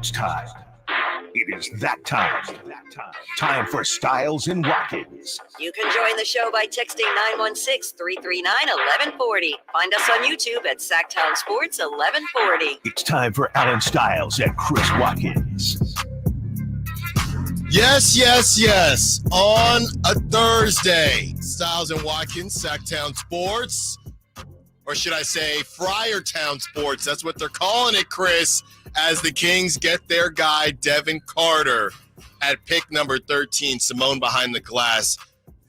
It's time. It is that time. Time for Stiles and Watkins. You can join the show by texting 916-339-1140. Find us on YouTube at Sacktown Sports 1140. It's time for Alan Stiles and Chris Watkins. Yes. On a Thursday, Stiles and Watkins, Sacktown Sports. Or should I say Friar Town Sports. That's what they're calling it, Chris, as the Kings get their guy, Devin Carter, at pick number 13, Simone behind the glass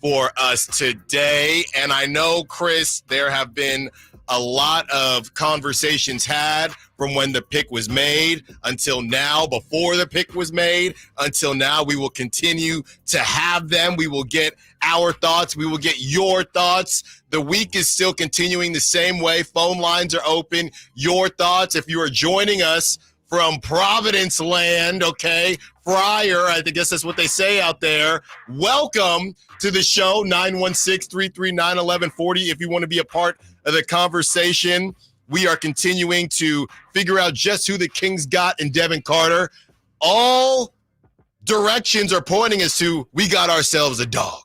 for us today. And I know, Chris, there have been a lot of conversations had from when the pick was made until now, before the pick was made, until now. We will continue to have them. We will get our thoughts. We will get your thoughts. The week is still continuing the same way. Phone lines are open. Your thoughts. If you are joining us from Providence land, okay, Friar, I guess that's what they say out there. Welcome to the show, 916-339-1140. If you want to be a part of the conversation, we are continuing to figure out just who the Kings got in Devin Carter. All directions are pointing us to, we got ourselves a dog.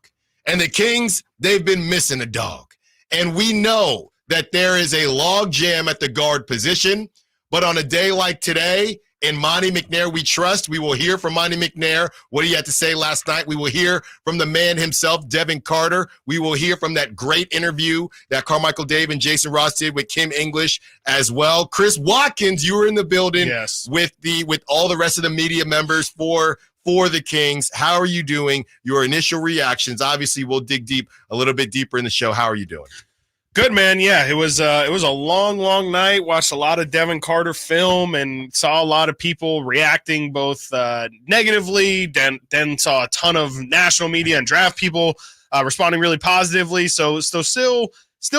And the Kings, they've been missing a dog. And we know that there is a log jam at the guard position. But on a day like today, in Monty McNair we trust, we will hear from Monty McNair what he had to say last night. We will hear from the man himself, Devin Carter. We will hear from that great interview that Carmichael Dave and Jason Ross did with Kim English as well. Chris Watkins, you were in the building with all the rest of the media members for the Kings. How are you doing? Your initial reactions. Obviously, we'll dig deep a little bit deeper in the show. How are you doing? Good, man. Yeah, it was a long night. Watched a lot of Devin Carter film and saw a lot of people reacting both negatively. Then saw a ton of national media and draft people responding really positively. So still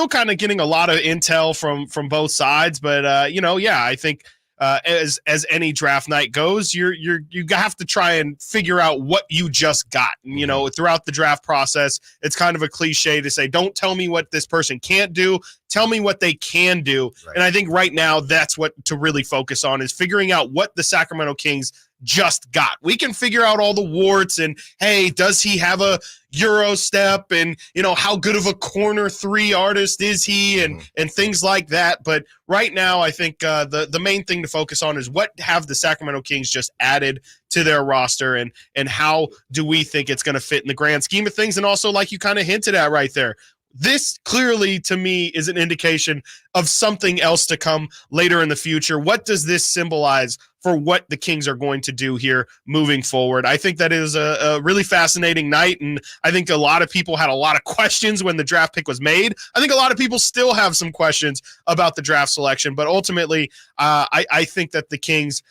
kind of getting a lot of intel from both sides. But I think as any draft night goes, you have to try and figure out what you just got. And, throughout the draft process, it's kind of a cliche to say, don't tell me what this person can't do. Tell me what they can do. Right. And I think right now that's what to really focus on is figuring out what the Sacramento Kings just got. We can figure out all the warts and, hey, does he have a Euro step and, how good of a corner three artist is he and things like that. But right now, I think the main thing to focus on is what have the Sacramento Kings just added to their roster and how do we think it's going to fit in the grand scheme of things. And also, like you kind of hinted at right there, this clearly, to me, is an indication of something else to come later in the future. What does this symbolize for what the Kings are going to do here moving forward? I think that is a really fascinating night, and I think a lot of people had a lot of questions when the draft pick was made. I think a lot of people still have some questions about the draft selection, but ultimately, I think that the Kings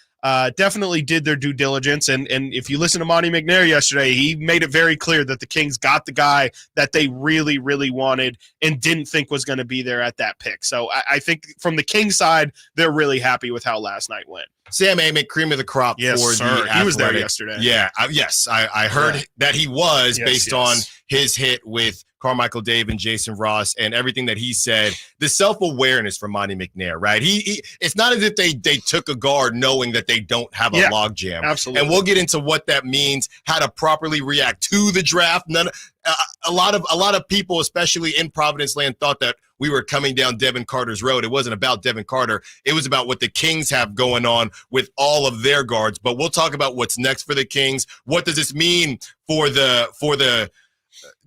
definitely did their due diligence. And if you listen to Monty McNair yesterday, he made it very clear that the Kings got the guy that they really, really wanted and didn't think was going to be there at that pick. So I think from the Kings side, they're really happy with how last night went. Sam Amick, cream of the crop for the Athletic. He was there yesterday. Yeah, I heard that he was based on his hit with Carmichael Dave and Jason Ross and everything that he said. The self-awareness from Monty McNair, right? He it's not as if they took a guard knowing that they don't have a log jam. Absolutely. And we'll get into what that means, how to properly react to the draft. A lot of people, especially in Providence land, thought that we were coming down Devin Carter's road. It wasn't about Devin Carter. It was about what the Kings have going on with all of their guards. But we'll talk about what's next for the Kings. What does this mean for the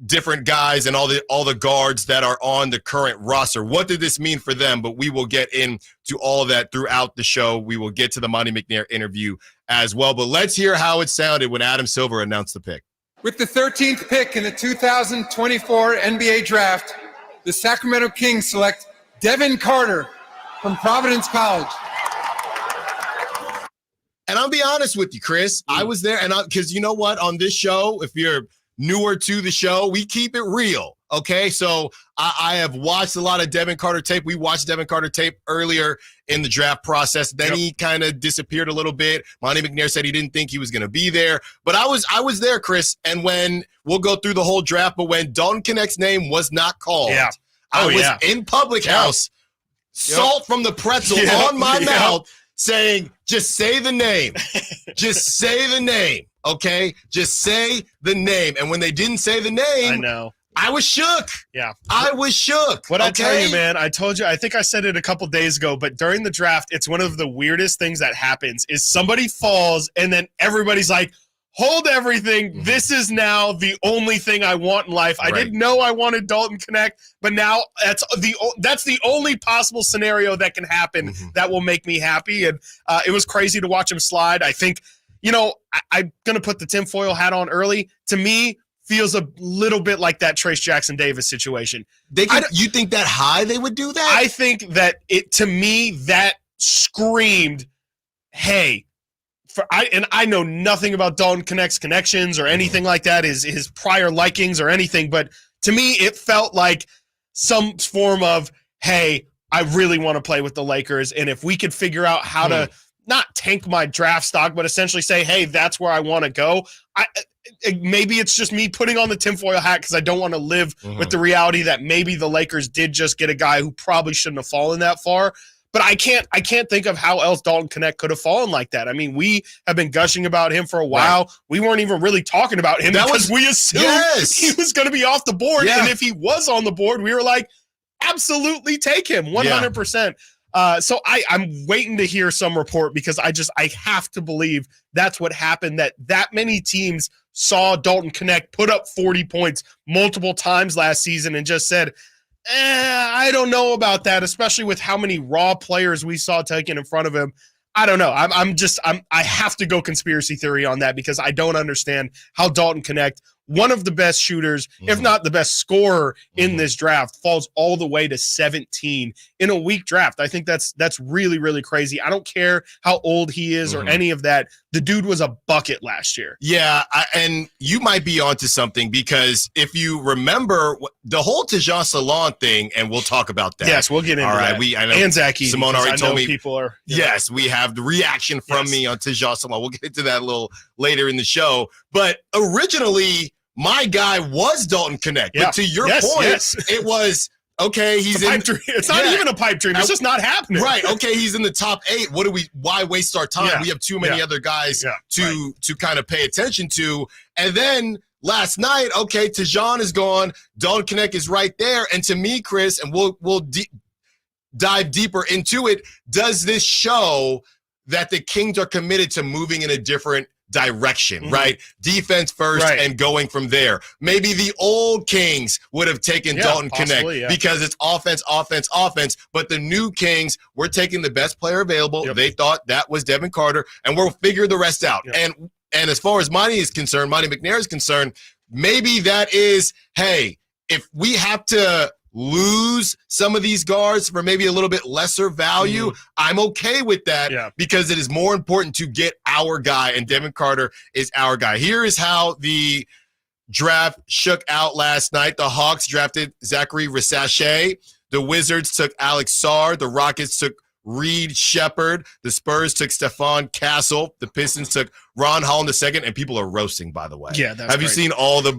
different guys and all the guards that are on the current roster? What did this mean for them? But we will get into all of that throughout the show. We will get to the Monty McNair interview as well. But let's hear how it sounded when Adam Silver announced the pick. With the 13th pick in the 2024 NBA Draft, the Sacramento Kings select Devin Carter from Providence College. And I'll be honest with you, Chris. I was there, and because you know what? On this show, if you're newer to the show, we keep it real, okay? So I have watched a lot of Devin Carter tape. We watched Devin Carter tape earlier in the draft process. Then he kind of disappeared a little bit. Monty McNair said he didn't think he was going to be there. But I was there, Chris, and when we'll go through the whole draft, but when Dalton Connect's name was not called, I was in public house, salt from the pretzel on my mouth, saying, just say the name. Just say the name, okay? Just say the name. And when they didn't say the name, I know. I was shook. Yeah. I was shook. What I tell you, man, I told you, I think I said it a couple days ago, but during the draft, it's one of the weirdest things that happens is somebody falls and then everybody's like, hold everything. This is now the only thing I want in life. I didn't know I wanted Dalton Connect, but now that's the only possible scenario that can happen that will make me happy. And it was crazy to watch him slide. I think, I'm going to put the tinfoil hat on early. To me, feels a little bit like that Trace Jackson Davis situation. You think that high they would do that? I think that to me, that screamed, hey, I know nothing about Dalton Connect's connections or anything like that, his prior likings or anything, but to me, it felt like some form of, hey, I really want to play with the Lakers, and if we could figure out how to not tank my draft stock, but essentially say, hey, that's where I want to go. Maybe it's just me putting on the tinfoil hat because I don't want to live with the reality that maybe the Lakers did just get a guy who probably shouldn't have fallen that far. But I can't think of how else Dalton Connect could have fallen like that. I mean, we have been gushing about him for a while. Right. We weren't even really talking about him because we assumed he was going to be off the board. Yeah. And if he was on the board, we were like, absolutely take him 100%. So I'm waiting to hear some report because I have to believe that's what happened, that many teams saw Dalton Connect put up 40 points multiple times last season and just said, I don't know about that, especially with how many raw players we saw taken in front of him. I don't know. I have to go conspiracy theory on that because I don't understand how Dalton Connect, one of the best shooters, if not the best scorer in this draft, falls all the way to 17 in a weak draft. I think that's really, really crazy. I don't care how old he is or any of that. The dude was a bucket last year. Yeah, and you might be onto something because if you remember the whole Tajon Salon thing, and we'll talk about that. Yes, we'll get into that. I know and Zach Edey, Simone already told me. People are. Yes, we have the reaction from me on Tajon Salon. We'll get into that a little later in the show. But originally, my guy was Dalton Connect. But to your point, it was, okay, he's in. It's not even a pipe dream. It's just not happening. Right. Okay, he's in the top 8. Why waste our time? We have too many other guys to kind of pay attention to. And then last night, okay, Tajon is gone. Dalton Connect is right there. And to me, Chris, and we'll dive deeper into it, does this show that the Kings are committed to moving in a different direction, right? Defense first and going from there. Maybe the old Kings would have taken Dalton Connect because it's offense, but the new Kings, we're taking the best player available. They thought that was Devin Carter, and we'll figure the rest out. And as far as Monty McNair is concerned, maybe that is, hey, if we have to lose some of these guards for maybe a little bit lesser value, I'm okay with that because it is more important to get our guy, and Devin Carter is our guy. Here is how the draft shook out last night. The Hawks drafted Zachary Rissache. The Wizards took Alex Sarr. The Rockets took Reed Shepard. The Spurs took Stephon Castle. The Pistons took Ron Holland II, and people are roasting, by the way. Yeah, that's Have you seen all the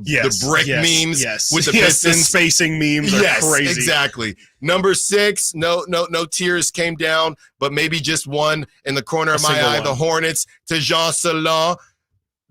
brick memes with the Pistons? Spacing memes are crazy. Exactly. Number 6, no tears came down, but maybe just one in the corner of my eye. The Hornets, Tajon Salon.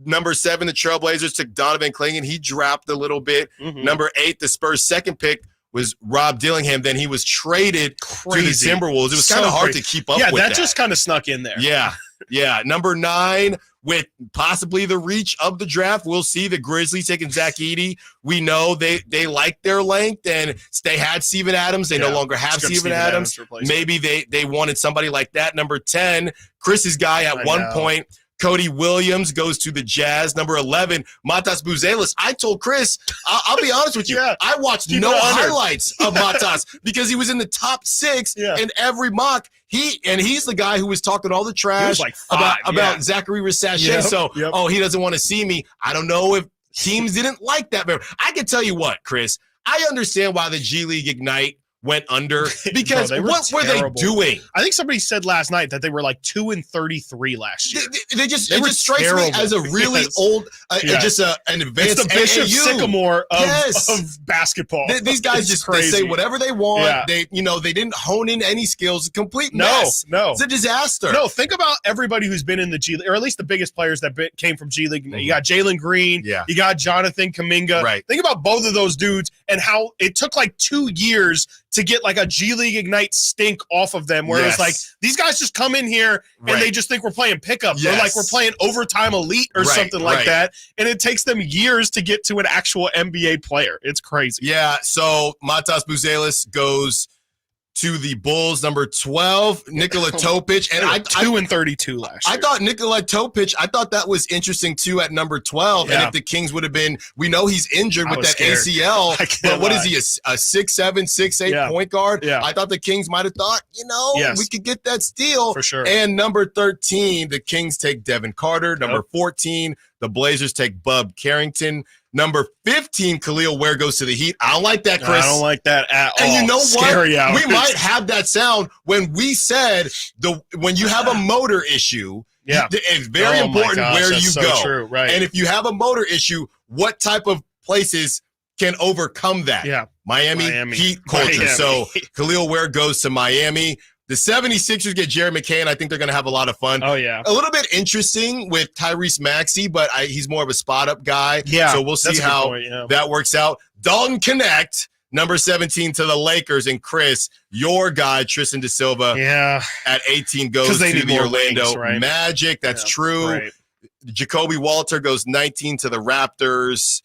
Number 7, the Trailblazers took Donovan Clingan. He dropped a little bit. Number 8, the Spurs' second pick was Rob Dillingham. Then he was traded to the Timberwolves. It was kind of hard to keep up with that. Yeah, that just kind of snuck in there. Yeah. Number 9, with possibly the reach of the draft, we'll see the Grizzlies taking Zach Edey. We know they like their length, and they had Steven Adams. They no longer have Steven Adams. Maybe they wanted somebody like that. Number 10, Chris's guy at one point, Cody Williams, goes to the Jazz. Number 11, Matas Buzelis. I told Chris, I'll be honest with you, I watched no highlights of Matas because he was in the top 6 in every mock. He's the guy who was talking all the trash about Zachary Rissache. He doesn't want to see me. I don't know if teams didn't like that. I can tell you what, Chris, I understand why the G League Ignite went under because Bro, what were they doing? I think somebody said last night that they were like 2-33 last year. They just strikes me as a really old, just an advanced. It's the Bishop AAU. Sycamore of basketball. These guys they say whatever they want. Yeah. They didn't hone in any skills. Complete mess. No, it's a disaster. No, think about everybody who's been in the G League, or at least the biggest players that came from G League. You got Jalen Green. Yeah. You got Jonathan Kuminga. Right. Think about both of those dudes and how it took like 2 years to get like a G League Ignite stink off of them, where it's like these guys just come in here and they just think we're playing pickup, or like we're playing overtime elite or something like that, and it takes them years to get to an actual NBA player. It's crazy. Yeah. So Matas Buzelis goes to the Bulls, number 12, Nikola Topic. And I 2-32 last year. I thought Nikola Topic, I thought that was interesting too at number 12. Yeah. And if the Kings would have been, we know he's injured with that scared. ACL, but what is he, a 6'7", 6'8" point guard? Yeah. I thought the Kings might have thought, we could get that steal. For sure. And number 13, the Kings take Devin Carter. Number 14, the Blazers take Bub Carrington. Number 15, Khalil Ware goes to the Heat. I don't like that, Chris. I don't like that at all. And you know Scary what? Hours. We might have that sound when we said when you have a motor issue, it's very important where you go. True, right. And if you have a motor issue, what type of places can overcome that? Yeah. Miami Heat culture. Miami. So Khalil Ware goes to Miami. The 76ers get Jerry McCain. I think they're going to have a lot of fun. Oh, yeah. A little bit interesting with Tyrese Maxey, but he's more of a spot-up guy. Yeah. So we'll see how that works out. Dalton Connect, number 17 to the Lakers. And Chris, your guy, Tristan Da Silva, at 18 goes to the Orlando Magic. That's true. Right. Jacoby Walter goes 19 to the Raptors.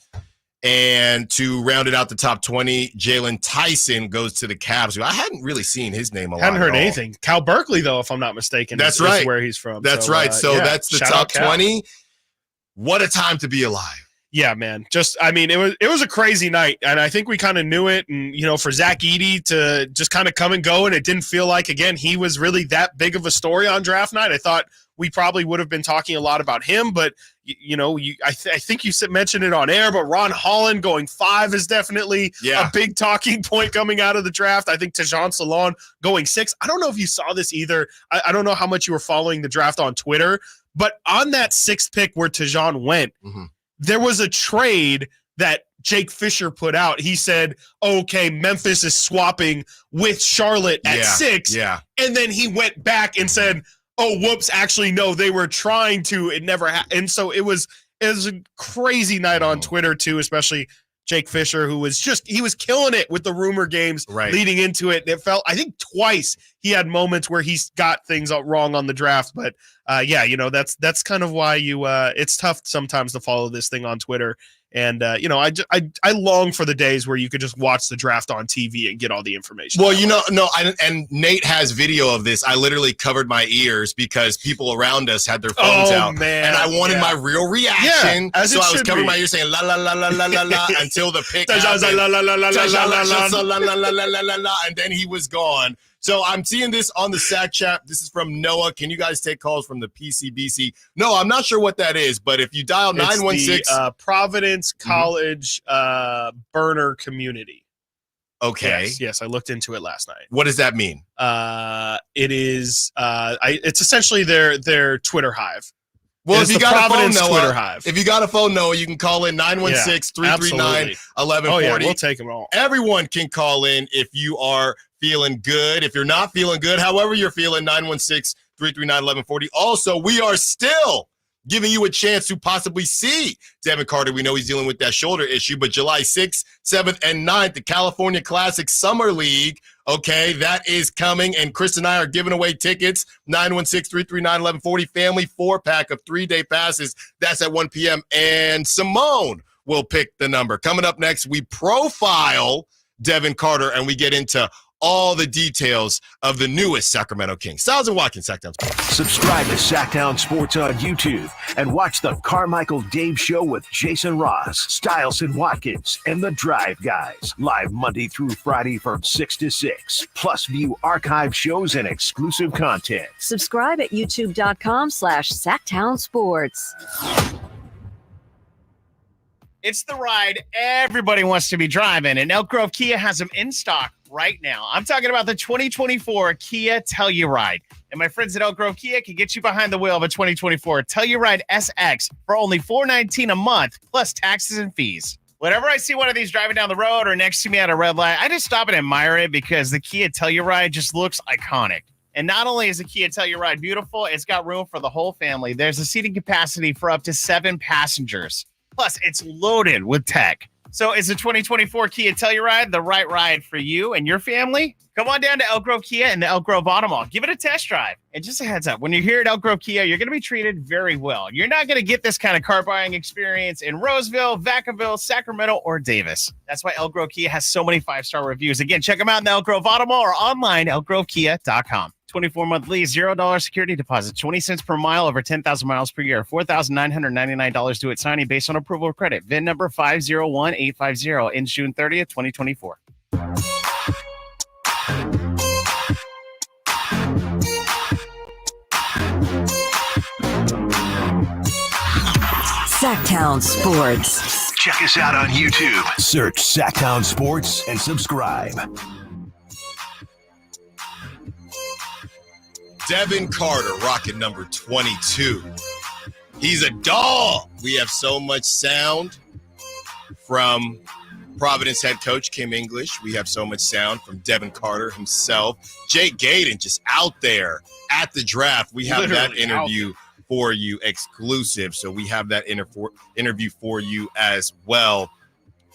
And to round it out the top 20, Jalen Tyson goes to the Cavs. I hadn't really seen his name a lot. Hadn't heard anything. Cal Berkeley, though, if I'm not mistaken. That's right. Is where he's from. That's right. So that's the top 20. What a time to be alive. Yeah, man. It was a crazy night, and I think we kind of knew it. And for Zach Edey to just kind of come and go, and it didn't feel like he was really that big of a story on draft night. I thought we probably would have been talking a lot about him, but I think you mentioned it on air. But Ron Holland going 5 is definitely a big talking point coming out of the draft. I think Tajon Salon going 6. I don't know if you saw this either. I don't know how much you were following the draft on Twitter, but on that 6th pick where Tajon went, there was a trade that Jake Fisher put out. He said, okay, Memphis is swapping with Charlotte at 6. Yeah. And then he went back and said, oh, whoops, actually, no, they were trying to. It never happened. And so it was a crazy night on Twitter, too, especially Jake Fisher, who was he was killing it with the rumor games leading into it. It felt, I think twice he had moments where he's got things wrong on the draft. But that's kind of why it's tough sometimes to follow this thing on Twitter. And, I long for the days where you could just watch the draft on TV and get all the information. Well, and Nate has video of this. I literally covered my ears because people around us had their phones out. Man. And I wanted my real reaction. Yeah, so I was covering my ears saying la la la la la la la until the pick happened. And then he was gone. So I'm seeing this on the Sack Chat. This is from Noah. Can you guys take calls from the PCBC? No, I'm not sure what that is, but if you dial 916 Providence College burner community. Okay. Yes, I looked into it last night. What does that mean? It is it's essentially their Twitter hive. Well, if you got Providence a phone, Twitter Noah, hive. if you got a phone, Noah, you can call in 916-339-1140. Oh, yeah, we'll take them all. Everyone can call in if you are feeling good. If you're not feeling good, however you're feeling, 916-339-1140. Also, we are still giving you a chance to possibly see Devin Carter. We know he's dealing with that shoulder issue, but July 6th, 7th, and 9th, the California Classic Summer League, okay, that is coming, and Chris and I are giving away tickets, 916-339-1140, family 4-pack of 3-day passes. That's at 1 p.m., and Simone will pick the number. Coming up next, we profile Devin Carter, and we get into all the details of the newest Sacramento Kings. Stiles and Watkins, Sacktown Sports. Subscribe to Sacktown Sports on YouTube and watch the Carmichael Dave Show with Jason Ross, Stiles and Watkins, and the Drive Guys. Live Monday through Friday from 6 to 6. Plus view archive shows and exclusive content. Subscribe at youtube.com/Sacktown Sports. It's the ride everybody wants to be driving, and Elk Grove Kia has them in stock right now. I'm talking about the 2024 Kia Telluride. And my friends at Elk Grove Kia can get you behind the wheel of a 2024 Telluride SX for only $419 a month, plus taxes and fees. Whenever I see one of these driving down the road or next to me at a red light, I just stop and admire it because the Kia Telluride just looks iconic. And not only is the Kia Telluride beautiful, it's got room for the whole family. There's a seating capacity for up to 7 passengers. Plus, it's loaded with tech. So is the 2024 Kia Telluride the right ride for you and your family? Come on down to Elk Grove Kia and the Elk Grove Auto Mall. Give it a test drive. And just a heads up, when you're here at Elk Grove Kia, you're going to be treated very well. You're not going to get this kind of car buying experience in Roseville, Vacaville, Sacramento, or Davis. That's why Elk Grove Kia has so many 5-star reviews. Again, check them out in the Elk Grove Auto Mall or online, elkgrovekia.com. 24-month lease, $0 security deposit, 20 cents per mile over 10,000 miles per year, $4,999 due at signing based on approval of credit. VIN number 501850, ends June 30th, 2024. Sacktown Sports. Check us out on YouTube. Search Sacktown Sports and subscribe. Devin Carter, rocket number 22. He's a dog. We have so much sound from Providence head coach Kim English. We have so much sound from Devin Carter himself. Jake Gaden just out there at the draft. We have that interview for you exclusive. So we have that interview for you as well.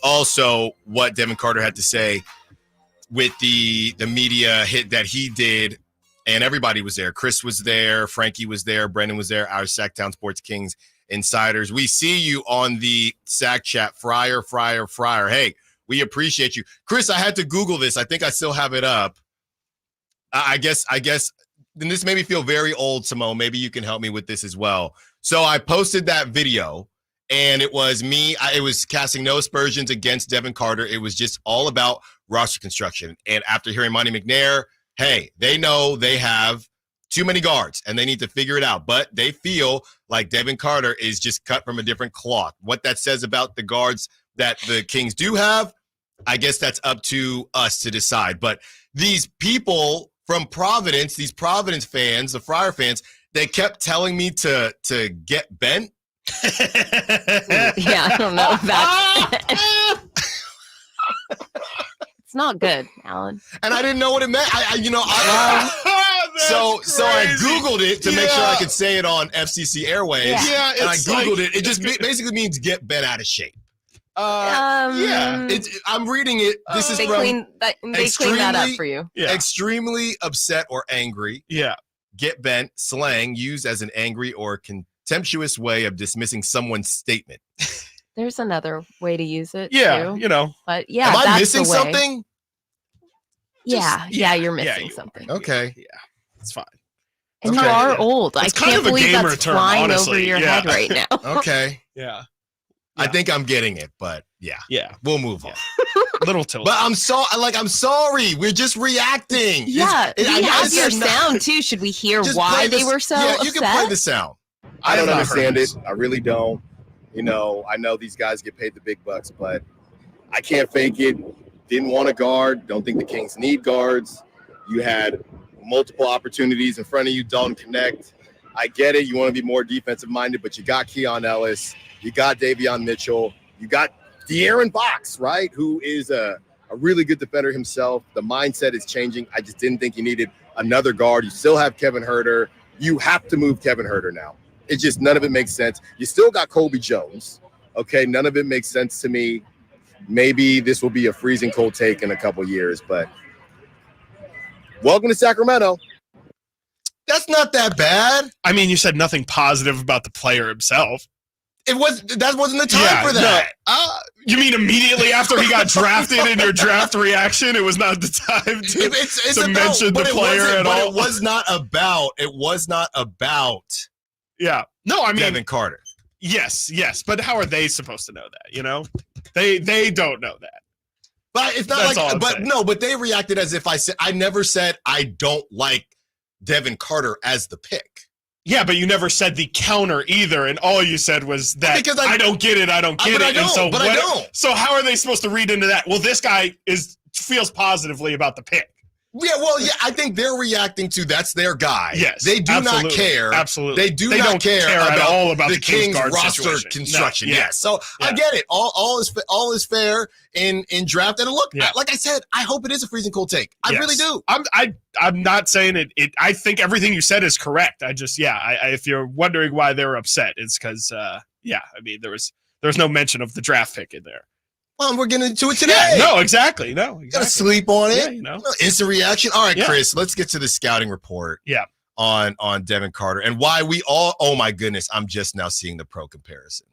Also, what Devin Carter had to say with the media hit that he did. And everybody was there. Chris was there. Frankie was there. Brendan was there. Our Sacktown Sports Kings insiders. We see you on the Sack Chat. Friar. Hey, we appreciate you. Chris, I had to Google this. I think I still have it up. I guess, and this made me feel very old, Simone. Maybe you can help me with this as well. So I posted that video, and it was me. It was casting no aspersions against Devin Carter. It was just all about roster construction. And after hearing Monty McNair, hey, they know they have too many guards and they need to figure it out. But they feel like Devin Carter is just cut from a different cloth. What that says about the guards that the Kings do have, I guess that's up to us to decide. But these people from Providence, these Providence fans, the Friar fans, they kept telling me to get bent. Yeah, I don't know if that's... It's not good, Alan. And I didn't know what it meant. So I Googled it to make sure I could say it on FCC Airwaves. Yeah, and I Googled it. It just basically means get bent out of shape. I'm reading it. This is they from clean that up for you. Yeah. Extremely upset or angry. Yeah. Get bent, slang used as an angry or contemptuous way of dismissing someone's statement. There's another way to use it. Yeah, too. you know. But yeah, am I that's missing the way. something? Yeah, you're missing you something. Okay. Yeah, it's fine. And you are old. I It's kind can't of a believe gamer that's term, flying over honestly. your head right now. Okay. Yeah. I think I'm getting it, but yeah. We'll move on. Little tilt. But I'm sorry. We're just reacting. Yeah, we have your not- sound too. Should we hear Just why play they this- were so Yeah, upset? you can play the sound. I don't have not understand heard it. I really don't. You know, I know these guys get paid the big bucks, but I can't fake it. Didn't want a guard. Don't think the Kings need guards. You had multiple opportunities in front of you. Don't connect. I get it. You want to be more defensive minded, but you got Keon Ellis. You got Davion Mitchell. You got De'Aaron Fox, right? Who is a really good defender himself. The mindset is changing. I just didn't think you needed another guard. You still have Kevin Huerter. You have to move Kevin Huerter now. It just, none of it makes sense. You still got Colby Jones. Okay, none of it makes sense to me. Maybe this will be a freezing cold take in a couple years, but welcome to Sacramento. That's not that bad. I mean, you said nothing positive about the player himself. That wasn't the time for that. No. You mean immediately after he got drafted in your draft reaction? It was not the time to mention the player at all. It was not about. Yeah. No, I mean Devin Carter. Yes. But how are they supposed to know that? You know, they don't know that. But it's not That's all like. I'm But saying. no. But they reacted as if I said. I never said I don't like Devin Carter as the pick. Yeah, but you never said the counter either, and all you said was that Because I don't get it. I don't get it. I don't. So how are they supposed to read into that? Well, this guy feels positively about the pick. Yeah, well, yeah, I think they're reacting to that's their guy. Yes, they do absolutely, not care. Absolutely, they don't care at all about the Kings guard roster situation. construction. No, yeah. Yes, so Yeah. I get it. All is fair in draft. And look, Yeah. like I said, I hope it is a freezing cold take. I Yes. really do. I'm not saying it. I think everything you said is correct. I just if you're wondering why they were upset, it's because I mean there was no mention of the draft pick in there. Well, we're getting into it today. Yeah, no, exactly. Gotta sleep on it. Yeah, you know. Instant reaction. All right, Yeah. Chris, let's get to the scouting report. Yeah. On Devin Carter and why we all. Oh my goodness, I'm just now seeing the pro comparison.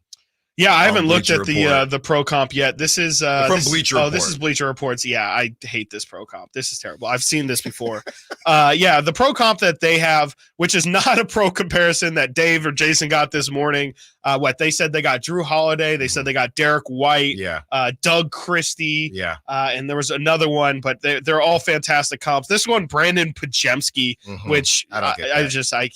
Yeah, I haven't looked Bleacher at the pro comp yet. This is From Bleacher Report. this is Bleacher Reports. Yeah, I hate this pro comp. This is terrible. I've seen this before. The pro comp that they have, which is not a pro comparison that Dave or Jason got this morning. What they said, they got Drew Holiday. They said they got Derek White. Yeah. Doug Christie. Yeah. And there was another one, but they're all fantastic comps. This one, Brandon Pajemski, Mhm. which I don't get that.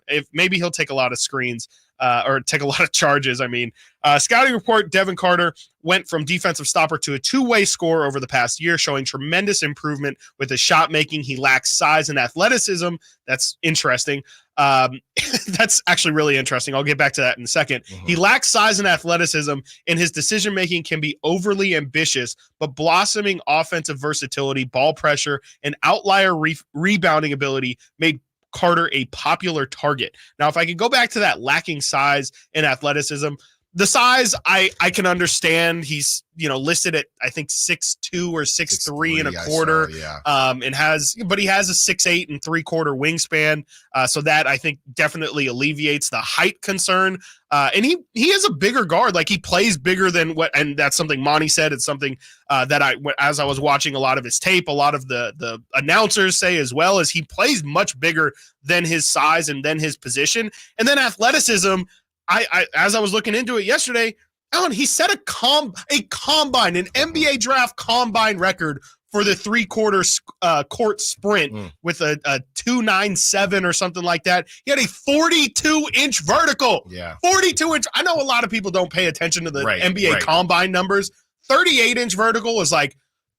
if maybe he'll take a lot of screens. Or take a lot of charges. I mean, scouting report, Devin Carter went from defensive stopper to a two-way scorer over the past year, showing tremendous improvement with his shot making. He lacks size and athleticism. That's interesting. That's actually really interesting. I'll get back to that in a second. Mhm. He lacks size and athleticism, and his decision-making can be overly ambitious, but blossoming offensive versatility, ball pressure, and outlier rebounding ability made Carter a popular target. Now, if I could go back to that lacking size and athleticism, the size I can understand. He's listed at I think 6'2" or 6'3" and a quarter. But he has a 6'8" and 3/4 wingspan. So that I think definitely alleviates the height concern. And he is a bigger guard. Like he plays bigger than and that's something Monty said. It's something that as I was watching a lot of his tape, a lot of the announcers say as well, as he plays much bigger than his size and then his position. And then athleticism, I as I was looking into it yesterday, Alan, he set an NBA draft combine record for the 3/4 court sprint with a 2.97 or something like that. He had a 42-inch vertical. Yeah. 42-inch. I know a lot of people don't pay attention to the NBA combine numbers. 38-inch vertical is like,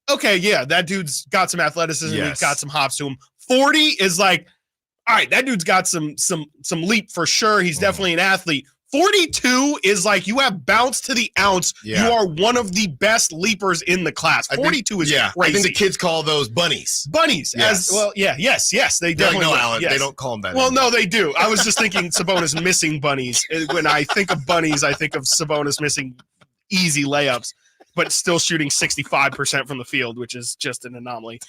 okay, yeah, that dude's got some athleticism. Yes. He's got some hops to him. 40 is like, all right, that dude's got some leap for sure. He's definitely an athlete. 42 is like you have bounce to the ounce. Yeah. You are one of the best leapers in the class. 42 is crazy. I think the kids call those bunnies. Bunnies. Yes. Yes. They definitely like, no, Alan, they don't call them that. Well, no, they do. I was just thinking Sabonis missing bunnies. When I think of bunnies, I think of Sabonis missing easy layups, but still shooting 65% from the field, which is just an anomaly.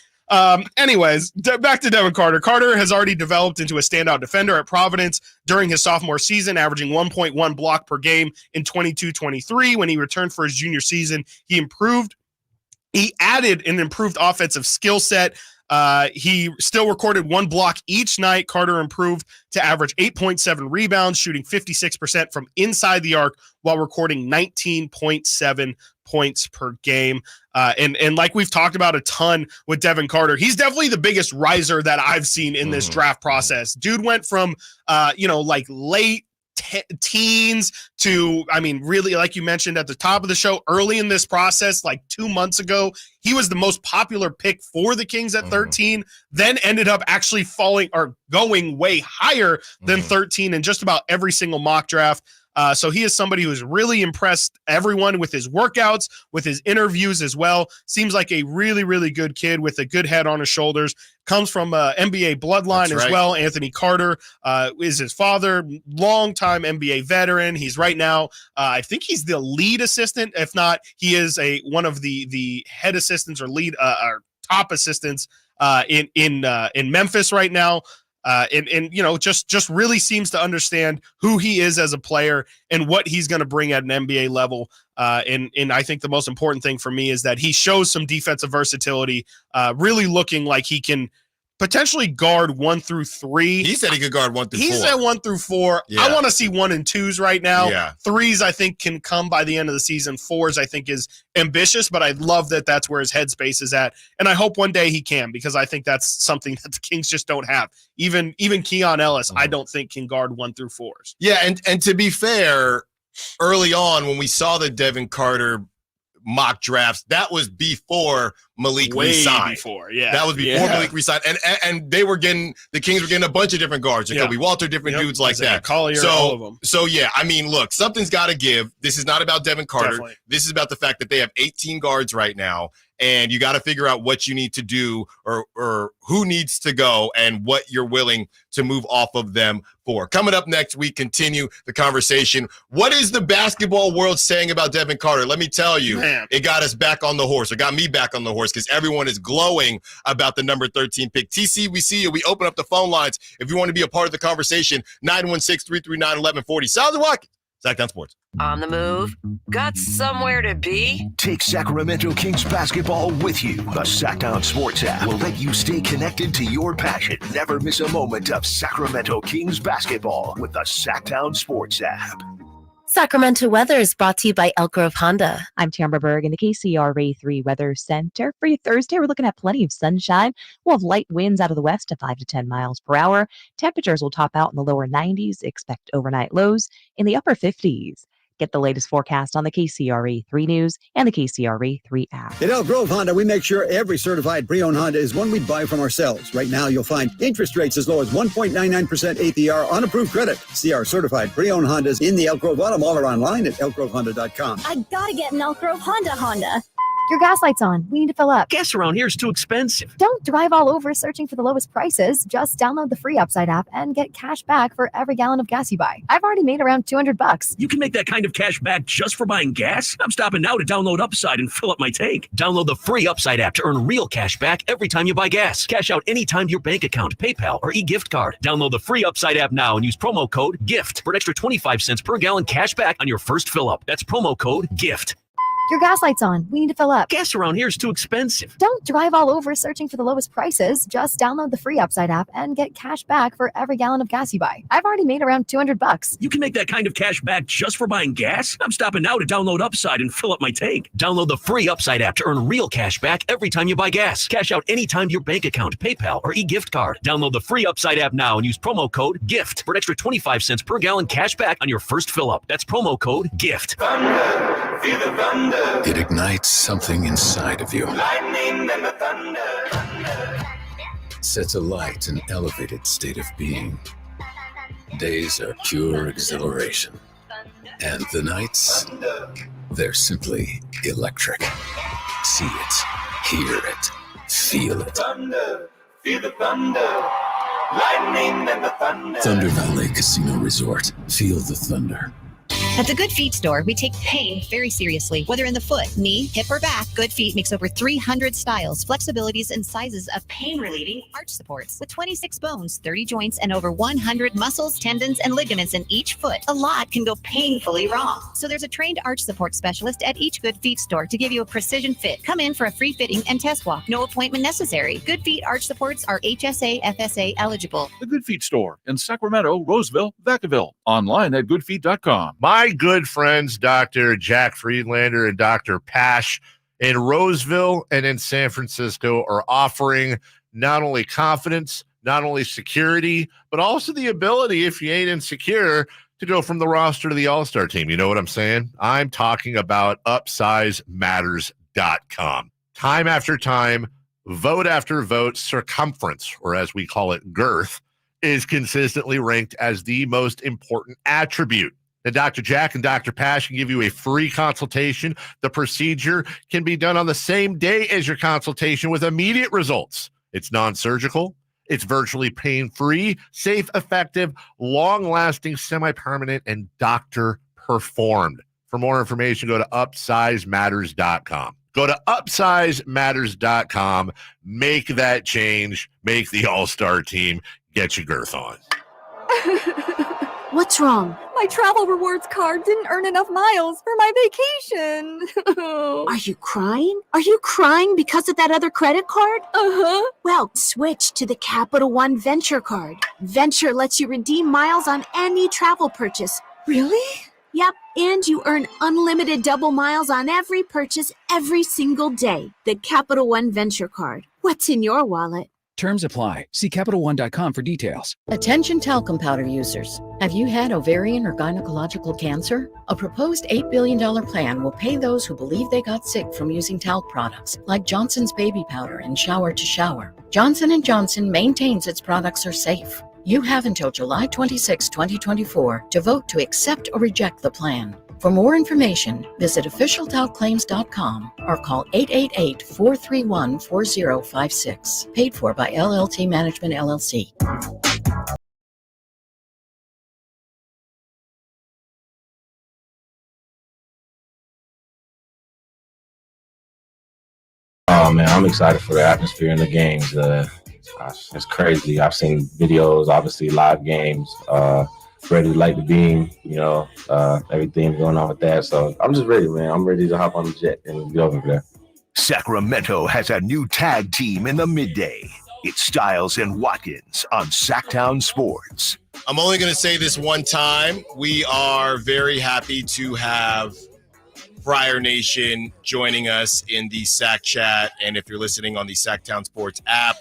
Anyways, back to Devin Carter. Carter has already developed into a standout defender at Providence during his sophomore season, averaging 1.1 block per game in 22-23. When he returned for his junior season, he added an improved offensive skill set. He still recorded 1 block each night. Carter improved to average 8.7 rebounds, shooting 56% from inside the arc while recording 19.7 points per game. And like we've talked about a ton with Devin Carter, he's definitely the biggest riser that I've seen in this draft process. Dude went from, like late teens to, I mean, really, like you mentioned at the top of the show, early in this process, like 2 months ago, he was the most popular pick for the Kings at 13, then ended up actually falling or going way higher than 13 in just about every single mock draft. So he is somebody who has really impressed everyone with his workouts, with his interviews as well. Seems like a really, really good kid with a good head on his shoulders. Comes from NBA bloodline as well. Anthony Carter is his father, longtime NBA veteran. He's right now, I think he's the lead assistant. If not, he is one of the head assistants or lead or top assistants in Memphis right now. And just really seems to understand who he is as a player and what he's going to bring at an NBA level. And I think the most important thing for me is that he shows some defensive versatility, really looking like he can potentially guard 1 through 3. He said he could guard 1 through 4. He said 1 through 4. Yeah. I want to see 1 and 2s right now. Yeah. 3s, I think, can come by the end of the season. 4s, I think, is ambitious, but I love that that's where his headspace is at. And I hope one day he can, because I think that's something that the Kings just don't have. Even Keon Ellis, I don't think can guard 1 through 4s. Yeah, and to be fair, early on when we saw the Devin Carter mock drafts, that was before Malik resigned. Before, yeah. That was before Malik resigned. And the Kings were getting a bunch of different guards. Jacoby Walter, different dudes like that. Collier, all of them. So, yeah, I mean, look, something's got to give. This is not about Devin Carter. Definitely. This is about the fact that they have 18 guards right now, and you got to figure out what you need to do or who needs to go and what you're willing to move off of them for. Coming up next, we continue the conversation. What is the basketball world saying about Devin Carter? Let me tell you, it got us back on the horse. It got me back on the horse because everyone is glowing about the number 13 pick. TC, we see you. We open up the phone lines. If you want to be a part of the conversation, 916-339-1140. Stiles Watkins, Sacktown Sports. On the move? Got somewhere to be? Take Sacramento Kings basketball with you. The Sacktown Sports app will let you stay connected to your passion. Never miss a moment of Sacramento Kings basketball with the Sacktown Sports app. Sacramento weather is brought to you by Elk Grove Honda. I'm Tamara Berg in the KCRA 3 Weather Center. For your Thursday, we're looking at plenty of sunshine. We'll have light winds out of the west to 5 to 10 miles per hour. Temperatures will top out in the lower 90s. Expect overnight lows in the upper 50s. Get the latest forecast on the KCRA 3 News and the KCRA 3 app. At Elk Grove Honda, we make sure every certified pre-owned Honda is one we buy from ourselves. Right now, you'll find interest rates as low as 1.99% APR on approved credit. See our certified pre-owned Hondas in the Elk Grove Auto Mall or online at elkgrovehonda.com. I gotta get an Elk Grove Honda. Your gas light's on. We need to fill up. Gas around here is too expensive. Don't drive all over searching for the lowest prices. Just download the free Upside app and get cash back for every gallon of gas you buy. I've already made around $200. You can make that kind of cash back just for buying gas? I'm stopping now to download Upside and fill up my tank. Download the free Upside app to earn real cash back every time you buy gas. Cash out anytime to your bank account, PayPal, or e-gift card. Download the free Upside app now and use promo code GIFT for an extra 25 cents per gallon cash back on your first fill up. That's promo code GIFT. Your gas light's on. We need to fill up. Gas around here is too expensive. Don't drive all over searching for the lowest prices. Just download the free Upside app and get cash back for every gallon of gas you buy. I've already made around $200. You can make that kind of cash back just for buying gas? I'm stopping now to download Upside and fill up my tank. Download the free Upside app to earn real cash back every time you buy gas. Cash out anytime to your bank account, PayPal, or e-gift card. Download the free Upside app now and use promo code GIFT for an extra 25 cents per gallon cash back on your first fill up. That's promo code GIFT. Thunder, feel the thunder. It ignites something inside of you. Lightning and the thunder. Sets alight an elevated state of being. Days are pure exhilaration. And the nights, they're simply electric. See it, hear it, feel it. Thunder, feel the thunder. Lightning and the thunder. Thunder Valley Casino Resort. Feel the thunder. At the Good Feet store, we take pain very seriously. Whether in the foot, knee, hip, or back, Good Feet makes over 300 styles, flexibilities, and sizes of pain-relieving arch supports. With 26 bones, 30 joints, and over 100 muscles, tendons, and ligaments in each foot, a lot can go painfully wrong. So there's a trained arch support specialist at each Good Feet store to give you a precision fit. Come in for a free fitting and test walk. No appointment necessary. Good Feet arch supports are HSA, FSA eligible. The Good Feet store in Sacramento, Roseville, Vacaville. Online at goodfeet.com. My good friends, Dr. Jack Friedlander and Dr. Pash in Roseville and in San Francisco are offering not only confidence, not only security, but also the ability, if you ain't insecure, to go from the roster to the all-star team. You know what I'm saying? I'm talking about upsizematters.com. Time after time, vote after vote, circumference, or as we call it, girth, is consistently ranked as the most important attribute. Now, Dr. Jack and Dr. Pash can give you a free consultation. The procedure can be done on the same day as your consultation with immediate results. It's non-surgical. It's virtually pain-free, safe, effective, long-lasting, semi-permanent, and doctor-performed. For more information, go to upsizematters.com. Go to upsizematters.com. Make that change. Make the all-star team. Get your girth on. What's wrong? My travel rewards card didn't earn enough miles for my vacation. Are you crying? Are you crying because of that other credit card? Uh-huh. Well, switch to the Capital One Venture card. Venture lets you redeem miles on any travel purchase. Really? Yep, and you earn unlimited double miles on every purchase every single day. The Capital One Venture card. What's in your wallet? Terms apply. See CapitalOne.com for details. Attention talcum powder users. Have you had ovarian or gynecological cancer? A proposed $8 billion plan will pay those who believe they got sick from using talc products like Johnson's baby powder and shower to shower. Johnson & Johnson maintains its products are safe. You have until July 26, 2024 to vote to accept or reject the plan. For more information, visit officialtalclaims.com or call 888-431-4056. Paid for by LLT Management, LLC. Oh man, I'm excited for the atmosphere in the games. It's crazy. I've seen videos, obviously live games. Ready to light the beam, everything going on with that. So I'm just ready, man. I'm ready to hop on the jet and get over there. Sacramento has a new tag team in the midday. It's Stiles and Watkins on Sacktown Sports. I'm only going to say this one time. We are very happy to have Friar Nation joining us in the Sack Chat. And if you're listening on the Sacktown Sports app,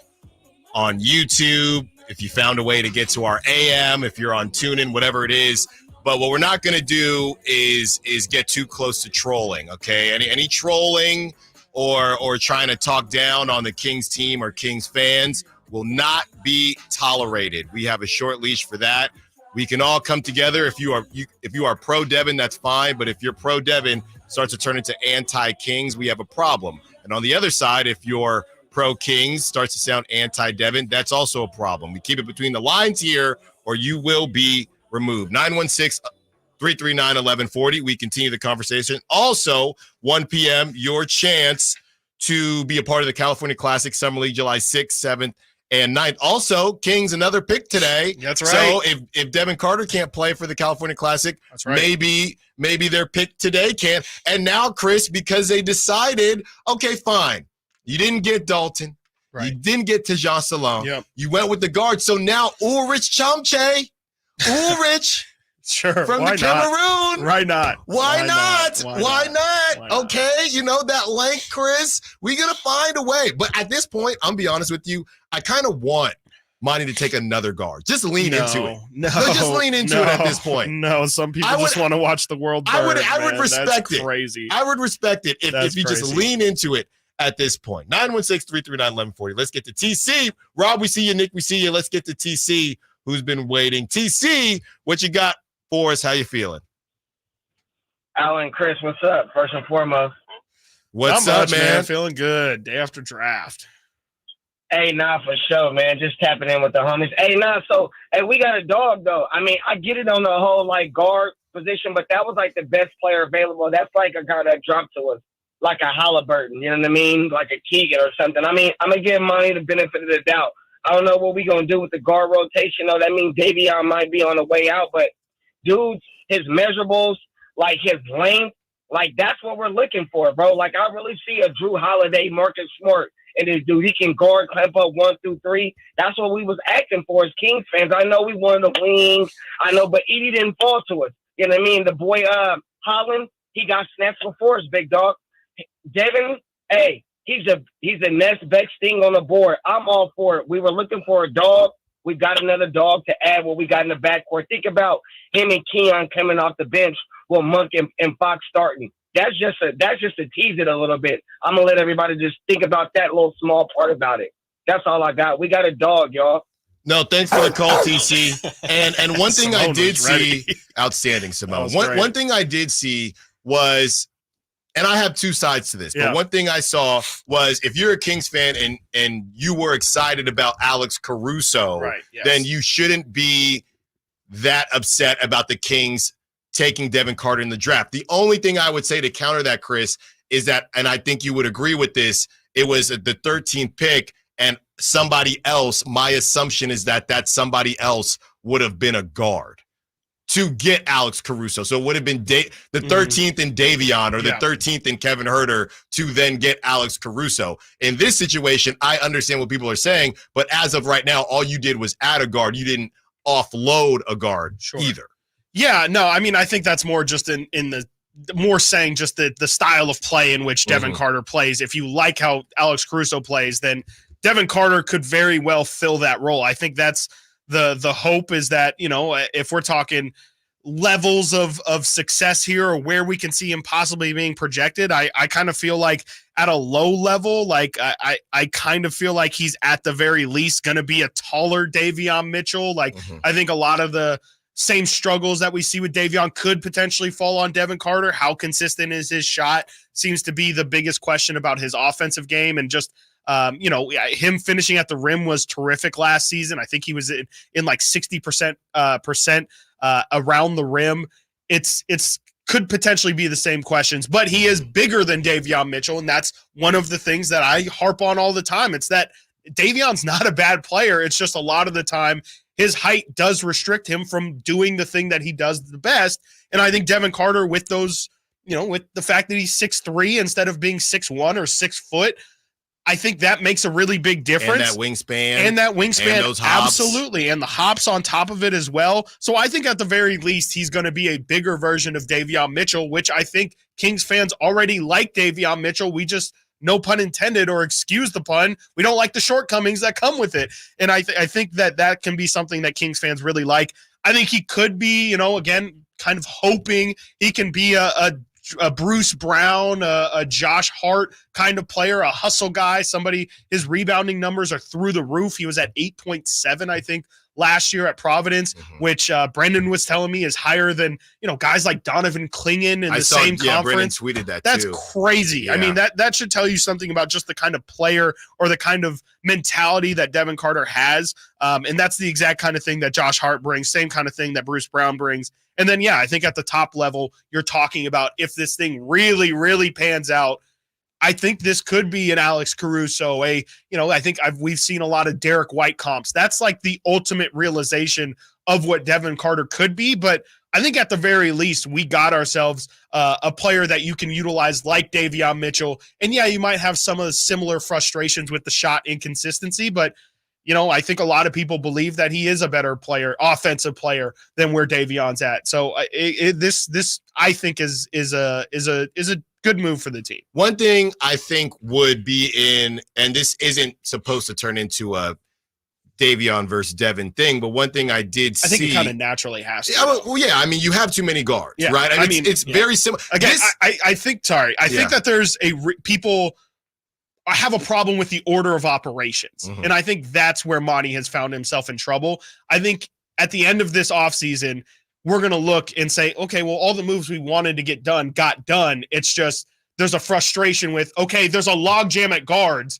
on YouTube, if you found a way to get to our AM, if you're on TuneIn, whatever it is. But what we're not going to do is get too close to trolling, okay? Any trolling or trying to talk down on the Kings team or Kings fans will not be tolerated. We have a short leash for that. We can all come together. If you are pro Devin, that's fine. But if you're pro Devin starts to turn into anti-Kings, we have a problem. And on the other side, if you're pro Kings starts to sound anti-Devin, that's also a problem. We keep it between the lines here or you will be removed. 916-339-1140. We continue the conversation. Also, 1 p.m., your chance to be a part of the California Classic Summer League, July 6th, 7th, and 9th. Also, Kings, another pick today. That's right. So if Devin Carter can't play for the California Classic, that's right. maybe their pick today can. And now, Chris, because they decided, okay, fine. You didn't get Dalton. Right. You didn't get Tejan Salon. Yep. You went with the guard. So now Ulrich Chamche, sure. from Why the Cameroon. Why not? Why not? Okay, you know that length, Chris. We're going to find a way. But at this point, I'm be honest with you, I kind of want Monty to take another guard. Just lean into it. Just lean into it at this point. No, some people just want to watch the world burn. I would respect That's it. Crazy. I would respect it if you crazy. just lean into it. At this point, 916-339-1140. Let's get to TC. Rob, we see you. Nick, we see you. Let's get to TC, who's been waiting. TC, what you got for us? How you feeling? Alan, Chris, what's up? First and foremost. What's Not up, much, man? Feeling good. Day after draft. Hey, nah, for sure, man. Just tapping in with the homies. Hey, we got a dog, though. I mean, I get it on the whole, guard position, but that was, the best player available. That's a guy that dropped to us. Like a Halliburton, you know what I mean? Like a Keegan or something. I mean, I'm going to give Monty the benefit of the doubt. I don't know what we're going to do with the guard rotation, though. That means Davion might be on the way out. But, dude, his measurables, his length, that's what we're looking for, bro. I really see a Drew Holiday, Marcus Smart, and this dude. He can guard, clamp up 1 through 3. That's what we was acting for as Kings fans. I know we wanted the wings. I know, but Edie didn't fall to us. You know what I mean? The boy, Holland, he got snapped before us, big dog. Devin, hey, he's the next best thing on the board. I'm all for it. We were looking for a dog. We got another dog to add what we got in the backcourt. Think about him and Keon coming off the bench with Monk and Fox starting. That's just to tease it a little bit. I'm gonna let everybody just think about that little small part about it. That's all I got. We got a dog, y'all. No, thanks for the call, TC. And one thing I did see, outstanding, Simone. One thing I did see was, and I have two sides to this, but one thing I saw was if you're a Kings fan and you were excited about Alex Caruso, then you shouldn't be that upset about the Kings taking Devin Carter in the draft. The only thing I would say to counter that, Chris, is that, and I think you would agree with this, it was the 13th pick and somebody else, my assumption is that somebody else would have been a guard. to get Alex Caruso. So it would have been the 13th in Davion or the 13th in Kevin Huerter to then get Alex Caruso. In this situation, I understand what people are saying, but as of right now, all you did was add a guard. You didn't offload a guard either. Yeah, no, I mean, I think that's more just in the more saying just the style of play in which Devin Carter plays. If you like how Alex Caruso plays, then Devin Carter could very well fill that role. I think that's the hope, is that, you know, if we're talking levels of success here or where we can see him possibly being projected, I kind of feel like at a low level, like I kind of feel like he's at the very least going to be a taller Davion Mitchell. Like I think a lot of the same struggles that we see with Davion could potentially fall on Devin Carter. How consistent is his shot seems to be the biggest question about his offensive game. And just, you know, him finishing at the rim was terrific last season. I think he was in like 60% around the rim. It's could potentially be the same questions, but he is bigger than Davion Mitchell. And that's one of the things that I harp on all the time. It's that Davion's not a bad player. It's just a lot of the time his height does restrict him from doing the thing that he does the best. And I think Devin Carter, with those, you know, with the fact that he's 6'3" instead of being 6'1" or 6 foot, I think that makes a really big difference. And that wingspan. And those hops. Absolutely. And the hops on top of it as well. So I think at the very least, he's going to be a bigger version of Davion Mitchell, which I think Kings fans already like Davion Mitchell. We just, no pun intended, or excuse the pun, we don't like the shortcomings that come with it. And I think that can be something that Kings fans really like. I think he could be, you know, again, kind of hoping he can be a Bruce Brown, a Josh Hart kind of player, a hustle guy, somebody, his rebounding numbers are through the roof. He was at 8.7, I think, last year at Providence, which Brendan was telling me is higher than, you know, guys like Donovan Clingan in the same conference. Brendan tweeted that That's too. crazy. Yeah. I mean, that should tell you something about just the kind of player or the kind of mentality that Devin Carter has. And that's the exact kind of thing that Josh Hart brings, same kind of thing that Bruce Brown brings. And then, yeah, I think at the top level, you're talking about if this thing really, really pans out, I think this could be an Alex Caruso, I think we've seen a lot of Derek White comps. That's like the ultimate realization of what Devin Carter could be. But I think at the very least, we got ourselves a player that you can utilize like Davion Mitchell. And yeah, you might have some of the similar frustrations with the shot inconsistency, but you know, I think a lot of people believe that he is a better player, offensive player, than where Davion's at. So this I think is a good move for the team. One thing I think would be in, and this isn't supposed to turn into a Davion versus Devin thing, but one thing I did see. I think it kind of naturally has to. Yeah, I mean, you have too many guards, right? I mean, it's very similar. Again, I think that there's people have a problem with the order of operations. And I think that's where Monty has found himself in trouble. I think at the end of this offseason, we're going to look and say, okay, well, all the moves we wanted to get done got done. It's just there's a frustration with, okay, there's a logjam at guards,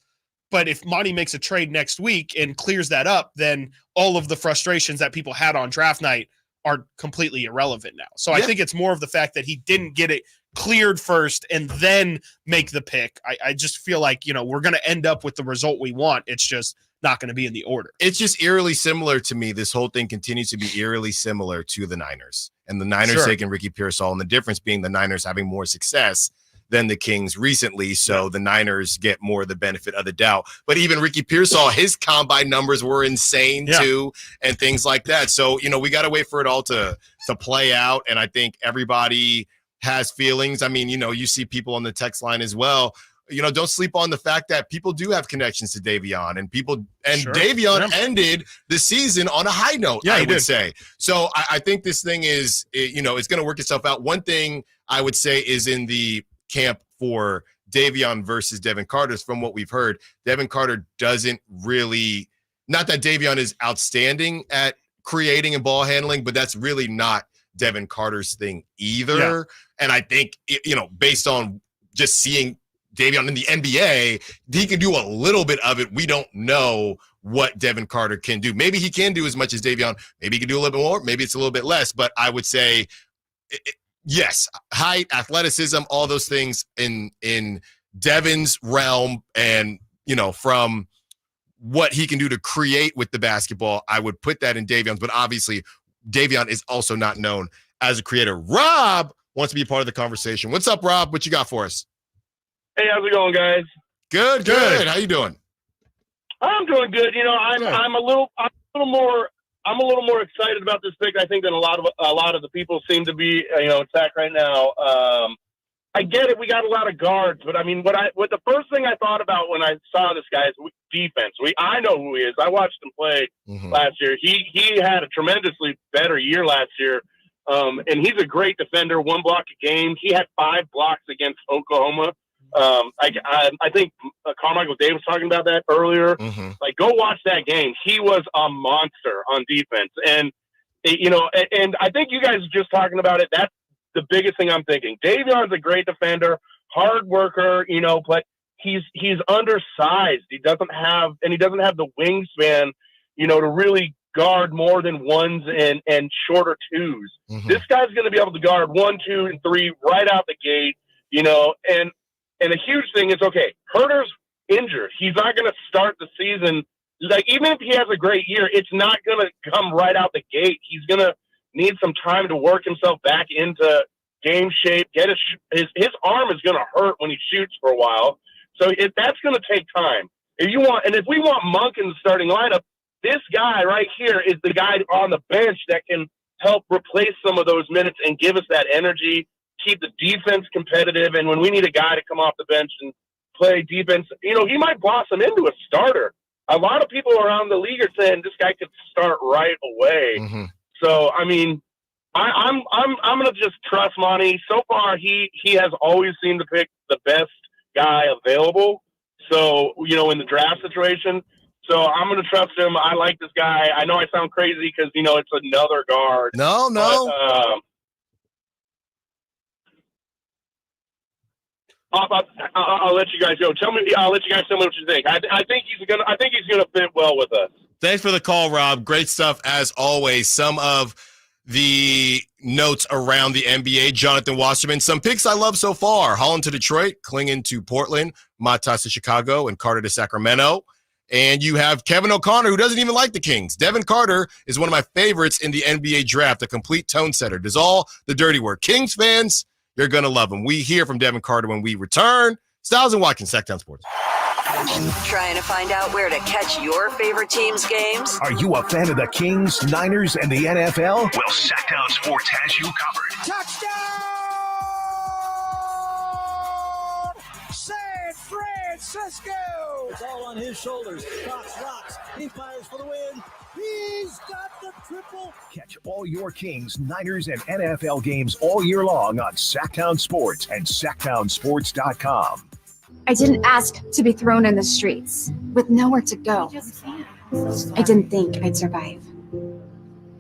but if Monty makes a trade next week and clears that up, then all of the frustrations that people had on draft night are completely irrelevant now. So I think it's more of the fact that he didn't get it cleared first and then make the pick. I just feel like, you know, we're going to end up with the result we want. It's just not going to be in the order. It's just eerily similar to me. This whole thing continues to be eerily similar to the Niners, and the Niners taking Ricky Pearsall, and the difference being the Niners having more success than the Kings recently. So the Niners get more of the benefit of the doubt. But even Ricky Pearsall, his combine numbers were insane too, and things like that. So, you know, we got to wait for it all to play out. And I think everybody has feelings. I mean, you know, you see people on the text line as well. You know, don't sleep on the fact that people do have connections to Davion, and Davion ended the season on a high note, I would say. So I think this thing is, you know, it's going to work itself out. One thing I would say is in the camp for Davion versus Devin Carter, from what we've heard, Devin Carter doesn't really, not that Davion is outstanding at creating and ball handling, but that's really not Devin Carter's thing either. Yeah. And I think, you know, based on just seeing Davion in the NBA, he can do a little bit of it. We don't know what Devin Carter can do. Maybe he can do as much as Davion. Maybe he can do a little bit more. Maybe it's a little bit less. But I would say, yes, height, athleticism, all those things in Devin's realm, and, you know, from what he can do to create with the basketball, I would put that in Davion's. But obviously, Davion is also not known as a creator. Rob wants to be a part of the conversation. What's up, Rob? What you got for us? Hey, how's it going, guys? Good. How you doing? I'm doing good. You know, I'm a little more excited about this pick, I think, than a lot of the people seem to be. In Sac right now. I get it. We got a lot of guards, but I mean, what the first thing I thought about when I saw this guy is defense. I know who he is. I watched him play last year. He had a tremendously better year last year, and he's a great defender. 1 block a game. He had 5 blocks against Oklahoma. I think Carmichael Dave was talking about that earlier. Like, go watch that game. He was a monster on defense, and and I think you guys are just talking about it. That's the biggest thing I'm thinking. Davion's a great defender, hard worker, but he's undersized. He doesn't have the wingspan, to really guard more than 1s and shorter 2s. This guy's going to be able to guard 1, 2, and 3 right out the gate, and a huge thing is, okay, Herter's injured. He's not going to start the season. Like, even if he has a great year, it's not going to come right out the gate. He's going to need some time to work himself back into game shape. Get his arm is going to hurt when he shoots for a while. So that's going to take time. If we want Monk in the starting lineup, this guy right here is the guy on the bench that can help replace some of those minutes and give us that energy, keep the defense competitive. And when we need a guy to come off the bench and play defense, he might blossom into a starter. A lot of people around the league are saying this guy could start right away. So, I mean, I'm going to just trust Monty. So far, he has always seemed to pick the best guy available. So, in the draft situation. So I'm going to trust him. I like this guy. I know I sound crazy because, it's another guard. No. But, I'll let you guys go. I'll let you guys tell me what you think. I think he's gonna fit well with us. Thanks for the call, Rob. Great stuff as always. Some of the notes around the NBA, Jonathan Wasserman. Some picks I love so far. Holland to Detroit, Klingon to Portland, Matas to Chicago, and Carter to Sacramento. And you have Kevin O'Connor, who doesn't even like the Kings. Devin Carter is one of my favorites in the NBA draft, a complete tone setter. Does all the dirty work. Kings fans, you're going to love him. We hear from Devin Carter when we return. Stiles and Watkins, Sacktown Sports. Trying to find out where to catch your favorite team's games? Are you a fan of the Kings, Niners, and the NFL? Well, Sacktown Sports has you covered. Touchdown! San Francisco! It's all on his shoulders. Fox rocks. He fires for the win. He's got the triple. Catch all your Kings, Niners, and NFL games all year long on Sacktown Sports and SacktownSports.com. I didn't ask to be thrown in the streets with nowhere to go. I didn't think I'd survive.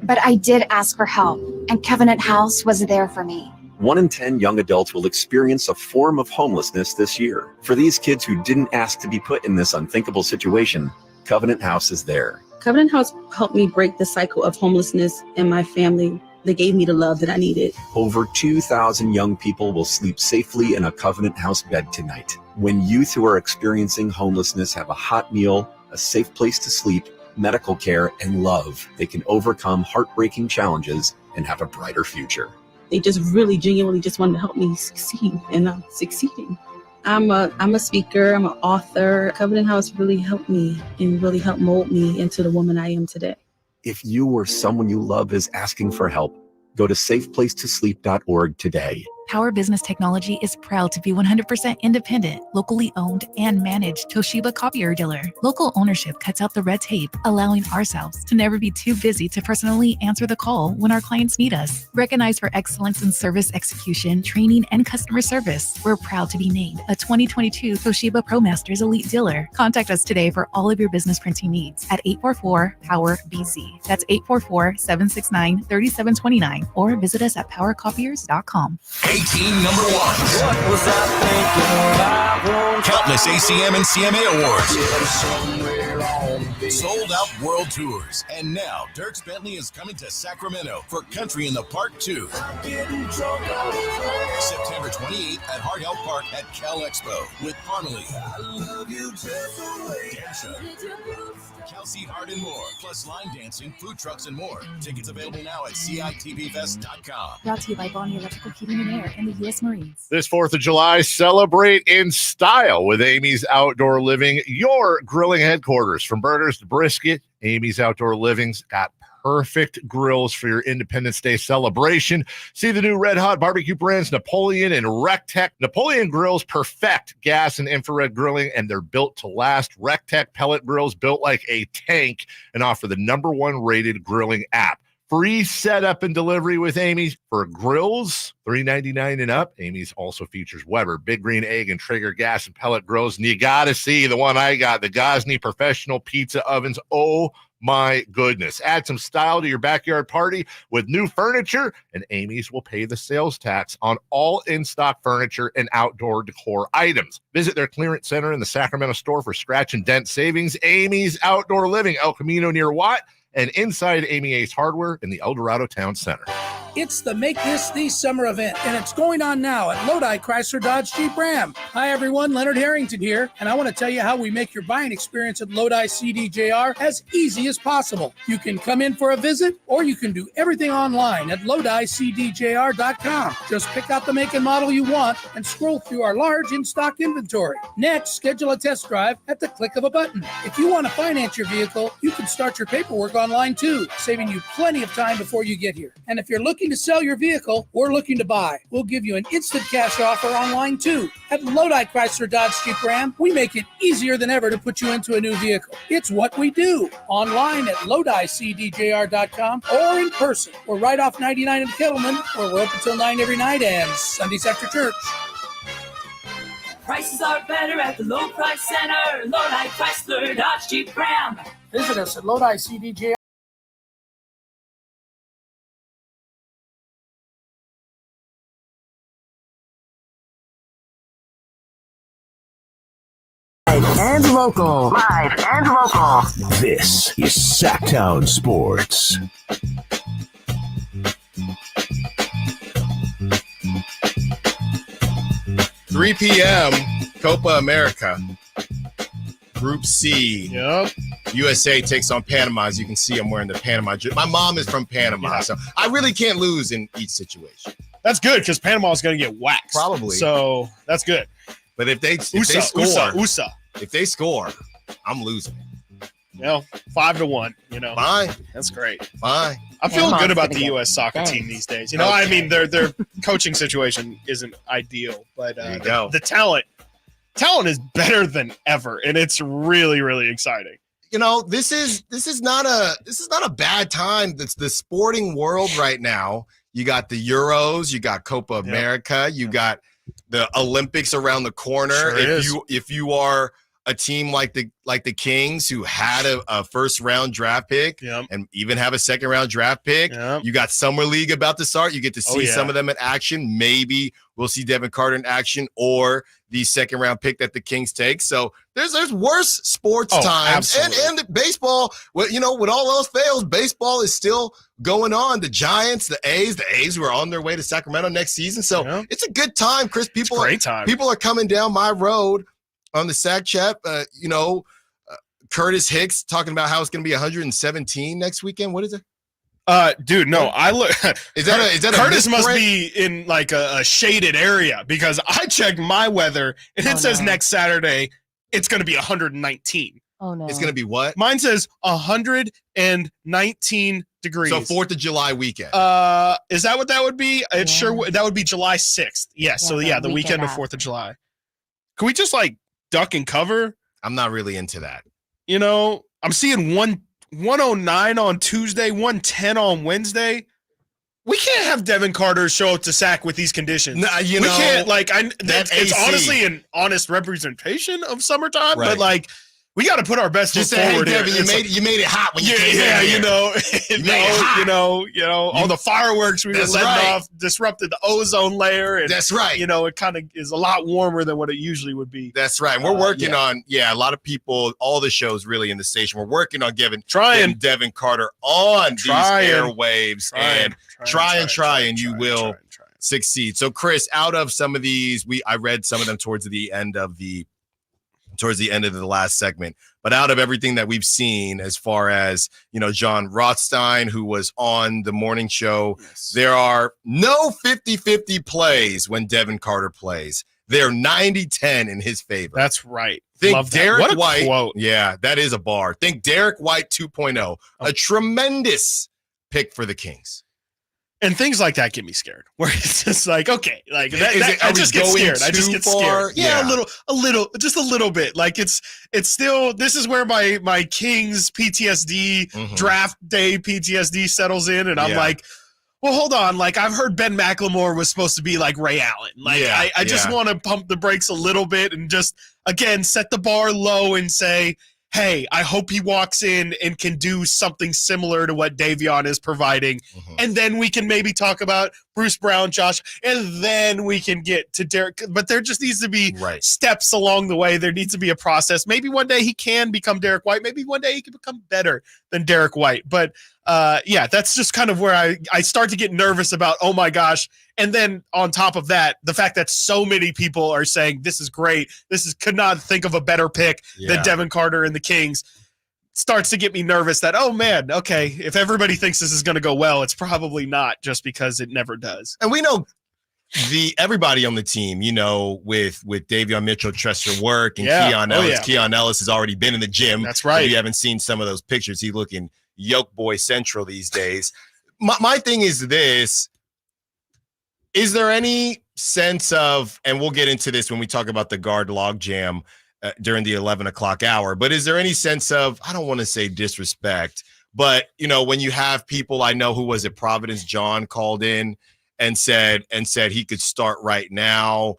But I did ask for help, and Covenant House was there for me. 1 in 10 young adults will experience a form of homelessness this year. For these kids who didn't ask to be put in this unthinkable situation, Covenant House is there. Covenant House helped me break the cycle of homelessness in my family. They gave me the love that I needed. Over 2,000 young people will sleep safely in a Covenant House bed tonight. When youth who are experiencing homelessness have a hot meal, a safe place to sleep, medical care, and love, they can overcome heartbreaking challenges and have a brighter future. They just really genuinely just wanted to help me succeed, and I'm succeeding. I'm a speaker, I'm an author. Covenant House really helped me and really helped mold me into the woman I am today. If you or someone you love is asking for help, go to safeplacetosleep.org today. Power Business Technology is proud to be 100% independent, locally owned, and managed Toshiba copier dealer. Local ownership cuts out the red tape, allowing ourselves to never be too busy to personally answer the call when our clients need us. Recognized for excellence in service execution, training, and customer service, we're proud to be named a 2022 Toshiba ProMasters Elite Dealer. Contact us today for all of your business printing needs at 844-POWER-BZ. That's 844-769-3729, or visit us at powercopiers.com. 18 number ones. What was I thinking? Countless ACM and CMA awards. Sold Out World Tours. And now, Dierks Bentley is coming to Sacramento for Country in the Park 2. September 28th at Hart Health Park at Cal Expo with Parmalee, Dansha, Kelsey Hart, and more. Plus line dancing, food trucks, and more. Tickets available now at CITVFest.com. Brought to you by Bonnie Electrical Heating and Air and the U.S. Marines. This 4th of July, celebrate in style with Amy's Outdoor Living, your grilling headquarters. From burgers to brisket, Amy's Outdoor Living's got perfect grills for your Independence Day celebration. See the new Red Hot barbecue brands Napoleon and Rectech. Napoleon grills perfect gas and infrared grilling, and they're built to last. Rectech pellet grills built like a tank and offer the #1 rated grilling app. Free setup and delivery with Amy's for grills, $3.99 and up. Amy's also features Weber, Big Green Egg, and Traeger gas and pellet grills. And you got to see the one I got, the Gosney Professional Pizza Ovens. Oh, my goodness. Add some style to your backyard party with new furniture, and Amy's will pay the sales tax on all in-stock furniture and outdoor decor items. Visit their clearance center in the Sacramento store for scratch and dent savings. Amy's Outdoor Living, El Camino near Watt, and inside Amy Ace Hardware in the El Dorado Town Center. It's the Make This the Summer event, and it's going on now at Lodi Chrysler Dodge Jeep Ram. Hi, everyone. Leonard Harrington here, and I want to tell you how we make your buying experience at Lodi CDJR as easy as possible. You can come in for a visit, or you can do everything online at LodiCDJR.com. Just pick out the make and model you want and scroll through our large in-stock inventory. Next, schedule a test drive at the click of a button. If you want to finance your vehicle, you can start your paperwork online too, saving you plenty of time before you get here. And if you're looking to sell your vehicle or looking to buy, we'll give you an instant cash offer online too. At Lodi Chrysler Dodge Jeep Ram, we make it easier than ever to put you into a new vehicle. It's what we do. Online at LodiCDJR.com or in person. We're right off 99 in Kettleman, where we're open till 9 every night and Sundays after church. Prices are better at the Low Price Center. Lodi Chrysler Dodge Jeep Ram. Visit us at Lodi CDJR. And local. Live and local. This is Sacktown Sports. 3 p.m., Copa America, Group C. Yep. USA takes on Panama. As you can see, I'm wearing the Panama jersey. My mom is from Panama, so I really can't lose in each situation. That's good because Panama is going to get waxed. Probably. So that's good. But if they score, if they score, I'm losing. You know, 5-1. You know, fine. That's great. Fine. I'm feeling good about the U.S. soccer team these days. You know, I mean, their coaching situation isn't ideal, but the talent is better than ever, and it's really, really exciting. You know, this is not a bad time. That's the sporting world right now. You got the Euros, you got Copa America, you got the Olympics around the corner. Sure if you are a team like the Kings, who had a first round draft pick and even have a second round draft pick, you got Summer League about to start. You get to see some of them in action. Maybe we'll see Devin Carter in action or the second round pick that the Kings take. So there's worse sports times, and baseball. Well, you know, when all else fails, baseball is still going on. The Giants, the A's were on their way to Sacramento next season. So it's a good time, Chris. People are coming down my road on the Sac Chat. Curtis Hicks talking about how it's going to be 117 next weekend. What is it? Dude, no, I look. Is that Curtis must be in like a shaded area because I checked my weather and it says next Saturday it's going to be 119. Oh no, it's going to be what? Mine says 119 degrees. So 4th of July weekend. Is that what that would be? It sure that would be July 6th. Yes. So the weekend of 4th of July. Can we just like duck and cover? I'm not really into that. You know, I'm seeing 109 on Tuesday, 110 on Wednesday. We can't have Devin Carter show up to Sac with these conditions. We can't. Like, it's honestly an honest representation of summertime, but like, we got to put our best Just foot say, forward hey, Devin, here. you made it hot when you came yeah, in here. you know, You made it hot. all the fireworks we were letting off disrupted the ozone layer. And, that's right. You know, it kind of is a lot warmer than what it usually would be. That's right. And we're working on, a lot of people, all the shows really in the station, we're working on getting Devin Carter on these airwaves. And you will succeed. So, Chris, out of some of these, I read some of them towards the end of the last segment, but out of everything that we've seen, as far as, John Rothstein, who was on the morning show, there are no 50-50 plays when Devin Carter plays. They're 90-10 in his favor. That's right. Think Derek White. Quote. Yeah, that is a bar. Think Derek White 2.0, a tremendous pick for the Kings. And things like that get me scared. Where it's just like, okay, like I just get scared. I just get scared. Yeah, a little, just a little bit. Like it's still. This is where my Kings PTSD draft day PTSD settles in, and I'm like, well, hold on. Like I've heard Ben McLemore was supposed to be like Ray Allen. Like I just want to pump the brakes a little bit and just again set the bar low and say, hey, I hope he walks in and can do something similar to what Davion is providing. And then we can maybe talk about Bruce Brown, Josh, and then we can get to Derek. But there just needs to be steps along the way. There needs to be a process. Maybe one day he can become Derek White. Maybe one day he can become better than Derek White. But that's just kind of where I start to get nervous about, oh my gosh. And then on top of that, the fact that so many people are saying this is great. Could not think of a better pick than Devin Carter and the Kings starts to get me nervous that, oh man, okay, if everybody thinks this is going to go well, it's probably not just because it never does. And we know everybody on the team, with Davion Mitchell, trust your work, and Keon Ellis. Keon Ellis has already been in the gym. That's right. If you haven't seen some of those pictures, he's looking yoke boy central these days. My thing is this. Is there any sense of, and we'll get into this when we talk about the guard logjam during the 11 o'clock hour, but is there any sense of, I don't want to say disrespect, but, when you have people, I know who was it, Providence John called in and said he could start right now.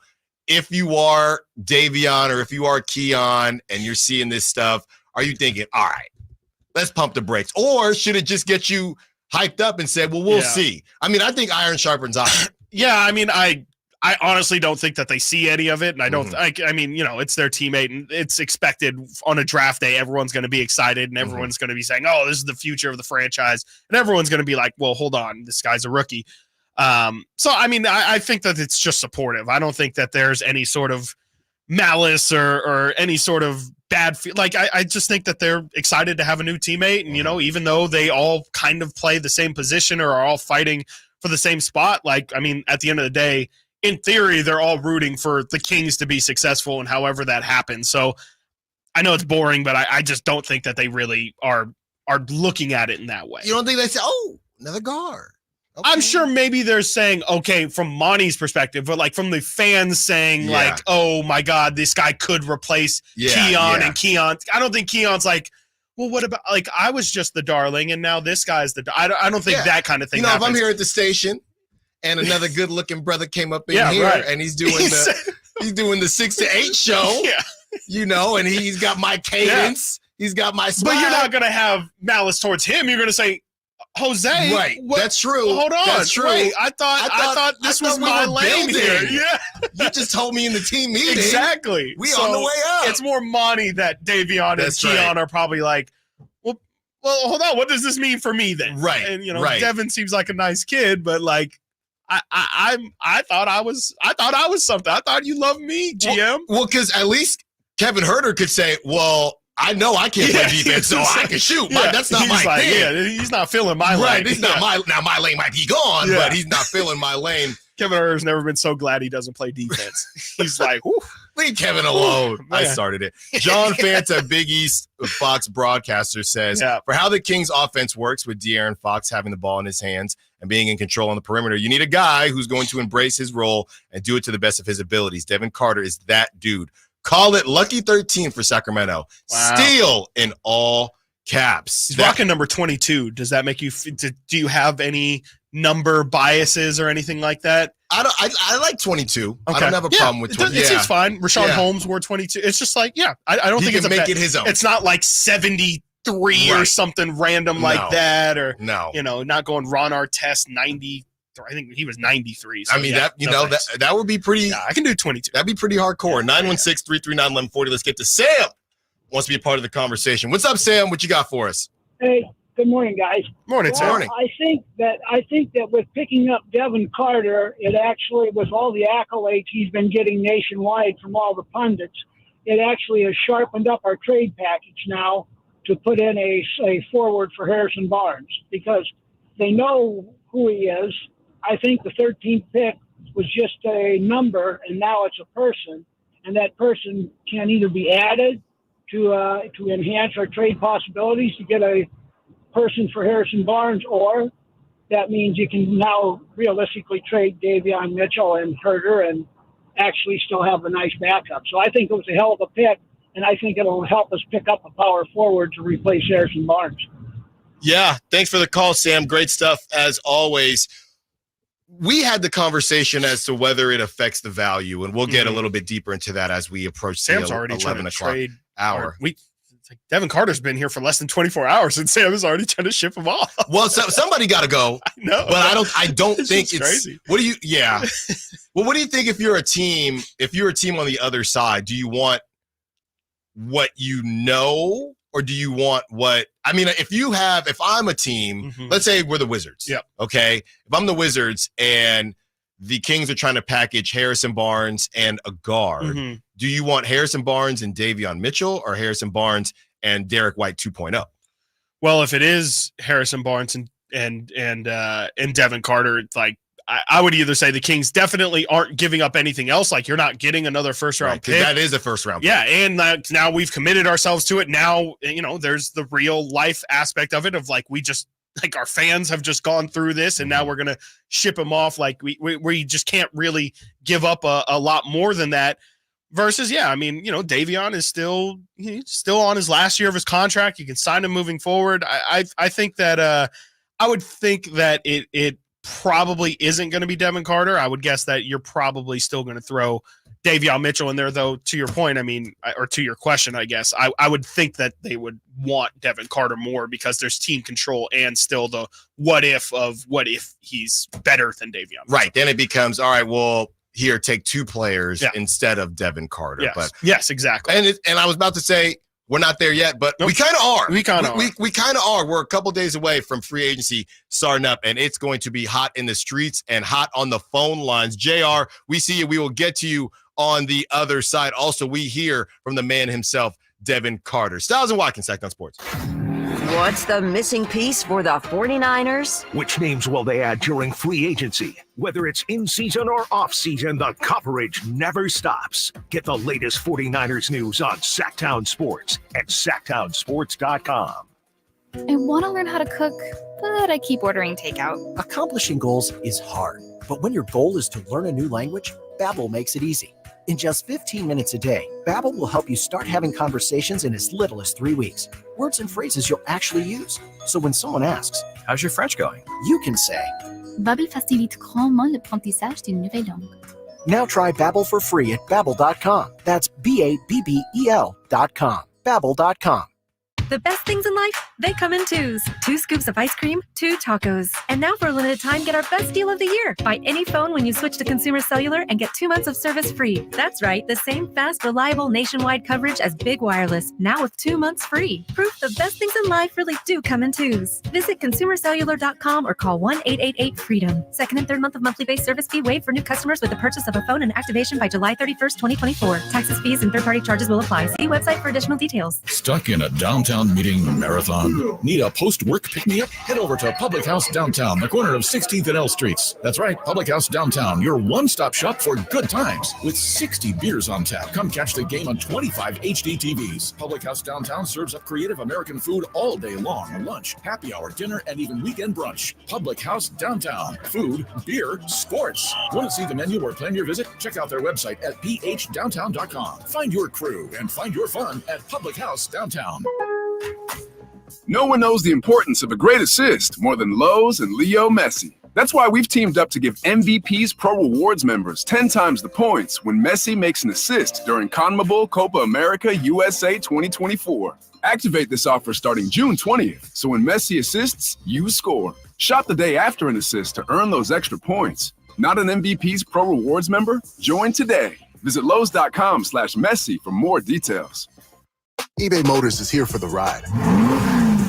If you are Davion or if you are Keon and you're seeing this stuff, are you thinking, all right, let's pump the brakes? Or should it just get you hyped up and say, well, we'll see? I mean, I think iron sharpens iron. Yeah, I mean, I honestly don't think that they see any of it, and I don't. I mean, it's their teammate, and it's expected on a draft day. Everyone's going to be excited, and everyone's going to be saying, "Oh, this is the future of the franchise," and everyone's going to be like, "Well, hold on, this guy's a rookie." So, I mean, I think that it's just supportive. I don't think that there's any sort of malice or any sort of bad feel. Like, I just think that they're excited to have a new teammate, and even though they all kind of play the same position or are all fighting for the same spot, like, I mean, at the end of the day, in theory, they're all rooting for the Kings to be successful and however that happens. So I know it's boring, but I just don't think that they really are looking at it in that way. You don't think they say, oh, another guard? Okay. I'm sure maybe they're saying, okay, from Monty's perspective, but like from the fans saying like, oh my God, this guy could replace Keon and Keon. I don't think Keon's like, well, what about, like, I was just the darling, and now this guy's I don't think that kind of thing happens. If I'm here at the station, and another good-looking brother came up in here, and he's doing the 6 to 8 show, and he's got my cadence, he's got my smile. But you're not going to have malice towards him. You're going to say, Jose, right? That's true. Hold on, that's true. Wait, I thought this was my lane here. Yeah, you just told me in the team meeting. Exactly. We on the way up. It's more money that Davion and Keon are probably like, well, hold on. What does this mean for me then? Right. And Devin seems like a nice kid, but like, I thought I was something. I thought you loved me, GM. Well, because at least Kevin Herter could say, well, I know I can't play defense, so I can shoot. That's not my thing. Yeah, he's not feeling my lane. Right, he's not my lane might be gone, but he's not feeling my lane. Kevin Herter's never been so glad he doesn't play defense. He's like, whew. Leave Kevin alone. I started it. John Fanta, Big East Fox broadcaster, says, for how the Kings offense works with De'Aaron Fox having the ball in his hands and being in control on the perimeter, you need a guy who's going to embrace his role and do it to the best of his abilities. Devin Carter is that dude. Call it Lucky 13 for Sacramento. Wow. Steal in all caps. He's rocking number 22. Does that make you do you have any number biases or anything like that? I like 22. Okay. I don't have a problem with 22. It's fine. Rashawn Holmes wore 22. It's just like, I don't think it's make it his own. It's not like 73 or something random like that, or not going Ron Artest 90. I think he was 93. So I mean, that would be pretty. Yeah, I can do 22. That'd be pretty hardcore. 916-339-1140. Let's get to Sam. Wants to be a part of the conversation. What's up, Sam? What you got for us? Hey, good morning, guys. Morning, Sam. Morning. I think that with picking up Devin Carter, it actually, with all the accolades he's been getting nationwide from all the pundits, it actually has sharpened up our trade package now to put in a forward for Harrison Barnes, because they know who he is. I think the 13th pick was just a number, and now it's a person, and that person can either be added to enhance our trade possibilities to get a person for Harrison Barnes, or that means you can now realistically trade Davion Mitchell and Herter and actually still have a nice backup. So I think it was a hell of a pick, and I think it'll help us pick up a power forward to replace Harrison Barnes. Yeah, thanks for the call, Sam. Great stuff as always. We had the conversation as to whether it affects the value, and we'll get a little bit deeper into that as we approach Sam's the already 11 trying to o'clock trade hour. It's like Devin Carter's been here for less than 24 hours, and Sam is already trying to ship him off. Well, somebody got to go. I know, but I don't think it's crazy. What do you? Yeah. Well, what do you think if you're a team? If you're a team on the other side, do you want what you know? Or do you want what – I mean, if I'm a team, let's say we're the Wizards. Yep. Okay? If I'm the Wizards and the Kings are trying to package Harrison Barnes and a guard, do you want Harrison Barnes and Davion Mitchell or Harrison Barnes and Derek White 2.0? Well, if it is Harrison Barnes and Devin Carter, like I would either say the Kings definitely aren't giving up anything else. Like, you're not getting another first-round pick. That is a first-round pick. Yeah, and now we've committed ourselves to it. Now, there's the real-life aspect of it of, like, our fans have just gone through this, and now we're going to ship them off. Like, we just can't really give up a lot more than that. Versus, Davion is still on his last year of his contract. You can sign him moving forward. I think that I would think that it probably isn't going to be Devin Carter. I would guess that you're probably still going to throw Davion Mitchell in there, though, to your point, or to your question, I guess. I would think that they would want Devin Carter more because there's team control and still the what if he's better than Davion Mitchell. Right. Then it becomes, all right, well, here, take two players instead of Devin Carter. Yes, yes, exactly. And I was about to say, we're not there yet, but we kind of are. We kind of are. We're a couple days away from free agency starting up, and it's going to be hot in the streets and hot on the phone lines. JR, we see you. We will get to you on the other side. Also, we hear from the man himself, Devin Carter. Stiles and Watkins, Sacktown Sports. What's the missing piece for the 49ers? Which names will they add during free agency? Whether it's in season or off season, the coverage never stops. Get the latest 49ers news on Sacktown Sports at sacktownsports.com. I want to learn how to cook, but I keep ordering takeout. Accomplishing goals is hard, but when your goal is to learn a new language, Babbel makes it easy. In just 15 minutes a day, Babbel will help you start having conversations in as little as 3 weeks. Words and phrases you'll actually use. So when someone asks, "How's your French going?" you can say, Babbel facilite grandement l'apprentissage d'une nouvelle langue. Now try Babbel for free at Babbel.com. That's Babbel.com. Babbel.com. The best things in life, they come in twos. 2 scoops of ice cream, 2 tacos. And now for a limited time, get our best deal of the year. Buy any phone when you switch to Consumer Cellular and get 2 months of service free. That's right, the same fast, reliable, nationwide coverage as Big Wireless, now with 2 months free. Proof the best things in life really do come in twos. Visit consumercellular.com or call 1-888-FREEDOM. Second and third month of monthly base service fee waived for new customers with the purchase of a phone and activation by July 31st, 2024. Taxes, fees, and third-party charges will apply. See website for additional details. Stuck in a downtown meeting marathon? Need a post-work pick-me-up? Head over to Public House Downtown, the corner of 16th and L Streets. That's right, Public House Downtown, your one-stop shop for good times. With 60 beers on tap, come catch the game on 25 HD TVs. Public House Downtown serves up creative American food all day long. Lunch, happy hour, dinner, and even weekend brunch. Public House Downtown. Food, beer, sports. Want to see the menu or plan your visit? Check out their website at phdowntown.com. Find your crew and find your fun at Public House Downtown. No one knows the importance of a great assist more than Lowe's and Leo Messi. That's why we've teamed up to give MVP's Pro Rewards members 10 times the points when Messi makes an assist during CONMEBOL Copa America USA 2024. Activate this offer starting June 20th, so when Messi assists, you score. Shop the day after an assist to earn those extra points. Not an MVP's Pro Rewards member? Join today. Visit Lowe's.com/Messi for more details. eBay Motors is here for the ride.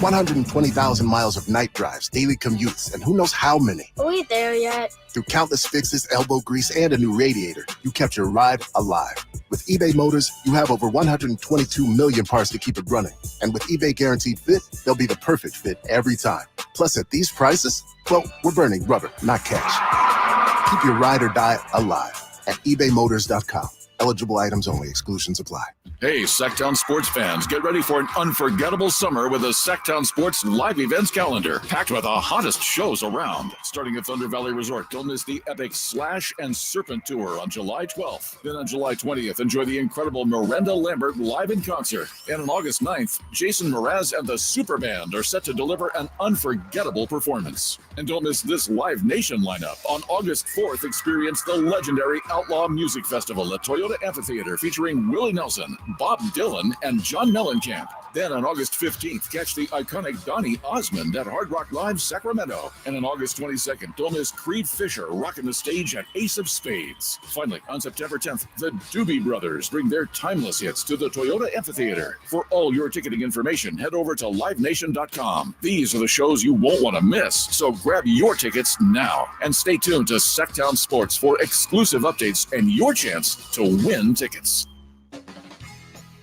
120,000 miles of night drives, daily commutes, and who knows how many. Are we there yet? Through countless fixes, elbow grease, and a new radiator, you kept your ride alive. With eBay Motors, you have over 122 million parts to keep it running. And with eBay Guaranteed Fit, they'll be the perfect fit every time. Plus, at these prices, well, we're burning rubber, not cash. Keep your ride or die alive at ebaymotors.com. Eligible items only. Exclusions apply. Hey, Sacktown sports fans, get ready for an unforgettable summer with a Sacktown Sports live events calendar, packed with the hottest shows around. Starting at Thunder Valley Resort, don't miss the epic Slash and Serpent Tour on July 12th. Then on July 20th, enjoy the incredible Miranda Lambert live in concert. And on August 9th, Jason Mraz and the Super Band are set to deliver an unforgettable performance. And don't miss this Live Nation lineup. On August 4th, experience the legendary Outlaw Music Festival at Toyota Amphitheater featuring Willie Nelson, Bob Dylan, and John Mellencamp. Then on August 15th, catch the iconic Donny Osmond at Hard Rock Live Sacramento. And on August 22nd, don't miss Creed Fisher rocking the stage at Ace of Spades. Finally, on September 10th, the Doobie Brothers bring their timeless hits to the Toyota Amphitheater. For all your ticketing information, head over to livenation.com. These are the shows you won't want to miss, so grab your tickets now. And stay tuned to Sacktown Sports for exclusive updates and your chance to win tickets.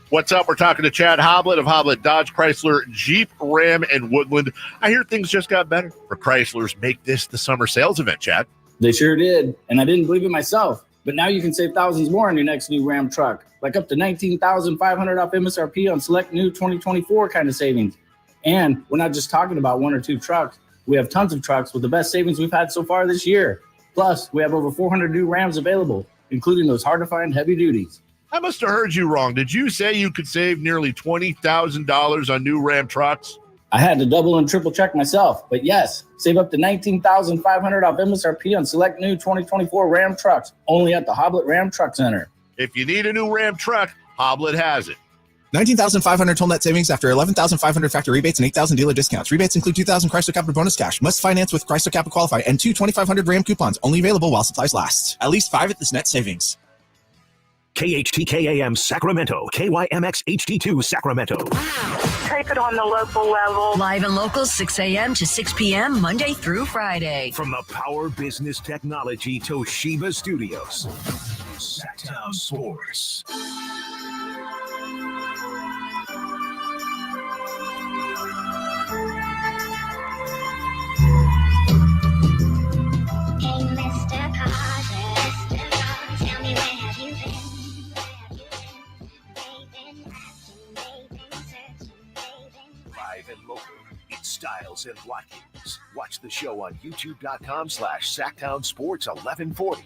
What's up? We're talking to Chad Hoblet of Hoblet Dodge, Chrysler, Jeep, Ram, and Woodland. I hear things just got better for Chrysler's Make This the Summer sales event, Chad. They sure did, and I didn't believe it myself. But now you can save thousands more on your next new Ram truck, like up to $19,500 off MSRP on select new 2024 kind of savings. And we're not just talking about one or two trucks. We have tons of trucks with the best savings we've had so far this year. Plus, we have over 400 new Rams available, including those hard-to-find heavy duties. I must have heard you wrong. Did you say you could save nearly $20,000 on new Ram trucks? I had to double and triple check myself, but yes, save up to $19,500 off MSRP on select new 2024 Ram trucks, only at the Hoblet Ram Truck Center. If you need a new Ram truck, Hoblet has it. $19,500 total net savings after $11,500 factory rebates and $8,000 dealer discounts. Rebates include $2,000 Chrysler Capital bonus cash. Must finance with Chrysler Capital Qualify and two 2,500 Ram coupons. Only available while supplies last. At least 5 at this net savings. KHTKAM Sacramento, KYMX HD2 Sacramento. Take it on the local level. Live and local, 6 a.m. to 6 p.m., Monday through Friday. From the Power Business Technology Toshiba Studios. Sacktown Sports. Hey, Mr. Carter, tell me where have you been? Live and local, it's Stiles and Watkins. Watch the show on youtube.com/Sacktown Sports 1140.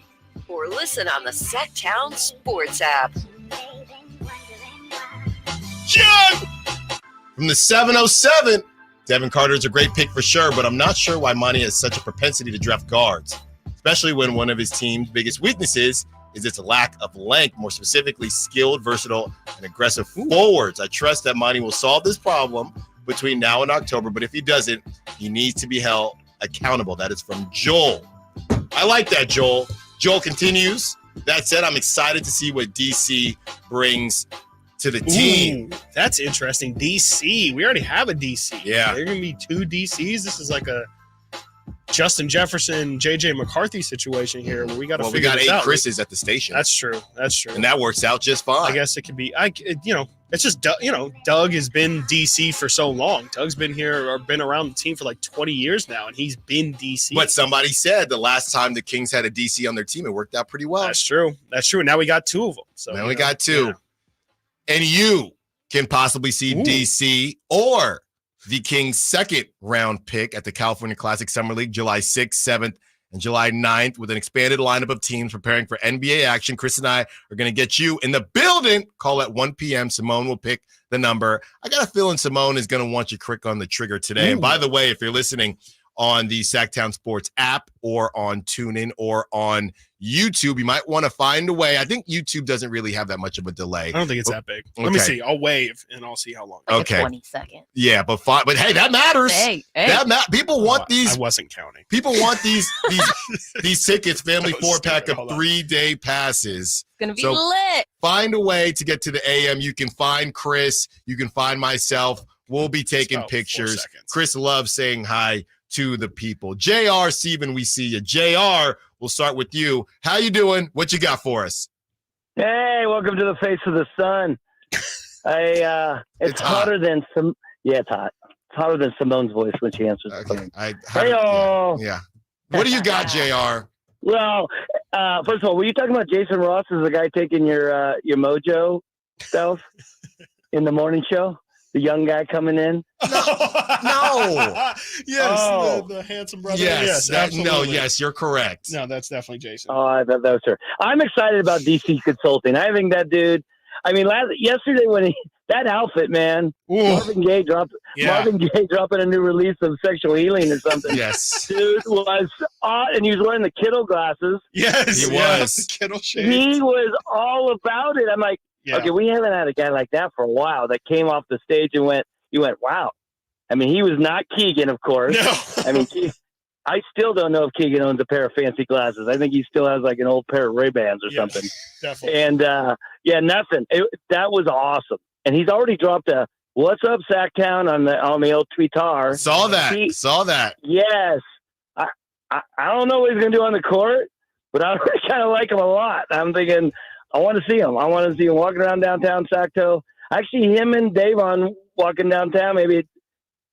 Or listen on the Sacktown Sports app. John! From the 707, Devin Carter is a great pick for sure, but I'm not sure why Monty has such a propensity to draft guards, especially when one of his team's biggest weaknesses is its lack of length, more specifically skilled, versatile, and aggressive forwards. I trust that Monty will solve this problem between now and October, but if he doesn't, he needs to be held accountable. That is from Joel. I like that, Joel. Joel continues. That said, I'm excited to see what DC brings to the team. Ooh, that's interesting. DC. We already have a DC. Yeah. There are going to be 2 DCs. This is like a Justin Jefferson, JJ McCarthy situation here where we got to figure this out. We got 8 Chris's at the station. That's true. That's true. And that works out just fine. I guess it could be, it's just, Doug has been DC for so long. Doug's been here or been around the team for like 20 years now, and he's been DC. But somebody said the last time the Kings had a DC on their team, it worked out pretty well. That's true. That's true. And now we got 2 of them. So now we got 2. Yeah. And you can possibly see DC or the Kings' second round pick at the California Classic Summer League, July 6th, 7th, and July 9th, with an expanded lineup of teams preparing for NBA action. Chris and I are going to get you in the building. Call at 1 p.m. Simone will pick the number. I got a feeling Simone is going to want you quick on the trigger today. And by the way, if you're listening on the Sacktown Sports app or on TuneIn or on YouTube. You might want to find a way. I think YouTube doesn't really have that much of a delay. I don't think it's that big. Let me see. I'll wave and I'll see how long. Okay. 20 seconds. Yeah, but hey, that matters. Hey. People want these. I wasn't counting. People want these tickets, family 4-pack of 3-day passes. It's gonna be lit. Find a way to get to the AM. You can find Chris. You can find myself. We'll be taking pictures. Chris loves saying hi to the people. JR, Steven, we see you. JR, we'll start with you. How you doing? What you got for us? Hey, welcome to the face of the sun. It's hotter than some. Yeah, it's hot. It's hotter than Simone's voice when she answers the phone. Yeah. What do you got, JR? Well, first of all, were you talking about Jason Ross as the guy taking your mojo stuff in the morning show? The young guy coming in? No. Yes, the handsome brother. Yes, absolutely. Yes, you're correct. No, that's definitely Jason. Oh, I thought that was her. I'm excited about DC Consulting. I think that dude. I mean, yesterday when that outfit, man, Marvin Gaye dropping a new release of Sexual Healing or something. Yes, dude was and he was wearing the Kittle glasses. Yes, he was. Kittle shades. He was all about it. I'm like, okay, we haven't had a guy like that for a while that came off the stage and you went, wow. I mean, he was not Keegan, of course. No. I mean, I still don't know if Keegan owns a pair of fancy glasses. I think he still has like an old pair of Ray-Bans or something. Definitely. And nothing. That was awesome. And he's already dropped a "What's up, Sacktown" on the old Twitter. Saw that. Yes. I don't know what he's gonna do on the court, but I kind of like him a lot. I'm thinking I want to see him. I want to see him walking around downtown Sacto. Actually, him and Devin walking downtown. Maybe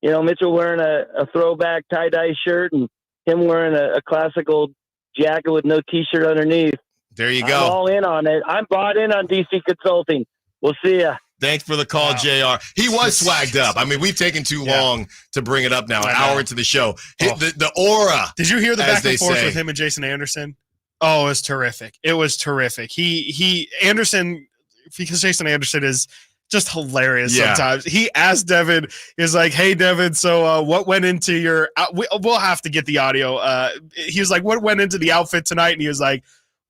Mitchell wearing a throwback tie-dye shirt and him wearing a classical jacket with no T-shirt underneath. There you go. I'm all in on it. I'm bought in on DC Consulting. We'll see ya. Thanks for the call, JR. He was swagged up. I mean, we've taken too long to bring it up now. An hour into the show. The aura. Did you hear the back and forth say with him and Jason Anderson? Oh, it was terrific. It was terrific. Anderson, because Jason Anderson is just hilarious sometimes. He asked Devin, is like, hey, Devin, so what went into your we'll have to get the audio. He was like, what went into the outfit tonight? And he was like,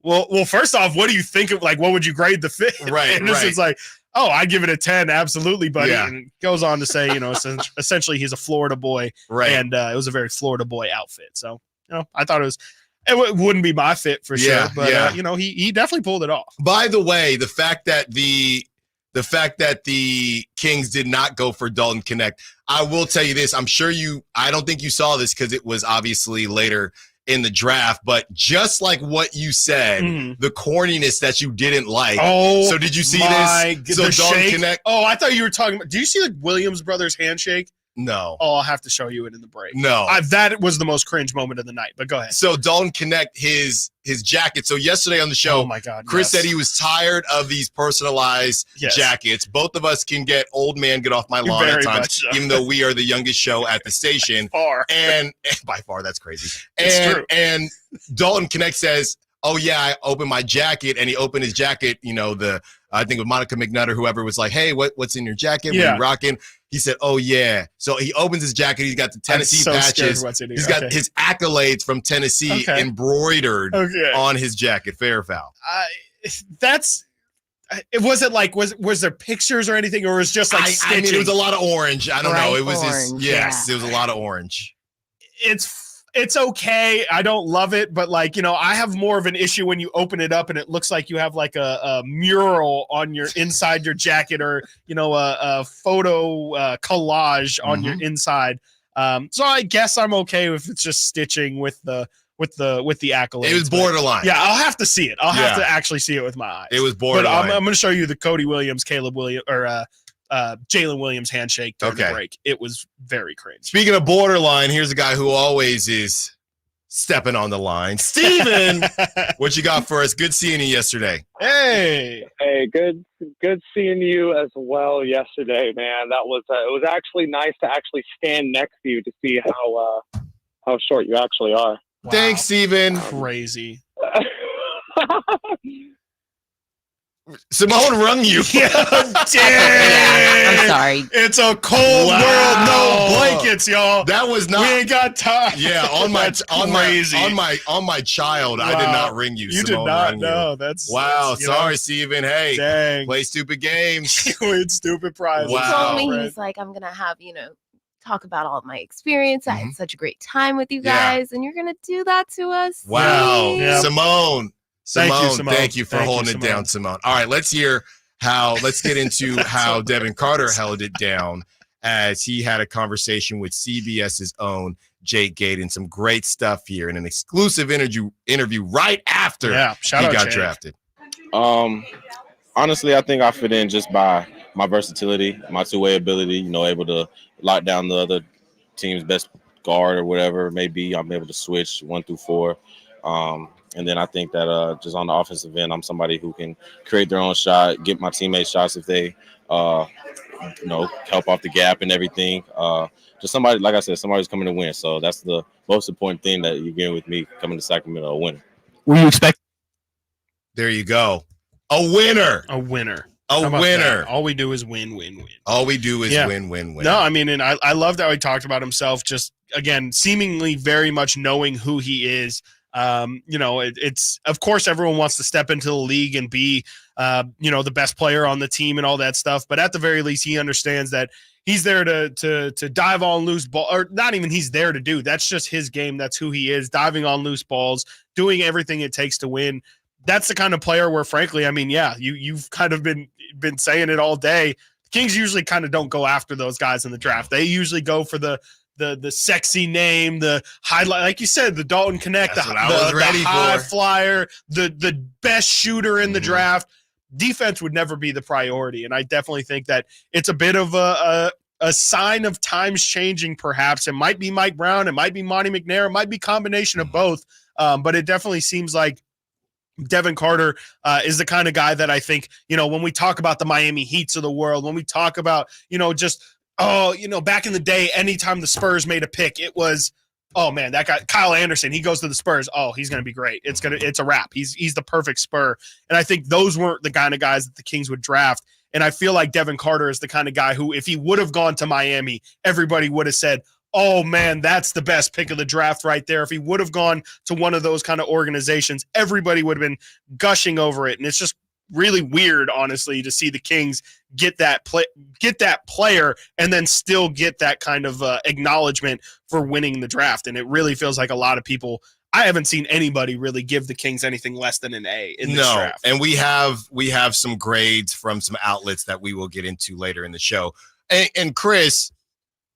well, first off, what do you think of, like, what would you grade the fit? Right. Anderson's like, oh, I'd give it a 10. Absolutely, buddy. Yeah. And goes on to say, essentially he's a Florida boy. Right. And it was a very Florida boy outfit. So, I thought it wouldn't be my fit for sure. But, he definitely pulled it off. By the way, the fact that the Kings did not go for Dalton Connect, I will tell you this. I'm sure I don't think you saw this because it was obviously later in the draft, but just like what you said, the corniness that you didn't like. Oh, so did you see this? So Dalton Connect. Oh, I thought you were talking about. Do you see the Williams brothers handshake? No. Oh, I'll have to show you it in the break. No. That was the most cringe moment of the night, but go ahead. So Dalton Connect his jacket. So yesterday on the show, oh my God, Chris said he was tired of these personalized jackets. Both of us can get old man, get off my lawn Very at times, much so. even though we are the youngest show at the station. And by far, that's crazy. It's true. And Dalton Connect says, oh yeah, I opened my jacket, and he opened his jacket, I think with Monica McNutt or whoever was like, hey, what's in your jacket? What are you rocking? He said, oh, yeah. So he opens his jacket. He's got the Tennessee patches. He's got his accolades from Tennessee embroidered on his jacket. Fair foul. Was it like, was there pictures or anything, or was it just like stitching? I mean, it was a lot of orange. I don't know. It was orange, it was a lot of orange. It's okay. I don't love it, but I have more of an issue when you open it up and it looks like you have like a mural on your inside your jacket, or a photo collage on your inside. So I guess I'm okay if it's just stitching with the accolades. It was borderline. Yeah, I'll have to see it. I'll have to actually see it with my eyes. It was borderline. But I'm going to show you the Cody Williams, Caleb Williams, or Jalen Williams handshake during the break. It was very cringe. Speaking of borderline, here's a guy who always is stepping on the line. Steven, what you got for us? Good seeing you yesterday. Hey, good seeing you as well yesterday, man. That was it was actually nice to actually stand next to you to see how short you actually are. Wow. Thanks, Steven. Crazy. Simone rung you. I'm sorry. sorry. It's a cold world, no blankets, y'all. That was not. We ain't got time. Yeah, on my child, I did Wow. not ring you. You Simone did not. rang you. No, that's wow. that's, Sorry, Steven. Hey, dang. Play stupid games. Win stupid prizes. He told me, Wow. he's like, I'm gonna have, talk about all of my experience. I had such a great time with you Yeah. guys, and you're gonna do that to us. Wow. Yeah. Simone, Simone. thank you for Thank you, holding it down, Simone. All right, let's get into how Devin Carter held it down as he had a conversation with CBS's own Jake Gaden. Some great stuff here in an exclusive interview right after shout he out got Jake. drafted. Honestly, I think I fit in just by my versatility, my two-way ability, able to lock down the other team's best guard or whatever it may be. I'm able to switch 1 through 4. And then I think that just on the offensive end, I'm somebody who can create their own shot, get my teammates shots if they, help off the gap and everything. Just somebody, like I said, somebody who's coming to win. So that's the most important thing that you get with me coming to Sacramento, a winner. Were you expect? There you go. A winner. A winner. A How about winner. that? All we do is win. All we do is win. No, I mean, and I loved how he talked about himself, just, again, seemingly very much knowing who he is. It's, of course, everyone wants to step into the league and be, the best player on the team and all that stuff. But at the very least, he understands that he's there to dive on loose ball, or not even he's there to do. That's just his game. That's who he is, diving on loose balls, doing everything it takes to win. That's the kind of player where, frankly, I mean, yeah, you've kind of been saying it all day. The Kings usually kind of don't go after those guys in the draft. They usually go for the sexy name, the highlight, like you said, the Dalton Connect, the high flyer, the best shooter in the draft. Defense would never be the priority, and I definitely think that it's a bit of a sign of times changing. Perhaps it might be Mike Brown, it might be Monty McNair, it might be a combination of both. But it definitely seems like Devin Carter is the kind of guy that I think, when we talk about the Miami Heats of the world, when we talk about, back in the day, anytime the Spurs made a pick, it was, oh man, that guy, Kyle Anderson, he goes to the Spurs. Oh, he's going to be great. It's a wrap. He's the perfect Spur. And I think those weren't the kind of guys that the Kings would draft. And I feel like Devin Carter is the kind of guy who, if he would have gone to Miami, everybody would have said, oh man, that's the best pick of the draft right there. If he would have gone to one of those kind of organizations, everybody would have been gushing over it. And it's just really weird, honestly, to see the Kings get that player and then still get that kind of acknowledgement for winning the draft. And it really feels like a lot of people, I haven't seen anybody really give the Kings anything less than an A in this draft. And we have some grades from some outlets that we will get into later in the show. And Chris,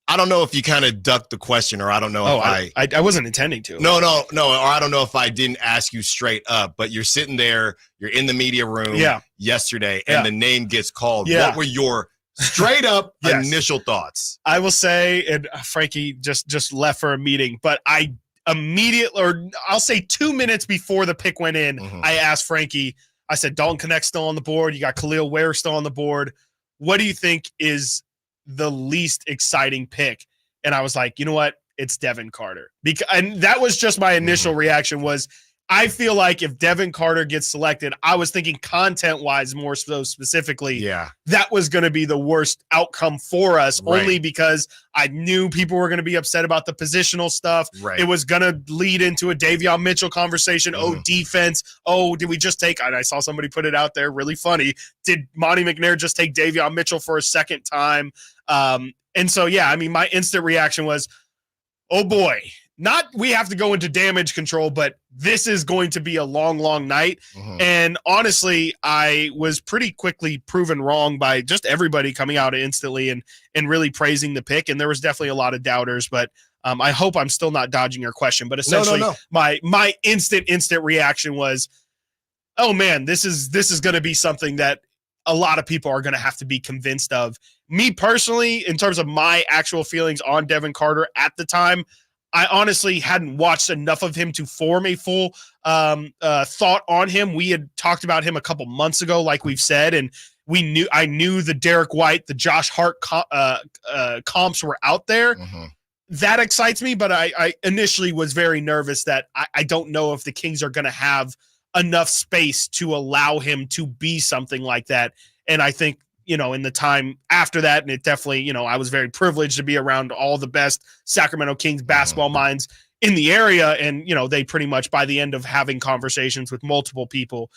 I don't know if you kind of ducked the question, or I don't know if I wasn't intending to. No, or I don't know if I didn't ask you straight up, but you're sitting there, you're in the media room yesterday, and the name gets called. Yeah. What were your straight up initial thoughts? I will say, and Frankie just left for a meeting, but I immediately, or I'll say 2 minutes before the pick went in, I asked Frankie, I said, Dalton Connect still on the board. You got Khalil Ware still on the board. What do you think is the least exciting pick? And I was like, you know what? It's Devin Carter. And that was just my initial reaction was, I feel like if Devin Carter gets selected, I was thinking content-wise more so specifically, that was going to be the worst outcome for us, only because I knew people were going to be upset about the positional stuff. It was going to lead into a Davion Mitchell conversation. Oh, defense. Oh, did we just take – and I saw somebody put it out there, really funny. Did Monty McNair just take Davion Mitchell for a second time? And so, yeah, I mean, my instant reaction was, oh, boy. Not we have to go into damage control, but this is going to be a long, long night. And honestly, I was pretty quickly proven wrong by just everybody coming out instantly and really praising the pick. And there was definitely a lot of doubters, but I hope I'm still not dodging your question. But essentially, my instant reaction was, oh man, this is going to be something that a lot of people are going to have to be convinced of. Me personally, in terms of my actual feelings on Devin Carter at the time, I honestly hadn't watched enough of him to form a full thought on him. We had talked about him a couple months ago, like we've said, and I knew the Derek White, the Josh Hart comps were out there. That excites me, but I initially was very nervous that I don't know if the Kings are going to have enough space to allow him to be something like that. And I think in the time after that. And it definitely, I was very privileged to be around all the best Sacramento Kings basketball minds in the area. And, they pretty much, by the end of having conversations with multiple people,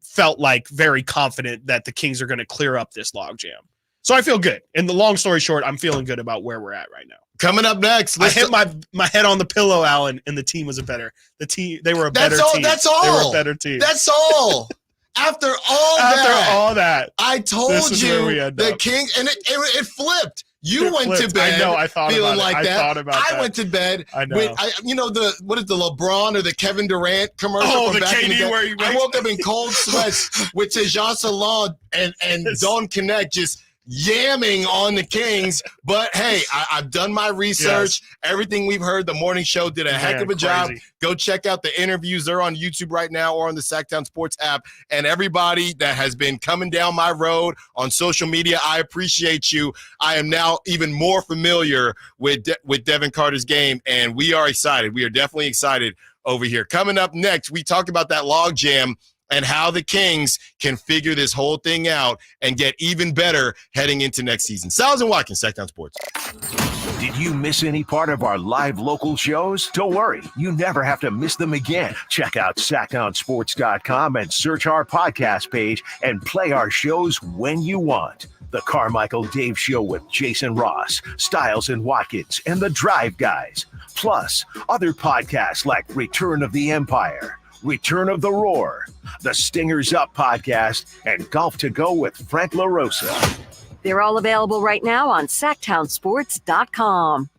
felt like very confident that the Kings are going to clear up this logjam. So I feel good. And the long story short, I'm feeling good about where we're at right now. Coming up next, I hit my head on the pillow, Alan, and the team was they were a better team. That's all. They were a better team. That's all. After all that, I told you the King, and it flipped. You went to bed. I know. I thought feeling about like it. that. I thought about that. I went to bed. I know. With, what is the LeBron or the Kevin Durant commercial? Oh, from the back in KD the day? where you I woke up in cold sweats with Tejan Salon and Don Connect just yamming on the Kings. But hey, I've done my research. Yes. Everything we've heard, the morning show did a heck of a job. Go check out the interviews. They're on YouTube right now or on the Sacktown Sports app. And everybody that has been coming down my road on social media, I appreciate you. I am now even more familiar with Devin Carter's game, and we are excited. We are definitely excited over here. Coming up next, we talk about that log jam and how the Kings can figure this whole thing out and get even better heading into next season. Stiles and Watkins, Sacktown Sports. Did you miss any part of our live local shows? Don't worry, you never have to miss them again. Check out sacktownsports.com and search our podcast page and play our shows when you want. The Carmichael Dave Show with Jason Ross, Stiles and Watkins, and the Drive Guys. Plus, other podcasts like Return of the Empire, Return of the Roar, the Stingers Up podcast, and Golf to Go with Frank LaRosa. They're all available right now on sacktownsports.com.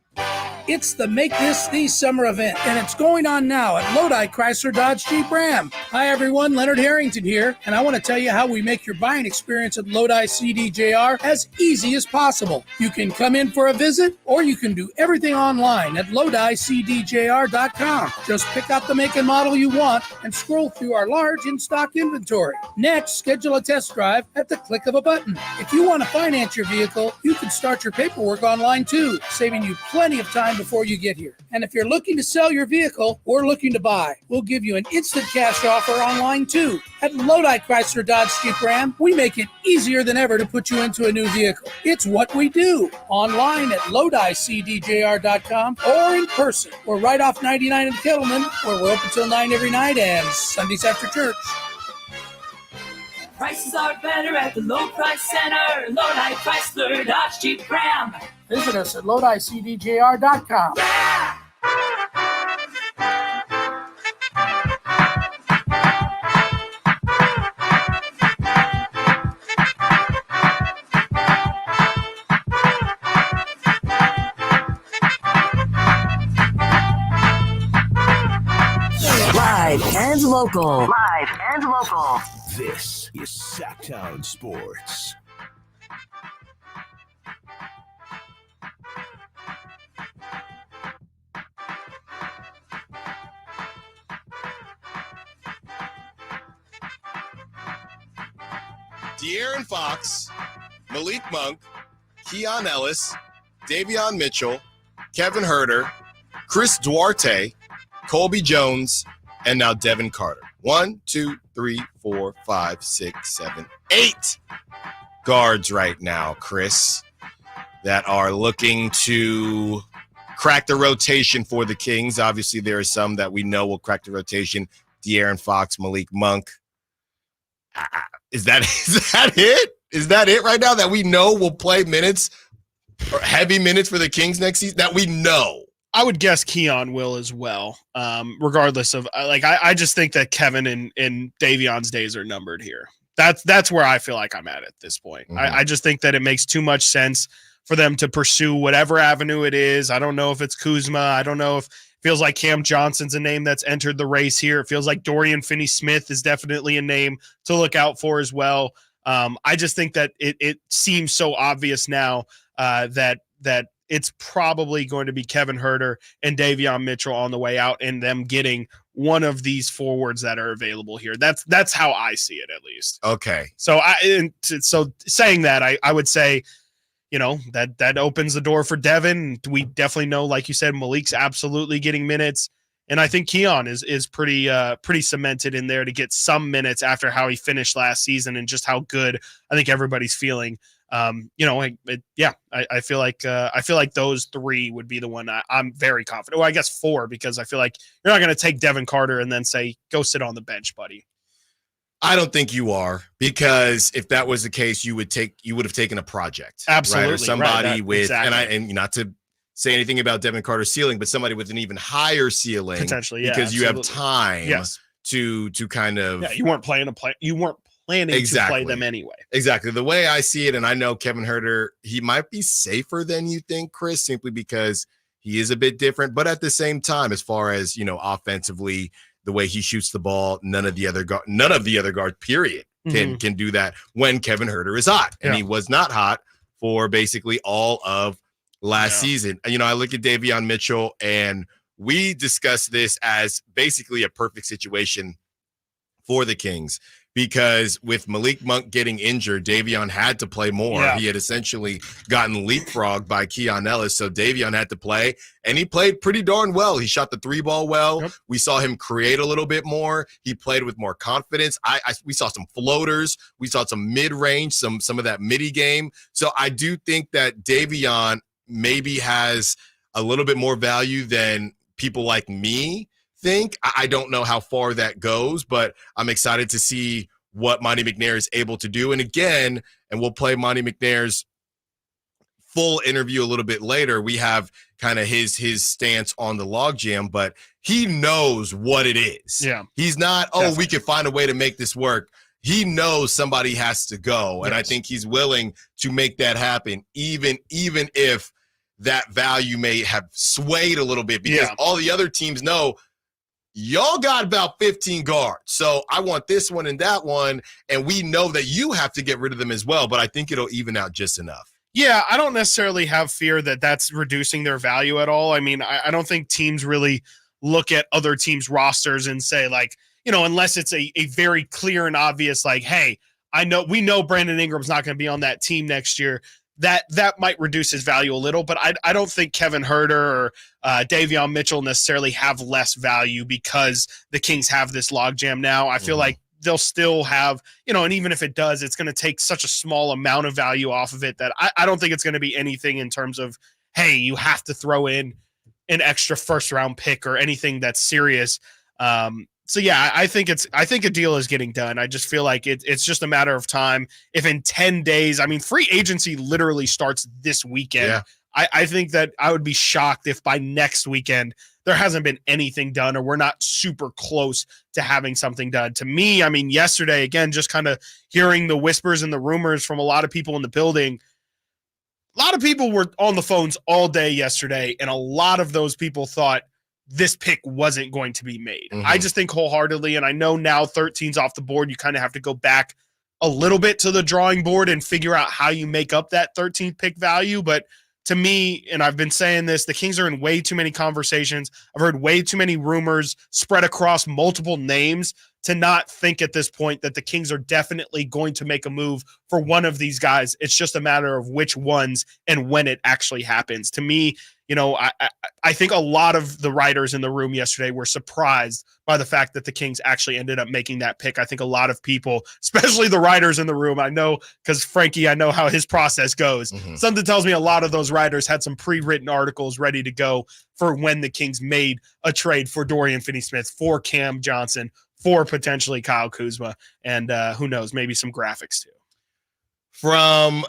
It's the Make This the Summer event, and it's going on now at Lodi Chrysler Dodge Jeep Ram. Hi, everyone. Leonard Harrington here, and I want to tell you how we make your buying experience at Lodi CDJR as easy as possible. You can come in for a visit, or you can do everything online at LodiCDJR.com. Just pick out the make and model you want and scroll through our large in-stock inventory. Next, schedule a test drive at the click of a button. If you want to finance your vehicle, you can start your paperwork online too, saving you plenty of time before you get here. And if you're looking to sell your vehicle or looking to buy, we'll give you an instant cash offer online too. At Lodi Chrysler Dodge Jeep Ram, we make it easier than ever to put you into a new vehicle. It's what we do. Online at LodiCDJR.com or in person. We're right off 99 in Kettleman, where we're open till 9 every night and Sundays after church. Prices are better at the Low Price Center. Lodi Chrysler Dodge Jeep Ram. Visit us at LodiCDJR.com. Yeah! Live and local. Live and local. This is Sacktown Sports. De'Aaron Fox, Malik Monk, Keon Ellis, Davion Mitchell, Kevin Huerter, Chris Duarte, Colby Jones, and now Devin Carter. 1, 2, 3, 4, 5, 6, 7, 8 guards right now, Chris, that are looking to crack the rotation for the Kings. Obviously, there are some that we know will crack the rotation. De'Aaron Fox, Malik Monk. Is that it? Is that it right now that we know will play minutes or heavy minutes for the Kings next season? That we know. I would guess Keon will as well, regardless of I just think that Kevin and Davion's days are numbered here. That's where I feel like I'm at this point. Mm-hmm. I just think that it makes too much sense for them to pursue whatever avenue it is. I don't know if it's Kuzma. I don't know if feels like Cam Johnson's a name that's entered the race here. It feels like Dorian Finney-Smith is definitely a name to look out for as well. I just think that it seems so obvious now that it's probably going to be Kevin Huerter and Davion Mitchell on the way out and them getting one of these forwards that are available here. That's how I see it, at least. Okay. So so saying that, I would say, that opens the door for Devin. We definitely know, like you said, Malik's absolutely getting minutes. And I think Keon is pretty cemented in there to get some minutes after how he finished last season and just how good I think everybody's feeling. I feel like those three would be the one I'm very confident. Well, I guess four, because I feel like you're not going to take Devin Carter and then say, go sit on the bench, buddy. I don't think you are, because if that was the case, you would have taken a project. Absolutely. Right? Or somebody with, exactly. and not to say anything about Devin Carter's ceiling, but somebody with an even higher ceiling. Potentially, yeah. Because absolutely. you have time yes. to kind of. Yeah, you weren't planning to play them anyway. Exactly. The way I see it, and I know Kevin Huerter, he might be safer than you think, Chris, simply because he is a bit different. But at the same time, as far as, offensively, the way he shoots the ball, none of the other guards, period, can do that when Kevin Huerter is hot. And he was not hot for basically all of last season. I look at Davion Mitchell, and we discussed this as basically a perfect situation for the Kings, because with Malik Monk getting injured, Davion had to play more. Yeah. He had essentially gotten leapfrogged by Keon Ellis, so Davion had to play, and he played pretty darn well. He shot the 3-ball well. Yep. We saw him create a little bit more. He played with more confidence. We saw some floaters. We saw some mid-range, some of that midi game. So I do think that Davion maybe has a little bit more value than people like me think. I don't know how far that goes, but I'm excited to see what Monty McNair is able to do. And again, and we'll play Monty McNair's full interview a little bit later. We have kind of his stance on the logjam, but he knows what it is. Yeah. He's not, we can find a way to make this work. He knows somebody has to go. And I think he's willing to make that happen, even if that value may have swayed a little bit, because all the other teams know y'all got about 15 guards. So I want this one and that one. And we know that you have to get rid of them as well. But I think it'll even out just enough. Yeah, I don't necessarily have fear that that's reducing their value at all. I mean, I don't think teams really look at other teams' rosters and say, like, unless it's a very clear and obvious, like, hey, we know Brandon Ingram's not going to be on that team next year. That might reduce his value a little, but I don't think Kevin Huerter or Davion Mitchell necessarily have less value because the Kings have this logjam now. I feel like they'll still have, and even if it does, it's going to take such a small amount of value off of it that I don't think it's going to be anything in terms of, hey, you have to throw in an extra first-round pick or anything that's serious. So yeah, I think a deal is getting done. I just feel like it's just a matter of time. If in 10 days, free agency literally starts this weekend. Yeah. I think that I would be shocked if by next weekend there hasn't been anything done, or we're not super close to having something done. To me, yesterday, again, just kind of hearing the whispers and the rumors from a lot of people in the building. A lot of people were on the phones all day yesterday, and a lot of those people thought this pick wasn't going to be made. I just think wholeheartedly, and I know now 13's off the board, you kind of have to go back a little bit to the drawing board and figure out how you make up that 13th pick value. But to me, and I've been saying this, the Kings are in way too many conversations. I've heard way too many rumors spread across multiple names to not think at this point that the Kings are definitely going to make a move for one of these guys. It's just a matter of which ones and when it actually happens. To me, I think a lot of the writers in the room yesterday were surprised by the fact that the Kings actually ended up making that pick. I think a lot of people, especially the writers in the room, I know, because Frankie, I know how his process goes. Something tells me a lot of those writers had some pre-written articles ready to go for when the Kings made a trade for Dorian Finney-Smith, for Cam Johnson, for potentially Kyle Kuzma, and who knows, maybe some graphics too. From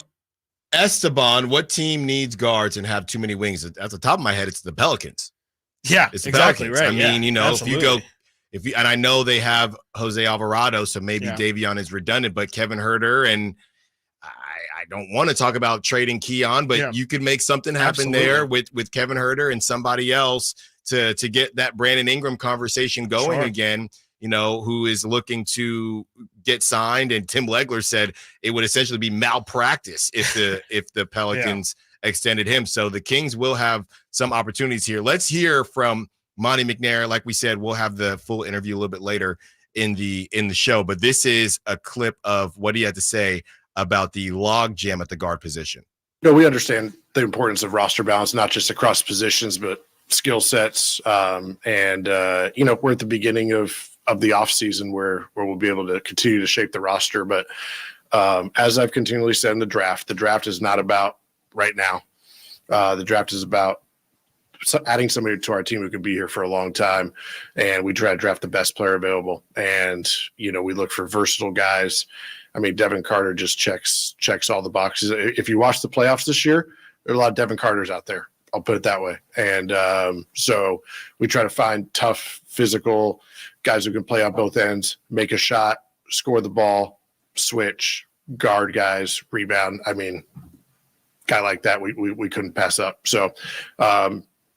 Esteban, what team needs guards and have too many wings? At the top of my head, it's the Pelicans. Yeah, it's the exactly Pelicans. right. Absolutely. And I know they have Jose Alvarado, so maybe Davion is redundant, but Kevin Huerter, and I don't want to talk about trading Keon, but you could make something happen there with Kevin Huerter and somebody else to get that Brandon Ingram conversation going again. Who is looking to get signed. And Tim Legler said it would essentially be malpractice if the Pelicans extended him. So the Kings will have some opportunities here. Let's hear from Monty McNair. Like we said, we'll have the full interview a little bit later in the show, but this is a clip of what he had to say about the log jam at the guard position. We understand the importance of roster balance, not just across positions, but skill sets. We're at the beginning of the off season where we'll be able to continue to shape the roster. But as I've continually said in the draft is not about right now. The draft is about adding somebody to our team who can be here for a long time. And we try to draft the best player available. And, we look for versatile guys. I mean, Devin Carter just checks all the boxes. If you watch the playoffs this year, there are a lot of Devin Carters out there. I'll put it that way. And so we try to find tough, physical guys who can play on both ends, make a shot, score the ball, switch, guard guys, rebound. I mean, guy like that we couldn't pass up. So,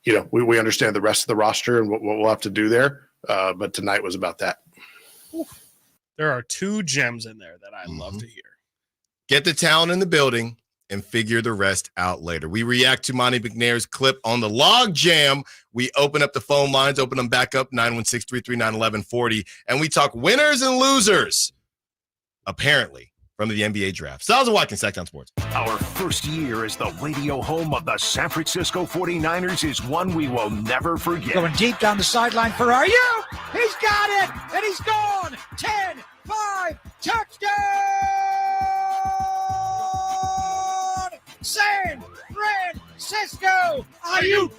we understand the rest of the roster and what we'll have to do there. But tonight was about that. There are 2 gems in there that I love to hear. Get the talent in the building and figure the rest out later. We react to Monty McNair's clip on the log jam. We open up the phone lines, open them back up, 916-339-1140, and we talk winners and losers, apparently, from the NBA draft. Stiles and Watkins, Sacktown Sports. Our first year as the radio home of the San Francisco 49ers is one we will never forget. Going deep down the sideline for Friar. He's got it, and he's gone. 10-5, touchdown! San Francisco! Ayuk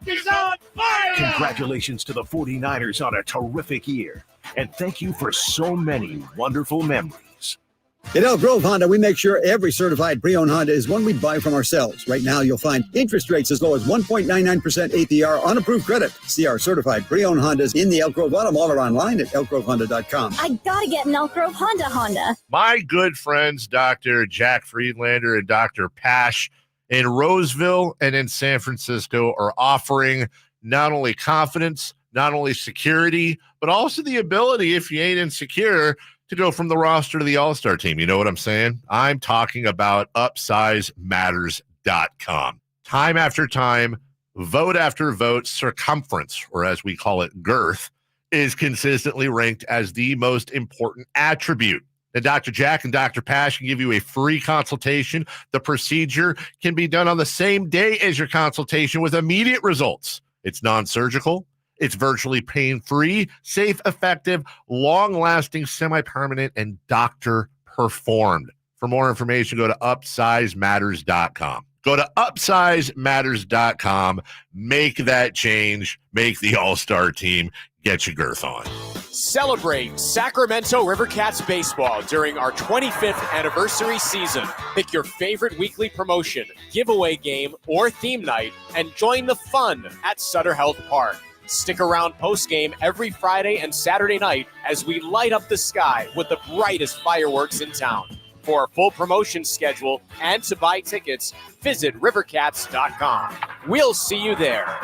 is on fire! Congratulations to the 49ers on a terrific year. And thank you for so many wonderful memories. At Elk Grove Honda, we make sure every certified pre-owned Honda is one we buy from ourselves. Right now, you'll find interest rates as low as 1.99% APR on approved credit. See our certified pre-owned Hondas in the Elk Grove Auto Mall or online at elkgrovehonda.com. I gotta get an Elk Grove Honda. My good friends, Dr. Jack Friedlander and Dr. Pash in Roseville and in San Francisco are offering not only confidence, not only security, but also the ability, if you ain't insecure, to go from the roster to the all-star team. You know what I'm saying? I'm talking about upsizematters.com. Time after time, vote after vote, circumference, or as we call it, girth, is consistently ranked as the most important attribute. Now, Dr. Jack and Dr. Pash can give you a free consultation. The procedure can be done on the same day as your consultation with immediate results. It's non-surgical. It's virtually pain-free, safe, effective, long-lasting, semi-permanent, and doctor-performed. For more information, go to upsizematters.com. Go to upsizematters.com. Make that change. Make the all-star team. Get your girth on. Celebrate Sacramento Rivercats baseball during our 25th anniversary season. Pick your favorite weekly promotion, giveaway game, or theme night, and join the fun at Sutter Health Park. Stick around post-game every Friday and Saturday night as we light up the sky with the brightest fireworks in town. For a full promotion schedule and to buy tickets, visit rivercats.com. We'll see you there.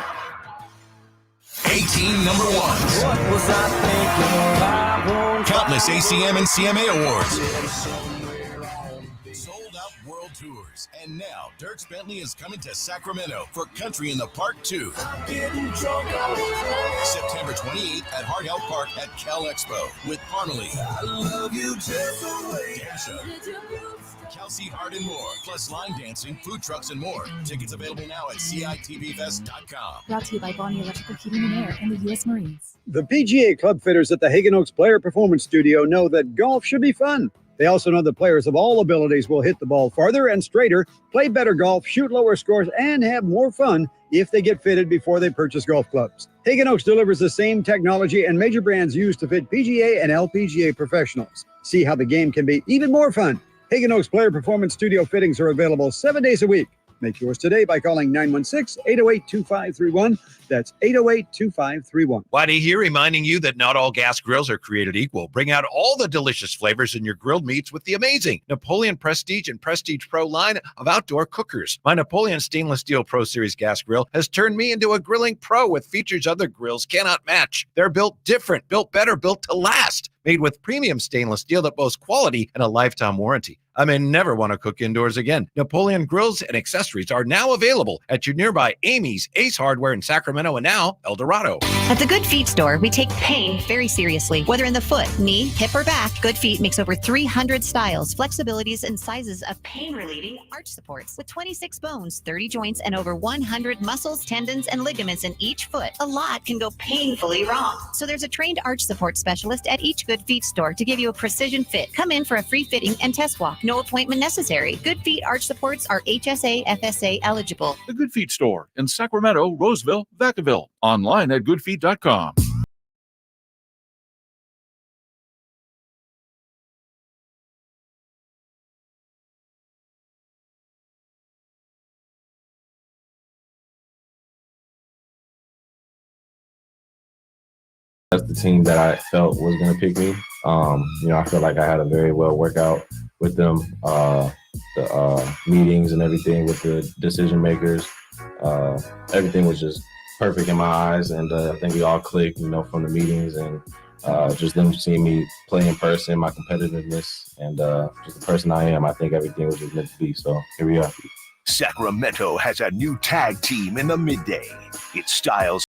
18 number ones. What was I thinking? Countless ACM and CMA awards. Sold out world tours. And now, Dierks Bentley is coming to Sacramento for Country in the Park 2. September 28th at Hart Health Park at Cal Expo with Parmalee. I love you just the way Kelsey Hart and more, plus line dancing, food trucks, and more. Tickets available now at CITVFest.com. Brought to you by Bonnie Electrical Heating and Air and the U.S. Marines. The PGA club fitters at the Hagen Oaks Player Performance Studio know that golf should be fun. They also know that players of all abilities will hit the ball farther and straighter, play better golf, shoot lower scores, and have more fun if they get fitted before they purchase golf clubs. Hagen Oaks delivers the same technology and major brands used to fit PGA and LPGA professionals. See how the game can be even more fun. Hagen Oaks Player Performance Studio fittings are available 7 days a week. Make yours today by calling 916-808-2531. That's 808-2531. Whitey here reminding you that not all gas grills are created equal. Bring out all the delicious flavors in your grilled meats with the amazing Napoleon Prestige and Prestige Pro line of outdoor cookers. My Napoleon Stainless Steel Pro Series gas grill has turned me into a grilling pro with features other grills cannot match. They're built different, built better, built to last. Made with premium stainless steel that boasts quality and a lifetime warranty. I may never want to cook indoors again. Napoleon grills and accessories are now available at your nearby Amy's, Ace Hardware in Sacramento, and now El Dorado. At the Good Feet store, we take pain very seriously. Whether in the foot, knee, hip, or back, Good Feet makes over 300 styles, flexibilities, and sizes of pain-relieving arch supports. With 26 bones, 30 joints, and over 100 muscles, tendons, and ligaments in each foot, a lot can go painfully wrong. So there's a trained arch support specialist at each Good Feet store to give you a precision fit. Come in for a free fitting and test walk. No appointment necessary. Good Feet arch supports are HSA, FSA eligible. The Good Feet store in Sacramento, Roseville, Vacaville. Online at goodfeet.com. That's the team that I felt was going to pick me. I feel like I had a very well workout with them, the meetings and everything with the decision makers. Everything was just perfect in my eyes, and I think we all clicked, from the meetings and just them seeing me play in person, my competitiveness, and just the person I am. I think everything was just meant to be. So here we are. Sacramento has a new tag team in the midday. It's Stiles.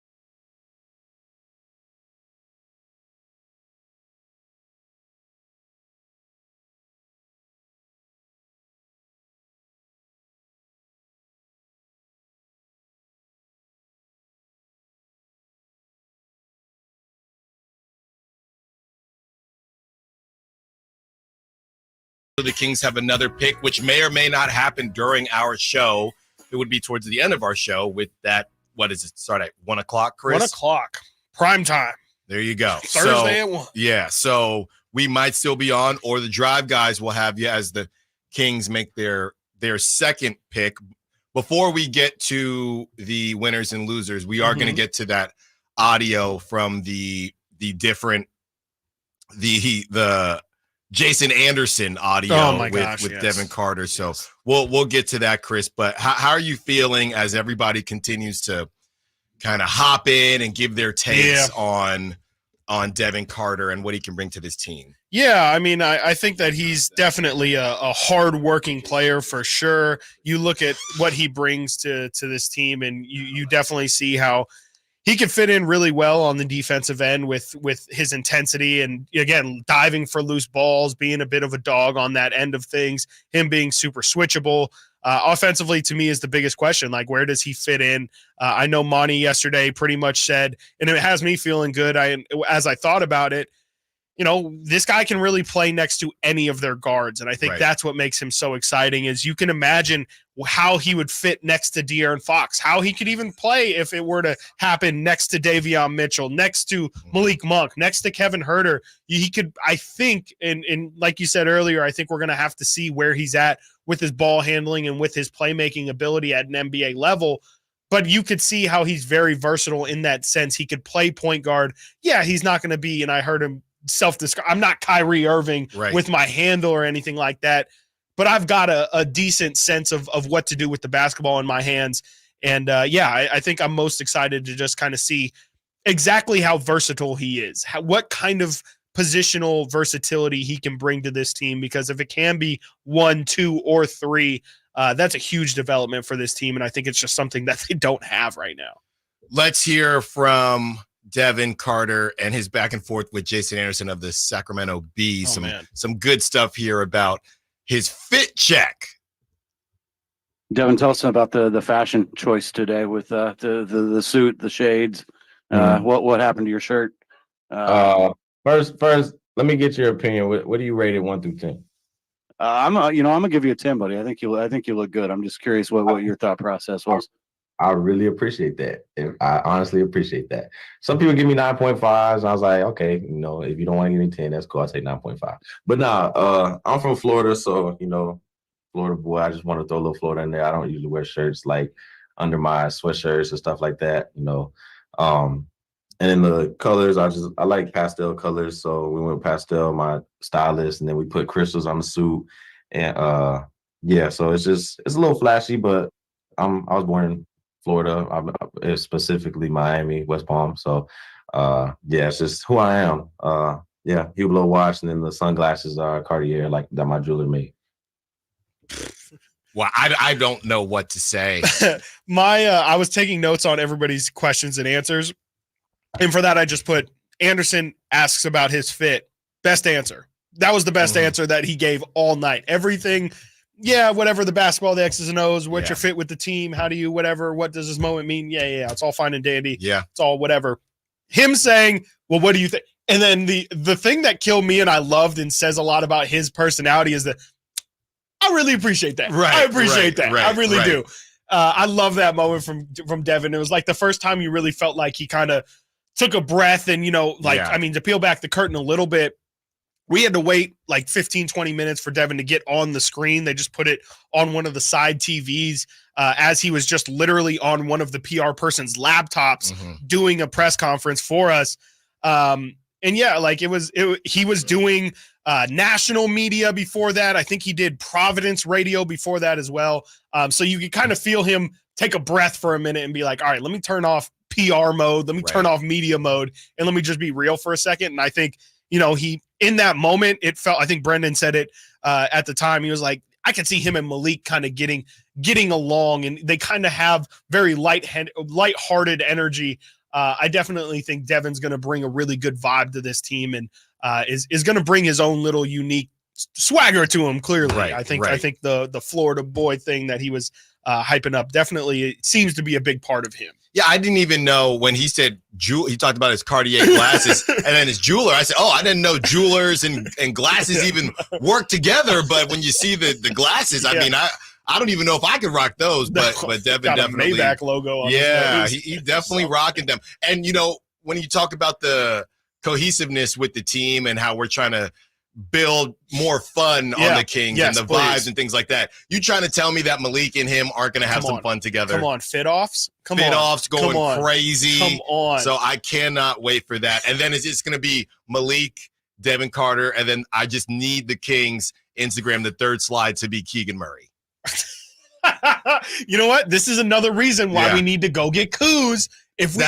The Kings have another pick, which may or may not happen during our show. It would be towards the end of our show with that. What does it start at? 1 o'clock, Chris? 1 o'clock. Prime time. There you go. Thursday at 1. Yeah, so we might still be on, or the Drive guys will have you as the Kings make their second pick. Before we get to the winners and losers, we are going to get to that audio from the Jason Anderson audio with Devin Carter. So we'll get to that, Chris. But how are you feeling as everybody continues to kind of hop in and give their takes on Devin Carter and what he can bring to this team? Yeah, I mean, I think that he's definitely a hard-working player for sure. You look at what he brings to this team, and you definitely see how he could fit in really well on the defensive end with his intensity and, again, diving for loose balls, being a bit of a dog on that end of things, him being super switchable. Offensively, to me, is the biggest question. Like, where does he fit in? I know Monty yesterday pretty much said, and it has me feeling good as I thought about it, this guy can really play next to any of their guards. And I think that's what makes him so exciting is you can imagine how he would fit next to De'Aaron Fox, how he could even play if it were to happen next to Davion Mitchell, next to Malik Monk, next to Kevin Huerter. He could, I think, and like you said earlier, I think we're going to have to see where he's at with his ball handling and with his playmaking ability at an NBA level. But you could see how he's very versatile in that sense. He could play point guard. Yeah, he's not going to be, and I heard him self-describe, I'm not Kyrie Irving with my handle or anything like that, but I've got a decent sense of what to do with the basketball in my hands. And I think I'm most excited to just kind of see exactly how versatile he is, what kind of positional versatility he can bring to this team, because if it can be 1, 2, or 3, that's a huge development for this team. And I think it's just something that they don't have right now. Let's hear from Devin Carter and his back and forth with Jason Anderson of the Sacramento Bee. Some good stuff here about his fit check. Devin, tell us about the fashion choice today with the suit, the shades. What happened to your shirt? First, let me get your opinion. What do you rate it 1 through 10? I'm gonna give you a 10, buddy. I think you look good. I'm just curious what your thought process was. I really appreciate that. I honestly appreciate that. Some people give me 9.5s, and I was like, okay, if you don't want to give me 10, that's cool. I'll take 9.5. But I'm from Florida, so, Florida boy, I just want to throw a little Florida in there. I don't usually wear shirts like under my sweatshirts and stuff like that, And then the colors, I like pastel colors, so we went pastel, my stylist, and then we put crystals on the suit. And so it's a little flashy, but I was born in Florida, specifically Miami, West Palm. So, it's just who I am. Hublot watch, and then the sunglasses are Cartier, like that my jeweler made. Well, I don't know what to say. I was taking notes on everybody's questions and answers. And for that, I just put Anderson asks about his fit. Best answer. That was the best answer that he gave all night. Everything, whatever the basketball, the X's and O's, what's your fit with the team? How do you, whatever, what does this moment mean? Yeah. It's all fine and dandy. Yeah. It's all whatever. Him saying, well, what do you think? And then the thing that killed me and I loved and says a lot about his personality is that I really appreciate that. Right. I appreciate that. Right, I really right. do. I love that moment from Devin. It was like the first time you really felt like he kind of took a breath and, to peel back the curtain a little bit, we had to wait like 15, 20 minutes for Devin to get on the screen. They just put it on one of the side TVs as he was just literally on one of the PR person's laptops doing a press conference for us. He was doing national media before that. I think he did Providence radio before that as well. So you could kind of feel him take a breath for a minute and be like, all right, let me turn off PR mode. Let me turn off media mode and let me just be real for a second. And I think, he, in that moment, it felt, I think Brendan said it at the time. He was like, I could see him and Malik kind of getting along, and they kind of have very lighthearted energy. I definitely think Devin's going to bring a really good vibe to this team and is going to bring his own little unique swagger to him. Clearly, I think the Florida boy thing that he was hyping up definitely seems to be a big part of him. Yeah, I didn't even know when he said he talked about his Cartier glasses and then his jeweler. I said, I didn't know jewelers and glasses even work together. But when you see the glasses, I mean, I don't even know if I could rock those, but Devin got definitely. a Maybach logo on he definitely rocking them. And, when you talk about the cohesiveness with the team and how we're trying to build more fun on the Kings and the vibes and things like that, you trying to tell me that Malik and him aren't going to have some fun together? Come on, fit-offs? Fit-offs going crazy. Come on. So I cannot wait for that. And then it's just going to be Malik, Devin Carter, and then I just need the Kings Instagram, the third slide, to be Keegan Murray. You know what? This is another reason why we need to go get Kuz. If we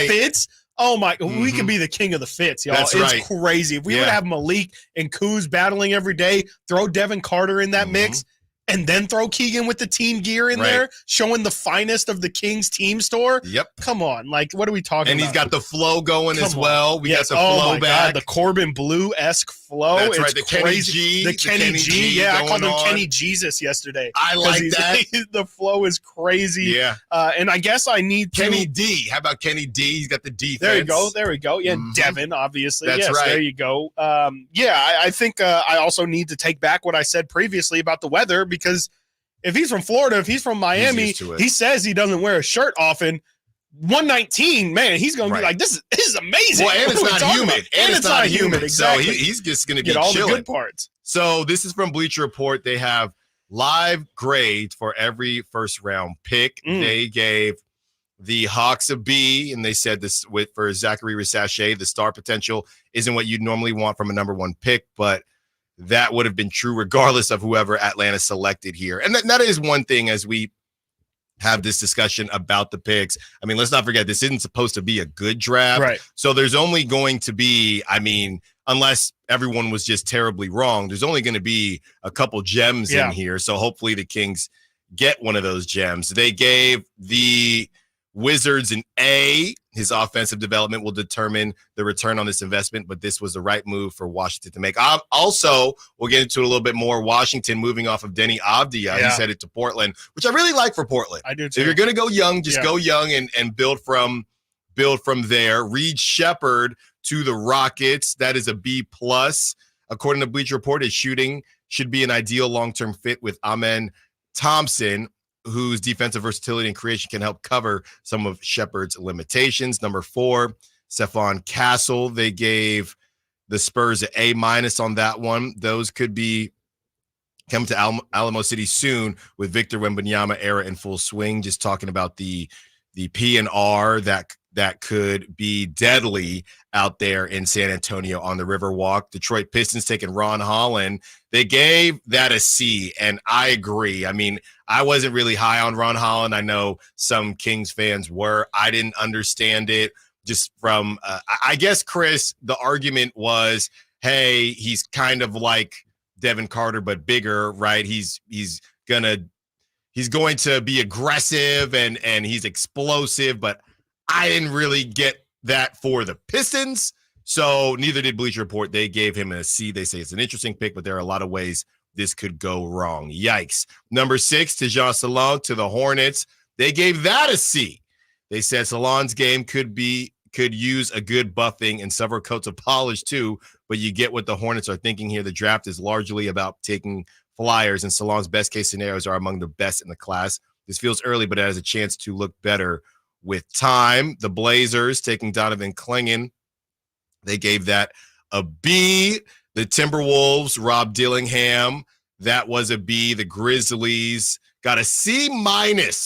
fits, we could be the king of the fits, y'all. It's crazy. If we would have Malik and Kuz battling every day, throw Devin Carter in that mix, and then throw Keegan with the team gear in there, showing the finest of the Kings team store. Yep. Come on. Like, what are we talking about? And he's got the flow going as well. We got the flow back. God, the Corbin Blue-esque flow. That's it's the crazy. The Kenny G. Yeah, I called him Kenny Jesus yesterday. I like that. The flow is crazy. Yeah. And I guess I need Kenny D. How about Kenny D? He's got the defense. There we go. Yeah, Devin, obviously. That's right. There you go. I think I also need to take back what I said previously about the weather, because if he's from Florida, if he's from Miami, he says he doesn't wear a shirt often. 119, man, he's going to be like, this is amazing. Well, and it's not humid. And it's not humid. Exactly. So he's just going to be all chilling. the good parts. So this is from Bleacher Report. They have live grades for every first round pick. They gave the Hawks a B, and they said this for Zachary Rissache, the star potential isn't what you'd normally want from a number one pick, but that would have been true regardless of whoever Atlanta selected here. And that is one thing as we have this discussion about the picks. I mean, let's not forget, this isn't supposed to be a good draft. Right. So there's only going to be, unless everyone was just terribly wrong, there's only going to be a couple gems in here. So hopefully the Kings get one of those gems. They gave the Wizards an A. His offensive development will determine the return on this investment, but this was the right move for Washington to make. Also, we'll get into it a little bit more. Washington moving off of Denny Avdia. He's headed to Portland, which I really like for Portland. I do too. If you're going to go young, just go young and build from there. Reed Shepherd to the Rockets. That is a B+. According to Bleacher Report, his shooting should be an ideal long-term fit with Amen Thompson, whose defensive versatility and creation can help cover some of Shepherd's limitations. Number 4, Stephon Castle. They gave the Spurs an A- on that one. Those could be coming to Alamo City soon with Victor Wembanyama era in full swing. Just talking about the P&R that could be deadly out there in San Antonio on the Riverwalk. Detroit Pistons taking Ron Holland. They gave that a C, and I agree. I mean, I wasn't really high on Ron Holland. I know some Kings fans were. I didn't understand it just from I guess, Chris, the argument was, hey, he's kind of like Devin Carter, but bigger, right? He's going to he's going to be aggressive and he's explosive, but I didn't really get that for the Pistons. So neither did Bleacher Report. They gave him a C. They say it's an interesting pick, but there are a lot of ways this could go wrong. Yikes. Number 6, Tejan Salon to the Hornets. They gave that a C. They said Salon's game could use a good buffing and several coats of polish too, but you get what the Hornets are thinking here. The draft is largely about taking flyers, and Salon's best case scenarios are among the best in the class. This feels early, but it has a chance to look better with time. The Blazers taking Donovan Clingan. They gave that a B. The Timberwolves, Rob Dillingham, that was a B. The Grizzlies got a C-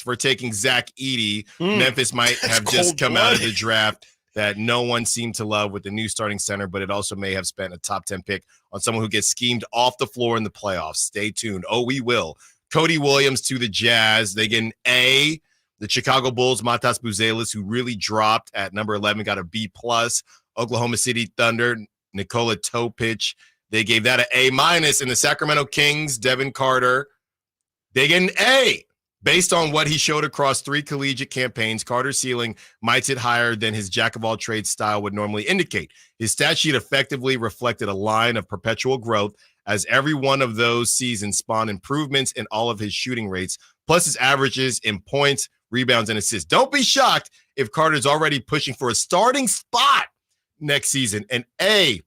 for taking Zach Edey. Memphis might have just come out of the draft that no one seemed to love with the new starting center, but it also may have spent a top 10 pick on someone who gets schemed off the floor in the playoffs. Stay tuned. Oh, we will. Cody Williams to the Jazz. They get an A. The Chicago Bulls, Matas Buzelis, who really dropped at number 11, got a B+. Oklahoma City Thunder, Nikola Topic, they gave that an A-. And the Sacramento Kings, Devin Carter, they get an A. Based on what he showed across 3 collegiate campaigns, Carter's ceiling might sit higher than his jack-of-all-trades style would normally indicate. His stat sheet effectively reflected a line of perpetual growth, as every one of those seasons spawned improvements in all of his shooting rates, plus his averages in points, rebounds, and assists. Don't be shocked if Carter's already pushing for a starting spot next season. An A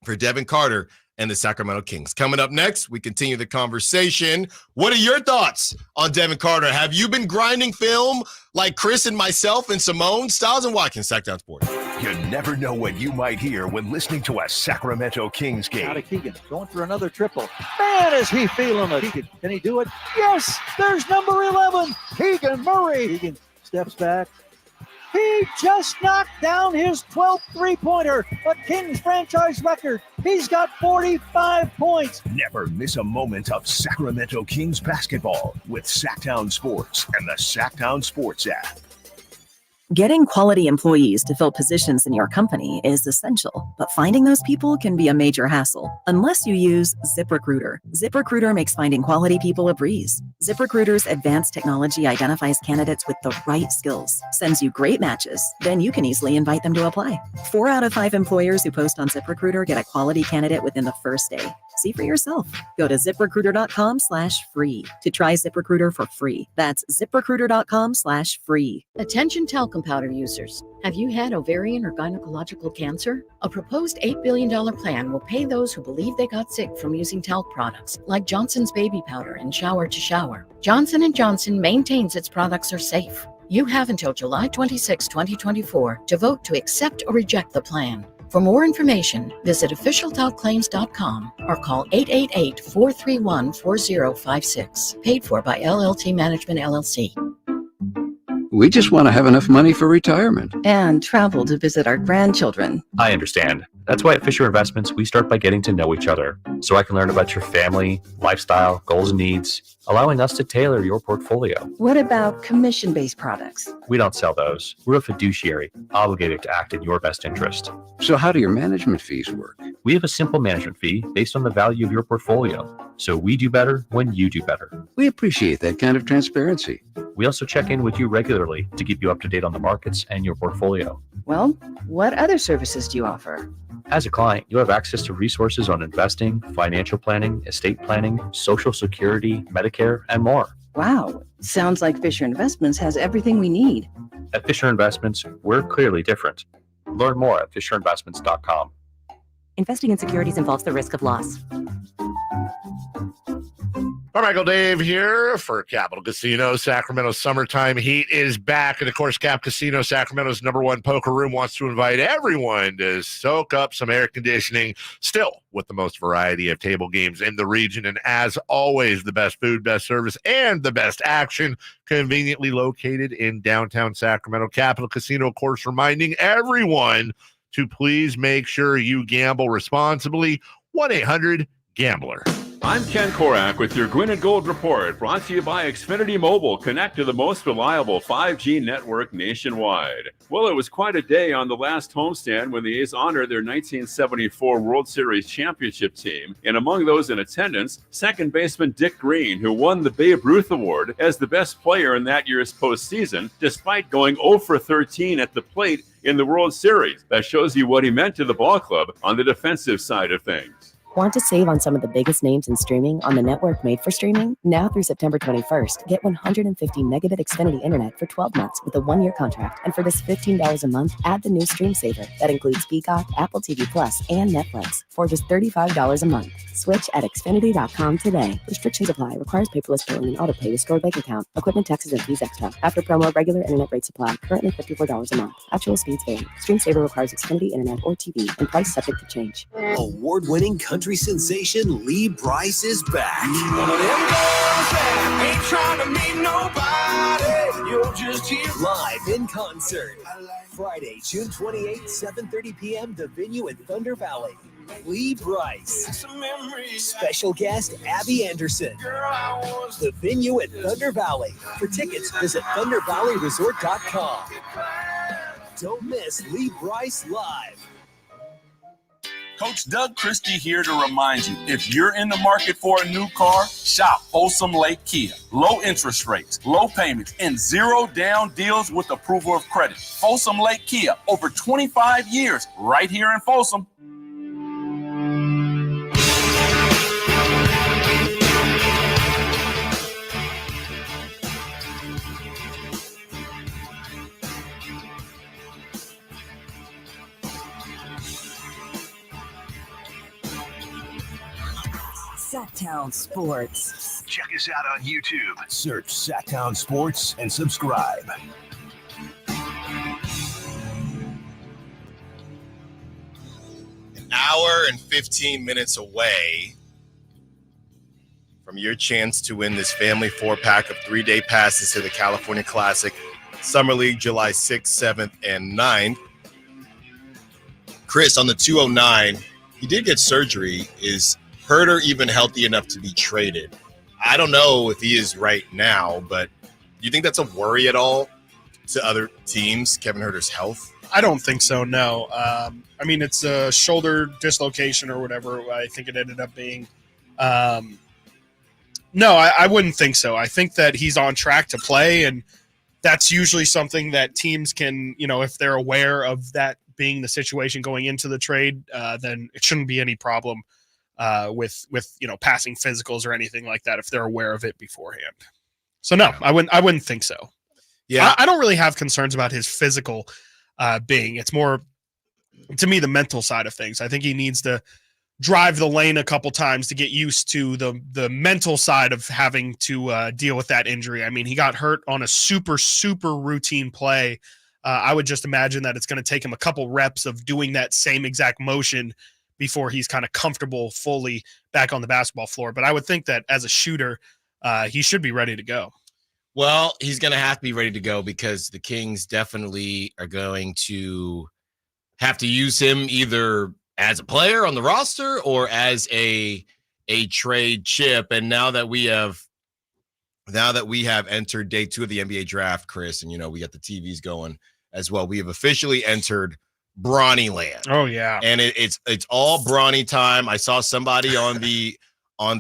for Devin Carter and the Sacramento Kings. Coming up next, we continue the conversation. What are your thoughts on Devin Carter? Have you been grinding film like Chris and myself and Simone? Stiles and Watkins, Sacktown Sports. You never know what you might hear when listening to a Sacramento Kings game. Out of Keegan, going for another triple. Man, is he feeling it. Keegan, can he do it? Yes, there's number 11, Keegan Murray. Keegan steps back. He just knocked down his 12th three-pointer, a Kings franchise record. He's got 45 points. Never miss a moment of Sacramento Kings basketball with Sacktown Sports and the Sacktown Sports app. Getting quality employees to fill positions in your company is essential, but finding those people can be a major hassle unless you use ZipRecruiter. ZipRecruiter makes finding quality people a breeze. ZipRecruiter's advanced technology identifies candidates with the right skills, sends you great matches, then you can easily invite them to apply. 4 out of 5 employers who post on ZipRecruiter get a quality candidate within the first day. See for yourself. Go to ZipRecruiter.com/free to try ZipRecruiter for free. That's ZipRecruiter.com/free. Attention talcum powder users. Have you had ovarian or gynecological cancer? A proposed $8 billion plan will pay those who believe they got sick from using talc products like Johnson's baby powder and shower to shower. Johnson & Johnson maintains its products are safe. You have until July 26, 2024 to vote to accept or reject the plan. For more information, visit officialtalclaims.com or call 888-431-4056. Paid for by LLT Management, LLC. We just want to have enough money for retirement. And travel to visit our grandchildren. I understand. That's why at Fisher Investments, we start by getting to know each other so I can learn about your family, lifestyle, goals, and needs, allowing us to tailor your portfolio. What about commission-based products? We don't sell those. We're a fiduciary, obligated to act in your best interest. So how do your management fees work? We have a simple management fee based on the value of your portfolio. So we do better when you do better. We appreciate that kind of transparency. We also check in with you regularly to keep you up to date on the markets and your portfolio. Well, what other services do you offer? As a client, you have access to resources on investing, financial planning, estate planning, Social Security, Medicare, and more. Wow, sounds like Fisher Investments has everything we need. At Fisher Investments, we're clearly different. Learn more at fisherinvestments.com. Investing in securities involves the risk of loss. Carmichael Dave here for Capital Casino. Sacramento Summertime Heat is back. And, of course, Cap Casino, Sacramento's #1 poker room, wants to invite everyone to soak up some air conditioning, still with the most variety of table games in the region. And, as always, the best food, best service, and the best action, conveniently located in downtown Sacramento. Capital Casino, of course, reminding everyone to please make sure you gamble responsibly. 1-800-GAMBLER. I'm Ken Korak with your Gwynn and Gold Report, brought to you by Xfinity Mobile. Connect to the most reliable 5G network nationwide. Well, it was quite a day on the last homestand when the A's honored their 1974 World Series championship team. And among those in attendance, second baseman Dick Green, who won the Babe Ruth Award as the best player in that year's postseason, despite going 0 for 13 at the plate in the World Series. That shows you what he meant to the ball club on the defensive side of things. Want to save on some of the biggest names in streaming on the network made for streaming? Now through September 21st, get 150 megabit Xfinity internet for 12 months with a 1-year contract. And for just $15 a month, add the new Stream Saver. That includes Peacock, Apple TV Plus, and Netflix for just $35 a month. Switch at Xfinity.com today. Restrictions apply. Requires paperless billing and auto pay with stored bank account. Equipment taxes and fees extra. After promo, regular internet rates apply. Currently $54 a month. Actual speeds vary. Stream Saver requires Xfinity internet or TV and price subject to change. Award-winning country sensation Lee Brice is back. One of them girls that ain't trying to meet nobody. You'll just hear Live in concert. Friday, June 28th, 7:30 p.m. The venue at Thunder Valley. Lee Brice. Special guest Abby Anderson. The venue at Thunder Valley. For tickets, visit ThunderValleyResort.com. Don't miss Lee Brice live. Coach Doug Christie here to remind you, if you're in the market for a new car, shop Folsom Lake Kia. Low interest rates, low payments, and zero down deals with approval of credit. Folsom Lake Kia, over 25 years, right here in Folsom. Sacktown Sports. Check us out on YouTube. Search Sacktown Sports and subscribe. An hour and 15 minutes away from your chance to win this family 4-pack of 3-day passes to the California Classic Summer League, July 6th, 7th, and 9th. Chris, on the 209, he did get surgery. Is Herter even healthy enough to be traded? I don't know if he is right now, but do you think that's a worry at all to other teams, Kevin Herter's health? I don't think so, no. I mean, it's a shoulder dislocation or whatever I think it ended up being. No, I wouldn't think so. I think that he's on track to play, and that's usually something that teams can, if they're aware of that being the situation going into the trade, then it shouldn't be any problem with passing physicals or anything like that if they're aware of it beforehand. So no, I wouldn't think so. Yeah, I don't really have concerns about his physical being. It's more, to me, the mental side of things. I think he needs to drive the lane a couple times to get used to the mental side of having to deal with that injury. I mean, he got hurt on a super routine play. I would just imagine that it's going to take him a couple reps of doing that same exact motion before he's kind of comfortable fully back on the basketball floor. But I would think that as a shooter, he should be ready to go. Well, he's going to have to be ready to go because the Kings definitely are going to have to use him either as a player on the roster or as a trade chip. And now that we have entered day 2 of the NBA draft, Chris, and we got the TVs going as well, we have officially entered Bronny land. Oh yeah. And it's all Bronny time. I saw somebody on the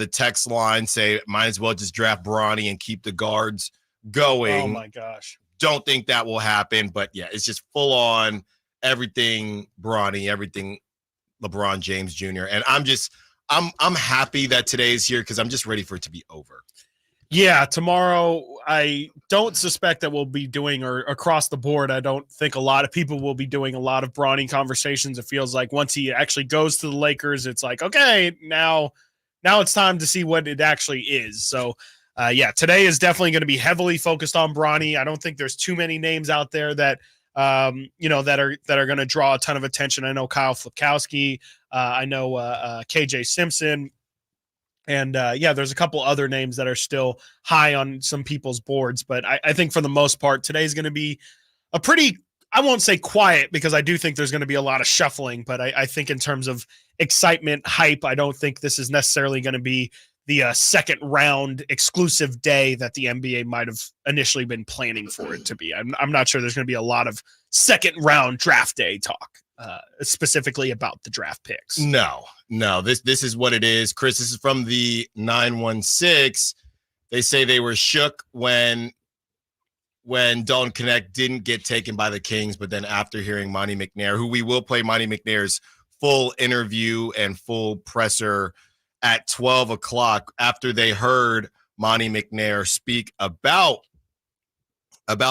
text line say might as well just draft Bronny and keep the guards going. Oh my gosh. Don't think that will happen, but yeah, it's just full on everything Bronny, everything LeBron James Jr. And I'm happy that today is here because I'm just ready for it to be over. Yeah, tomorrow I don't suspect that we'll be doing, or across the board, I don't think a lot of people will be doing a lot of Bronny conversations. It feels like once he actually goes to the Lakers, it's like, okay, now it's time to see what it actually is. So, yeah, today is definitely going to be heavily focused on Bronny. I don't think there's too many names out there that that are going to draw a ton of attention. I know Kyle Flipkowski. I know KJ Simpson. And there's a couple other names that are still high on some people's boards. But I think for the most part, today's going to be a pretty, I won't say quiet, because I do think there's going to be a lot of shuffling. But I think in terms of excitement, hype, I don't think this is necessarily going to be second round exclusive day that the NBA might have initially been planning for it to be. I'm not sure there's going to be a lot of second round draft day talk, specifically about the draft picks. No. This is what it is. Chris, this is from the 916. They say they were shook when Dalton Knecht didn't get taken by the Kings, but then after hearing Monty McNair, who we will play Monty McNair's full interview and full presser at 12 o'clock, after they heard Monty McNair speak about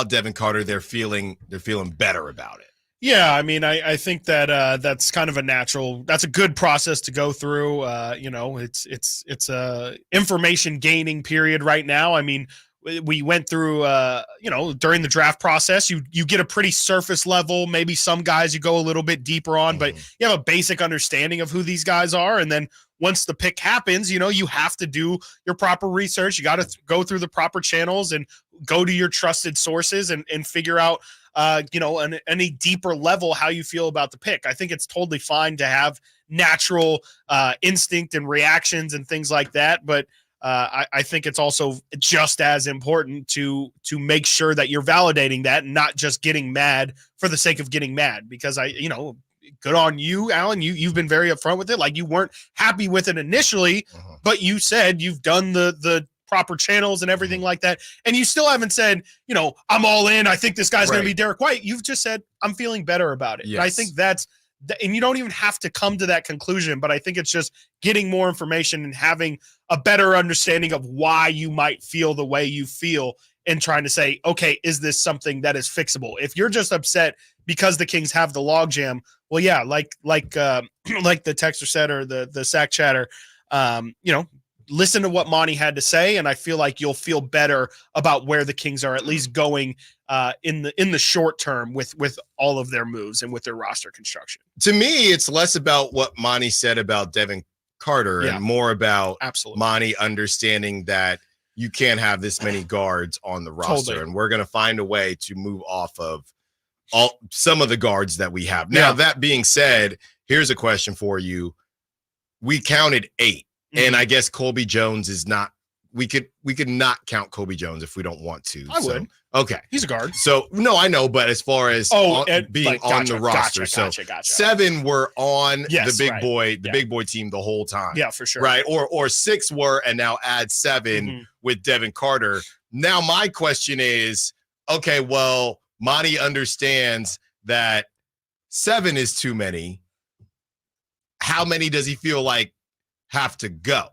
Devin Carter, they're feeling better about it. Yeah, I mean, I think that that's kind of that's a good process to go through. It's a information gaining period right now. I mean, we went through, during the draft process, you get a pretty surface level. Maybe some guys you go a little bit deeper on, but you have a basic understanding of who these guys are. And then once the pick happens, you have to do your proper research. You got to go through the proper channels and go to your trusted sources and figure out, on any deeper level, how you feel about the pick. I think it's totally fine to have natural instinct and reactions and things like that. But I think it's also just as important to make sure that you're validating that and not just getting mad for the sake of getting mad, because good on you, Alan. You've been very upfront with it. Like, you weren't happy with it initially, but you said you've done the proper channels and everything like that. And you still haven't said, I'm all in. I think this guy's going to be Derek White. You've just said, I'm feeling better about it. Yes. And I think and you don't even have to come to that conclusion, but I think it's just getting more information and having a better understanding of why you might feel the way you feel and trying to say, okay, is this something that is fixable? If you're just upset because the Kings have the logjam, well, yeah, like the texter said, or the sack chatter, listen to what Monty had to say, and I feel like you'll feel better about where the Kings are at least going in the short term with all of their moves and with their roster construction. To me, it's less about what Monty said about Devin Carter and more about Monty understanding that you can't have this many guards on the roster, and we're going to find a way to move off of some of the guards that we have. Now, that being said, here's a question for you. We counted 8. And I guess Colby Jones is not. We could not count Colby Jones if we don't want to. I would. Okay, he's a guard. So no, I know, but as far as being on the roster, gotcha. 7 were on the big boy team the whole time. Yeah, for sure. Right, or 6 were, and now add 7 with Devin Carter. Now my question is, okay, well, Monty understands that 7 is too many. How many does he feel like have to go?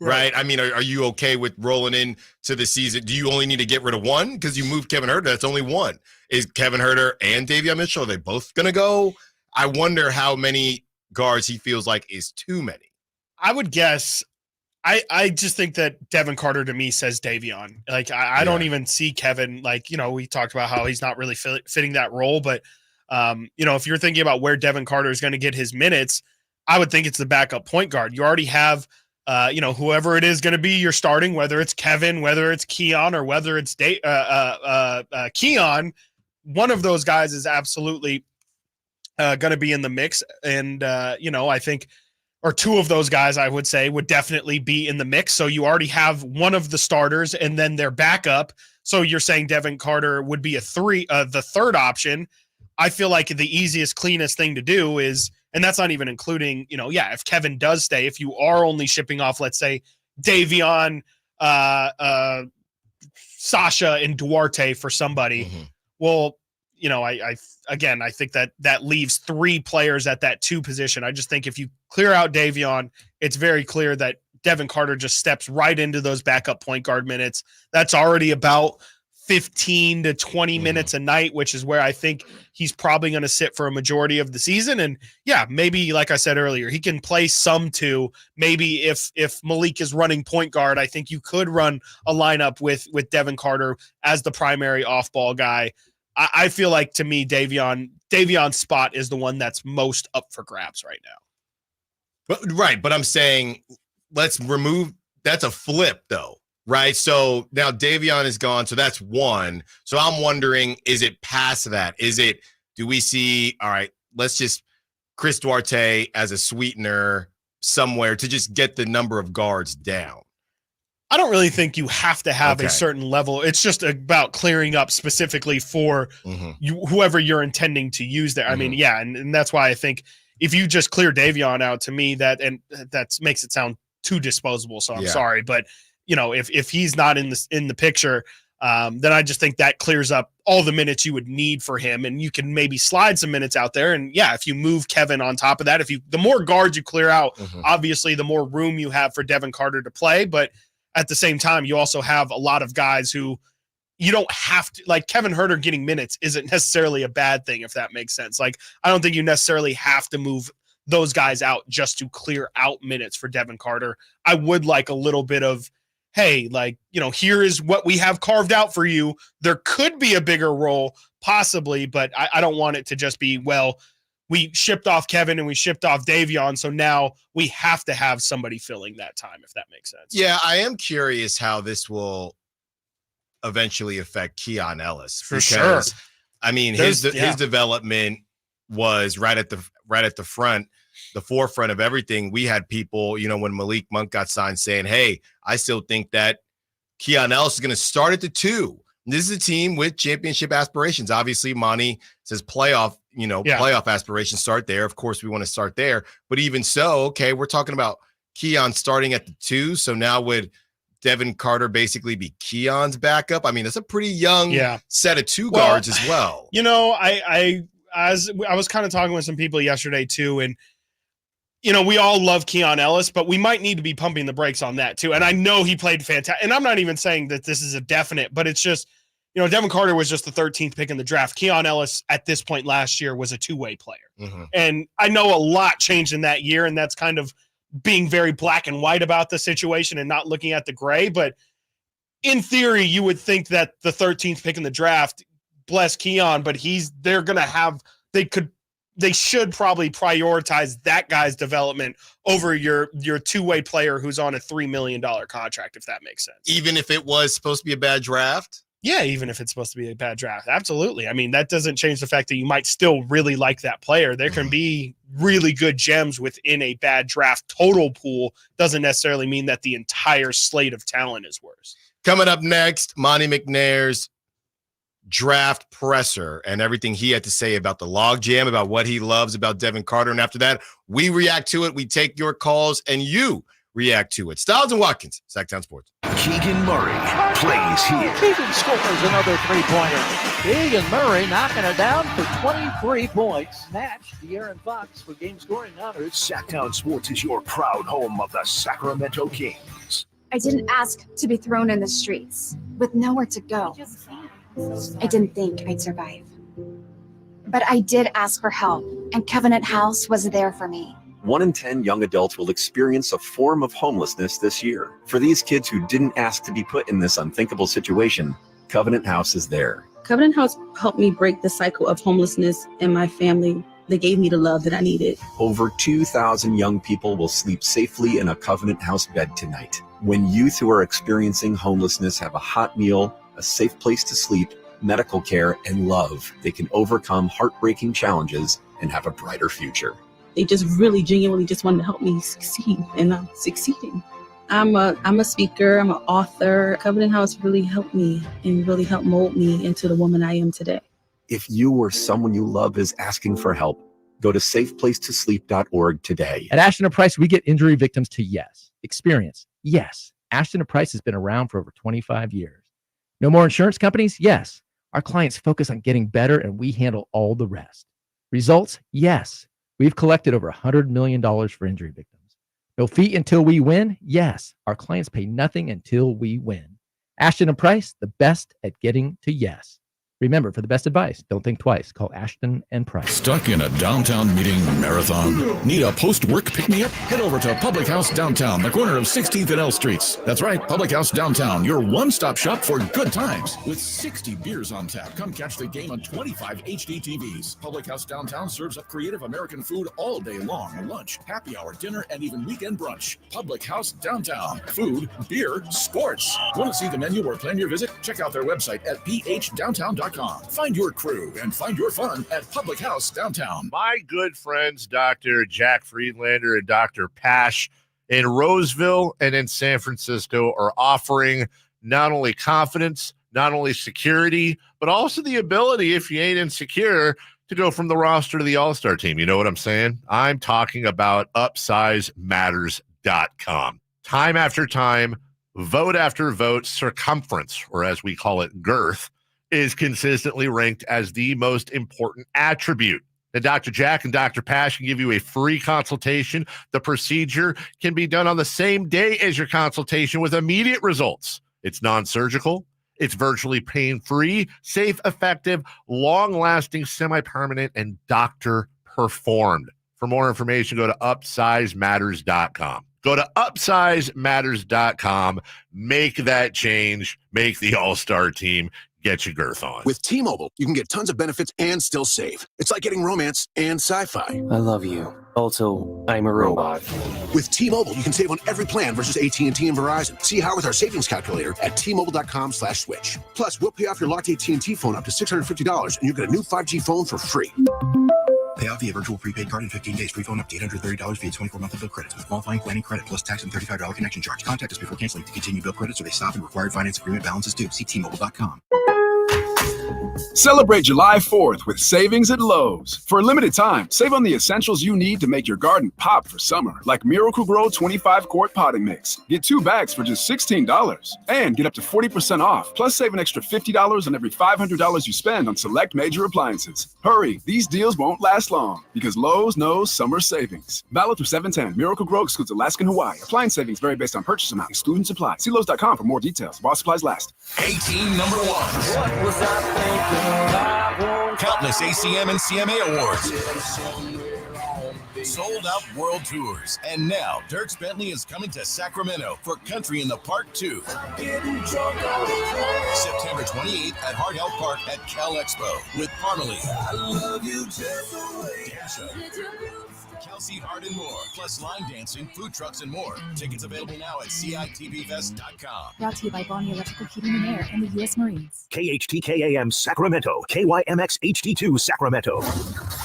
Right. I mean, are you okay with rolling into the season? Do you only need to get rid of 1 because you moved Kevin Huerter? That's only 1. Is Kevin Huerter and Davion Mitchell, are they both going to go? I wonder how many guards he feels like is too many. I would guess. I just think that Devin Carter to me says Davion. Like, I don't even see Kevin. Like, we talked about how he's not really fitting that role. But, if you're thinking about where Devin Carter is going to get his minutes, I would think it's the backup point guard. You already have, whoever it is going to be you're starting, whether it's Kevin, whether it's Keon, or whether it's Keon. One of those guys is absolutely going to be in the mix. And, I think, or 2 of those guys, I would say, would definitely be in the mix. So you already have one of the starters and then their backup. So you're saying Devin Carter would be the third option. I feel like the easiest, cleanest thing to do is, and that's not even including, if Kevin does stay, if you are only shipping off, let's say, Davion, Sasha, and Duarte for somebody, well, I think that leaves 3 players at that 2 position. I just think if you clear out Davion, it's very clear that Devin Carter just steps right into those backup point guard minutes. That's already about 15 to 20 minutes a night, which is where I think he's probably going to sit for a majority of the season. And yeah, maybe, like I said earlier, he can play some 2. Maybe if Malik is running point guard, I think you could run a lineup with Devin Carter as the primary off-ball guy. I feel like, to me, Davion's spot is the one that's most up for grabs right now. But I'm saying let's remove – that's a flip, though. Right. So now Davion is gone. So that's 1. So I'm wondering, is it past that? Do we see, all right, let's just Chris Duarte as a sweetener somewhere to just get the number of guards down. I don't really think you have to have Okay. a certain level. It's just about clearing up specifically for whoever you're intending to use there. I mean, yeah, and that's why I think if you just clear Davion out, to me, that makes it sound too disposable. So I'm sorry, but if he's not in the picture, then I just think that clears up all the minutes you would need for him, and you can maybe slide some minutes out there. And yeah, if you move Kevin on top of that, the more guards you clear out, obviously the more room you have for Devin Carter to play. But at the same time, you also have a lot of guys who you don't have to, like Kevin Huerter getting minutes isn't necessarily a bad thing, if that makes sense. Like, I don't think you necessarily have to move those guys out just to clear out minutes for Devin Carter. I would like a little bit of, hey, like, here is what we have carved out for you. There could be a bigger role possibly, but I don't want it to just be, well, we shipped off Kevin and we shipped off Davion, so now we have to have somebody filling that time, if that makes sense. Yeah, I am curious how this will eventually affect Keon Ellis. For sure. I mean, his development was right at the front, the forefront of everything. We had people, when Malik Monk got signed, saying, hey, I still think that Keon Ellis is going to start at the 2. This is a team with championship aspirations. Obviously, Monty says playoff aspirations start there. Of course, we want to start there. But even so, okay, we're talking about Keon starting at the 2. So now would Devin Carter basically be Keon's backup? I mean, that's a pretty young set of 2 guards as well. I was kind of talking with some people yesterday too, and we all love Keon Ellis, but we might need to be pumping the brakes on that too. And I know he played fantastic. And I'm not even saying that this is a definite, but it's just, Devin Carter was just the 13th pick in the draft. Keon Ellis at this point last year was a two-way player. And I know a lot changed in that year, and that's kind of being very black and white about the situation and not looking at the gray. But in theory, you would think that the 13th pick in the draft, bless Keon, but they should probably prioritize that guy's development over your two-way player who's on a $3 million contract, if that makes sense. Even if it was supposed to be a bad draft? Yeah, even if it's supposed to be a bad draft. Absolutely. I mean, that doesn't change the fact that you might still really like that player. There can be really good gems within a bad draft total pool. Doesn't necessarily mean that the entire slate of talent is worse. Coming up next, Monty McNair's draft presser and everything he had to say about the logjam, about what he loves about Devin Carter. And after that, we react to it. We take your calls and you react to it. Stiles and Watkins, Sacktown Sports. Keegan Murray plays here. Keegan scores another three-pointer. Keegan Murray knocking it down for 23 points. Snatch De'Aaron Fox for game scoring honors. Sacktown Sports is your proud home of the Sacramento Kings. I didn't ask to be thrown in the streets with nowhere to go. I didn't think I'd survive. But I did ask for help, and Covenant House was there for me. 1 in 10 young adults will experience a form of homelessness this year. For these kids who didn't ask to be put in this unthinkable situation, Covenant House is there. Covenant House helped me break the cycle of homelessness in my family. They gave me the love that I needed. Over 2,000 young people will sleep safely in a Covenant House bed tonight. When youth who are experiencing homelessness have a hot meal, a safe place to sleep, medical care, and love, they can overcome heartbreaking challenges and have a brighter future. They just really genuinely just wanted to help me succeed, and I'm succeeding. I'm a speaker, I'm an author. Covenant House really helped me and really helped mold me into the woman I am today. If you or someone you love is asking for help, go to safeplacetosleep.org today. At Ashton & Price, we get injury victims to yes. Experience, yes. Ashton & Price has been around for over 25 years. No more insurance companies? Yes. Our clients focus on getting better, and we handle all the rest. Results? Yes. We've collected over $100 million for injury victims. No fee until we win? Yes. Our clients pay nothing until we win. Ashton & Price, the best at getting to yes. Remember, for the best advice, don't think twice. Call Ashton & Price. Stuck in a downtown meeting marathon? Need a post-work pick-me-up? Head over to Public House Downtown, the corner of 16th and L Streets. That's right, Public House Downtown, your one-stop shop for good times. With 60 beers on tap, come catch the game on 25 HD TVs. Public House Downtown serves up creative American food all day long. Lunch, happy hour, dinner, and even weekend brunch. Public House Downtown. Food, beer, sports. Want to see the menu or plan your visit? Check out their website at phdowntown.com. Find your crew and find your fun at Public House Downtown. My good friends, Dr. Jack Friedlander and Dr. Pash, in Roseville and in San Francisco are offering not only confidence, not only security, but also the ability, if you ain't insecure, to go from the roster to the all-star team. You know what I'm saying? I'm talking about upsizematters.com. Time after time, vote after vote, circumference, or as we call it, girth, is consistently ranked as the most important attribute. And Dr. Jack and Dr. Pash can give you a free consultation. The procedure can be done on the same day as your consultation with immediate results. It's non-surgical. It's virtually pain-free, safe, effective, long-lasting, semi-permanent, and doctor-performed. For more information, go to upsizematters.com. Go to upsizematters.com. Make that change. Make the all-star team. Get your girth on. With T-Mobile, you can get tons of benefits and still save. It's like getting romance and sci-fi. I love you. Also, I'm a robot. With T-Mobile, you can save on every plan versus AT&T and Verizon. See how with our savings calculator at T-Mobile.com/switch. Plus, we'll pay off your locked AT&T phone up to $650, and you get a new 5G phone for free. Pay off via virtual prepaid card in 15 days. Free phone up to $830 via 24 monthly bill credits with qualifying planning credit plus tax and $35 connection charge. Contact us before canceling to continue bill credits or they stop and required finance agreement balances due. See T-Mobile.com. Celebrate July 4th with savings at Lowe's. For a limited time, save on the essentials you need to make your garden pop for summer, like Miracle-Gro 25-quart potting mix. Get 2 bags for just $16 and get up to 40% off. Plus, save an extra $50 on every $500 you spend on select major appliances. Hurry, these deals won't last long because Lowe's knows summer savings. Valid through 7/10. Miracle-Gro excludes Alaska and Hawaii. Appliance savings vary based on purchase amount, excluding supply. See Lowe's.com for more details. While supplies last. 18 number ones. What was I thinking? Countless ACM and CMA awards. Sold out world tours. And now, Dierks Bentley is coming to Sacramento for Country in the Park 2. September 28th at Hart Health Park at Cal Expo with Parmalee, Dasha, Kelsey Hart, and more. Plus line dancing, food trucks, and more. Tickets available now at CITVFest.com. Brought to you by Bonnie Electrical Heating and Air and the U.S. Marines. KHTKAM Sacramento, KYMX HD2 Sacramento.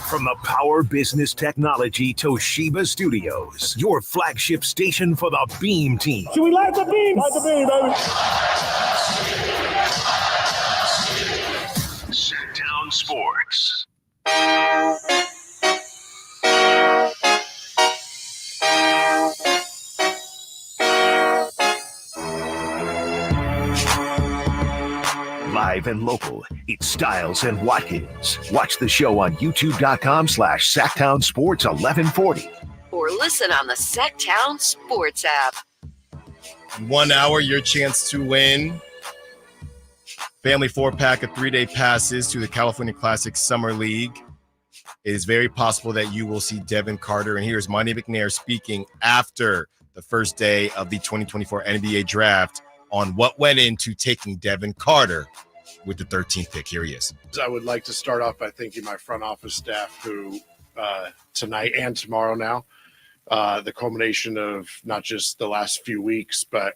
From the Power Business Technology Toshiba Studios, your flagship station for the Beam Team. Should we light the beam? Light the beam, baby. Sit Down Sports. Live and local, it's Stiles and Watkins. Watch the show on youtube.com/Sacktown Sports 1140. Or listen on the Sacktown Sports app. 1 hour, your chance to win family 4-pack of 3-day passes to the California Classic Summer League. It is very possible that you will see Devin Carter. And here's Monty McNair speaking after the first day of the 2024 NBA draft on what went into taking Devin Carter with the 13th pick. Here he is. I would like to start off by thanking my front office staff who tonight and tomorrow now, the culmination of not just the last few weeks, but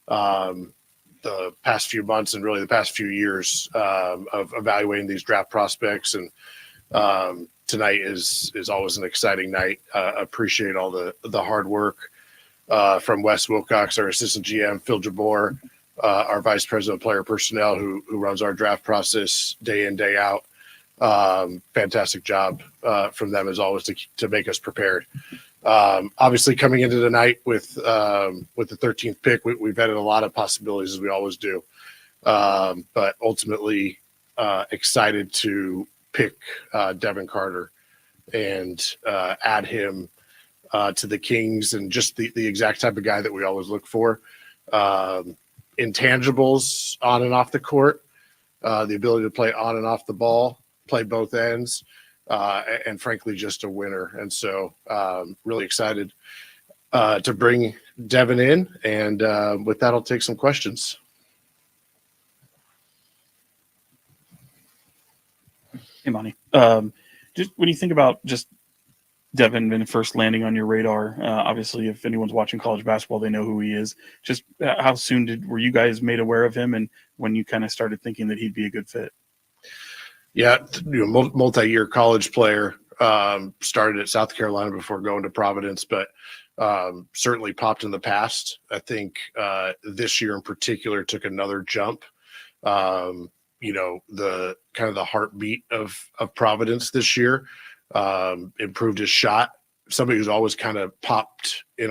the past few months and really the past few years of evaluating these draft prospects. And tonight is always an exciting night. Appreciate all the hard work from Wes Wilcox, our assistant GM, Phil Jabor, our vice president of player personnel who runs our draft process day in, day out. Fantastic job from them as always to make us prepared. Obviously coming into the night with the 13th pick, we've had a lot of possibilities as we always do. But ultimately excited to pick Devin Carter and add him to the Kings, and just the exact type of guy that we always look for. Intangibles on and off the court, the ability to play on and off the ball, play both ends, and frankly, just a winner. And so really excited to bring Devin in. And with that, I'll take some questions. Hey, Monty. Just when you think about just Devin and first landing on your radar, obviously, if anyone's watching college basketball, they know who he is. Just how soon were you guys made aware of him, and when you kind of started thinking that he'd be a good fit? Yeah, multi-year college player. Started at South Carolina before going to Providence, but certainly popped in the past. I think this year in particular took another jump. The kind of the heartbeat of Providence this year, improved his shot. Somebody who's always kind of popped in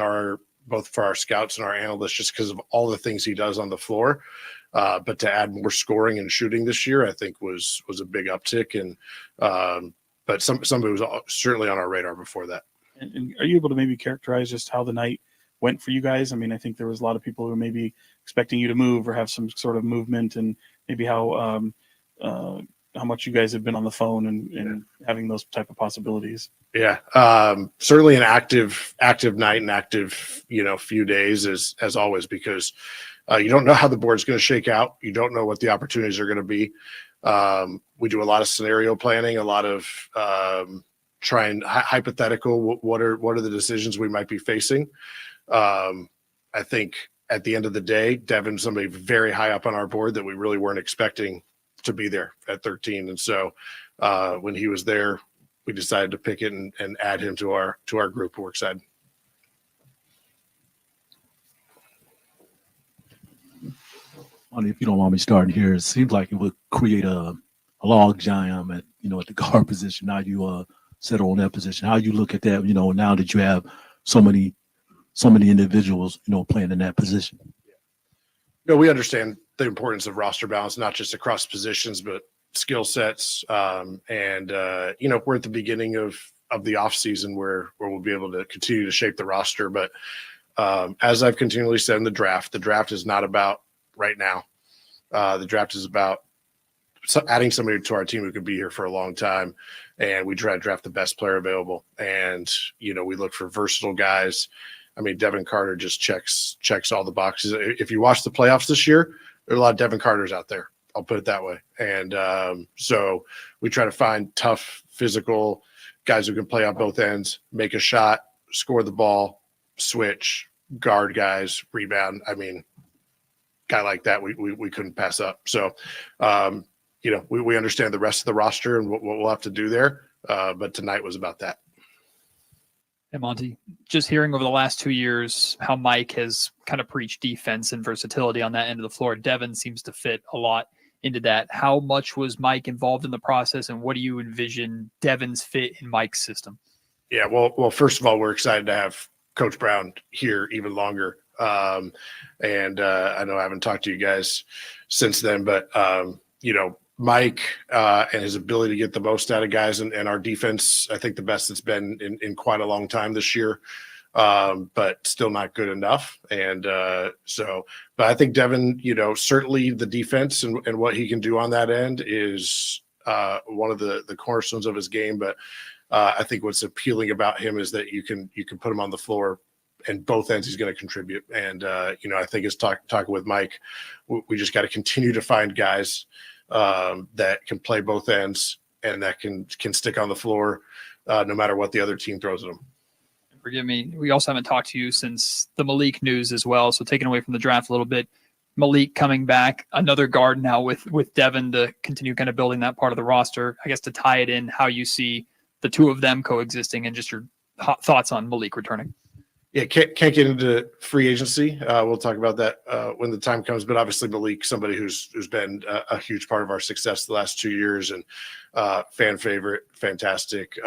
both for our scouts and our analysts just because of all the things he does on the floor. But to add more scoring and shooting this year, I think was a big uptick. And but somebody was certainly on our radar before that. And are you able to maybe characterize just how the night went for you guys? I mean, I think there was a lot of people who were maybe expecting you to move or have some sort of movement, and maybe how much you guys have been on the phone and having those type of possibilities. Yeah. Certainly an active night and active, few days as always, because you don't know how the board's going to shake out. You don't know what the opportunities are going to be. We do a lot of scenario planning, a lot of trying hypothetical. What are the decisions we might be facing? I think at the end of the day, Devin's somebody very high up on our board that we really weren't expecting to be there at 13. And so when he was there, we decided to pick it and add him to our group. We're excited. If you don't mind me starting here, it seems like it would create a log jam at the guard position. Now you settle on that position. How you look at that, now that you have so many individuals, playing in that position. We understand the importance of roster balance, not just across positions, but skill sets. We're at the beginning of the off season where we'll be able to continue to shape the roster. But as I've continually said in the draft is not about right now. The draft is about adding somebody to our team who could be here for a long time. And we try to draft the best player available. And, we look for versatile guys. I mean, Devin Carter just checks all the boxes. If you watch the playoffs this year, there are a lot of Devin Carters out there. I'll put it that way. And so we try to find tough, physical guys who can play on both ends, make a shot, score the ball, switch, guard guys, rebound. I mean, guy like that, we couldn't pass up. So, we understand the rest of the roster and what we'll have to do there. But tonight was about that. Hey, Monty, just hearing over the last 2 years how Mike has kind of preached defense and versatility on that end of the floor. Devin seems to fit a lot into that. How much was Mike involved in the process, and what do you envision Devin's fit in Mike's system? Yeah, well, first of all, we're excited to have Coach Brown here even longer. I know I haven't talked to you guys since then, but Mike and his ability to get the most out of guys and our defense, I think the best it's been in quite a long time this year, but still not good enough. And but I think Devin, certainly the defense and what he can do on that end is one of the cornerstones of his game. But I think what's appealing about him is that you can put him on the floor and both ends he's going to contribute. And, I think it's talking with Mike, we just got to continue to find guys that can play both ends and that can stick on the floor no matter what the other team throws at them. Forgive me. We also haven't talked to you since the Malik news as well. So taking away from the draft a little bit, Malik coming back, another guard now with Devin to continue kind of building that part of the roster. I guess to tie it in, how you see the two of them coexisting and just your thoughts on Malik returning. Yeah, can't get into free agency. We'll talk about that when the time comes. But obviously Malik, somebody who's been a huge part of our success the last 2 years and fan favorite, fantastic.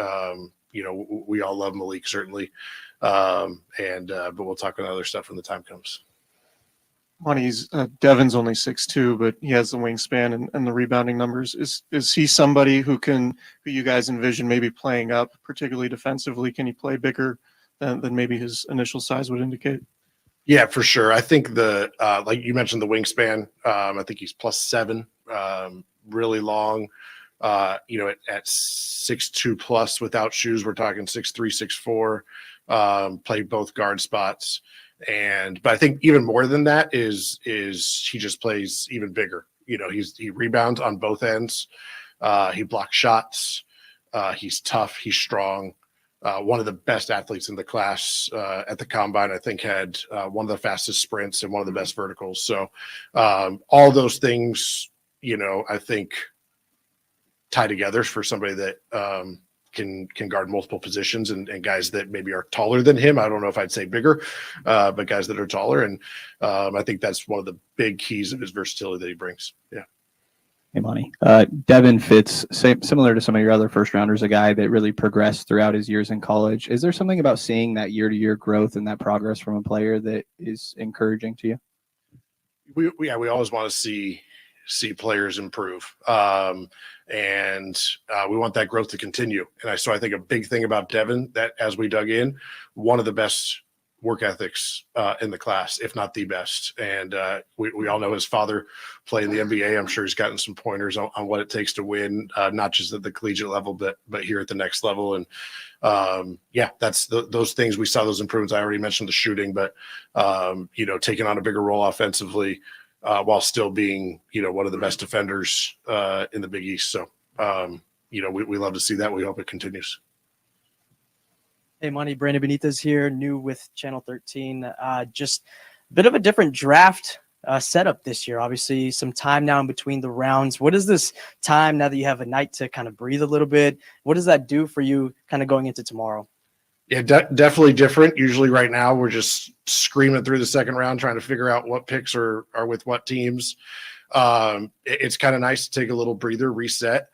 We all love Malik certainly, but we'll talk about other stuff when the time comes. Monty's Devin's only 6'2", but he has the wingspan and the rebounding numbers. Is he somebody who you guys envision maybe playing up, particularly defensively? Can he play bigger than maybe his initial size would indicate? Yeah, for sure. I think like you mentioned, the wingspan. I think he's +7, really long. At 6'2" plus without shoes, we're talking 6'3", 6'4". Play both guard spots, but I think even more than that is he just plays even bigger. He rebounds on both ends. He blocks shots. He's tough. He's strong. One of the best athletes in the class at the combine, I think, had one of the fastest sprints and one of the best verticals. So all those things, I think, tie together for somebody that can guard multiple positions, and guys that maybe are taller than him. I don't know if I'd say bigger, but guys that are taller. And I think that's one of the big keys of his versatility that he brings. Yeah. Hey, Monty. Devin fits similar to some of your other first rounders, a guy that really progressed throughout his years in college. Is there something about seeing that year-to-year growth and that progress from a player that is encouraging to you? We always want to see players improve, and we want that growth to continue. And so I think a big thing about Devin, that as we dug in, one of the best work ethics in the class, if not the best. And we all know his father played in the NBA. I'm sure he's gotten some pointers on what it takes to win, not just at the collegiate level, but here at the next level. And that's those things. We saw those improvements. I already mentioned the shooting, but taking on a bigger role offensively while still being one of the best defenders in the Big East. So we love to see that. We hope it continues. Hey, Monty, Brandon Benitez here, new with Channel 13. Just a bit of a different draft setup this year. Obviously, some time now in between the rounds. What is this time now that you have a night to kind of breathe a little bit? What does that do for you kind of going into tomorrow? Yeah, definitely different. Usually right now we're just screaming through the second round trying to figure out what picks are with what teams. It's kind of nice to take a little breather, reset.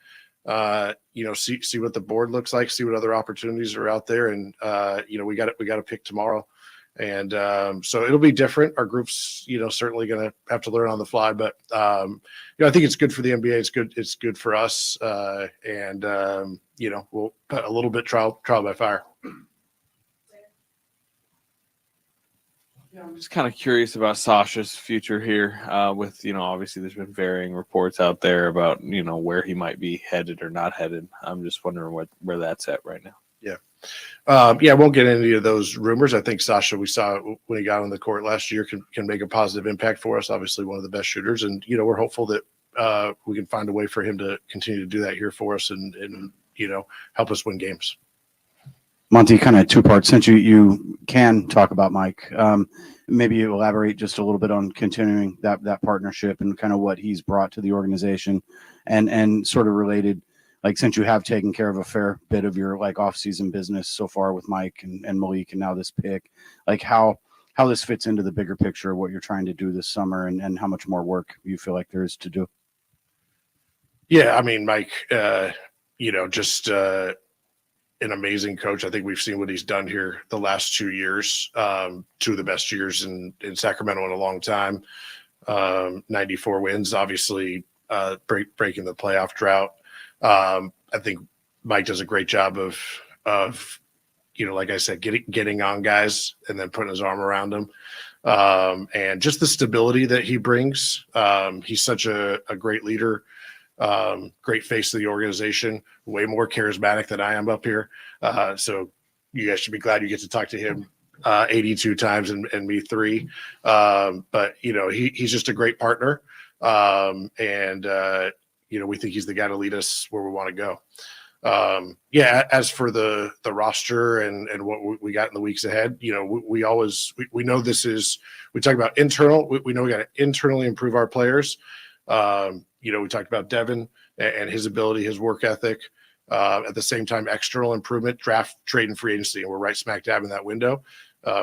See what the board looks like, see what other opportunities are out there. And, we got to pick tomorrow. And so it'll be different. Our group's, certainly going to have to learn on the fly, but I think it's good for the NBA. It's good for us. We'll put a little bit trial by fire. Yeah, I'm just kind of curious about Sasha's future here with, obviously there's been varying reports out there about, where he might be headed or not headed. I'm just wondering where that's at right now. Yeah. I won't get into any of those rumors. I think Sasha, we saw when he got on the court last year, can make a positive impact for us. Obviously one of the best shooters. And, we're hopeful that we can find a way for him to continue to do that here for us and help us win games. Monty, kind of two parts. Since you can talk about Mike, maybe you elaborate just a little bit on continuing that partnership and kind of what he's brought to the organization, and sort of related, like since you have taken care of a fair bit of your off-season business so far with Mike and Malik and now this pick, like how this fits into the bigger picture of what you're trying to do this summer and how much more work you feel like there is to do. Yeah, I mean, Mike, just an amazing coach. I think we've seen what he's done here the last 2 years, two of the best years in Sacramento in a long time. 94 wins, obviously breaking the playoff drought. I think Mike does a great job of like I said, getting on guys and then putting his arm around them. And just the stability that he brings. He's such a great leader. Great face of the organization, way more charismatic than I am up here. So you guys should be glad you get to talk to him 82 times and me 3. But he's just a great partner. We think he's the guy to lead us where we want to go. As for the roster and what we got in the weeks ahead, we know we talk about internal. We know we got to internally improve our players. We talked about Devin and his ability, his work ethic. At the same time, external improvement, draft, trade, and free agency. And we're right smack dab in that window.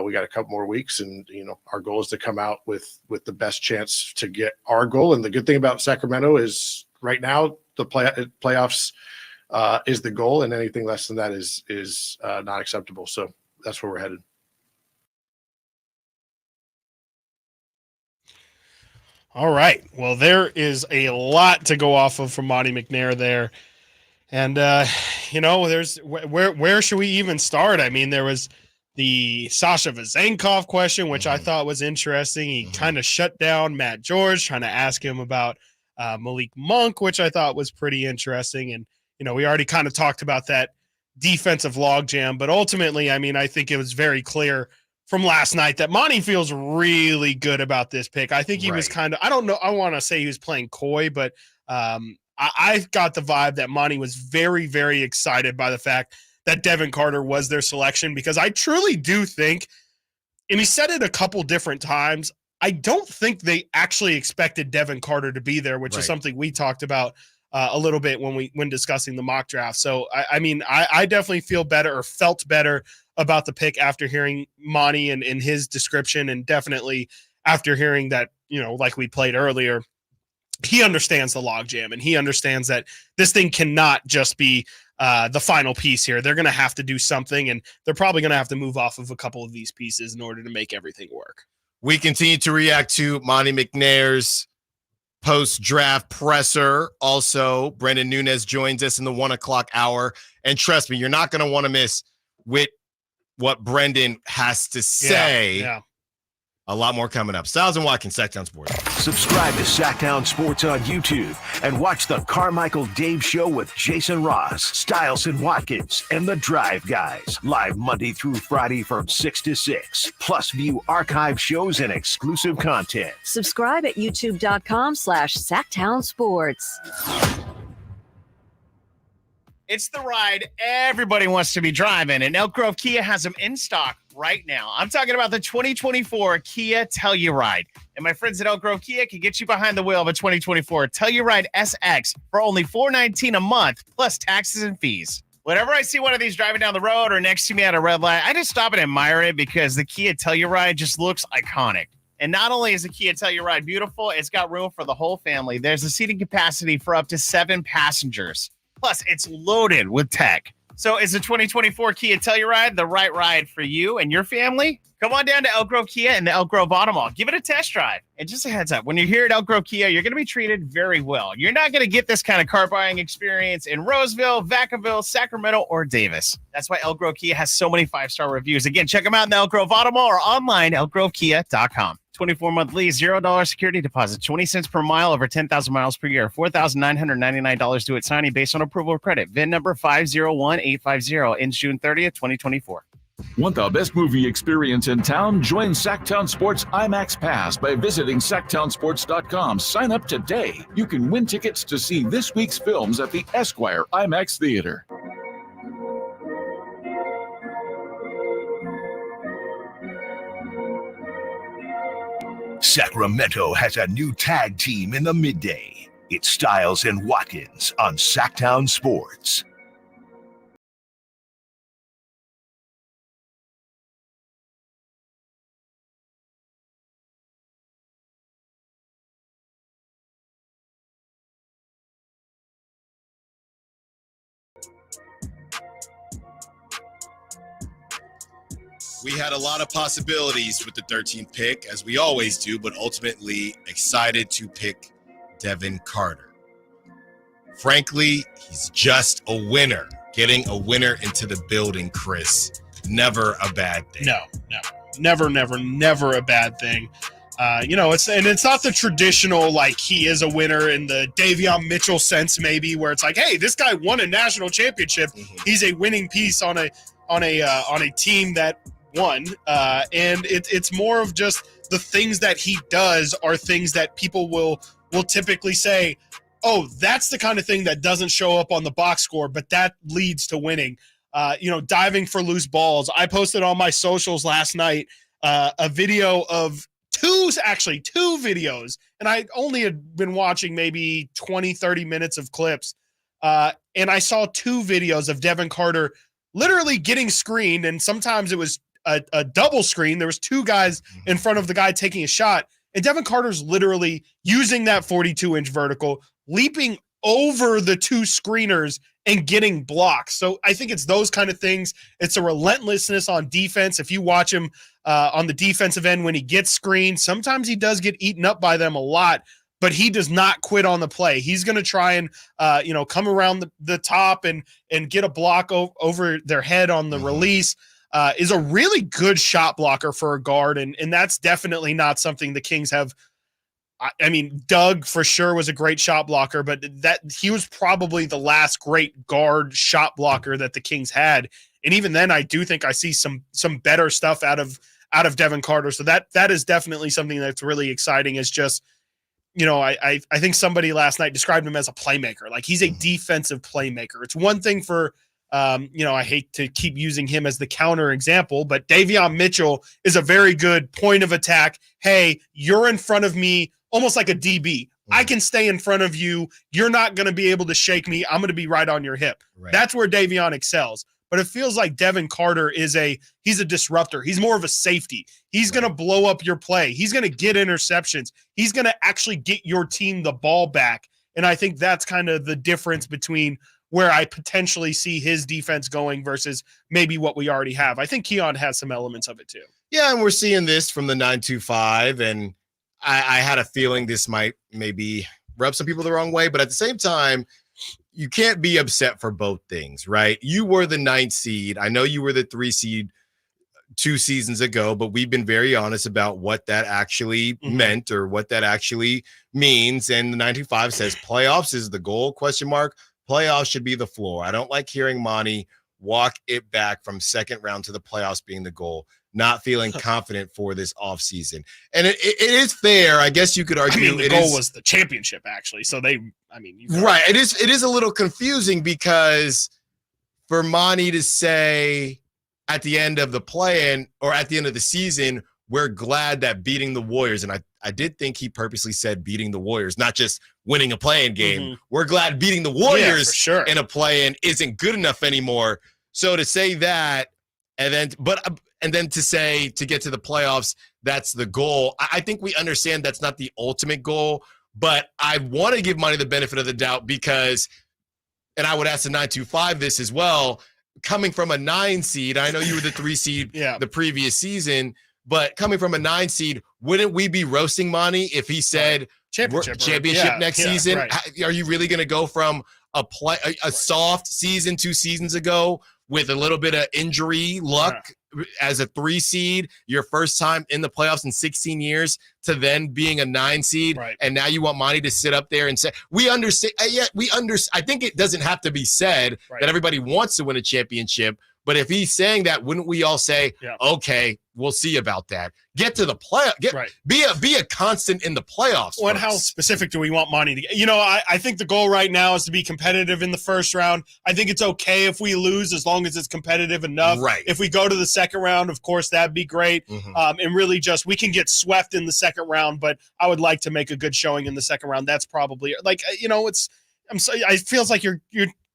We got a couple more weeks, and our goal is to come out with the best chance to get our goal. And the good thing about Sacramento is right now the playoffs is the goal, and anything less than that is not acceptable. So that's where we're headed. All right. Well, there is a lot to go off of from Monty McNair there. And, there's where should we even start? I mean, there was the Sasha Vezenkov question, which I thought was interesting. He kind of shut down Matt George, trying to ask him about Malik Monk, which I thought was pretty interesting. And, we already kind of talked about that defensive logjam. But ultimately, I mean, I think it was very clear from last night that Monty feels really good about this pick. I think he was kind of, I don't know, I want to say he was playing coy, but I got the vibe that Monty was very, very excited by the fact that Devin Carter was their selection, because I truly do think, and he said it a couple different times, I don't think they actually expected Devin Carter to be there, which is something we talked about a little bit when discussing the mock draft. So I mean, I definitely feel better or felt better about the pick after hearing Monty and his description, and definitely after hearing that, like we played earlier, he understands the logjam and he understands that this thing cannot just be the final piece here. They're going to have to do something, and they're probably going to have to move off of a couple of these pieces in order to make everything work. We continue to react to Monty McNair's post-draft presser. Also, Brendan Nunes joins us in the 1 o'clock hour. And trust me, you're not going to want to miss what Brendan has to say. Yeah. A lot more coming up. Stiles and Watkins, Sacktown Sports. Subscribe to Sacktown Sports on YouTube and watch the Carmichael Dave Show with Jason Ross, Stiles and Watkins, and the Drive Guys. Live Monday through Friday from 6 to 6. Plus view archive shows and exclusive content. Subscribe at youtube.com/Sacktown Sports. It's the ride everybody wants to be driving, and Elk Grove Kia has them in stock right now. I'm talking about the 2024 Kia Telluride. And my friends at Elk Grove Kia can get you behind the wheel of a 2024 Telluride SX for only $419 a month, plus taxes and fees. Whenever I see one of these driving down the road or next to me at a red light, I just stop and admire it because the Kia Telluride just looks iconic. And not only is the Kia Telluride beautiful, it's got room for the whole family. There's a seating capacity for up to 7 passengers. Plus, it's loaded with tech. So is the 2024 Kia Telluride the right ride for you and your family? Come on down to Elk Grove Kia and the Elk Grove Auto Mall. Give it a test drive. And just a heads up, when you're here at Elk Grove Kia, you're going to be treated very well. You're not going to get this kind of car buying experience in Roseville, Vacaville, Sacramento, or Davis. That's why Elk Grove Kia has so many 5-star reviews. Again, check them out in the Elk Grove Auto Mall or online, elkgrovekia.com. 24-month lease, $0 security deposit, 20 cents per mile over 10,000 miles per year, $4,999 due at signing based on approval of credit. VIN number 501850, ends June 30th, 2024. Want the best movie experience in town? Join Sacktown Sports IMAX Pass by visiting sacktownsports.com. Sign up today. You can win tickets to see this week's films at the Esquire IMAX Theater. Sacramento has a new tag team in the midday. It's Stiles and Watkins on Sacktown Sports. We had a lot of possibilities with the 13th pick, as we always do, but ultimately excited to pick Devin Carter. Frankly, he's just a winner. Getting a winner into the building, Chris, never a bad thing. No. Never a bad thing. It's not the traditional, like, he is a winner in the Davion Mitchell sense, maybe, where it's like, hey, this guy won a national championship. Mm-hmm. He's a winning piece on a team that won. And it's more of just the things that he does are things that people will typically say, oh, that's the kind of thing that doesn't show up on the box score, but that leads to winning. Diving for loose balls. I posted on my socials last night a video of two videos, and I only had been watching maybe 20-30 minutes of clips, and I saw 2 videos of Devin Carter literally getting screened, and sometimes it was a double screen. There was 2 guys in front of the guy taking a shot, and Devin Carter's literally using that 42-inch vertical, leaping over the 2 screeners and getting blocks. So I think it's those kind of things. It's a relentlessness on defense. If you watch him on the defensive end when he gets screened, sometimes he does get eaten up by them a lot, but he does not quit on the play. He's going to try and come around the top and get a block over their head on the release. Is a really good shot blocker for a guard, and that's definitely not something the Kings have. I mean, Doug for sure was a great shot blocker, but that he was probably the last great guard shot blocker that the Kings had. And even then, I do think I see some better stuff out of Devin Carter. So that is definitely something that's really exciting. Is just, I think somebody last night described him as a playmaker. Like, he's a defensive playmaker. It's one thing for, I hate to keep using him as the counter example, but Davion Mitchell is a very good point of attack. Hey, you're in front of me, almost like a DB. I can stay in front of you. You're not going to be able to shake me. I'm going to be right on your hip. Right. That's where Davion excels. But it feels like Devin Carter he's a disruptor. He's more of a safety. He's going to blow up your play. He's going to get interceptions. He's going to actually get your team the ball back. And I think that's kind of the difference between where I potentially see his defense going versus maybe what we already have. I think Keon has some elements of it too. Yeah, and we're seeing this from the 925, and I had a feeling this might maybe rub some people the wrong way, but at the same time, you can't be upset for both things, right? You were the 9th seed. I know you were the 3 seed 2 seasons ago, but we've been very honest about what that actually meant or what that actually means. And the 925 says playoffs is the goal, ? Playoffs should be the floor. I don't like hearing Monty walk it back from second round to the playoffs being the goal, not feeling confident for this offseason. And it is fair. I guess you could argue the goal was the championship, actually. So right. It is a little confusing because for Monty to say at the end of the play-in or at the end of the season, we're glad that beating the Warriors, and I did think he purposely said beating the Warriors, not just winning a play-in game. We're glad beating the Warriors in a play-in isn't good enough anymore. So to say that, and then to say to get to the playoffs, that's the goal. I think we understand that's not the ultimate goal, but I want to give Monty the benefit of the doubt because, and I would ask the 925 this as well, coming from a 9 seed, I know you were the 3 seed the previous season, but coming from a 9 seed, wouldn't we be roasting Monty if he said championship next season? Right. Are you really going to go from a soft season 2 seasons ago with a little bit of injury luck as a 3 seed, your first time in the playoffs in 16 years, to then being a 9 seed, and now you want Monty to sit up there and say, we understand. I think it doesn't have to be said that everybody wants to win a championship, but if he's saying that, wouldn't we all say, okay, we'll see about that. Get to the playoff. Be a constant in the playoffs. Well, and how specific do we want Monty to get? I think the goal right now is to be competitive in the first round. I think it's okay if we lose as long as it's competitive enough. Right. If we go to the second round, of course, that'd be great. And really just we can get swept in the second round, but I would like to make a good showing in the second round. That's probably it feels like you're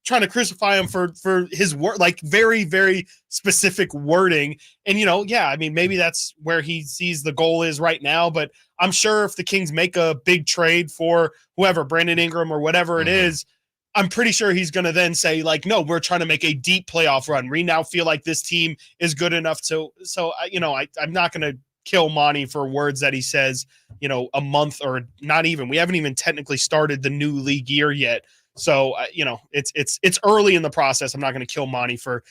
trying to crucify him for his word, like very, very specific wording. And, maybe that's where he sees the goal is right now, but I'm sure if the Kings make a big trade for whoever, Brandon Ingram or whatever it is, I'm pretty sure he's going to then say no, we're trying to make a deep playoff run. We now feel like this team is good enough I'm not going to kill Monty for words that he says, a month or not even, we haven't even technically started the new league year yet. So, it's early in the process. I'm not going to kill Monty for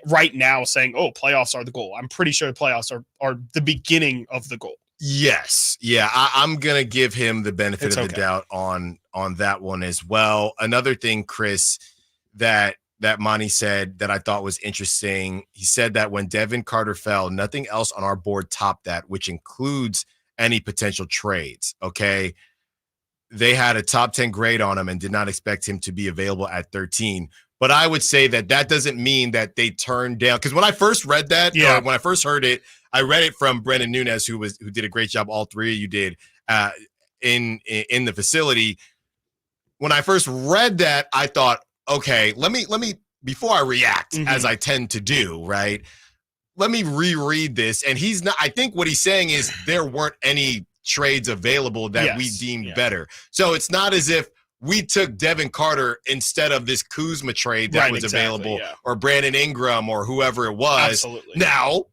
right now saying, playoffs are the goal. I'm pretty sure the playoffs are the beginning of the goal. Yes. Yeah. I'm going to give him the benefit of the doubt on that one as well. Another thing, Chris, that Monty said that I thought was interesting. He said that when Devin Carter fell, nothing else on our board topped that, which includes any potential trades. Okay. They had a top 10 grade on him and did not expect him to be available at 13. But I would say that doesn't mean that they turned down. Because when I first read that, or when I first heard it, I read it from Brendan Nunez, who did a great job. All three of you did in the facility. When I first read that, I thought, okay, let me before I react, as I tend to do, right? Let me reread this. And he's not. I think what he's saying is there weren't any trades available that we deemed better. So it's not as if we took Devin Carter instead of this Kuzma trade that was available, or Brandon Ingram or whoever it was. Absolutely. Now,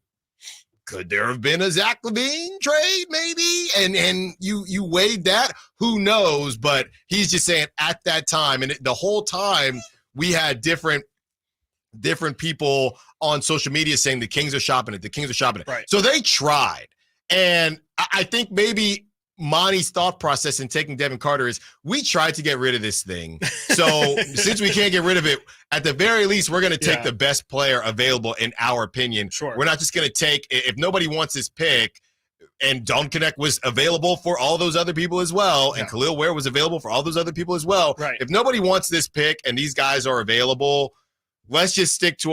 could there have been a Zach LaVine trade maybe? And you weighed that? Who knows? But he's just saying at that time, and the whole time we had different people on social media saying the Kings are shopping it. The Kings are shopping it. Right. So they tried. And I think maybe Monty's thought process in taking Devin Carter is we tried to get rid of this thing. So since we can't get rid of it, at the very least, we're going to take the best player available in our opinion. Sure. We're not just going to take, if nobody wants this pick, and Dalton Knecht was available for all those other people as well, and Khalil Ware was available for all those other people as well. Right. If nobody wants this pick and these guys are available, let's just stick to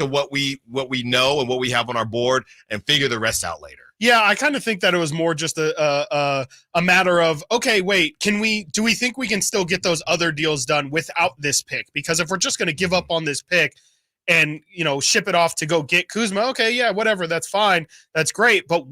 what we know and what we have on our board and figure the rest out later. Yeah, I kind of think that it was more just a matter of, okay, wait, do we think we can still get those other deals done without this pick? Because if we're just going to give up on this pick and, ship it off to go get Kuzma, okay, yeah, whatever, that's fine. That's great. But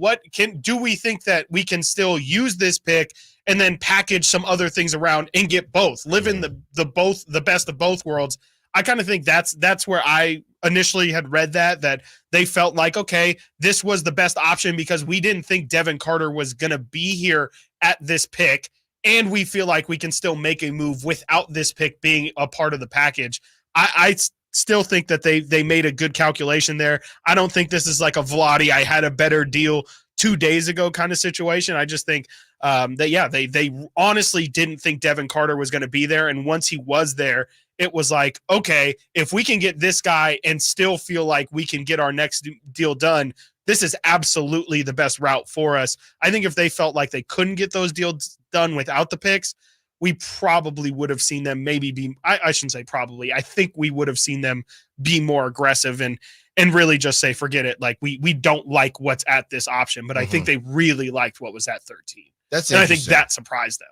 do we think that we can still use this pick and then package some other things around and get both, live in the best of both worlds? I kind of think that's where I initially had read that they felt like, okay, this was the best option because we didn't think Devin Carter was going to be here at this pick. And we feel like we can still make a move without this pick being a part of the package. I still think that they made a good calculation there. I don't think this is like a Vlade, I had a better deal 2 days ago kind of situation. I just think they honestly didn't think Devin Carter was going to be there. And once he was there, it was like, okay, if we can get this guy and still feel like we can get our next deal done, this is absolutely the best route for us. I think if they felt like they couldn't get those deals done without the picks, we probably would have seen them I shouldn't say probably. I think we would have seen them be more aggressive and really just say, forget it. Like we don't like what's at this option, but I think they really liked what was at 13. And I think that surprised them.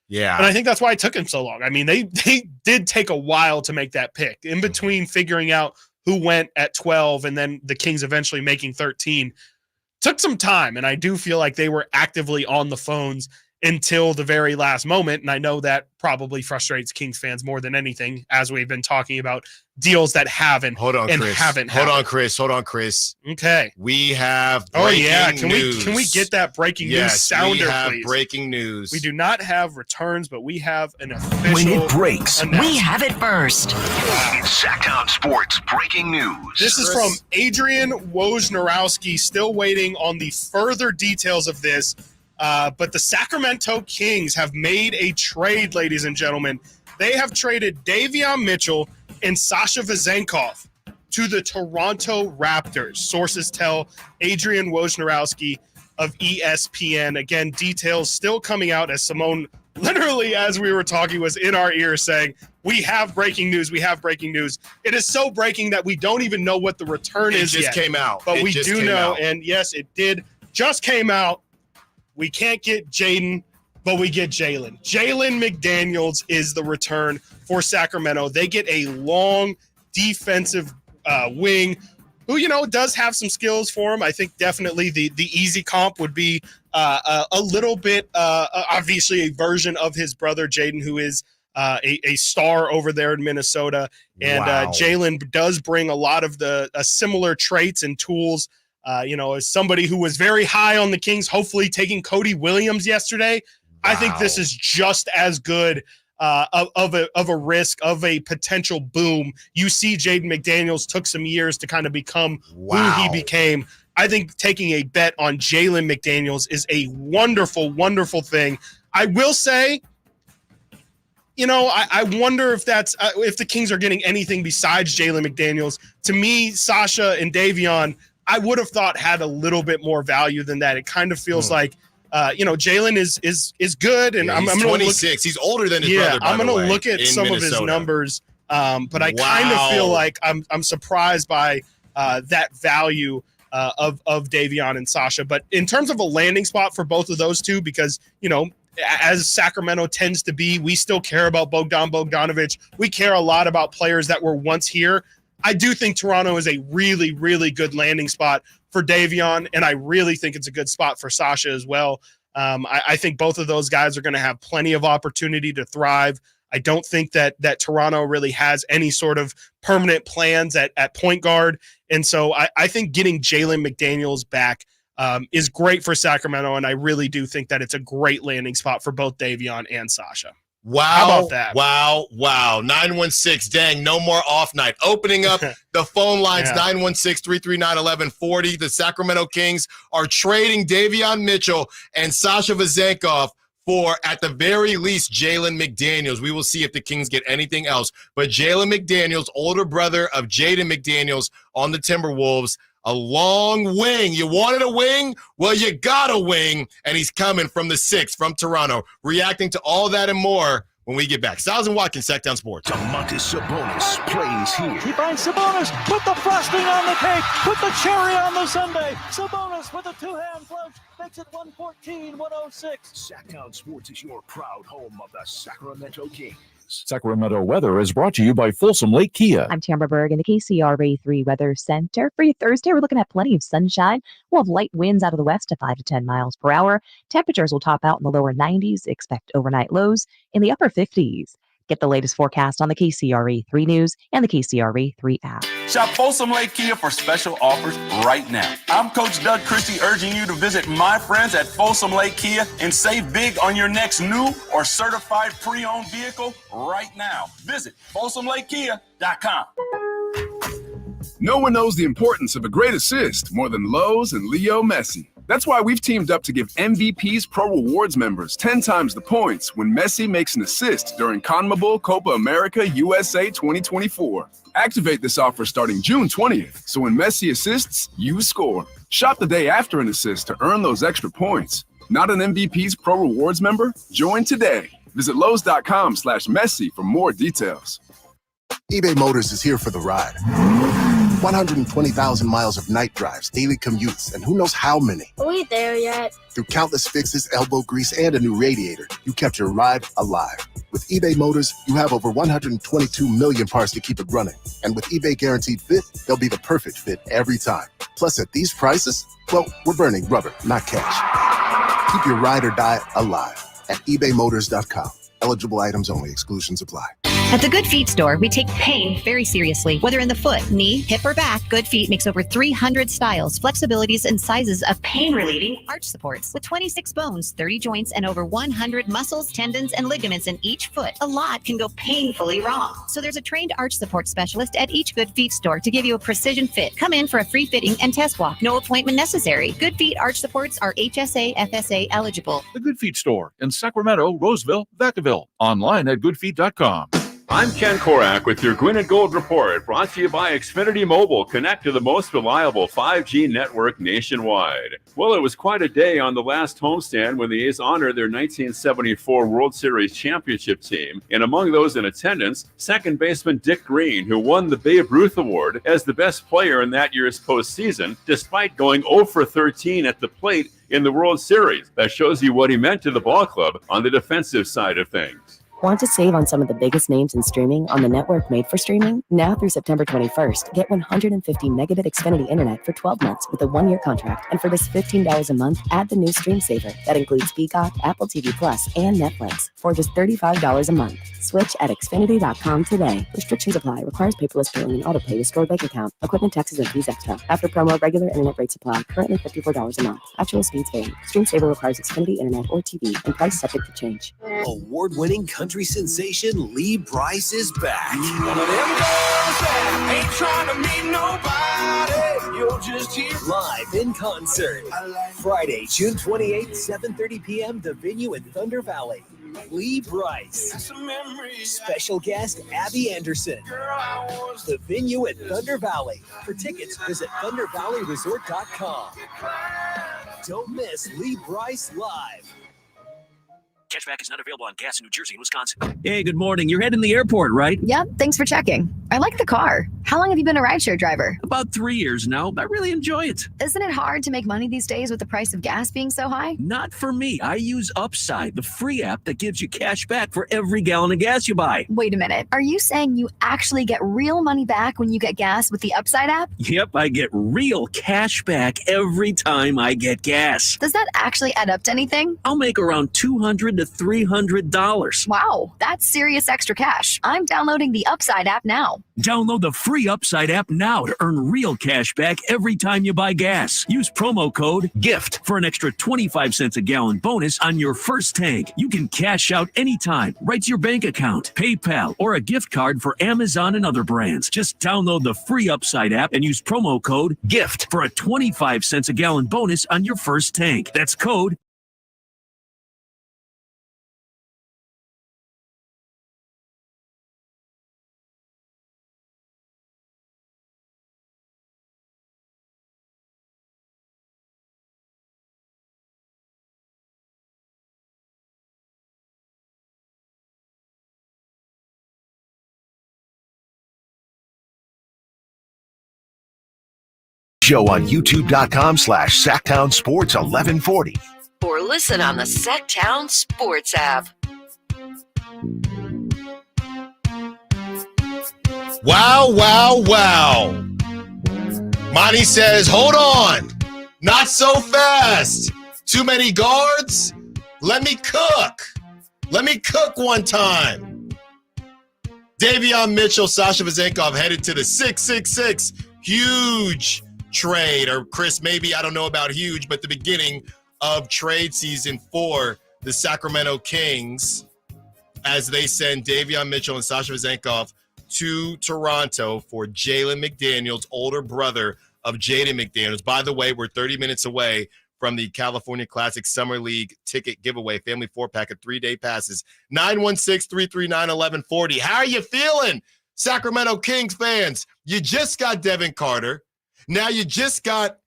Yeah. And I think that's why it took him so long. I mean, they did take a while to make that pick. In between figuring out who went at 12 and then the Kings eventually making 13, took some time. And I do feel like they were actively on the phones until the very last moment. And I know that probably frustrates Kings fans more than anything, as we've been talking about deals that haven't Hold on, Chris. happened. Hold on, Chris. Okay. We have Can news. we get that breaking news sounder, we have please? breaking news. We do not have returns, but we have an official When it breaks, We have it first. It's Sacktown Sports breaking news. This is from Adrian Wojnarowski, still waiting on the further details of this. But the Sacramento Kings have made a trade, ladies and gentlemen. They have traded Davion Mitchell and Sasha Vezenkov to the Toronto Raptors. Sources tell Adrian Wojnarowski of ESPN. Again, details still coming out as Simone, literally as we were talking, was in our ear saying, we have breaking news. We have breaking news. It is so breaking that we don't even know what the return is yet. It just came out. But we do know, and yes, it did. Just came out. We can't get Jaden, but we get Jalen. Jalen McDaniels is the return for Sacramento. They get a long defensive wing who, does have some skills for him. I think definitely the easy comp would be a little bit, obviously, a version of his brother, Jaden, who is a star over there in Minnesota. And Jalen does bring a lot of the similar traits and tools. As somebody who was very high on the Kings, hopefully taking Cody Williams yesterday, I think this is just as good of a risk, of a potential boom. You see Jaden McDaniels took some years to kind of become who he became. I think taking a bet on Jalen McDaniels is a wonderful, wonderful thing. I will say, I wonder if that's if the Kings are getting anything besides Jalen McDaniels. To me, Sasha and Davion, I would have thought had a little bit more value than that. It kind of feels like, Jalen is good, and I'm 26. He's older than his brother. I'm going to look at some of his numbers, but I kind of feel like I'm surprised by that value of Davion and Sasha. But in terms of a landing spot for both of those two, because as Sacramento tends to be, we still care about Bogdanovic. We care a lot about players that were once here. I do think Toronto is a really, really good landing spot for Davion, and I really think it's a good spot for Sasha as well. I think both of those guys are going to have plenty of opportunity to thrive. I don't think that Toronto really has any sort of permanent plans at point guard, and so I think getting Jalen McDaniels back is great for Sacramento, and I really do think that it's a great landing spot for both Davion and Sasha. Wow. How about that? Wow. 916, dang, no more off night. Opening up the phone lines, 916-339-1140. The Sacramento Kings are trading Davion Mitchell and Sasha Vezenkov for, at the very least, Jalen McDaniels. We will see if the Kings get anything else. But Jalen McDaniels, older brother of Jaden McDaniels on the Timberwolves, a long wing. You wanted a wing? Well, you got a wing, and he's coming from the 6 from Toronto. Reacting to all that and more, when we get back. Stiles and Watkins, Sacktown Sports. Domantas Sabonis plays here. He finds Sabonis. Put the frosting on the cake. Put the cherry on the sundae. Sabonis with a two-hand clutch makes it 114-106. Sacktown Sports is your proud home of the Sacramento Kings. Sacramento weather is brought to you by Folsom Lake Kia. I'm Tamara Berg in the KCRA 3 Weather Center. For your Thursday, we're looking at plenty of sunshine. We'll have light winds out of the west to 5 to 10 miles per hour. Temperatures will top out in the lower 90s. Expect overnight lows in the upper 50s. Get the latest forecast on the KCRA 3 News and the KCRA 3 app. Shop Folsom Lake Kia for special offers right now. I'm Coach Doug Christie urging you to visit my friends at Folsom Lake Kia and save big on your next new or certified pre-owned vehicle right now. Visit FolsomLakeKia.com. No one knows the importance of a great assist more than Lowe's and Leo Messi. That's why we've teamed up to give MVP's Pro Rewards members 10 times the points when Messi makes an assist during CONMEBOL Copa America USA 2024. Activate this offer starting June 20th, so when Messi assists, you score. Shop the day after an assist to earn those extra points. Not an MVP's Pro Rewards member? Join today. Visit Lowe's.com/Messi for more details. eBay Motors is here for the ride. 120,000 miles of night drives, daily commutes, and who knows how many. Are we there yet? Through countless fixes, elbow grease, and a new radiator, you kept your ride alive. With eBay Motors, you have over 122 million parts to keep it running. And with eBay Guaranteed Fit, they'll be the perfect fit every time. Plus, at these prices, well, we're burning rubber, not cash. Keep your ride or die alive at ebaymotors.com. Eligible items only. Exclusions apply. At the Good Feet store, we take pain very seriously. Whether in the foot, knee, hip, or back, Good Feet makes over 300 styles, flexibilities, and sizes of pain-relieving arch supports. With 26 bones, 30 joints, and over 100 muscles, tendons, and ligaments in each foot, a lot can go painfully wrong. So there's a trained arch support specialist at each Good Feet store to give you a precision fit. Come in for a free fitting and test walk. No appointment necessary. Good Feet arch supports are HSA, FSA eligible. The Good Feet store in Sacramento, Roseville, Vacaville. Online at goodfeet.com. I'm Ken Korak with your Gwynedd Gold Report, brought to you by Xfinity Mobile. Connect to the most reliable 5G network nationwide. Well, it was quite a day on the last homestand when the A's honored their 1974 World Series championship team. And among those in attendance, second baseman Dick Green, who won the Babe Ruth Award as the best player in that year's postseason, despite going 0 for 13 at the plate in the World Series. That shows you what he meant to the ball club on the defensive side of things. Want to save on some of the biggest names in streaming on the network made for streaming? Now through September 21st, get 150 megabit Xfinity internet for 12 months with a 1-year contract. And for just $15 a month, add the new Stream Saver. That includes Peacock, Apple TV Plus, and Netflix for just $35 a month. Switch at Xfinity.com today. Restrictions apply. Requires paperless billing and autopay with stored bank account. Equipment, taxes, and fees extra. After promo, regular internet rates apply. Currently $54 a month. Actual speeds vary. Stream Saver requires Xfinity internet or TV and price subject to change. Award-winning country sensation Lee Brice is back. One of them girls that ain't trying to meet nobody. You're just here. Live in concert. Friday, June 28th, 7:30 p.m. The venue in Thunder Valley. Lee Brice. Special guest Abby Anderson. The venue at Thunder Valley. For tickets, visit ThunderValleyResort.com. Don't miss Lee Brice live. Cashback is not available on gas in New Jersey and Wisconsin. Hey, good morning. You're heading the airport, right? Yep, thanks for checking. I like the car. How long have you been a rideshare driver? About 3 years now. I really enjoy it. Isn't it hard to make money these days with the price of gas being so high? Not for me. I use Upside, the free app that gives you cash back for every gallon of gas you buy. Wait a minute. Are you saying you actually get real money back when you get gas with the Upside app? Yep, I get real cash back every time I get gas. Does that actually add up to anything? I'll make around $200 to $300. Wow, that's serious extra cash. I'm downloading the Upside app now. Download the free Upside app now to earn real cash back every time you buy gas. Use promo code GIFT for an extra 25 cents a gallon bonus on your first tank. You can cash out anytime, right to your bank account, PayPal, or a gift card for Amazon and other brands. Just download the free Upside app and use promo code GIFT for a 25 cents a gallon bonus on your first tank. That's code show on youtube.com/Sacktown Sports 1140. Or listen on the Sacktown Sports app. Wow, wow, wow. Monty says, hold on. Not so fast. Too many guards? Let me cook. Let me cook one time. Davion Mitchell, Sasha Vezenkov headed to the 666. Huge trade. Or Chris, maybe, I don't know about huge, but the beginning of trade season for the Sacramento Kings as they send Davion Mitchell and Sasha Vezenkov to Toronto for Jalen McDaniels, older brother of Jaden McDaniels. By the way, we're 30 minutes away from the California Classic Summer League ticket giveaway, family 4-pack of 3-day passes. 916-339-1140. How are you feeling, Sacramento Kings fans? You just got Devin Carter. Now you just got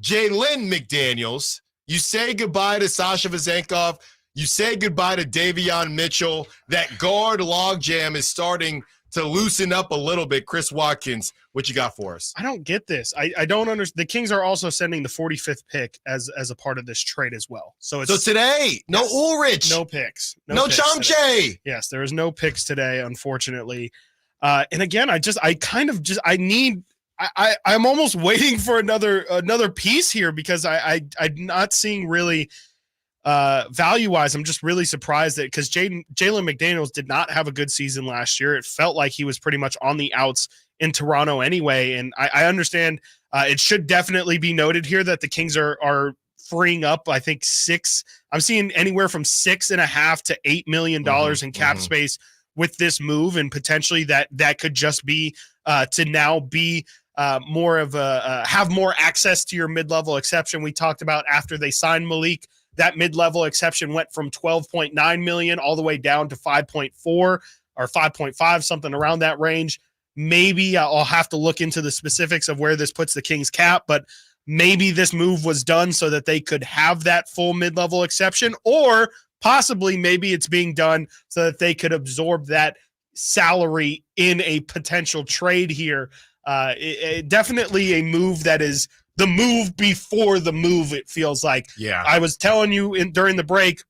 Jalen McDaniels. You say goodbye to Sasha Vezenkov. You say goodbye to Davion Mitchell. That guard logjam is starting to loosen up a little bit. Chris Watkins, what you got for us? I don't get this. I don't understand. The Kings are also sending the 45th pick as a part of this trade as well. So today, no Ulrich. No picks. No picks Chomche. Today. Yes, there is no picks today, unfortunately. And again, I'm almost waiting for another piece here because I'm not seeing really value-wise. I'm just really surprised that because Jalen McDaniels did not have a good season last year. It felt like he was pretty much on the outs in Toronto anyway. And I understand it should definitely be noted here that the Kings are freeing up, I think I'm seeing anywhere from $6.5 to $8 million in cap space with this move. And potentially that could just be to now be more of have more access to your mid-level exception. We talked about after they signed Malik, that mid-level exception went from $12.9 million all the way down to 5.4 or 5.5, something around that range. Maybe I'll have to look into the specifics of where this puts the Kings cap, but maybe this move was done so that they could have that full mid-level exception, or possibly maybe it's being done so that they could absorb that salary in a potential trade here. Definitely a move that is the move before the move, it feels like. Yeah. I was telling you during the break,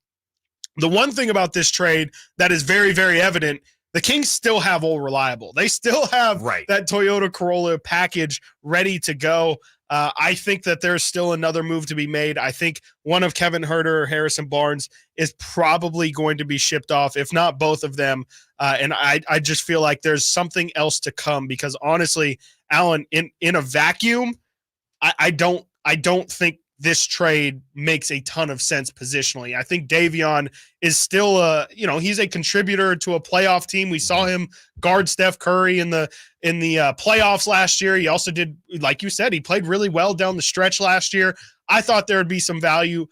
the one thing about this trade that is very, very evident, the Kings still have Old Reliable. They still have that Toyota Corolla package ready to go. I think that there's still another move to be made. I think one of Kevin Huerter or Harrison Barnes is probably going to be shipped off, if not both of them. And I just feel like there's something else to come because honestly, Alan, in a vacuum, I don't think this trade makes a ton of sense positionally. I think Davion is still he's a contributor to a playoff team. We saw him guard Steph Curry in the playoffs last year. He also did, like you said, he played really well down the stretch last year. I thought there would be some value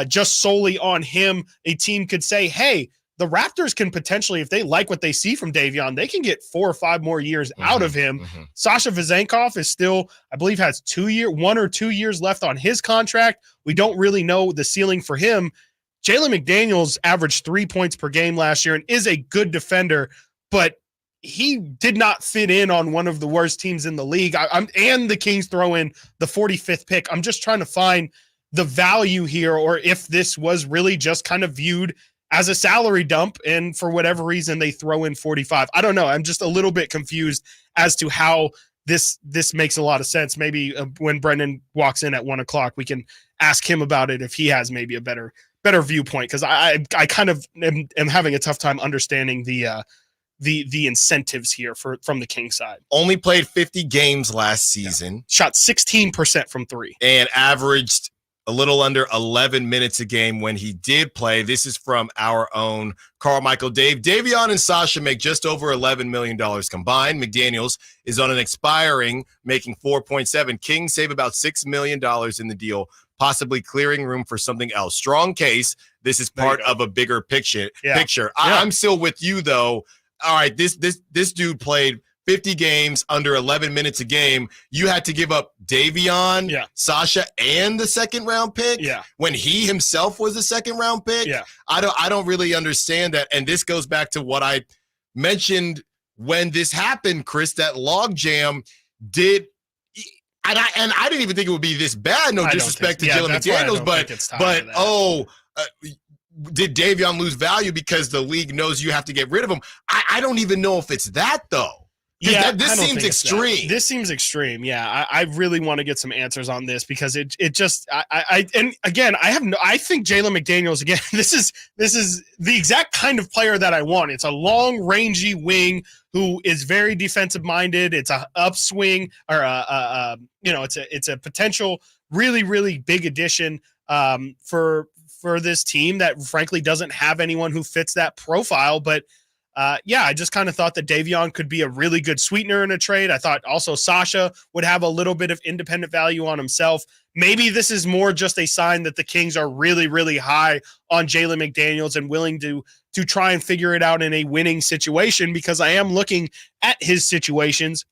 just solely on him. A team could say, hey, the Raptors can potentially, if they like what they see from Davion, they can get 4 or 5 more years out of him. Sasha Vezenkov is still, I believe, has 1 or 2 years left on his contract. We don't really know the ceiling for him. Jalen McDaniels averaged 3 points per game last year and is a good defender, but he did not fit in on one of the worst teams in the league. And the Kings throw in the 45th pick. I'm just trying to find the value here, or if this was really just kind of viewed as a salary dump, and for whatever reason they throw in 45. I don't know. I'm just a little bit confused as to how this makes a lot of sense. Maybe when Brendan walks in at 1:00, we can ask him about it if he has maybe a better viewpoint, because I kind of am having a tough time understanding the incentives here from the Kings side. Only played 50 games last season. Shot 16% from 3. And averaged a little under 11 minutes a game when he did play. This is from our own Carmichael Dave. Davion and Sasha make just over $11 million combined. McDaniels is on an expiring, making 4.7. Kings save about $6 million in the deal, possibly clearing room for something else. Strong case. This is part of a bigger picture. I'm still with you, though. All right, this dude played 50 games under 11 minutes a game. You had to give up Davion, Sasha, and the second-round pick when he himself was a second-round pick. I don't really understand that. And this goes back to what I mentioned when this happened, Chris, that logjam I didn't even think it would be this bad. No disrespect to Jalen McDaniels, did Davion lose value because the league knows you have to get rid of him? I don't even know if it's that though. Yeah, this seems extreme. This seems extreme. Yeah, I really want to get some answers on this because it just and again I think Jalen McDaniels again. This is the exact kind of player that I want. It's a long rangy wing who is very defensive minded. It's a upswing or it's a potential really big addition for this team that frankly doesn't have anyone who fits that profile, but. I just kind of thought that Davion could be a really good sweetener in a trade. I thought also Sasha would have a little bit of independent value on himself. Maybe this is more just a sign that the Kings are really high on Jalen McDaniels and willing to try and figure it out in a winning situation, because I am looking at his situations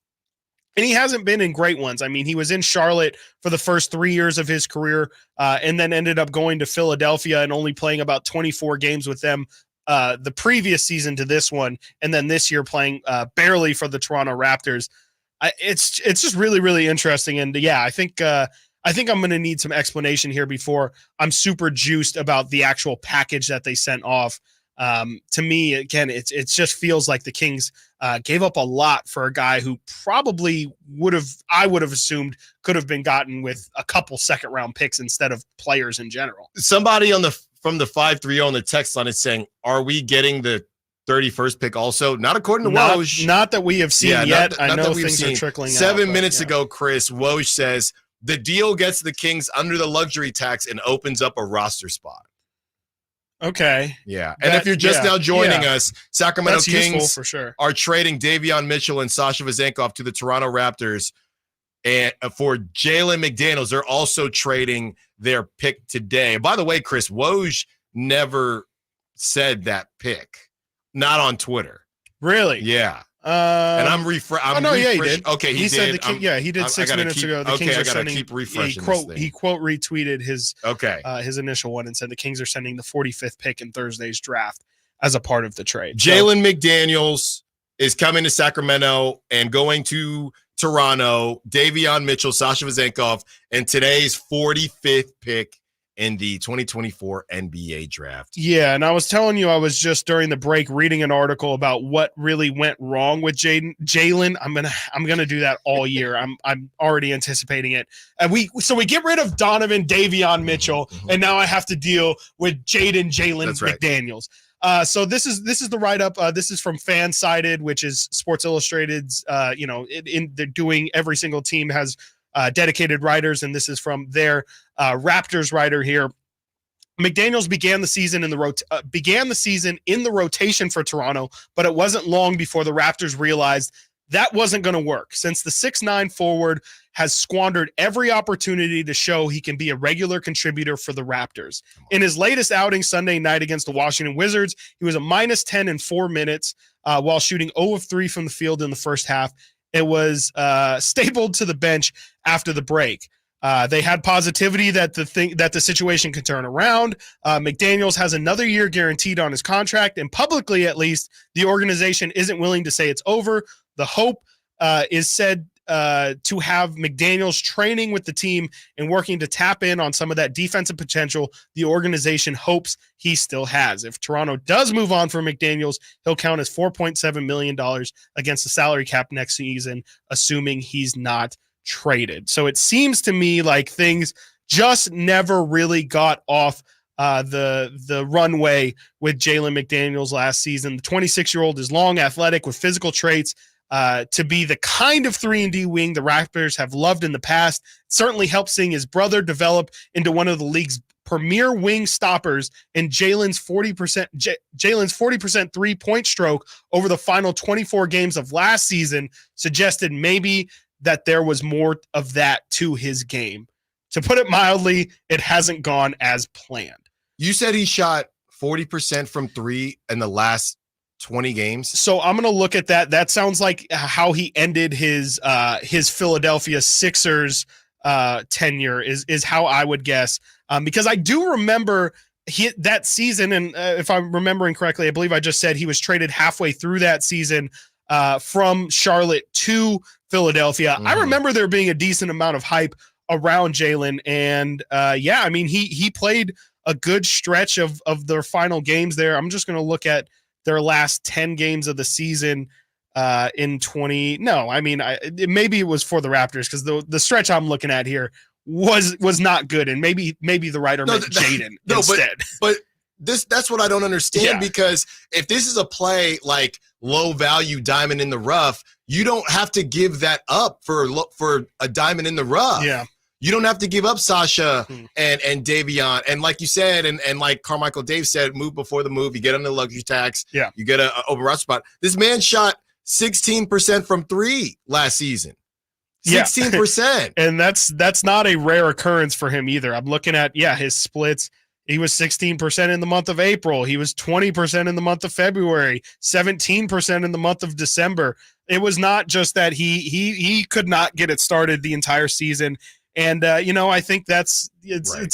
and he hasn't been in great ones. I mean, he was in Charlotte for the first 3 years of his career and then ended up going to Philadelphia and only playing about 24 games with them the previous season to this one, and then this year playing barely for the Toronto Raptors. It's just really interesting, and I think I'm going to need some explanation here before I'm super juiced about the actual package that they sent off. To me, again, it just feels like the Kings gave up a lot for a guy who probably I would have assumed could have been gotten with a couple second round picks instead of players in general. Somebody from the 530 on the text line is saying, are we getting the 31st pick also? Not according to Woj. Not that we have seen yet. I know things are trickling out. 7 minutes ago, Chris, Woj says the deal gets the Kings under the luxury tax and opens up a roster spot. Okay. Yeah. And if you're just now joining us, Sacramento Kings for sure are trading Davion Mitchell and Sasha Vezenkov to the Toronto Raptors. And for Jalen McDaniels, they're also trading their pick today. By the way, Chris, Woj never said that pick. Not on Twitter. Really? Yeah. And I'm he did. Okay, he did. He did 6 minutes ago. The Kings are sending. Keep refreshing He quote retweeted his his initial one and said the Kings are sending the 45th pick in Thursday's draft as a part of the trade. Jalen McDaniels is coming to Sacramento and going to Toronto. Davion Mitchell, Sasha Vezenkov, and today's 45th pick in the 2024 NBA draft. Yeah, and I was telling you, I was just during the break reading an article about what really went wrong with Jalen. I'm gonna do that all year. I'm already anticipating it. And we get rid of Donovan Davion Mitchell, and now I have to deal with Jalen McDaniels. So this is the write-up. This is from Fansided, which is Sports Illustrated's. They're doing, every single team has dedicated writers, and this is from their Raptors writer here. McDaniels began the season in the rotation for Toronto, but it wasn't long before the Raptors realized that wasn't going to work, since the 6'9" forward has squandered every opportunity to show he can be a regular contributor for the Raptors. In his latest outing Sunday night against the Washington Wizards, he was a -10 in 4 minutes while shooting 0 of 3 from the field in the first half. It was stapled to the bench after the break. They had positivity that the situation could turn around. McDaniels has another year guaranteed on his contract, and publicly, at least, the organization isn't willing to say it's over. The hope is said to have McDaniels training with the team and working to tap in on some of that defensive potential the organization hopes he still has. If Toronto does move on from McDaniels, he'll count as $4.7 million against the salary cap next season, assuming he's not traded. So it seems to me like things just never really got off the runway with Jalen McDaniels last season. The 26-year-old is long, athletic, with physical traits to be the kind of 3-and-D wing the Raptors have loved in the past. It certainly helped seeing his brother develop into one of the league's premier wing stoppers, and Jalen's 40% 3-point stroke over the final 24 games of last season suggested maybe that there was more of that to his game. To put it mildly, it hasn't gone as planned. You said he shot 40% from 3 in the last 20 games. So I'm going to look at that. That sounds like how he ended his Philadelphia Sixers tenure is how I would guess. Because I do remember that season, and if I'm remembering correctly, I believe I just said he was traded halfway through that season from Charlotte to Philadelphia. I Mm-hmm. remember there being a decent amount of hype around Jalen. And yeah, I mean, he played a good stretch of their final games there. I'm just going to look at their last 10 games of the season in 20. No, I mean, maybe it was for the Raptors because the stretch I'm looking at here was not good. And maybe the writer meant Jaden instead. But that's what I don't understand, because if this is a play like low value diamond in the rough, you don't have to give that up for a diamond in the rough. Yeah. You don't have to give up Sasha and Davion. And like you said, and like Carmichael Dave said, move before the move. You get on the luxury tax. Yeah. You get a overrun spot. This man shot 16% from three last season. 16%. And that's not a rare occurrence for him either. I'm looking at, his splits. He was 16% in the month of April. He was 20% in the month of February, 17% in the month of December. It was not just that he could not get it started the entire season. And, I think it's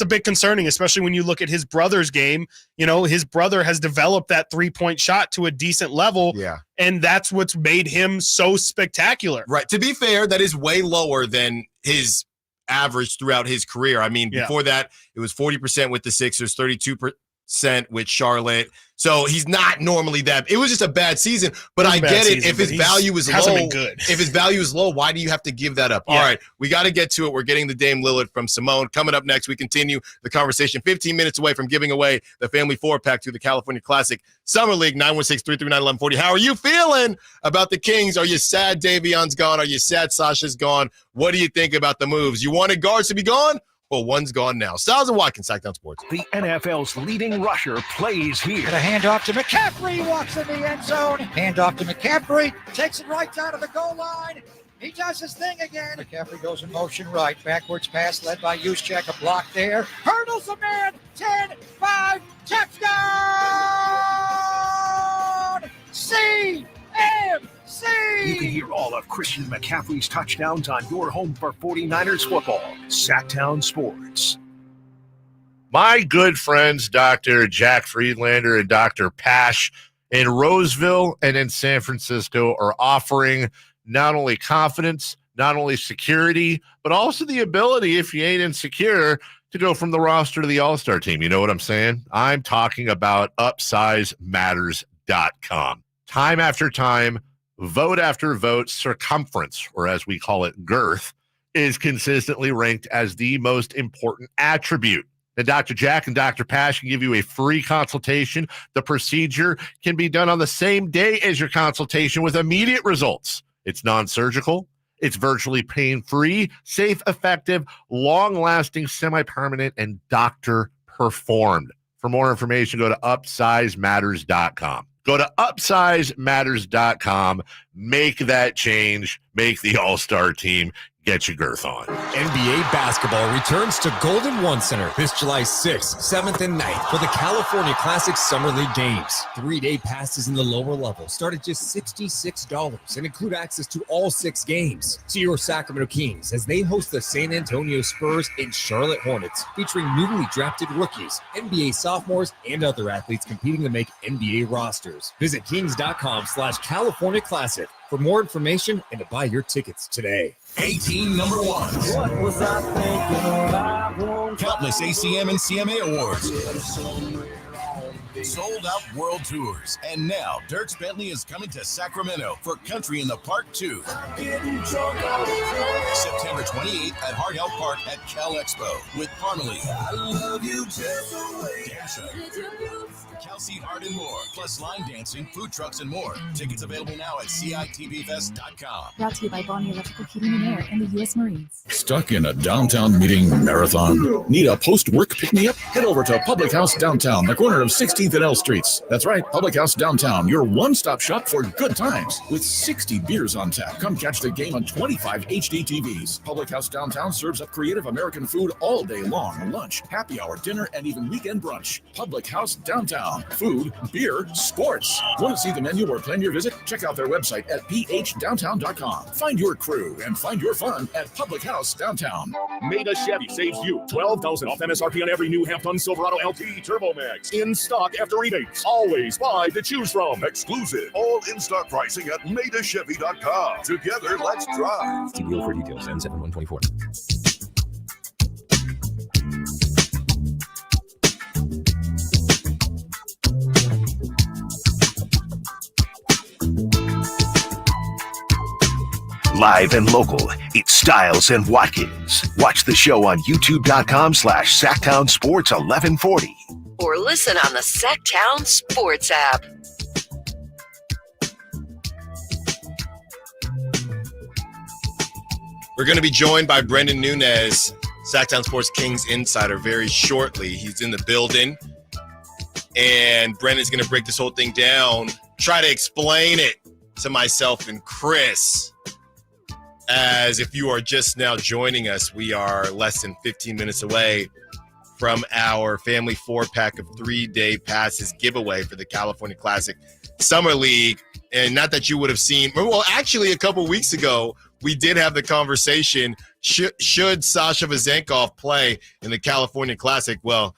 a bit concerning, especially when you look at his brother's game. His brother has developed that 3-point shot to a decent level. Yeah. And that's what's made him so spectacular. Right. To be fair, that is way lower than his average throughout his career. I mean, before that, it was 40% with the Sixers, 32% with Charlotte. So he's not normally that. It was just a bad season, but I get it. If his value is low, if his value is low, why do you have to give that up? All right, we got to get to it. We're getting the Dame Lillard from Simone. Coming up next, we continue the conversation 15 minutes away from giving away the Family 4-pack to the California Classic Summer League, 916-339-1140. How are you feeling about the Kings? Are you sad Davion's gone? Are you sad Sasha's gone? What do you think about the moves? You wanted guards to be gone? Well, one's gone now. Stiles and Watkins, Sacktown Sports. The NFL's leading rusher plays here. A handoff to McCaffrey, walks in the end zone. Handoff to McCaffrey, takes it right down to the goal line. He does his thing again. McCaffrey goes in motion right. Backwards pass led by Juszczyk. A block there. Hurdles a man. 10-5. Touchdown! CMC! You can hear all of Christian McCaffrey's touchdowns on your home for 49ers football. Sacktown Sports. My good friends, Dr. Jack Friedlander and Dr. Pash in Roseville and in San Francisco are offering not only confidence, not only security, but also the ability, if you ain't insecure, to go from the roster to the all-star team. You know what I'm saying? I'm talking about UpsizeMatters.com. Time after time, vote after vote, circumference, or as we call it, girth, is consistently ranked as the most important attribute. And Dr. Jack and Dr. Pash can give you a free consultation. The procedure can be done on the same day as your consultation with immediate results. It's non-surgical. It's virtually pain-free, safe, effective, long-lasting, semi-permanent, and doctor-performed. For more information, go to UpsizeMatters.com. Go to UpsizeMatters.com. Make that change. Make the all-star team. Get your girth on. NBA basketball returns to Golden One Center this July 6th, 7th, and 9th for the California Classic Summer League Games. 3-day passes in the lower level start at just $66 and include access to all 6 games. See your Sacramento Kings as they host the San Antonio Spurs and Charlotte Hornets, featuring newly drafted rookies, NBA sophomores, and other athletes competing to make NBA rosters. Visit kings.com/California Classic for more information and to buy your tickets today. 18 number ones. What was I thinking about? Countless ACM and CMA awards. Sold out world tours. And now Dierks Bentley is coming to Sacramento for Country in the Park 2. September 28th at Hard Health Park at Cal Expo with Parmalee. I love you just the way Dancer. Cal Seat Art and more, plus line dancing, food trucks, and more. Tickets available now at CITVFest.com. Brought to you by Bonnie Electrical Heating and Air and the U.S. Marines. Stuck in a downtown meeting marathon? Need a post-work pick-me-up? Head over to Public House Downtown, the corner of 16th and L Streets. That's right, Public House Downtown, your one-stop shop for good times. With 60 beers on tap, come catch the game on 25 HD TVs. Public House Downtown serves up creative American food all day long, lunch, happy hour, dinner, and even weekend brunch. Public House Downtown. Downtown. Food, beer, sports. Want to see the menu or plan your visit? Check out their website at phdowntown.com. Find your crew and find your fun at Public House Downtown. Maida Chevy saves you $12,000 off MSRP on every new half-ton Silverado LT Turbo Max. In stock after rebates. Always 5 to choose from. Exclusive. All in-stock pricing at MaidaChevy.com. Together, let's drive. See deal for details. N7124. Live and local, it's Stiles and Watkins. Watch the show on youtube.com/Sacktown Sports 1140. Or listen on the Sacktown Sports app. We're going to be joined by Brendan Nunez, Sacktown Sports Kings insider, very shortly. He's in the building, and Brendan's going to break this whole thing down, try to explain it to myself and Chris. As if you are just now joining us, we are less than 15 minutes away from our family 4-pack of 3-day passes giveaway for the California Classic Summer League. And not that you would have seen, well, actually a couple weeks ago, we did have the conversation, should Sasha Vezenkov play in the California Classic? Well,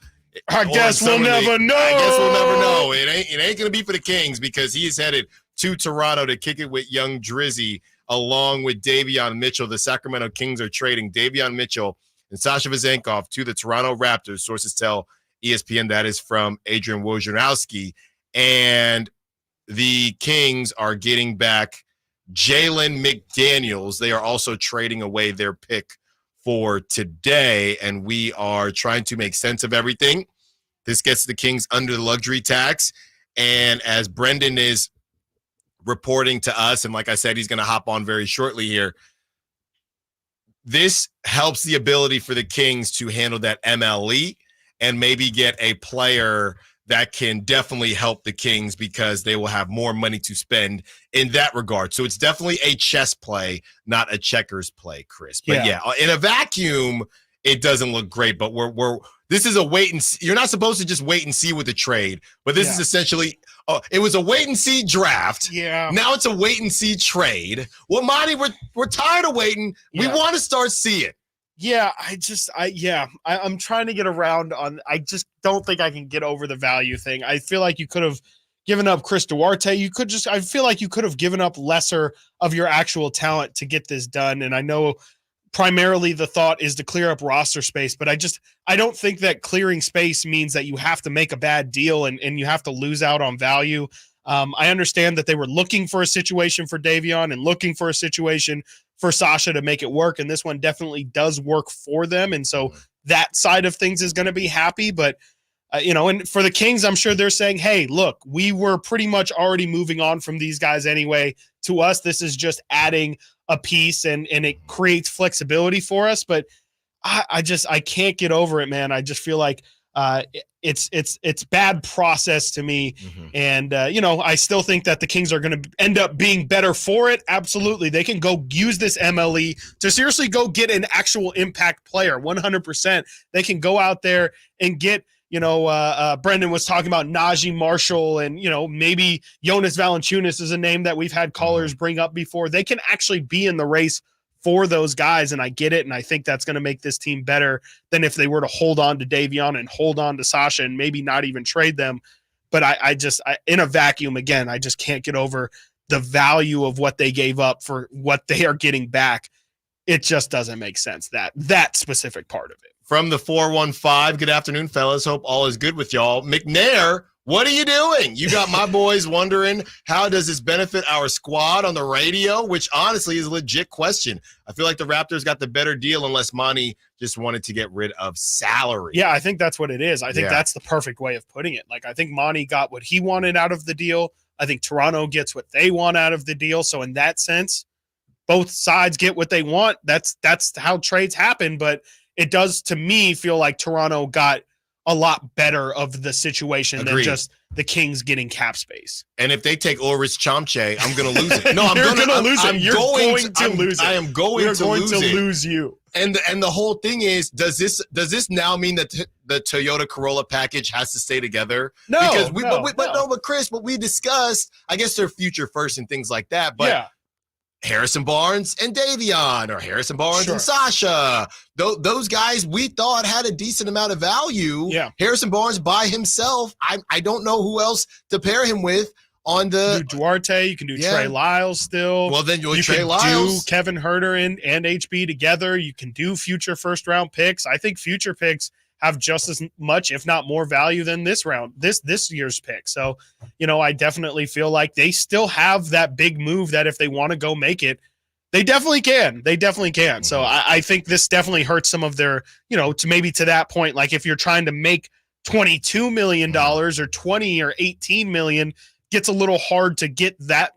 I guess we'll never know. I guess we'll never know. It ain't going to be for the Kings because he is headed to Toronto to kick it with young Drizzy along with Davion Mitchell. The Sacramento Kings are trading Davion Mitchell and Sasha Vezenkov to the Toronto Raptors. Sources tell ESPN that is from Adrian Wojnarowski. And the Kings are getting back Jalen McDaniels. They are also trading away their pick for today, and we are trying to make sense of everything. This gets the Kings under the luxury tax, and as Brendan is reporting to us, and like I said, he's going to hop on very shortly here, this helps the ability for the Kings to handle that MLE and maybe get a player that can definitely help the Kings because they will have more money to spend in that regard. So it's definitely a chess play, not a checkers play, Chris. But yeah, in a vacuum, it doesn't look great. But this is a wait and see. You're not supposed to just wait and see with the trade, but this is essentially it was a wait and see draft. Yeah. Now it's a wait and see trade. Well, Monty, we're tired of waiting. We want to start seeing. Yeah, I'm trying to get around on. I just don't think I can get over the value thing. I feel like you could have given up Chris Duarte. I feel like you could have given up lesser of your actual talent to get this done. And I know primarily the thought is to clear up roster space, but I don't think that clearing space means that you have to make a bad deal and you have to lose out on value. I understand that they were looking for a situation for Davion and looking for a situation for Sasha to make it work. And this one definitely does work for them. And so that side of things is going to be happy. But, and for the Kings, I'm sure they're saying, hey, look, we were pretty much already moving on from these guys anyway. To us, this is just adding a piece and it creates flexibility for us. But I can't get over it, man. I just feel like it's bad process to me. And, I still think that the Kings are going to end up being better for it. Absolutely. They can go use this MLE to seriously go get an actual impact player. 100%. They can go out there and get, Brendan was talking about Najee Marshall and, maybe Jonas Valanciunas is a name that we've had callers bring up before. They can actually be in the race for those guys, and I get it, and I think that's going to make this team better than if they were to hold on to Davion and hold on to Sasha and maybe not even trade them. But I in a vacuum, again, I just can't get over the value of what they gave up for what they are getting back. It just doesn't make sense, that specific part of it. From the 415, good afternoon, fellas. Hope all is good with y'all. McNair, what are you doing? You got my boys wondering, how does this benefit our squad on the radio? Which honestly is a legit question. I feel like the Raptors got the better deal unless Monty just wanted to get rid of salary. Yeah, I think that's what it is. I think that's the perfect way of putting it. Like, I think Monty got what he wanted out of the deal. I think Toronto gets what they want out of the deal. So in that sense, both sides get what they want. That's how trades happen. But it does, to me, feel like Toronto got a lot better of the situation Agreed. than just the Kings getting cap space. And if they take Ulrich Chomche, I'm going to lose it. No, I'm You're going to lose it. I'm You're going to lose it. I am going We're to going lose to it. lose you. And the whole thing is, does this now mean that the Toyota Corolla package has to stay together? No, because but Chris, what we discussed, I guess they're future first and things like that. But yeah. Harrison Barnes and Davion, or Harrison Barnes and Sasha, those guys we thought had a decent amount of value. Yeah. Harrison Barnes by himself, I don't know who else to pair him with. On the you can do Duarte, you can do Trey Lyles still. Well, then you can Trey Lyles. do Kevin Huerter and HB together. You can do future first round picks. I think future picks have just as much, if not more, value than this year's pick. So, I definitely feel like they still have that big move that if they want to go make it, they definitely can. They definitely can. So I think this definitely hurts some of their, to that point, like if you're trying to make $22 million or 20 or 18 million, gets a little hard to get that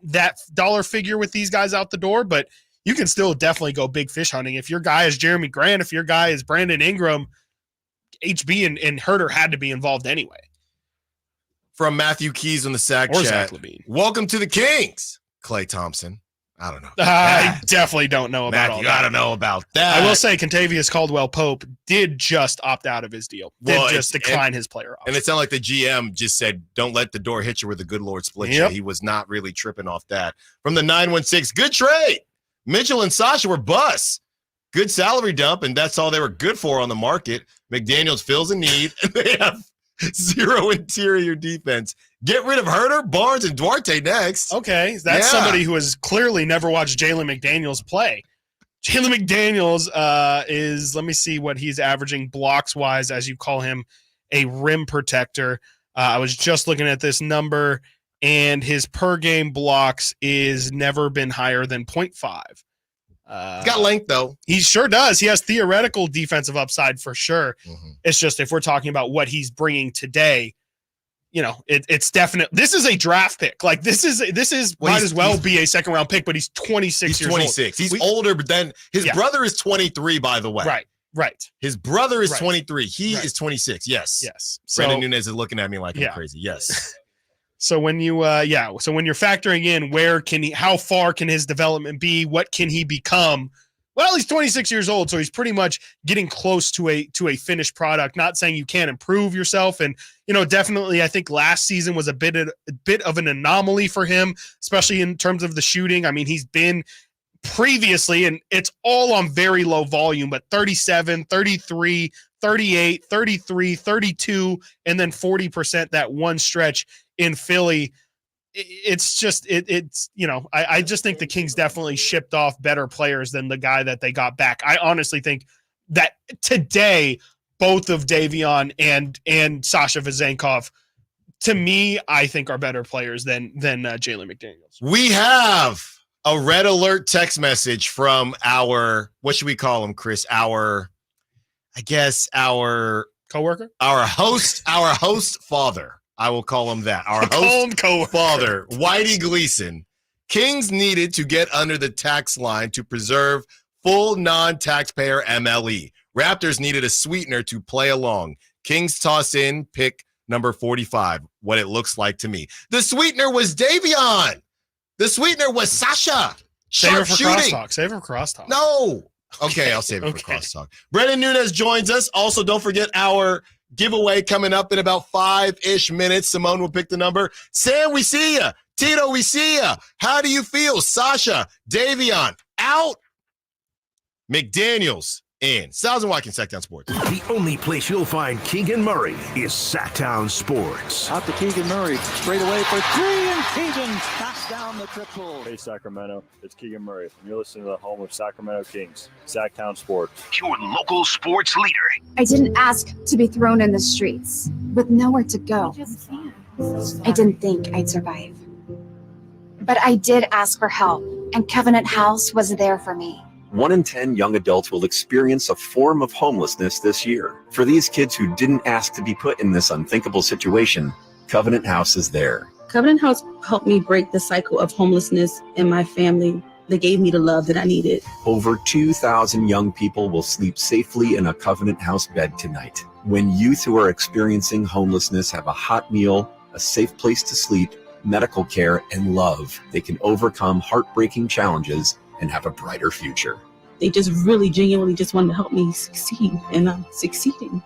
dollar figure with these guys out the door, but you can still definitely go big fish hunting. If your guy is Jeremy Grant, if your guy is Brandon Ingram, HB and Huerter had to be involved anyway. From Matthew Keys on the Sack chat. Welcome to the Kings, Klay Thompson. I don't know. I definitely don't know about all that. You got to know about that. I will say Contavious Caldwell-Pope did just opt out of his deal. Did just decline his player option. And it sounded like the GM just said, don't let the door hit you where the good Lord split you. He was not really tripping off that. From the 916, good trade. Mitchell and Sasha were busts. Good salary dump, and that's all they were good for on the market. McDaniels fills a need, and they have zero interior defense. Get rid of Huerter, Barnes, and Duarte next. Okay, that's somebody who has clearly never watched Jalen McDaniels play. Jalen McDaniels is, let me see what he's averaging blocks-wise, as you call him, a rim protector. I was just looking at this number, and his per-game blocks is never been higher than 0.5. He's got length, though. He sure does. He has theoretical defensive upside for sure. Mm-hmm. It's just if we're talking about what he's bringing today, it's definite. This is a draft pick. Like this is might as well be a second round pick, but he's 26 years old. 26. He's older, but then his brother is 23, by the way. Right. His brother is 23. He is 26. Yes. So, Brandon Nunez is looking at me like I'm crazy. Yes. So when you so when you're factoring in how far can his development be? What can he become? Well, he's 26 years old, so he's pretty much getting close to a finished product. Not saying you can't improve yourself, and definitely I think last season was a bit of an anomaly for him, especially in terms of the shooting. I mean, he's been previously, and it's all on very low volume, but 37, 33, 38, 33, 32, and then 40% that one stretch in Philly. It's just I just think the Kings definitely shipped off better players than the guy that they got back. I honestly think that today both of Davion and Sasha Vezenkov, to me, I think are better players than Jalen McDaniels. We have a red alert text message from our, what should we call him, Chris? Our coworker, our host father. I will call him that. Our host father, Whitey Gleason. Kings needed to get under the tax line to preserve full non-taxpayer MLE. Raptors needed a sweetener to play along. Kings toss in pick number 45, what it looks like to me. The sweetener was Davion. The sweetener was Sasha. Save it for crosstalk. No. Okay, I'll save it for crosstalk. Brandon Nunez joins us. Also, don't forget our giveaway coming up in about 5-ish minutes. Simone will pick the number. Sam, we see ya. Tito, we see ya. How do you feel? Sasha, Davion, out. McDaniels in. Stiles and Watkins, Sacktown Sports. The only place you'll find Keegan Murray is Sacktown Sports. Out to Keegan Murray. Straight away for three, and Keegan knocks down the triple. Hey, Sacramento. It's Keegan Murray, and you're listening to the home of Sacramento Kings, Sacktown Sports. Your local sports leader. I didn't ask to be thrown in the streets with nowhere to go. I didn't think I'd survive. But I did ask for help, and Covenant House was there for me. 1 in 10 young adults will experience a form of homelessness this year. For these kids who didn't ask to be put in this unthinkable situation, Covenant House is there. Covenant House helped me break the cycle of homelessness in my family. They gave me the love that I needed. Over 2,000 young people will sleep safely in a Covenant House bed tonight. When youth who are experiencing homelessness have a hot meal, a safe place to sleep, medical care, and love, they can overcome heartbreaking challenges and have a brighter future. They just really genuinely just wanted to help me succeed, and I'm succeeding.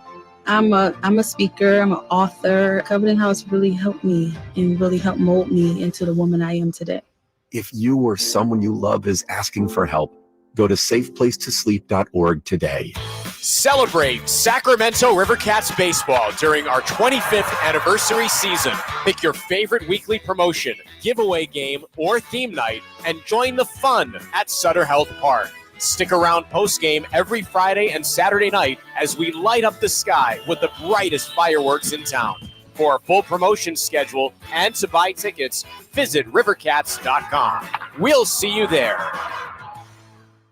I'm a speaker, I'm an author. Covenant House really helped me and really helped mold me into the woman I am today. If you or someone you love is asking for help, go to safeplacetosleep.org today. Celebrate Sacramento Rivercats baseball during our 25th anniversary season. Pick your favorite weekly promotion, giveaway game, or theme night, and join the fun at Sutter Health Park. Stick around post-game every Friday and Saturday night as we light up the sky with the brightest fireworks in town. For a full promotion schedule and to buy tickets, visit rivercats.com. We'll see you there.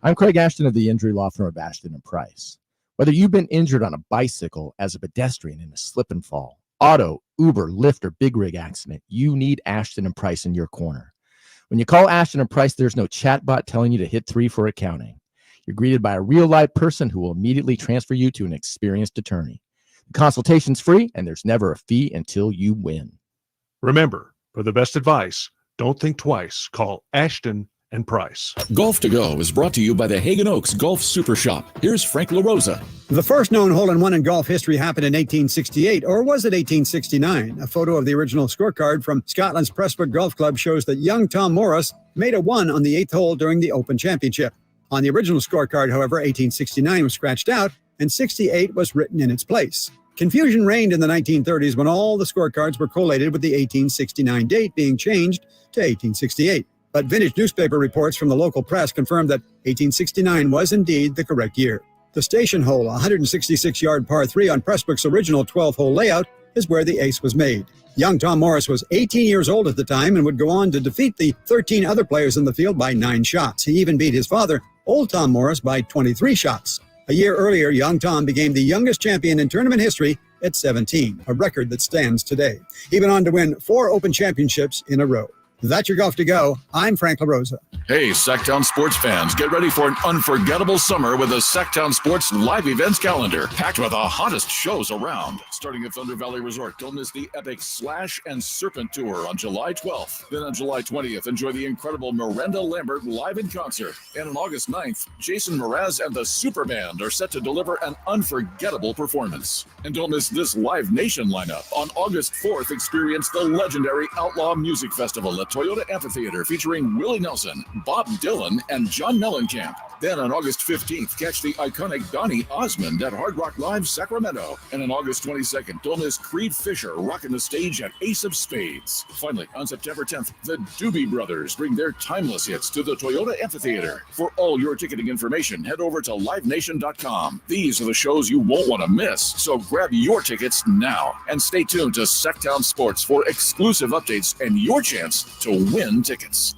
I'm Craig Ashton of the injury law firm of Ashton & Price. Whether you've been injured on a bicycle, as a pedestrian in a slip and fall, auto, Uber, Lyft, or big rig accident, you need Ashton & Price in your corner. When you call Ashton & Price, there's no chatbot telling you to hit 3 for accounting. You're greeted by a real-life person who will immediately transfer you to an experienced attorney. The consultation's free, and there's never a fee until you win. Remember, for the best advice, don't think twice. Call Ashton and Price. Golf to Go is brought to you by the Hagen Oaks Golf Super Shop. Here's Frank LaRosa. The first known hole-in-one in golf history happened in 1868, or was it 1869? A photo of the original scorecard from Scotland's Prestwick Golf Club shows that young Tom Morris made a 1 on the 8th hole during the Open Championship. On the original scorecard, however, 1869 was scratched out, and 68 was written in its place. Confusion reigned in the 1930s when all the scorecards were collated with the 1869 date being changed to 1868. But vintage newspaper reports from the local press confirmed that 1869 was indeed the correct year. The station hole, a 166-yard par 3 on Prestwick's original 12-hole layout, is where the ace was made. Young Tom Morris was 18 years old at the time and would go on to defeat the 13 other players in the field by 9 shots. He even beat his father, old Tom Morris, by 23 shots. A year earlier, young Tom became the youngest champion in tournament history at 17, a record that stands today. He went on to win 4 Open Championships in a row. That's your Golf to Go. I'm Frank LaRosa. Hey, Sacktown sports fans, get ready for an unforgettable summer with the Sacktown Sports live events calendar, packed with the hottest shows around. Starting at Thunder Valley Resort, don't miss the epic Slash and Serpent Tour on July 12th. Then on July 20th, enjoy the incredible Miranda Lambert live in concert. And on August 9th, Jason Mraz and the Super Band are set to deliver an unforgettable performance. And don't miss this Live Nation lineup. On August 4th, experience the legendary Outlaw Music Festival at Toyota Amphitheater featuring Willie Nelson, Bob Dylan, and John Mellencamp. Then on August 15th, catch the iconic Donny Osmond at Hard Rock Live Sacramento. And on August 22nd, don't miss Creed Fisher rocking the stage at Ace of Spades. Finally, on September 10th, the Doobie Brothers bring their timeless hits to the Toyota Amphitheater. For all your ticketing information, head over to livenation.com. These are the shows you won't want to miss, so grab your tickets now. And stay tuned to Sacktown Sports for exclusive updates and your chance to win tickets.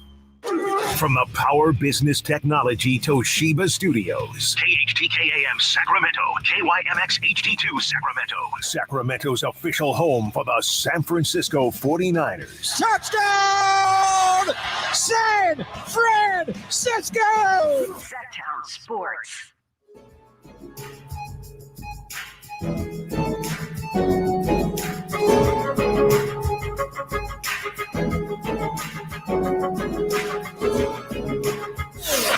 From the Power Business Technology Toshiba Studios. KHTKAM Sacramento, KYMX HD2 Sacramento. Sacramento's official home for the San Francisco 49ers. Touchdown! San Francisco! Sacktown Sports.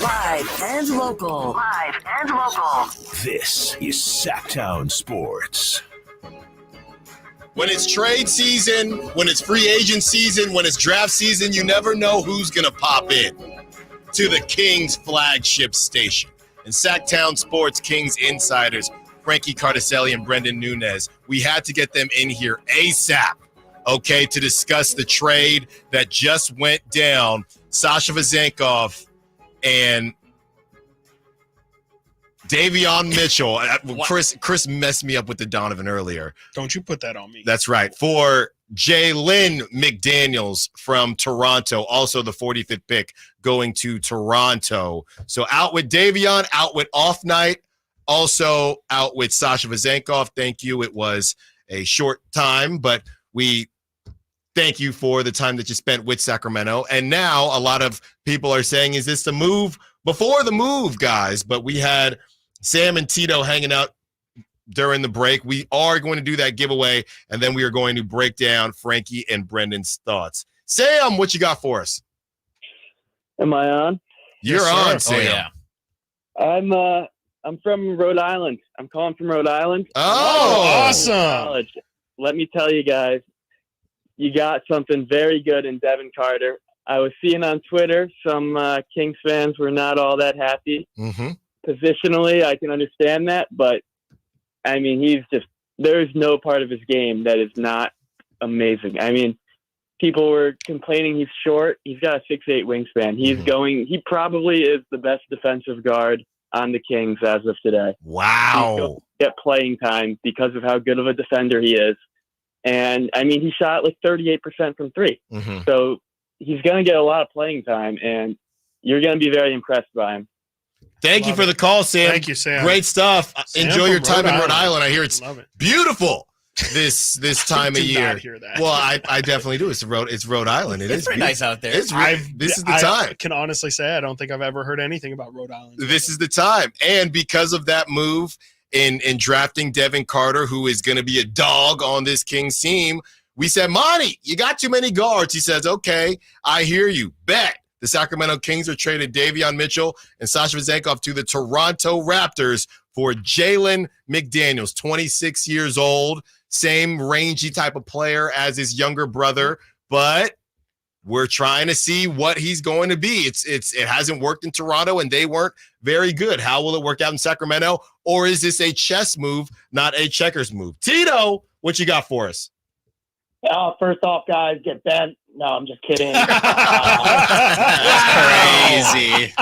Live and local. Live and local. This is Sacktown Sports. When it's trade season, when it's free agent season, when it's draft season, you never know who's going to pop in to the Kings flagship station. And Sacktown Sports Kings insiders, Frankie Cardicelli and Brendan Nunez, we had to get them in here ASAP, okay, to discuss the trade that just went down. Sasha Vezenkov and Davion Mitchell. Chris messed me up with the Donovan earlier. Don't you put that on me. That's right. For Jalen McDaniels from Toronto, also the 45th pick going to Toronto. So out with Davion, out with Off Night, also out with Sasha Vezenkov. Thank you. It was a short time, but we thank you for the time that you spent with Sacramento. And now a lot of people are saying, is this the move before the move, guys? But we had Sam and Tito hanging out during the break. We are going to do that giveaway, and then we are going to break down Frankie and Brendan's thoughts. Sam, what you got for us? Am I on? You're on, Sam. Oh, yeah. I'm from Rhode Island. I'm calling from Rhode Island. Oh, awesome. Let me tell you guys, you got something very good in Devin Carter. I was seeing on Twitter some Kings fans were not all that happy. Mm-hmm. Positionally, I can understand that, but I mean, there's no part of his game that is not amazing. I mean, people were complaining he's short. He's got a 6'8" wingspan. He probably is the best defensive guard on the Kings as of today. Wow. He's going to get playing time because of how good of a defender he is. And I mean, he shot like 38% from three. Mm-hmm. So he's going to get a lot of playing time, and you're going to be very impressed by him. Thank you for the call, Sam. Thank you, Sam. Great stuff. Sam Enjoy your from time Rhode in Rhode Island. Island. I hear it's beautiful this time of Did year. not hear that. Well, I definitely do. It's Rhode Island. It is pretty nice out there. This is the I time. can honestly say I don't think I've ever heard anything about Rhode Island. This is the time. And because of that move in drafting Devin Carter, who is going to be a dog on this Kings team, we said, Monty, you got too many guards. He says, okay, I hear you. Bet. The Sacramento Kings are traded Davion Mitchell and Sasha Vezenkov to the Toronto Raptors for Jalen McDaniels, 26 years old, same rangy type of player as his younger brother, but we're trying to see what he's going to be. It hasn't worked in Toronto, and they weren't very good. How will it work out in Sacramento? Or is this a chess move, not a checkers move? Tito, what you got for us? First off, guys, get bent. No, I'm just kidding. Crazy.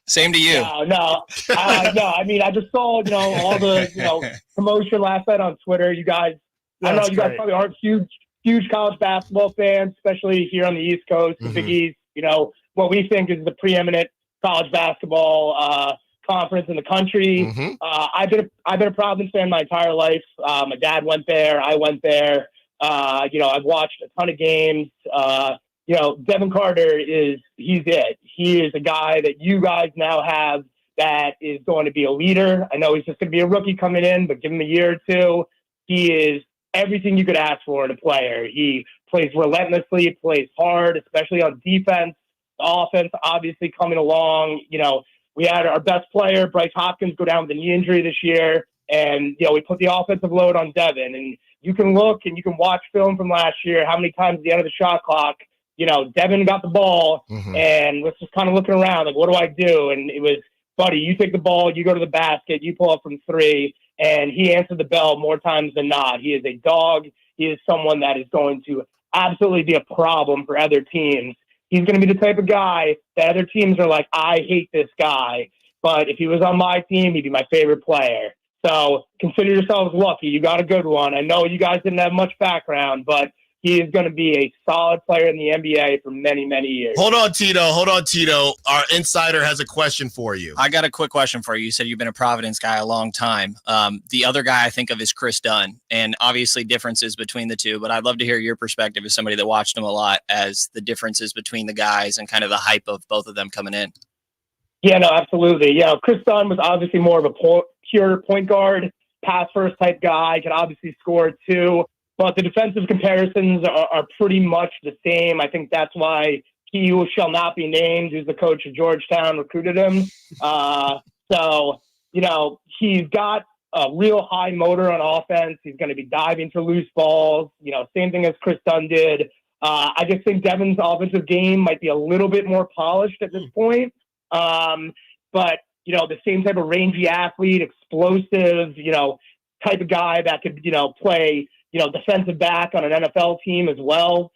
Same to you. No. I mean, I just saw, all the, promotion last night on Twitter. You guys, I know you guys probably aren't huge college basketball fans, especially here on the East Coast, the Big East. What we think is the preeminent college basketball conference in the country. Mm-hmm. I've been a Providence fan my entire life. My dad went there. I went there. I've watched a ton of games. Devin Carter he's it. He is a guy that you guys now have that is going to be a leader. I know he's just going to be a rookie coming in, but give him a year or two. He is everything you could ask for in a player. He plays relentlessly, plays hard, especially on defense. The offense obviously coming along. We had our best player, Bryce Hopkins, go down with a knee injury this year. And, we put the offensive load on Devin. And you can look and you can watch film from last year, how many times at the end of the shot clock, Devin got the ball and was just kind of looking around, like, what do I do? And it was, buddy, you take the ball, you go to the basket, you pull up from three, and he answered the bell more times than not. He is a dog. He is someone that is going to absolutely be a problem for other teams. He's going to be the type of guy that other teams are like, I hate this guy. But if he was on my team, he'd be my favorite player. So consider yourselves lucky. You got a good one. I know you guys didn't have much background, but he is going to be a solid player in the NBA for many, many years. Hold on, Tito. Our insider has a question for you. I got a quick question for you. You said you've been a Providence guy a long time. The other guy I think of is Chris Dunn, and obviously differences between the two, but I'd love to hear your perspective as somebody that watched him a lot, as the differences between the guys and kind of the hype of both of them coming in. Yeah, no, absolutely. Chris Dunn was obviously more of a pure point guard, pass first type guy, can obviously score too. But the defensive comparisons are pretty much the same. I think that's why he who shall not be named, who's the coach of Georgetown, recruited him. He's got a real high motor on offense. He's going to be diving for loose balls, same thing as Chris Dunn did. I just think Devin's offensive game might be a little bit more polished at this point. But the same type of rangy athlete, explosive, type of guy that could, play, defensive back on an NFL team as well.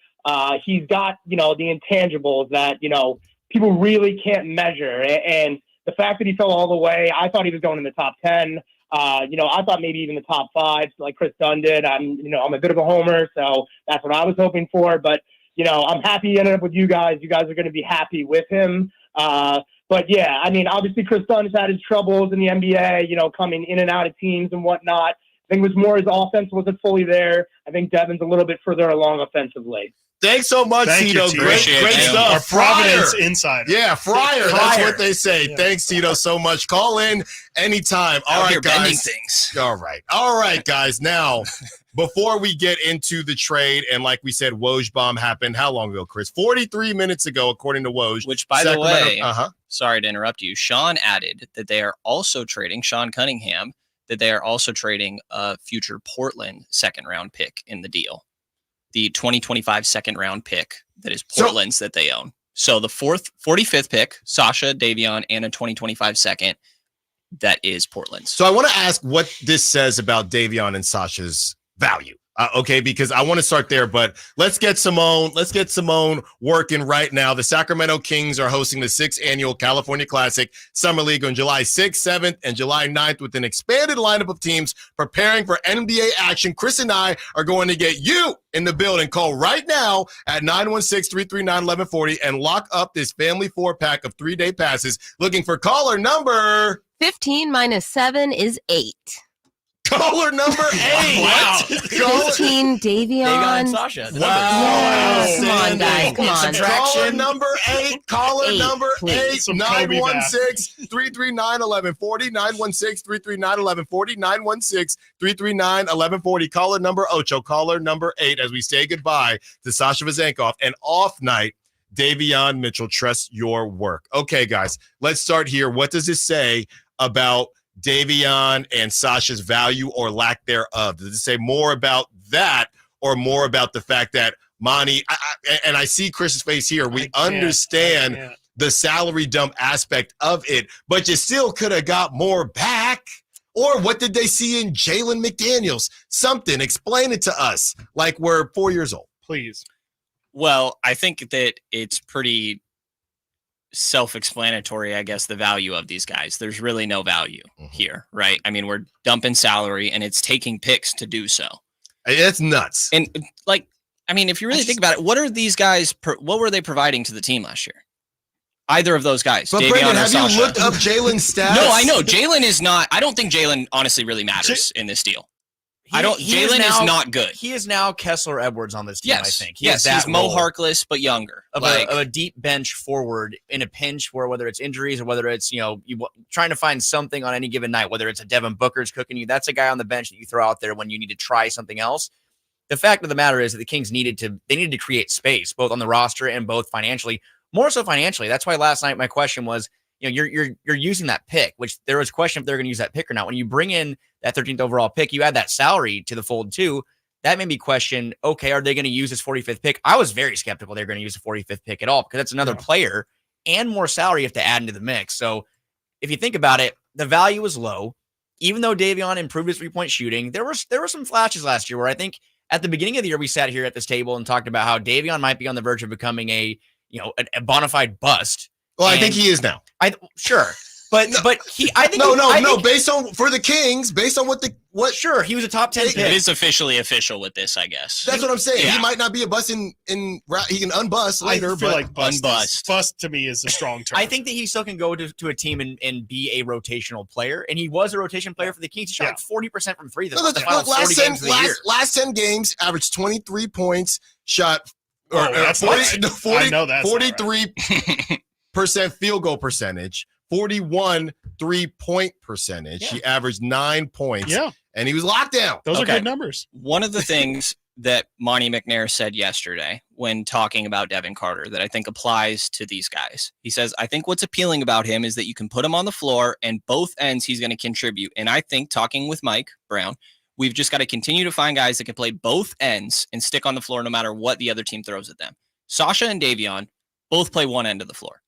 He's got, the intangibles that, people really can't measure. And the fact that he fell all the way, I thought he was going in the top 10. I thought maybe even the top 5, like Chris Dunn did. I'm a bit of a homer, so that's what I was hoping for. But, I'm happy he ended up with you guys. You guys are going to be happy with him. But yeah, I mean, obviously Chris Dunn has had his troubles in the NBA, coming in and out of teams and whatnot. I think it was more his offense wasn't fully there. I think Devin's a little bit further along offensively. Thanks so much, Thank you, Tito. Tito. Great stuff. Our Providence insider. Yeah, Friar. That's what they say. Yeah. Thanks, Tito, so much. Call in anytime. All Out right, here bending guys. things. All right, guys. Now, before we get into the trade, and like we said, Woj bomb happened how long ago, Chris? 43 minutes ago, according to Woj. Which, by the way, sorry to interrupt you, Sean added that they are also trading, Sean Cunningham, that they are also trading a future Portland second-round pick in the deal. The 2025 second-round pick that is Portland's that they own. So the 45th pick, Sasha, Davion, and a 2025 second, that is Portland's. So I want to ask what this says about Davion and Sasha's value. Okay, because I want to start there, but let's get Simone working right now. The Sacramento Kings are hosting the 6th annual California Classic Summer League on July 6th, 7th, and July 9th with an expanded lineup of teams preparing for NBA action. Chris and I are going to get you in the building. Call right now at 916-339-1140 and lock up this family 4-pack of 3-day passes. Looking for caller number 15 minus 7 is 8. Caller number 8. Wow. 15, Davion and Sasha. Wow. Yeah, come on, guys. Come on. Caller number 8. Caller 8, number 8. please. 916-339-1140. 916-339-1140. 916-339-1140. Caller number 8. Caller number 8 as we say goodbye to Sasha Vezenkov. An off night. Davion Mitchell, trust your work. Okay, guys, let's start here. What does this say about Davion and Sasha's value or lack thereof? Does it say more about that or more about the fact that Monty, and I see Chris's face here, we understand the salary dump aspect of it, but you still could have got more back? Or what did they see in Jalen McDaniels? Something, explain it to us like we're 4 years old. Please. Well, I think that it's pretty self-explanatory, I guess, the value of these guys. There's really no value here, right? I mean, we're dumping salary and it's taking picks to do so. It's nuts. And like, I mean, if you really think about it, what are these guys, what were they providing to the team last year? Either of those guys. But Davion Brandon, or have Sasha. you looked up Jalen's stats? No, I know. Jalen is not, I don't think Jalen honestly really matters in this deal. Jalen is not good. He is now Kessler Edwards on this team, Yes. I think. Yes, he's Mo Harkless, but younger. Of a deep bench forward in a pinch where whether it's injuries or whether it's, you trying to find something on any given night, whether it's a Devin Booker's cooking you, that's a guy on the bench that you throw out there when you need to try something else. The fact of the matter is that the Kings needed to create space, both on the roster and both financially, more so financially. That's why last night my question was, you're using that pick, which there was a question if they're going to use that pick or not. When you bring in that 13th overall pick, you add that salary to the fold too. That made me question, okay, are they going to use this 45th pick? I was very skeptical they're going to use the 45th pick at all because that's another player and more salary you have to add into the mix. So if you think about it, the value was low. Even though Davion improved his 3-point shooting, there were some flashes last year where I think at the beginning of the year we sat here at this table and talked about how Davion might be on the verge of becoming a bona fide bust. Well, I think he is now. Sure. But he, I think no. Based on for the Kings, based on what sure, he was a top 10 pick. It is officially official with this, I guess. That's what I'm saying. Yeah. He might not be a bust he can unbust later. I feel but like unbust. Bust to me is a strong term. I think that he still can go to a team and be a rotational player, and he was a rotation player for the Kings. He shot like 40% from three. Last 10 games, averaged 23 points, shot 43% field goal percentage. 41 3-point percentage. Yeah. He averaged 9 points. Yeah. And he was locked down. Those are good numbers. One of the things that Monty McNair said yesterday when talking about Devin Carter that I think applies to these guys. He says, I think what's appealing about him is that you can put him on the floor and both ends he's going to contribute. And I think talking with Mike Brown, we've just got to continue to find guys that can play both ends and stick on the floor no matter what the other team throws at them. Sasha and Davion both play one end of the floor.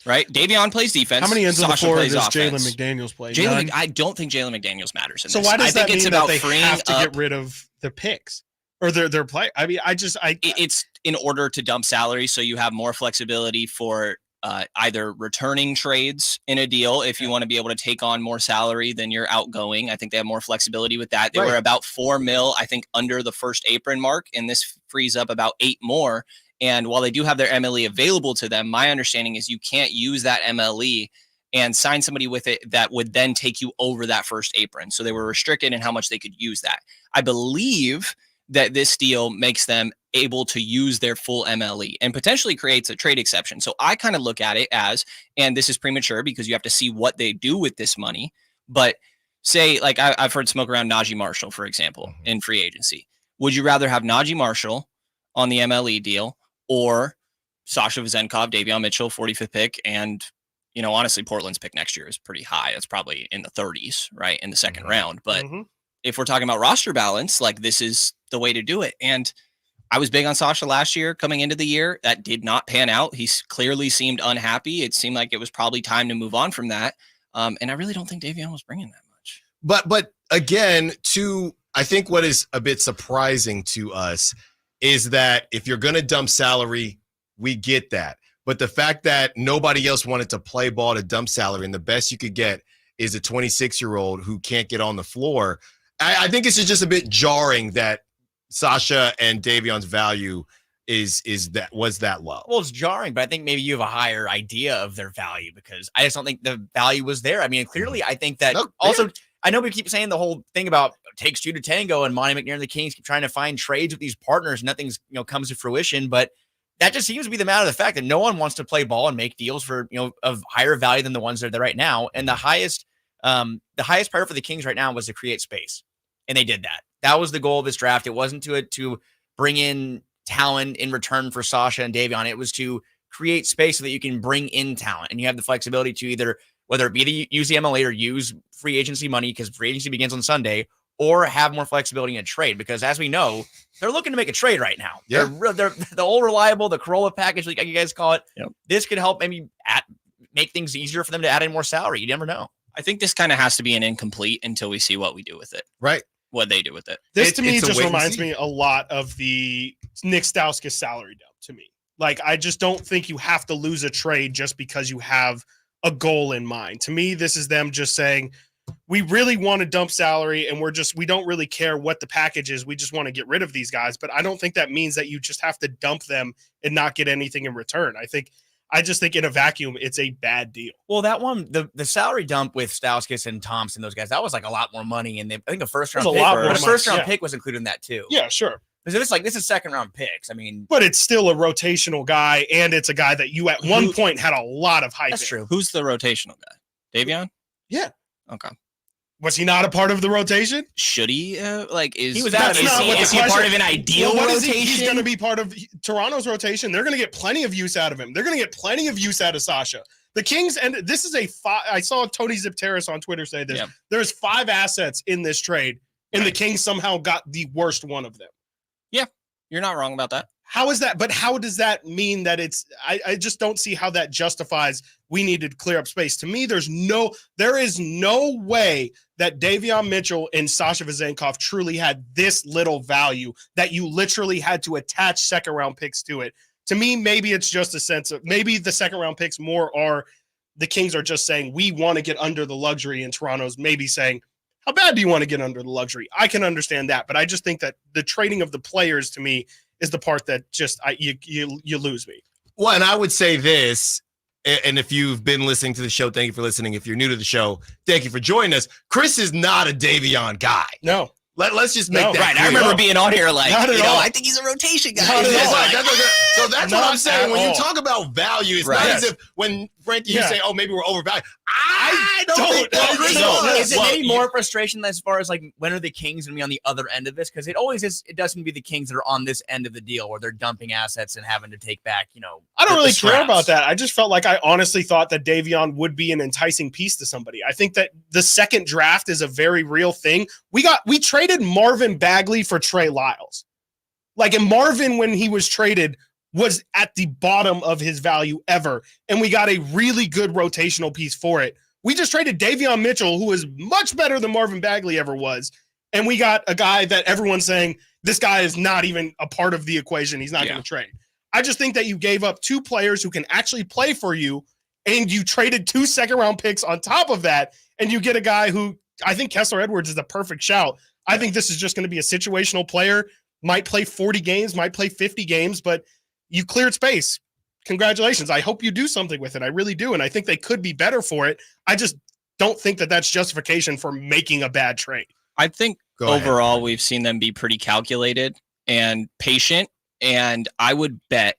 Right? Davion plays defense. How many ends Sasha of the floor plays does offense. Jalen McDaniels play? I don't think Jalen McDaniels matters in so this. why does I think that it's mean about that they freeing have to up, get rid of the picks or their play? I mean, it's in order to dump salary so you have more flexibility for either returning trades in a deal if you want to be able to take on more salary than you're outgoing. I think they have more flexibility with that. They were about $4 million, I think, under the first apron mark, and this frees up about 8 more. And while they do have their MLE available to them, my understanding is you can't use that MLE and sign somebody with it that would then take you over that first apron. So they were restricted in how much they could use that. I believe that this deal makes them able to use their full MLE and potentially creates a trade exception. So I kind of look at it as, and this is premature because you have to see what they do with this money. But say, like I've heard smoke around Najee Marshall, for example, in free agency. Would you rather have Najee Marshall on the MLE deal or Sasha Vezenkov, Davion Mitchell, 45th pick, and honestly, Portland's pick next year is pretty high. It's probably in the 30s, right, in the second round. But if we're talking about roster balance, like this is the way to do it. And I was big on Sasha last year coming into the year. That did not pan out. He clearly seemed unhappy. It seemed like it was probably time to move on from that. And I really don't think Davion was bringing that much. But again, I think what is a bit surprising to us is that if you're going to dump salary, we get that. But the fact that nobody else wanted to play ball to dump salary and the best you could get is a 26-year-old who can't get on the floor. I think it's just a bit jarring that Sasha and Davion's value was that low. Well, it's jarring, but I think maybe you have a higher idea of their value because I just don't think the value was there. I mean, clearly, I think that I know we keep saying the whole thing about takes two to tango and Monty McNair and the Kings keep trying to find trades with these partners. Nothing's, comes to fruition, but that just seems to be the matter of the fact that no one wants to play ball and make deals for, of higher value than the ones that are there right now. And the highest priority for the Kings right now was to create space. And they did that. That was the goal of this draft. It wasn't to bring in talent in return for Sasha and Davion. It was to create space so that you can bring in talent and you have the flexibility to either, whether it be to use the MLA or use free agency money because free agency begins on Sunday, or have more flexibility in a trade. Because as we know, they're looking to make a trade right now. Yeah. They're the old reliable, the Corolla package, like you guys call it. Yep. This could help maybe make things easier for them to add in more salary. You never know. I think this kind of has to be an incomplete until we see what we do with it. Right. What they do with it. This to me just reminds me a lot of the Nick Stauskas salary dump to me. Like, I just don't think you have to lose a trade just because you have a goal in mind. To me, this is them just saying, we really want to dump salary and we don't really care what the package is. We just want to get rid of these guys. But I don't think that means that you just have to dump them and not get anything in return. I just think in a vacuum, it's a bad deal. Well, that one, the salary dump with Stauskas and Thompson, those guys, that was like a lot more money. And I think a first round pick was included in that too. Yeah, sure. Because this is second round picks. I mean, but it's still a rotational guy, and it's a guy that you at one point had a lot of hype. That's true. Who's the rotational guy? Davion? Yeah. Okay. Was he not a part of the rotation? Should he? He was out. Is he part of an ideal rotation? He's going to be part of Toronto's rotation. They're going to get plenty of use out of him. They're going to get plenty of use out of Sasha. The Kings, and this is I saw Tony Zipteris on Twitter say this. Yeah. There's 5 assets in this trade, and the Kings somehow got the worst one of them. Yeah, you're not wrong about that. How is that? But how does that mean that it's? I just don't see how that justifies. We need to clear up space. To me, there is no way that Davion Mitchell and Sasha Vezenkov truly had this little value that you literally had to attach second round picks to it. To me, maybe it's just a sense of maybe the second round picks more are the Kings are just saying we want to get under the luxury, and Toronto's maybe saying, how bad do you want to get under the luxury? I can understand that, but I just think that the trading of the players to me is the part that just you lose me. Well, and I would say this, and if you've been listening to the show, thank you for listening. If you're new to the show, thank you for joining us. Chris is not a Davion guy. No. Let's just make that right. clear. I remember being on here like, I think he's a rotation guy. So that's what I'm saying. When you talk about value, it's not as if when Frankie, you say, maybe we're overvalued. I don't think that is it maybe more frustration as far as like when are the Kings going to be on the other end of this? Because it always is. It doesn't be the Kings that are on this end of the deal where they're dumping assets and having to take back. I don't really care about that. I just felt like I honestly thought that Davion would be an enticing piece to somebody. I think that the second draft is a very real thing. We traded Marvin Bagley for Trey Lyles. And Marvin, when he was traded, was at the bottom of his value ever. And we got a really good rotational piece for it. We just traded Davion Mitchell, who is much better than Marvin Bagley ever was. And we got a guy that everyone's saying, this guy is not even a part of the equation. He's not going to trade. I just think that you gave up 2 players who can actually play for you, and you traded 2 second-round picks on top of that, and you get a guy who I think Kessler Edwards is the perfect shout. I think this is just going to be a situational player, might play 40 games, might play 50 games, but you cleared space. Congratulations. I hope you do something with it. I really do. And I think they could be better for it. I just don't think that that's justification for making a bad trade. I think overall, we've seen them be pretty calculated and patient. And I would bet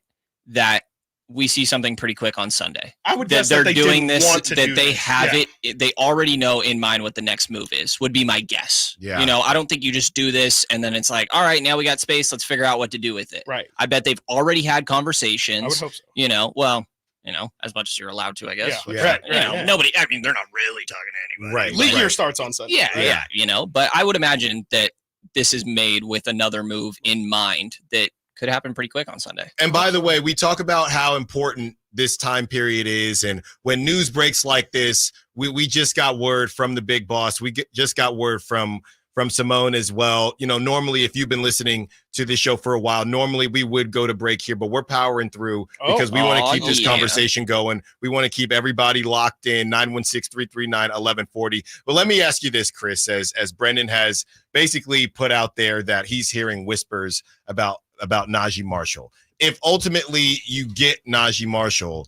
that we see something pretty quick on Sunday. I would that guess they're that they doing didn't this, want to that do they this. have Yeah. it. They already know in mind what the next move is, would be my guess. Yeah. You know, I don't think you just do this and then it's like, all right, now we got space. Let's figure out what to do with it. Right. I bet they've already had conversations. I would hope so. You know, well, you know, as much as you're allowed to, I guess. Yeah. Which, Right, you know, right. nobody, I mean, they're not really talking to anybody. Right. League year starts on Sunday. Yeah, you know, but I would imagine that this is made with another move in mind that could happen pretty quick on Sunday. And by the way, we talk about how important this time period is. And when news breaks like this, we just got word from the big boss. Just got word from Simone as well. You know, normally if you've been listening to this show for a while, normally we would go to break here, but we're powering through because we want to keep this conversation going. We want to keep everybody locked in, 916-339-1140. But let me ask you this, Chris, as Brendan has basically put out there that he's hearing whispers about Najee Marshall. If ultimately you get Najee Marshall,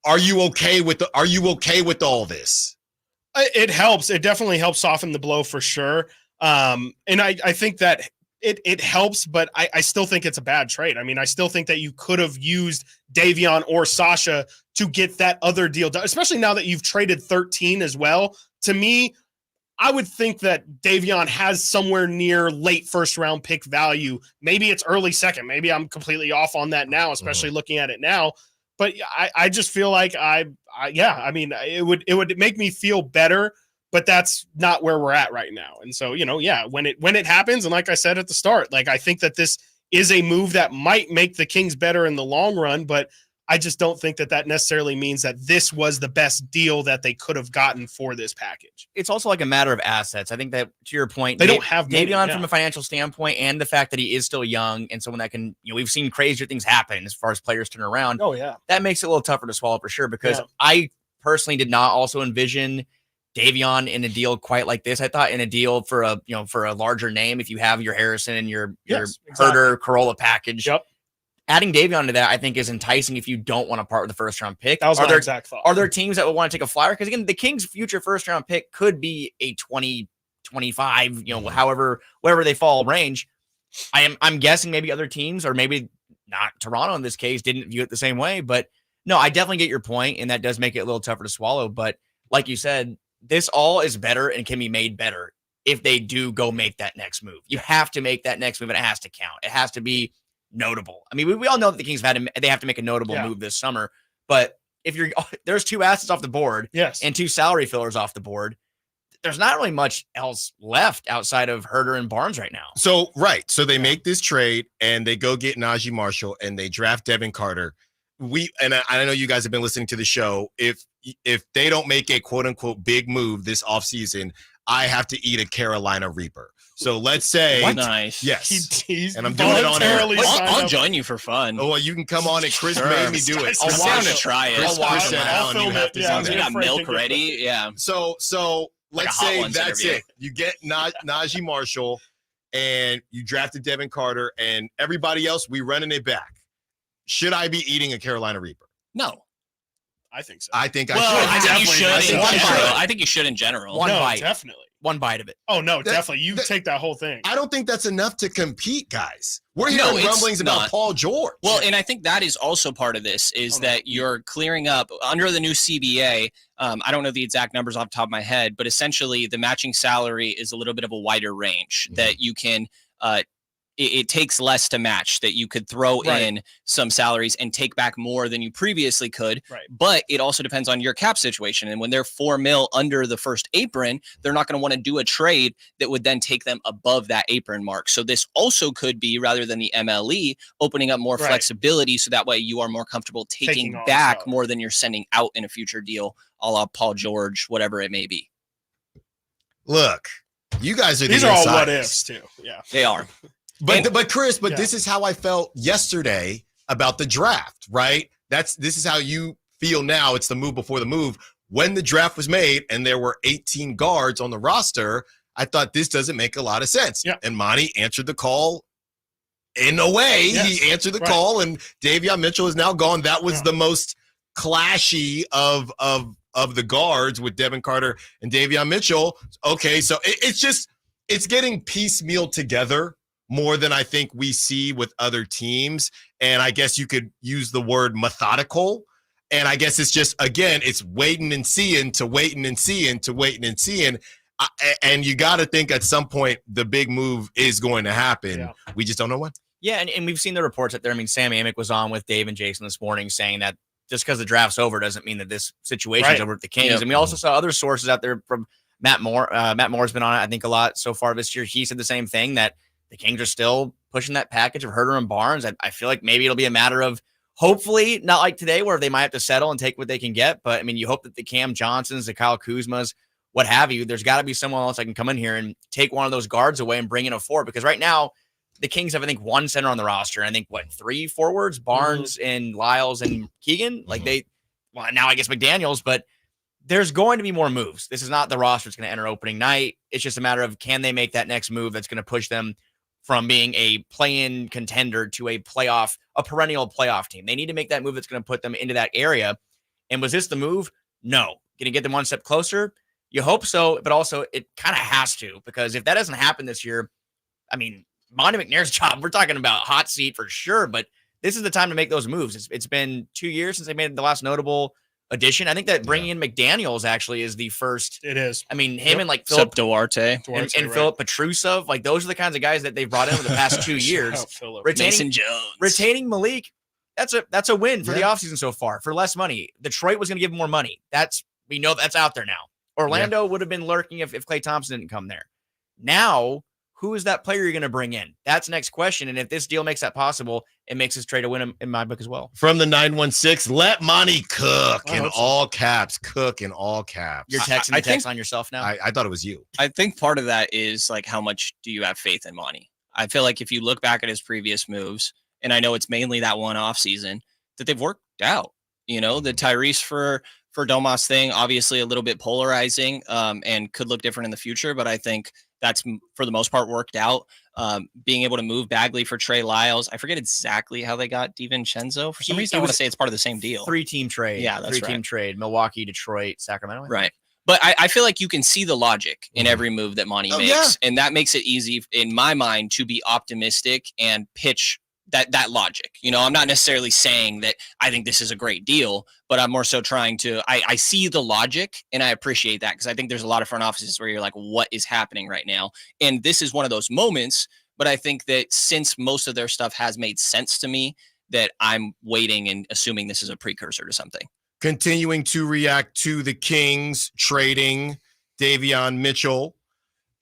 are you okay with all this? It helps. It definitely helps soften the blow for sure. And I think that it helps, but I still think it's a bad trade. I mean, I still think that you could have used Davion or Sasha to get that other deal done, especially now that you've traded 13 as well. To me, I would think that Davion has somewhere near late first round pick value. Maybe it's early second. Maybe I'm completely off on that now, especially looking at it now. But I just feel like I mean, it would make me feel better, but that's not where we're at right now. And so, you know, when it happens, and like I said at the start, like I think that this is a move that might make the Kings better in the long run, but I just don't think that necessarily means that this was the best deal that they could have gotten for this package. It's also like a matter of assets. I think that, to your point, they don't have money, Davion from a financial standpoint, and the fact that he is still young and someone that can, you know, we've seen crazier things happen as far as players turn around. Oh yeah, that makes it a little tougher to swallow for sure. Because I personally did not also envision Davion in a deal quite like this. I thought in a deal for a larger name, if you have your Harrison and your Herter Corolla package. Yep. Adding Davion to that, I think, is enticing if you don't want to part with the first round pick. That was my exact thought. Are there teams that would want to take a flyer? Because again, the Kings' future first round pick could be a 20, 25, you know, wherever they fall range. I'm guessing maybe other teams, or maybe not Toronto in this case, didn't view it the same way. But no, I definitely get your point, and that does make it a little tougher to swallow. But like you said, this all is better and can be made better if they do go make that next move. You have to make that next move, and it has to count. It has to be notable. I mean, we all know that the Kings have to make a notable move this summer, but if there's two assets off the board, and two salary fillers off the board, there's not really much else left outside of Herter and Barnes right now. So they make this trade and they go get Najee Marshall and they draft Devin Carter. I know you guys have been listening to the show. If they don't make a quote unquote big move this offseason, I have to eat a Carolina Reaper. So let's say, Nice. Yes, he's and I'm doing it on air. I'll join you for fun. Oh, well, you can come on, and Chris made me do it. I'm down to try it. Chris said, Alan, you have to do We that. got milk ready. Yeah. So let's Hot say Ones that's interview. it. You get Najee Marshall, and you drafted Devin Carter, and everybody else, we running it back. Should I be eating a Carolina Reaper? No. I think so. I think I should. I think you should. I think you should in general. One bite. Definitely. One bite of it. Oh no, definitely. You take that whole thing. I don't think that's enough to compete, guys. We're hearing rumblings about Paul George. Well, and I think that is also part of this is that you're clearing up under the new CBA. I don't know the exact numbers off the top of my head, but essentially the matching salary is a little bit of a wider range that you can it takes less to match, that you could throw in some salaries and take back more than you previously could. Right. But it also depends on your cap situation. And when they're $4 million under the first apron, they're not going to want to do a trade that would then take them above that apron mark. So this also could be, rather than the MLE, opening up more flexibility. So that way you are more comfortable taking back more than you're sending out in a future deal, a la Paul George, whatever it may be. Look, you guys are these are all what ifs too. Yeah, they are. But Chris, this is how I felt yesterday about the draft, right? This is how you feel now. It's the move before the move. When the draft was made and there were 18 guards on the roster, I thought this doesn't make a lot of sense. Yeah. And Monty answered the call in a way. Yes. He answered the call, and Davion Mitchell is now gone. That was the most clashy of the guards with Devin Carter and Davion Mitchell. Okay, so it's it's getting piecemeal together more than I think we see with other teams. And I guess you could use the word methodical. And I guess it's just, again, it's waiting and seeing to waiting and seeing to waiting and seeing. And you got to think at some point the big move is going to happen. Yeah. We just don't know when. Yeah, and we've seen the reports out there. I mean, Sam Amick was on with Dave and Jason this morning saying that just because the draft's over doesn't mean that this situation's over with the Kings. Yep. And we also saw other sources out there from Matt Moore. Matt Moore's been on it, I think, a lot so far this year. He said the same thing, that the Kings are still pushing that package of Herter and Barnes. I feel like maybe it'll be a matter of, hopefully, not like today where they might have to settle and take what they can get. But, I mean, you hope that the Cam Johnsons, the Kyle Kuzmas, what have you, there's got to be someone else that can come in here and take one of those guards away and bring in a four. Because right now, the Kings have, I think, one center on the roster. And I think, 3 forwards? Barnes and Lyles and Keegan? Now I guess McDaniels. But there's going to be more moves. This is not the roster that's going to enter opening night. It's just a matter of, can they make that next move that's going to push them from being a play-in contender to a perennial playoff team. They need to make that move that's going to put them into that area. And was this the move? No. Going to get them one step closer? You hope so, but also it kind of has to, because if that doesn't happen this year, I mean, Monty McNair's job, we're talking about hot seat for sure, but this is the time to make those moves. It's been 2 years since they made the last notable addition. I think that bringing in McDaniels actually is the first. It is. I mean, him and Philip Duarte and right. Philip Petrusov, those are the kinds of guys that they've brought in over the past 2 years. Mason Jones. Retaining Malik, that's a win for the offseason so far for less money. Detroit was going to give him more money. We know that's out there now. Orlando would have been lurking if Klay Thompson didn't come there. Now, who is that player you're going to bring in? That's the next question. And if this deal makes that possible, it makes this trade a win in my book as well. From the 916, let Monty cook in all caps. Cook in all caps. You're texting the text on yourself now? I thought it was you. I think part of that is how much do you have faith in Monty? I feel like if you look back at his previous moves, and I know it's mainly that one off season, that they've worked out. The Tyrese for Domas thing, obviously a little bit polarizing and could look different in the future, but I think that's for the most part worked out. Being able to move Bagley for Trey Lyles. I forget exactly how they got DiVincenzo. For some reason, I want to say it's part of the same deal. 3-team trade. Yeah, that's Three-team trade. Milwaukee, Detroit, Sacramento. Right. But I feel like you can see the logic in every move that Monty makes. Yeah. And that makes it easy in my mind to be optimistic and pitch that logic. I'm not necessarily saying that I think this is a great deal, but I'm more so trying to, I see the logic and I appreciate that, because I think there's a lot of front offices where you're like, what is happening right now? And this is one of those moments, but I think that since most of their stuff has made sense to me, that I'm waiting and assuming this is a precursor to something. Continuing to react to the Kings trading Davion Mitchell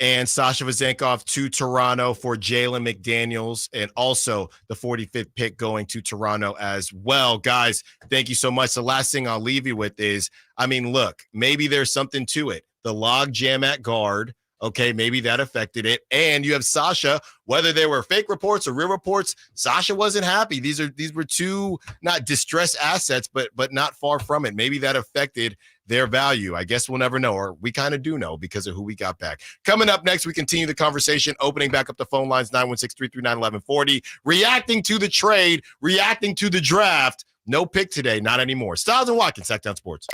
and Sasha Vezenkov to Toronto for Jalen McDaniels, and also the 45th pick going to Toronto as well. Guys, thank you so much. The last thing I'll leave you with is, look, maybe there's something to it. The log jam at guard, okay, maybe that affected it. And you have Sasha, whether they were fake reports or real reports, Sasha wasn't happy. These were two not distressed assets, but not far from it. Maybe that affected their value. I guess we'll never know, or we kind of do know because of who we got back. Coming up next, we continue the conversation, opening back up the phone lines, 916-339-1140, reacting to the trade, reacting to the draft. No pick today, not anymore. Stiles and Watkins, Sacktown Sports.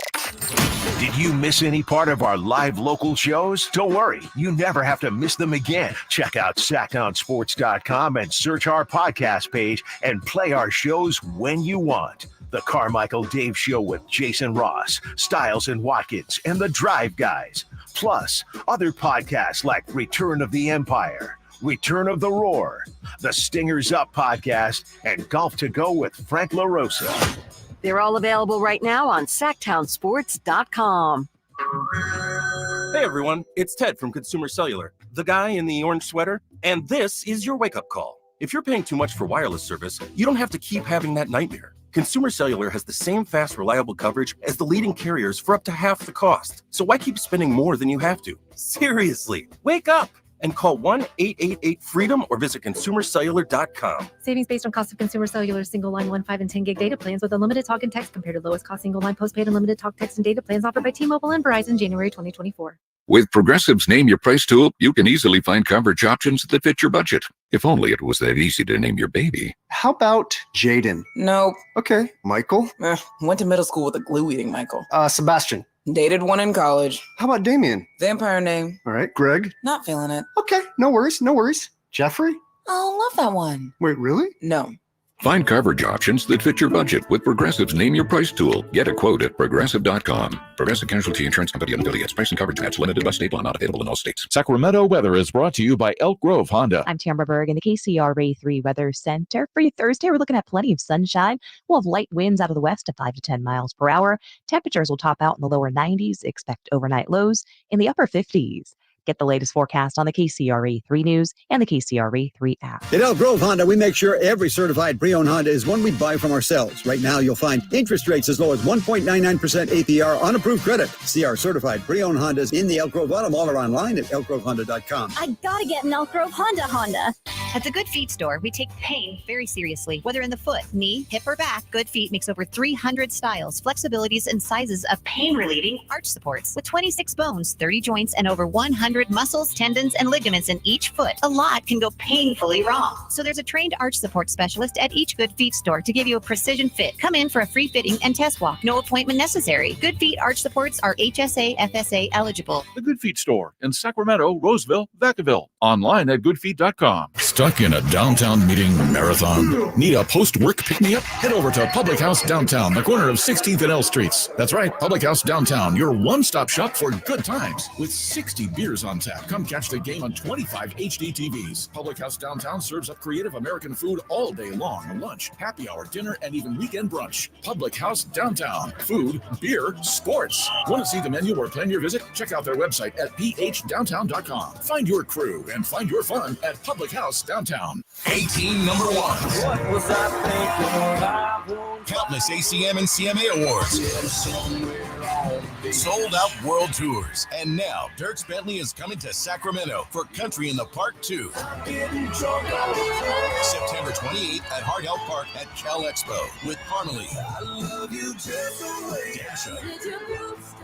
Did you miss any part of our live local shows? Don't worry, you never have to miss them again. Check out sacktownsports.com and search our podcast page and play our shows when you want. The Carmichael Dave Show with Jason Ross, Stiles and Watkins, and the Drive Guys. Plus, other podcasts like Return of the Empire, Return of the Roar, the Stingers Up podcast, and Golf to Go with Frank LaRosa. They're all available right now on sacktownsports.com. Hey everyone, it's Ted from Consumer Cellular, the guy in the orange sweater, and this is your wake-up call. If you're paying too much for wireless service, you don't have to keep having that nightmare. Consumer Cellular has the same fast, reliable coverage as the leading carriers for up to half the cost. So why keep spending more than you have to? Seriously, wake up and call 1-888-FREEDOM or visit consumercellular.com. Savings based on cost of Consumer Cellular single line 1, 5, and 10 gig data plans with unlimited talk and text compared to lowest cost single line postpaid unlimited talk, text, and data plans offered by T-Mobile and Verizon January 2024. With Progressive's Name Your Price tool, you can easily find coverage options that fit your budget. If only it was that easy to name your baby. How about Jaden? Nope. Okay. Michael? Went to middle school with a glue-eating Michael. Sebastian? Dated one in college. How about Damien? Vampire name. All right, Greg? Not feeling it. Okay, no worries, no worries. Jeffrey? Oh, love that one. Wait, really? No. Find coverage options that fit your budget with Progressive's Name Your Price tool. Get a quote at Progressive.com. Progressive Casualty Insurance Company and affiliates. Price and coverage match limited by state law. Not available in all states. Sacramento weather is brought to you by Elk Grove Honda. I'm Tamara Berg in the KCRA 3 Weather Center. For you Thursday, we're looking at plenty of sunshine. We'll have light winds out of the west of 5 to 10 miles per hour. Temperatures will top out in the lower 90s. Expect overnight lows in the upper 50s. Get the latest forecast on the KCRA 3 News and the KCRA 3 app. At Elk Grove Honda, we make sure every certified pre-owned Honda is one we buy from ourselves. Right now, you'll find interest rates as low as 1.99% APR on approved credit. See our certified pre-owned Hondas in the Elk Grove Auto Mall or online at elkgrovehonda.com. I gotta get an Elk Grove Honda. At the Good Feet store, we take pain very seriously. Whether in the foot, knee, hip, or back, Good Feet makes over 300 styles, flexibilities, and sizes of pain-relieving arch supports. With 26 bones, 30 joints, and over 100 muscles, tendons, and ligaments in each foot, a lot can go painfully wrong. So there's a trained arch support specialist at each Good Feet store to give you a precision fit. Come in for a free fitting and test walk. No appointment necessary. Good Feet arch supports are HSA, FSA eligible. The Good Feet store in Sacramento, Roseville, Vacaville. Online at goodfeet.com. Stuck in a downtown meeting marathon? Need a post-work pick-me-up? Head over to Public House Downtown, the corner of 16th and L Streets. That's right, Public House Downtown, your one-stop shop for good times. With 60 beers on tap, come catch the game on 25 HD TVs. Public House Downtown serves up creative American food all day long. Lunch, happy hour, dinner, and even weekend brunch. Public House Downtown. Food, beer, sports. Want to see the menu or plan your visit? Check out their website at phdowntown.com. Find your crew and find your fun at Public House Downtown. 18 number ones. What was I thinking? Countless ACM and CMA awards. Sold out world tours. And now, Dierks Bentley is coming to Sacramento for Country in the Park 2. September 28th at Hard Elk Park at Cal Expo with Parmalee, Dasha,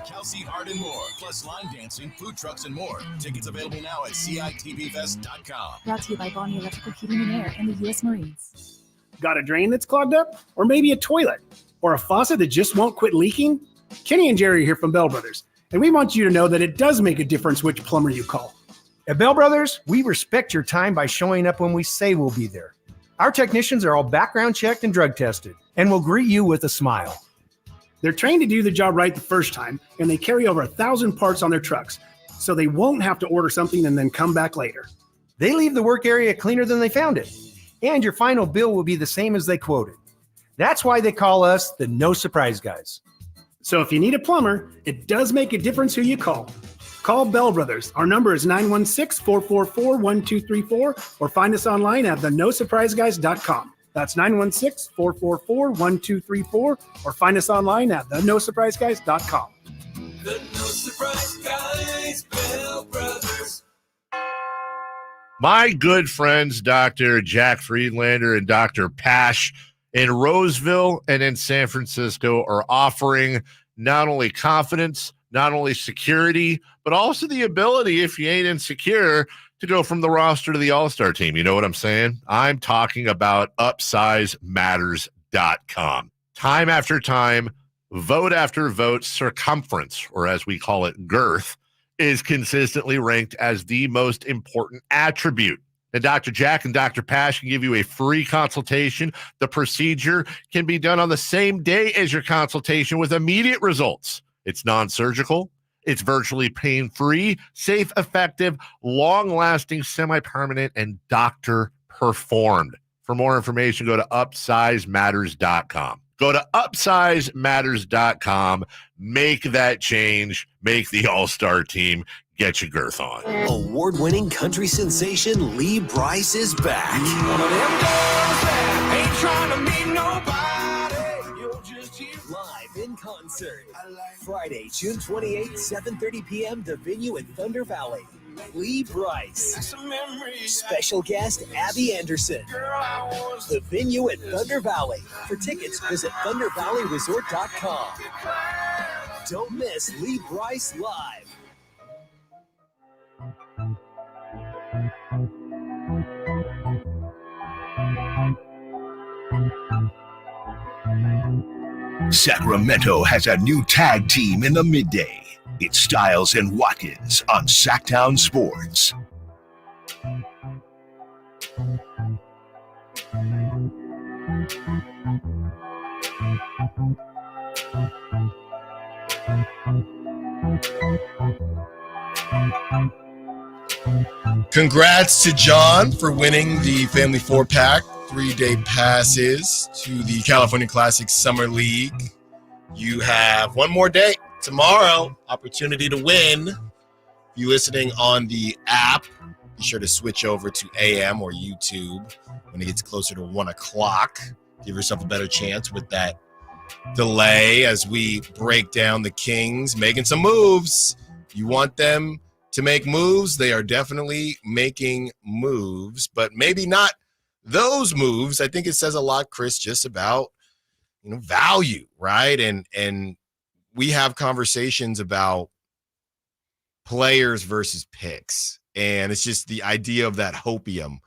Kelsey Hart, and more. Plus line dancing, food trucks, and more. Tickets available now at CITVFest.com. Brought to you by Bonnie Electrical Heating and Air and the U.S. Marines. Got a drain that's clogged up? Or maybe a toilet? Or a faucet that just won't quit leaking? Kenny and Jerry are here from Bell Brothers, and we want you to know that it does make a difference which plumber you call. At Bell Brothers, we respect your time by showing up when we say we'll be there. Our technicians are all background checked and drug tested, and will greet you with a smile. They're trained to do the job right the first time, and they carry over 1,000 parts on their trucks, so they won't have to order something and then come back later. They leave the work area cleaner than they found it, and your final bill will be the same as they quoted. That's why they call us the No Surprise Guys. So if you need a plumber, it does make a difference who you call. Call Bell Brothers. Our number is 916-444-1234 or find us online at thenosurpriseguys.com. That's 916-444-1234 or find us online at thenosurpriseguys.com. The No Surprise Guys, Bell Brothers. My good friends, Dr. Jack Friedlander and Dr. Pash in Roseville and in San Francisco are offering not only confidence, not only security, but also the ability, if you ain't insecure, to go from the roster to the all-star team. You know what I'm saying? I'm talking about UpsizeMatters.com. Time after time, vote after vote, circumference, or as we call it, girth, is consistently ranked as the most important attribute. And Dr. Jack and Dr. Pash can give you a free consultation. The procedure can be done on the same day as your consultation with immediate results. It's non-surgical. It's virtually pain-free, safe, effective, long-lasting, semi-permanent, and doctor-performed. For more information, go to UpsizeMatters.com. Go to UpsizeMatters.com. Make that change. Make the all-star team. Get your girth on. Award-winning country sensation Lee Brice is back. One of them girls that ain't trying to meet nobody. You're just here. Live in concert. Friday, June 28th, 7:30 p.m. The venue in Thunder Valley. Lee Brice. Special guest Abby Anderson. The venue at Thunder Valley. For tickets, visit ThunderValleyResort.com. Don't miss Lee Brice live. Sacramento has a new tag team in the midday. It's Stiles and Watkins on Sacktown Sports. Congrats to John for winning the Family 4-pack, 3-day passes to the California Classic Summer League. You have one more day tomorrow, opportunity to win. If you're listening on the app, be sure to switch over to AM or YouTube when it gets closer to 1 o'clock. Give yourself a better chance with that delay as we break down the Kings making some moves. You want them to make moves. They are definitely making moves, but maybe not those moves. I think it says a lot, Chris, just about, value, right? And we have conversations about players versus picks, and it's just the idea of that hopium.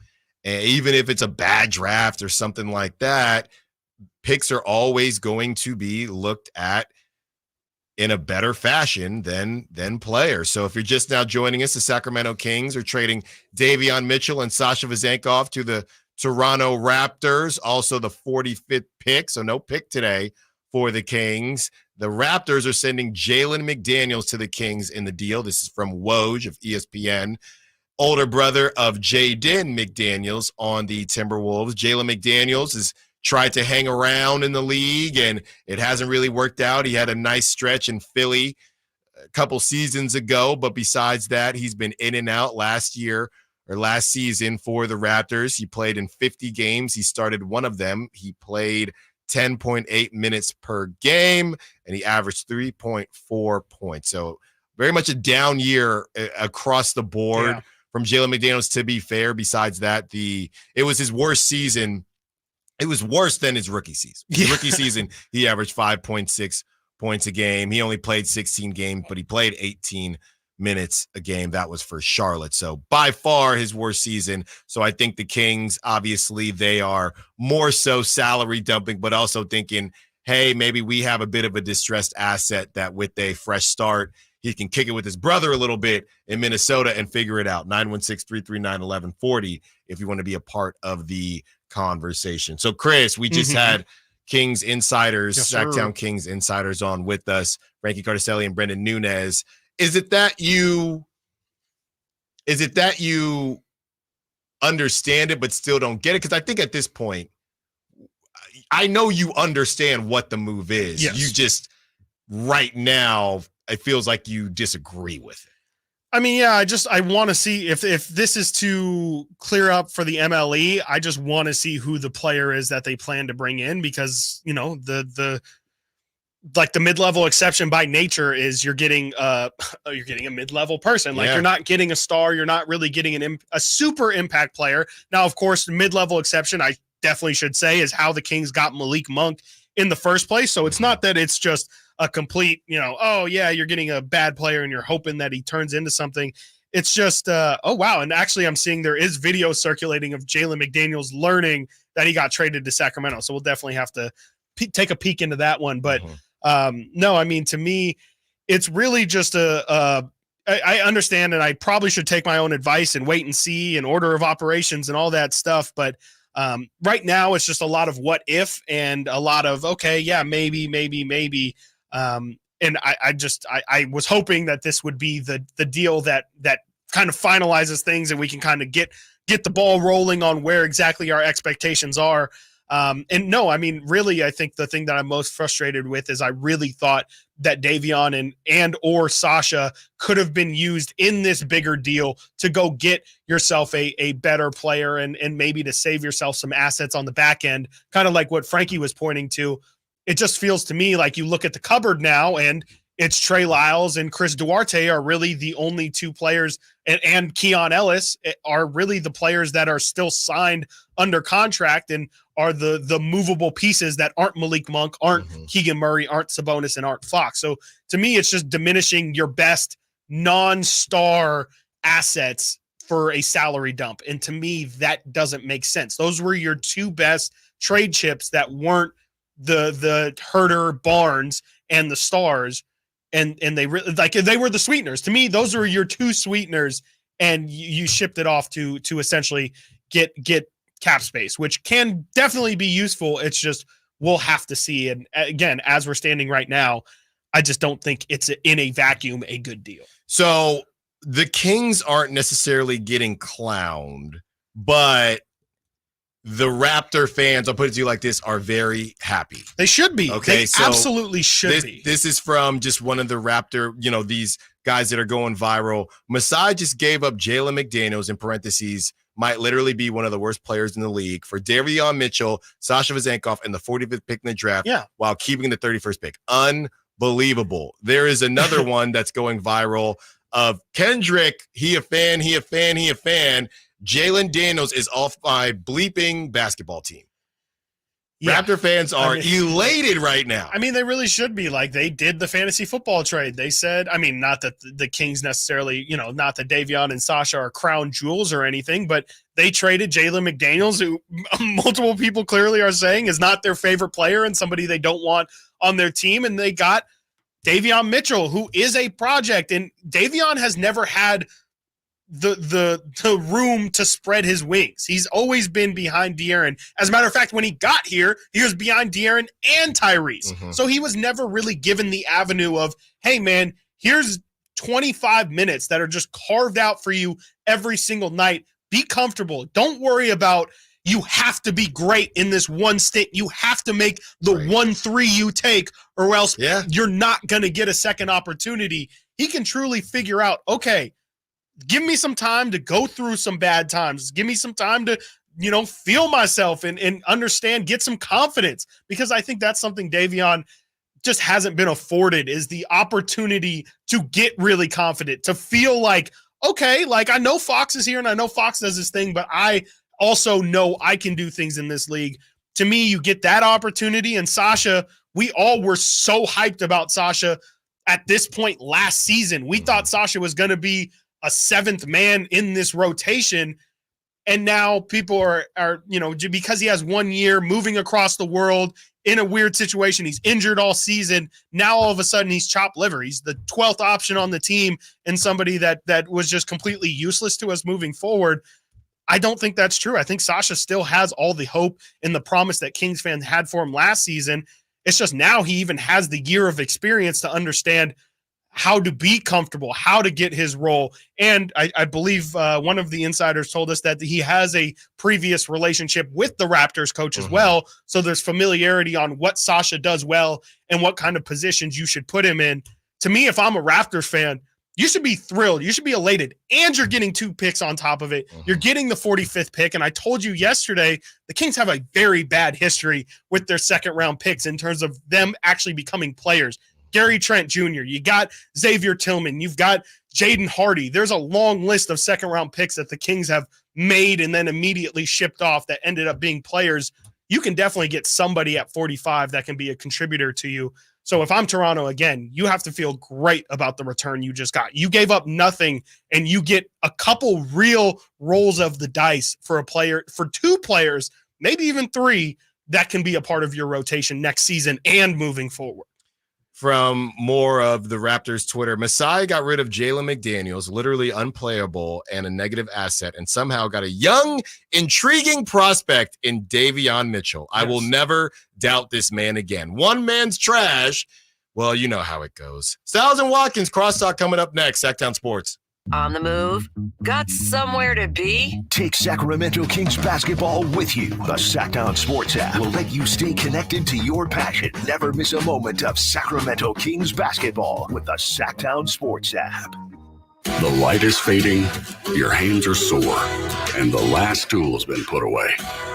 And even if it's a bad draft or something like that, picks are always going to be looked at in a better fashion than players. So if you're just now joining us, the Sacramento Kings are trading Davion Mitchell and Sasha Vezenkov to the Toronto Raptors, also the 45th pick, so no pick today for the Kings. The Raptors are sending Jalen McDaniels to the Kings in the deal. This is from Woj of ESPN, older brother of Jaden McDaniels on the Timberwolves. Jalen McDaniels has tried to hang around in the league, and it hasn't really worked out. He had a nice stretch in Philly a couple seasons ago, but besides that, he's been in and out last season for the Raptors. He played in 50 games. He started one of them. He played 10.8 minutes per game, and he averaged 3.4 points. So very much a down year across the board from Jalen McDaniels, to be fair. Besides that, it was his worst season. It was worse than his rookie season. His rookie season, he averaged 5.6 points a game. He only played 16 games, but he played 18 minutes a game. That was for Charlotte. So by far his worst season. So I think the Kings, obviously, they are more so salary dumping, but also thinking, hey, maybe we have a bit of a distressed asset that with a fresh start, he can kick it with his brother a little bit in Minnesota and figure it out. 916-339-1140 if you want to be a part of the conversation. So, Chris, we just had Kings insiders, Sacktown Kings insiders on with us, Frankie Cardicelli and Brendan Nunez. Is it that you understand it but still don't get it? Because I think at this point, I know you understand what the move is. Yes. You just, right now, it feels like you disagree with it. I mean, yeah, I want to see if this is to clear up for the MLE. I just want to see who the player is that they plan to bring in, because, the mid-level exception by nature is you're getting a mid-level person. Like, you're not getting a star. You're not really getting a super impact player. Now, of course, the mid-level exception, I definitely should say, is how the Kings got Malik Monk in the first place. So it's not that it's just a complete, you're getting a bad player and you're hoping that he turns into something. It's just, oh, wow. And actually, I'm seeing there is video circulating of Jalen McDaniels learning that he got traded to Sacramento. So we'll definitely have to take a peek into that one. But no, I mean, to me, it's really just I understand, and I probably should take my own advice and wait and see and order of operations and all that stuff. But right now, it's just a lot of what if and a lot of, okay, yeah, maybe. And I was hoping that this would be the deal that kind of finalizes things and we can kind of get the ball rolling on where exactly our expectations are. And no, I mean, really, I think the thing that I'm most frustrated with is I really thought that Davion and or Sasha could have been used in this bigger deal to go get yourself a better player and maybe to save yourself some assets on the back end, kind of like what Frankie was pointing to. It just feels to me like you look at the cupboard now and it's Trey Lyles and Chris Duarte are really the only two players, and Keon Ellis are really the players that are still signed under contract and are the movable pieces that aren't Malik Monk, aren't Keegan Murray, aren't Sabonis, and aren't Fox. So to me, it's just diminishing your best non-star assets for a salary dump. And to me, that doesn't make sense. Those were your two best trade chips that weren't the Herter, Barnes, and the Stars, and they really they were the sweeteners. To me, those are your two sweeteners, and you shipped it off to essentially get cap space, which can definitely be useful. It's just we'll have to see. And again, as we're standing right now, I just don't think it's in a vacuum a good deal. So the Kings aren't necessarily getting clowned, but the Raptor fans, I'll put it to you like this, are very happy. They should be. Okay, they so absolutely should be. This is from just one of the Raptor, these guys that are going viral. Masai just gave up Jalen McDaniels, in parentheses, might literally be one of the worst players in the league, for Davion Mitchell, Sasha Vezenkov, and the 45th pick in the draft, while keeping the 31st pick. Unbelievable. There is another one that's going viral of Kendrick. He a fan. Jalen Daniels is off my bleeping basketball team. Yeah. Raptor fans are elated right now. I mean, they really should be. Like, they did the fantasy football trade. They said, I mean, not that the Kings necessarily, not that Davion and Sasha are crown jewels or anything, but they traded Jalen McDaniels, who multiple people clearly are saying is not their favorite player and somebody they don't want on their team. And they got Davion Mitchell, who is a project. And Davion has never had the room to spread his wings. He's always been behind De'Aaron. As a matter of fact, when he got here, he was behind De'Aaron and Tyrese. Mm-hmm. So he was never really given the avenue of, hey man, here's 25 minutes that are just carved out for you every single night. Be comfortable. Don't worry about you have to be great in this one stint. You have to make the 1-3 you take, or else you're not going to get a second opportunity. He can truly figure out, okay, give me some time to go through some bad times. Give me some time to, feel myself and understand, get some confidence, because I think that's something Davion just hasn't been afforded, is the opportunity to get really confident, to feel like, okay, like I know Fox is here and I know Fox does his thing, but I also know I can do things in this league. To me, you get that opportunity. And Sasha, we all were so hyped about Sasha at this point last season. We thought Sasha was going to be a seventh man in this rotation. And now people are, because he has 1 year moving across the world in a weird situation, he's injured all season. Now all of a sudden he's chopped liver. He's the 12th option on the team and somebody that was just completely useless to us moving forward. I don't think that's true. I think Sasha still has all the hope and the promise that Kings fans had for him last season. It's just now he even has the year of experience to understand how to be comfortable, how to get his role. And I believe one of the insiders told us that he has a previous relationship with the Raptors coach as well. So there's familiarity on what Sasha does well and what kind of positions you should put him in. To me, if I'm a Raptors fan, you should be thrilled. You should be elated. And you're getting 2 picks on top of it. You're getting the 45th pick. And I told you yesterday, the Kings have a very bad history with their second round picks in terms of them actually becoming players. Gary Trent Jr., you got Xavier Tillman, you've got Jaden Hardy. There's a long list of second-round picks that the Kings have made and then immediately shipped off that ended up being players. You can definitely get somebody at 45 that can be a contributor to you. So if I'm Toronto, again, you have to feel great about the return you just got. You gave up nothing, and you get a couple real rolls of the dice for a player, for 2 players, maybe even 3, that can be a part of your rotation next season and moving forward. From more of the Raptors Twitter, Masai got rid of Jalen McDaniels, literally unplayable and a negative asset, and somehow got a young, intriguing prospect in Davion Mitchell. Yes. I will never doubt this man again. One man's trash. Well, you know how it goes. Stiles and Watkins, crosstalk coming up next. Sacktown Sports. On the move? Got somewhere to be? Take Sacramento Kings basketball with you. The Sacktown Sports app will let you stay connected to your passion. Never miss a moment of Sacramento Kings basketball with the Sacktown Sports app. The light is fading, your hands are sore, and the last tool has been put away.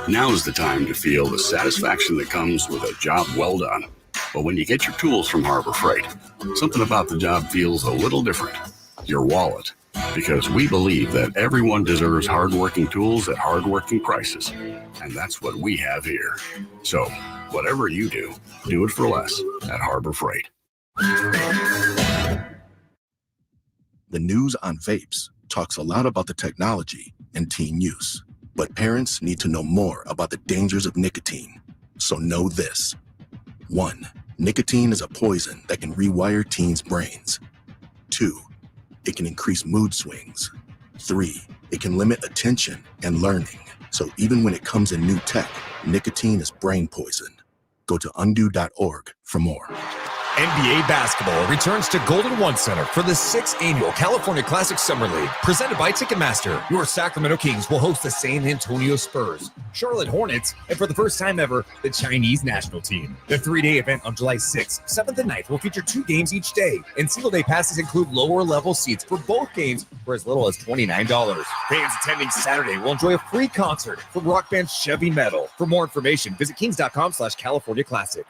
Now is the time to feel the satisfaction that comes with a job well done. But when you get your tools from Harbor Freight, something about the job feels a little different. Your wallet. Because we believe that everyone deserves hardworking tools at hardworking prices. And that's what we have here. So, whatever you do, do it for less at Harbor Freight. The news on vapes talks a lot about the technology and teen use. But parents need to know more about the dangers of nicotine. So know this. 1. Nicotine is a poison that can rewire teens' brains. 2. It can increase mood swings. 3. It can limit attention and learning. So even when it comes in new tech, nicotine is brain poison. Go to undo.org for more. NBA basketball returns to Golden One Center for the 6th annual California Classic Summer League, presented by Ticketmaster. Your Sacramento Kings will host the San Antonio Spurs, Charlotte Hornets, and for the first time ever, the Chinese national team. The 3-day event on July 6th, 7th, and 9th will feature 2 games each day, and single-day passes include lower-level seats for both games for as little as $29. Fans attending Saturday will enjoy a free concert from rock band Chevy Metal. For more information, visit kings.com/California Classic.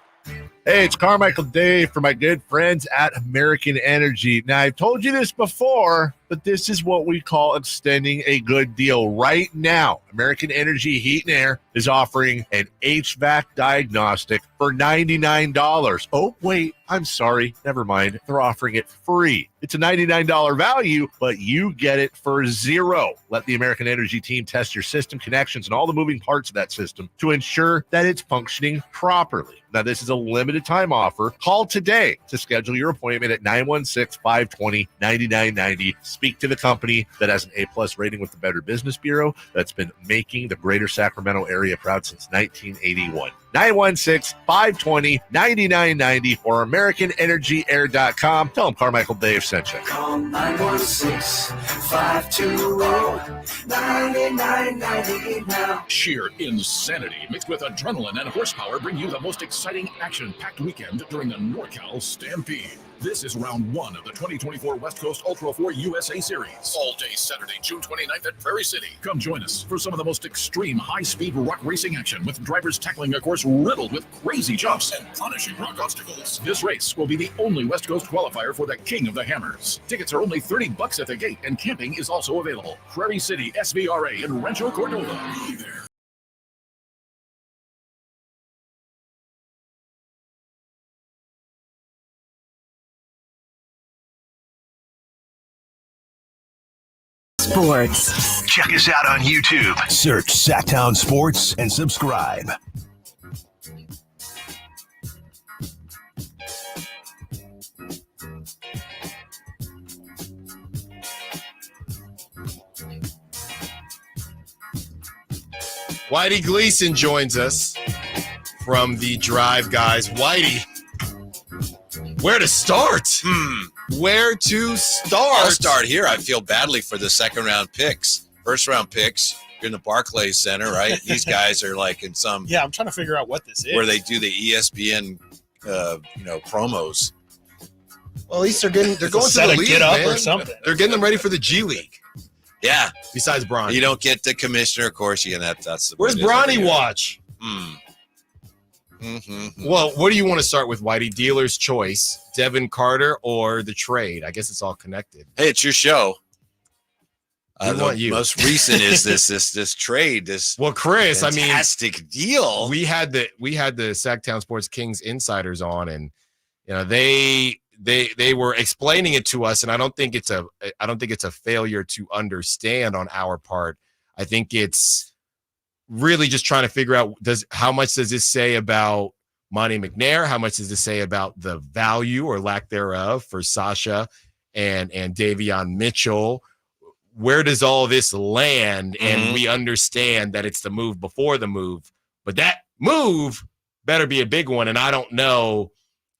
Hey, it's Carmichael Dave for my good friends at American Energy. Now, I've told you this before, but this is what we call extending a good deal. Right now, American Energy Heat and Air is offering an HVAC diagnostic for $99. Oh, wait, I'm sorry. Never mind. They're offering it free. It's a $99 value, but you get it for $0. Let the American Energy team test your system connections and all the moving parts of that system to ensure that it's functioning properly. Now, this is a limited time offer. Call today to schedule your appointment at 916-520-9990. Speak to the company that has an A+ rating with the Better Business Bureau that's been making the greater Sacramento area proud since 1981. 916-520-9990 or AmericanEnergyAir.com. Tell them Carmichael Dave sent you. Call 916-520-9990 now. Sheer insanity mixed with adrenaline and horsepower bring you the most exciting action-packed weekend during the NorCal Stampede. This is round 1 of the 2024 West Coast Ultra 4 USA Series. All day Saturday, June 29th at Prairie City. Come join us for some of the most extreme high-speed rock racing action with drivers tackling a course riddled with crazy jumps and punishing rock obstacles. This race will be the only West Coast qualifier for the King of the Hammers. Tickets are only $30 at the gate, and camping is also available. Prairie City, SVRA, in Rancho Cordova. Be there. Sports. Check us out on YouTube. Search Sacktown Sports and subscribe. Whitey Gleason joins us from the Drive Guys. Whitey, where to start? Where to start? I'll start here. I feel badly for the second round picks. First round picks, you're in the Barclays Center, right? These guys are like in some. Yeah, I'm trying to figure out what this is. Where they do the ESPN, promos. Well, at least they're going to the league, Get Up man. or something. They're getting them ready for the G League. Yeah. Besides Bronny. You don't get the commissioner, of course. That's the. Where's Bronny watch? Well, what do you want to start with, Whitey? Dealer's choice, Devin Carter, or the trade? I guess it's all connected. Hey, it's your show. You. Most recent is this trade. Well, Chris, fantastic deal. We had the Sacktown Sports Kings insiders on, and they were explaining it to us, and I don't think it's a failure to understand on our part. I think it's really just trying to figure out how much does this say about Monty McNair? How much does this say about the value or lack thereof for Sasha and Davion Mitchell? Where does all this land? And we understand that it's the move before the move, but that move better be a big one. And I don't know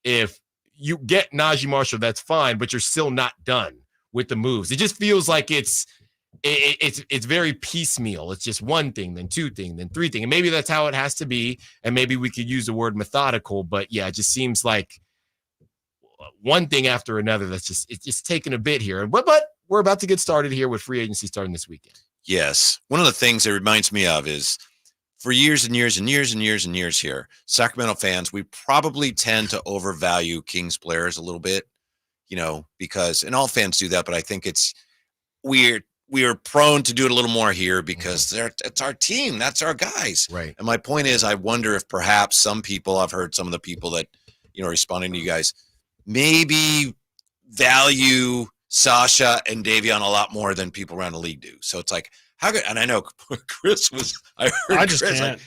if you get Najee Marshall, that's fine, but you're still not done with the moves. It just feels like it's very piecemeal. It's just one thing, then two thing, then three thing. And maybe that's how it has to be. And maybe we could use the word methodical, but yeah, it just seems like one thing after another. It's just taking a bit here. But we're about to get started here with free agency starting this weekend. Yes. One of the things it reminds me of is for years and years and years and years and years here, Sacramento fans, we probably tend to overvalue Kings players a little bit, because, and all fans do that, but I think it's weird. We are prone to do it a little more here because it's our team. That's our guys. Right. And my point is, I wonder if perhaps some people, I've heard some of the people that, responding to you guys, maybe value Sasha and Davion a lot more than people around the league do. So it's like, how good? And I know Chris was, I heard Chris like,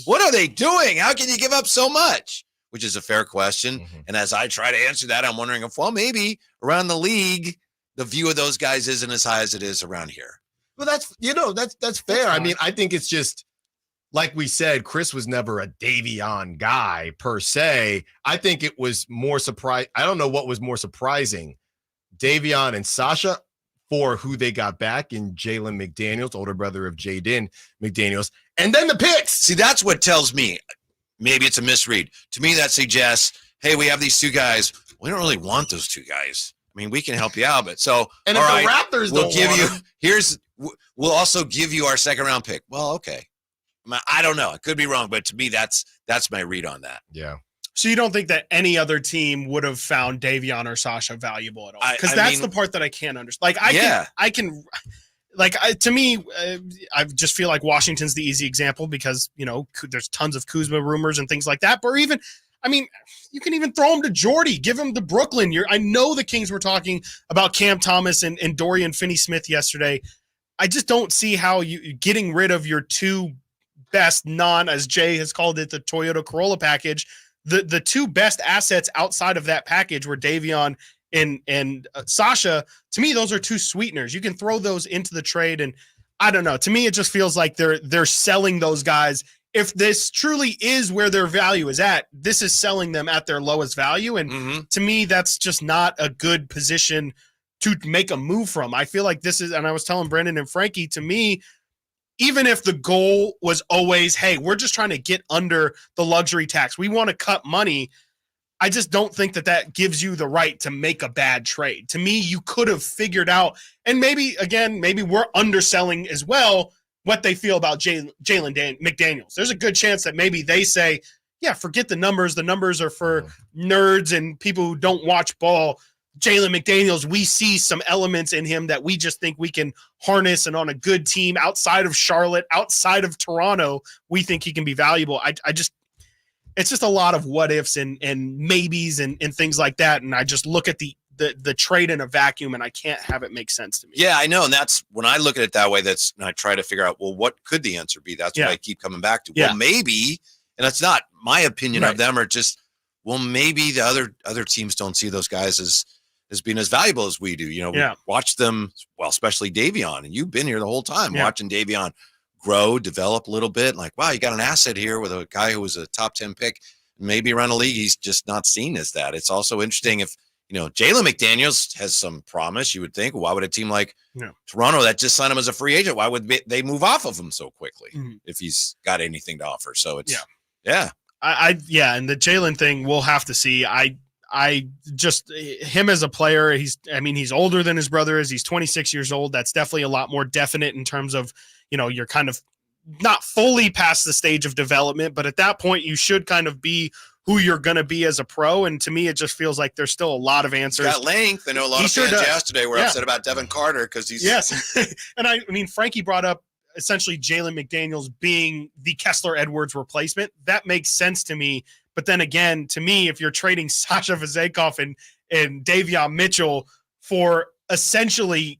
what are they doing? How can you give up so much? which is a fair question. And as I try to answer that, I'm wondering if, well, maybe around the league, the view of those guys isn't as high as it is around here. Well, that's fair. I mean, I think it's just like we said, Chris was never a Davion guy per se. I think it was more surprise. I don't know what was more surprising, Davion and Sasha, for who they got back in Jalen McDaniels, older brother of Jaden McDaniels, and then the picks. See, that's what tells me maybe it's a misread. To me, that suggests, hey, we have these two guys. We don't really want those two guys. I mean, we can help you out, but so and if the Raptors we'll don't give want you we'll also give you our second round pick. Well, okay. I don't know. I could be wrong, but to me, that's my read on that. Yeah. So you don't think that any other team would have found Davion or Sasha valuable at all? Because that's the part that I can't understand. Like to me, I just feel like Washington's the easy example because, there's tons of Kuzma rumors and things like that. But even, you can even throw him to Jordy, give him to Brooklyn. I know the Kings were talking about Cam Thomas and Dorian Finney-Smith yesterday. I just don't see how you getting rid of your two best as Jay has called it, the Toyota Corolla package. The two best assets outside of that package were Davion and Sasha. To me, those are two sweeteners. You can throw those into the trade, and I don't know. To me, it just feels like they're selling those guys. If this truly is where their value is at, this is selling them at their lowest value. And to me, that's just not a good position to make a move from. I feel like this is, and I was telling Brendan and Frankie, to me, even if the goal was always, hey, we're just trying to get under the luxury tax, we want to cut money, I just don't think that gives you the right to make a bad trade. To me, you could have figured out, and maybe we're underselling as well what they feel about Jalen McDaniels. There's a good chance that maybe they say, yeah, forget the numbers. The numbers are for nerds and people who don't watch ball. Jalen McDaniels, we see some elements in him that we just think we can harness, and on a good team outside of Charlotte, outside of Toronto, we think he can be valuable. It's just a lot of what ifs and maybes and things like that. And I just look at the trade in a vacuum, and I can't have it make sense to me. Yeah, I know. And that's when I look at it that way, and I try to figure out, well, what could the answer be? That's what I keep coming back to. Well, maybe, and it's not my opinion of them, or just, well, maybe the other teams don't see those guys as being as valuable as we do. We watch them, well, especially Davion, and you've been here the whole time watching Davion grow, develop a little bit. Like, wow, you got an asset here with a guy who was a top 10 pick. Maybe around the league, he's just not seen as that. It's also interesting if, Jalen McDaniels has some promise, you would think. Why would a team like Toronto that just signed him as a free agent, why would they move off of him so quickly if he's got anything to offer? So it's, and the Jalen thing, we'll have to see. I just, him as a player, he's older than his brother is. He's 26 years old. That's definitely a lot more definite in terms of, you're kind of not fully past the stage of development, but at that point you should kind of be who you're going to be as a pro. And to me, it just feels like there's still a lot of answers. He's got length. I know a lot of fans yesterday were upset about Devin Carter because he's. Yes. And Frankie brought up essentially Jalen McDaniels being the Kessler Edwards replacement. That makes sense to me. But then again, to me, if you're trading Sasha Vezenkov and Davion Mitchell for essentially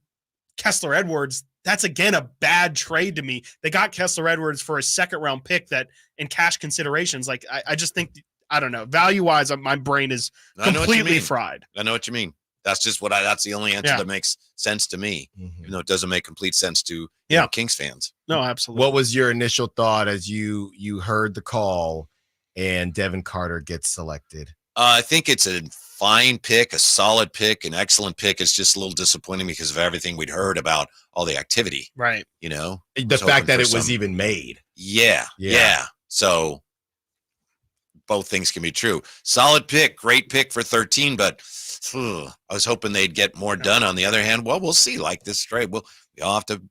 Kessler Edwards, that's again a bad trade to me. They got Kessler Edwards for a second round pick that in cash considerations. Like I just think, I don't know, value wise, my brain is completely fried. I know what you mean. That's just that's the only answer that makes sense to me. Even though it doesn't make complete sense to Kings fans. No, absolutely. What was your initial thought as you heard the call and Devin Carter gets selected? I think it's a fine pick, a solid pick, an excellent pick. It's just a little disappointing because of everything we'd heard about all the activity. Right. The fact that it was even made. Yeah. So both things can be true. Solid pick, great pick for 13, but I was hoping they'd get more done. On the other hand, well, we'll see. Like this trade, we all have to,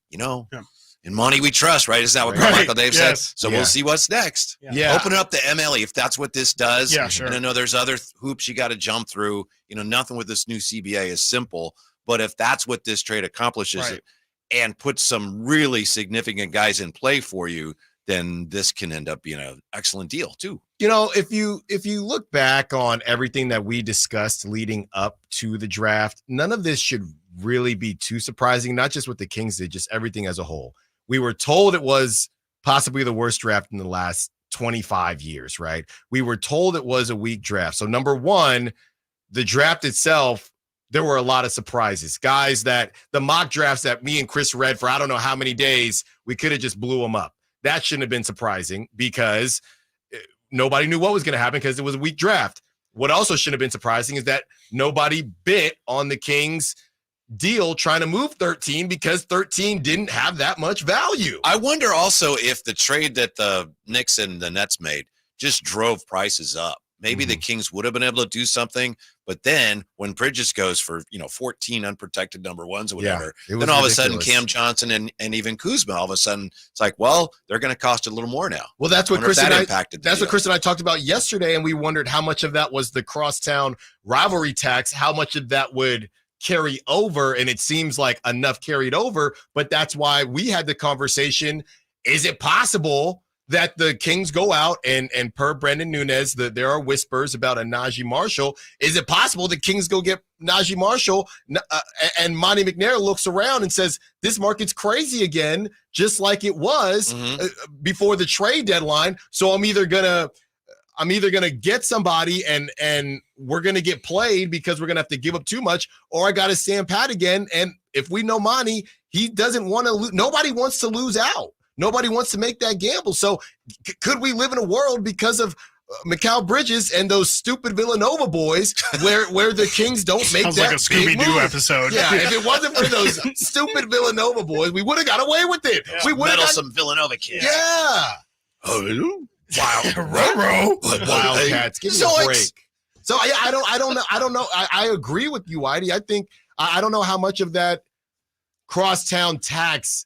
in money we trust, right? Isn't that what Michael Dave said? So we'll see what's next. Open it up to MLE if that's what this does. Yeah, sure. And I know there's other hoops you got to jump through. Nothing with this new CBA is simple, but if that's what this trade accomplishes and puts some really significant guys in play for you, then this can end up being an excellent deal too. If you look back on everything that we discussed leading up to the draft, none of this should really be too surprising, not just what the Kings did, just everything as a whole. We were told it was possibly the worst draft in the last 25 years, right? We were told it was a weak draft. So number one, the draft itself, there were a lot of surprises. Guys that the mock drafts that me and Chris read for I don't know how many days, we could have just blew them up. That shouldn't have been surprising because nobody knew what was going to happen because it was a weak draft. What also shouldn't have been surprising is that nobody bit on the Kings deal trying to move 13 because 13 didn't have that much value. I wonder also if the trade that the Knicks and the Nets made just drove prices up. Maybe the Kings would have been able to do something, but then when Bridges goes for 14 unprotected number ones or whatever, then all of a sudden Cam Johnson and even Kuzma, all of a sudden it's like, well, they're going to cost a little more now. Well, that's what Chris what Chris and I talked about yesterday, and we wondered how much of that was the crosstown rivalry tax, how much of that would carry over, and it seems like enough carried over, but that's why we had the conversation. Is it possible that the Kings go out and per Brendan Nunez, there are whispers about a Najee Marshall. Is it possible the Kings go get Najee Marshall and Monty McNair looks around and says, this market's crazy again, just like it was before the trade deadline. So I'm either gonna get somebody and we're gonna get played because we're gonna have to give up too much, or I gotta stand pat again. And if we know Monty, he doesn't want to lose. Nobody wants to lose out. Nobody wants to make that gamble. So could we live in a world because of Mikal Bridges and those stupid Villanova boys where the Kings don't make Sounds that like a Scooby-Doo episode. Yeah, if it wasn't for those stupid Villanova boys, we would have got away with it. Yeah, we would have got some Villanova kids. Yeah. Wildcats. Give me a break. So I don't know. I agree with you, Whitey. I think I don't know how much of that crosstown tax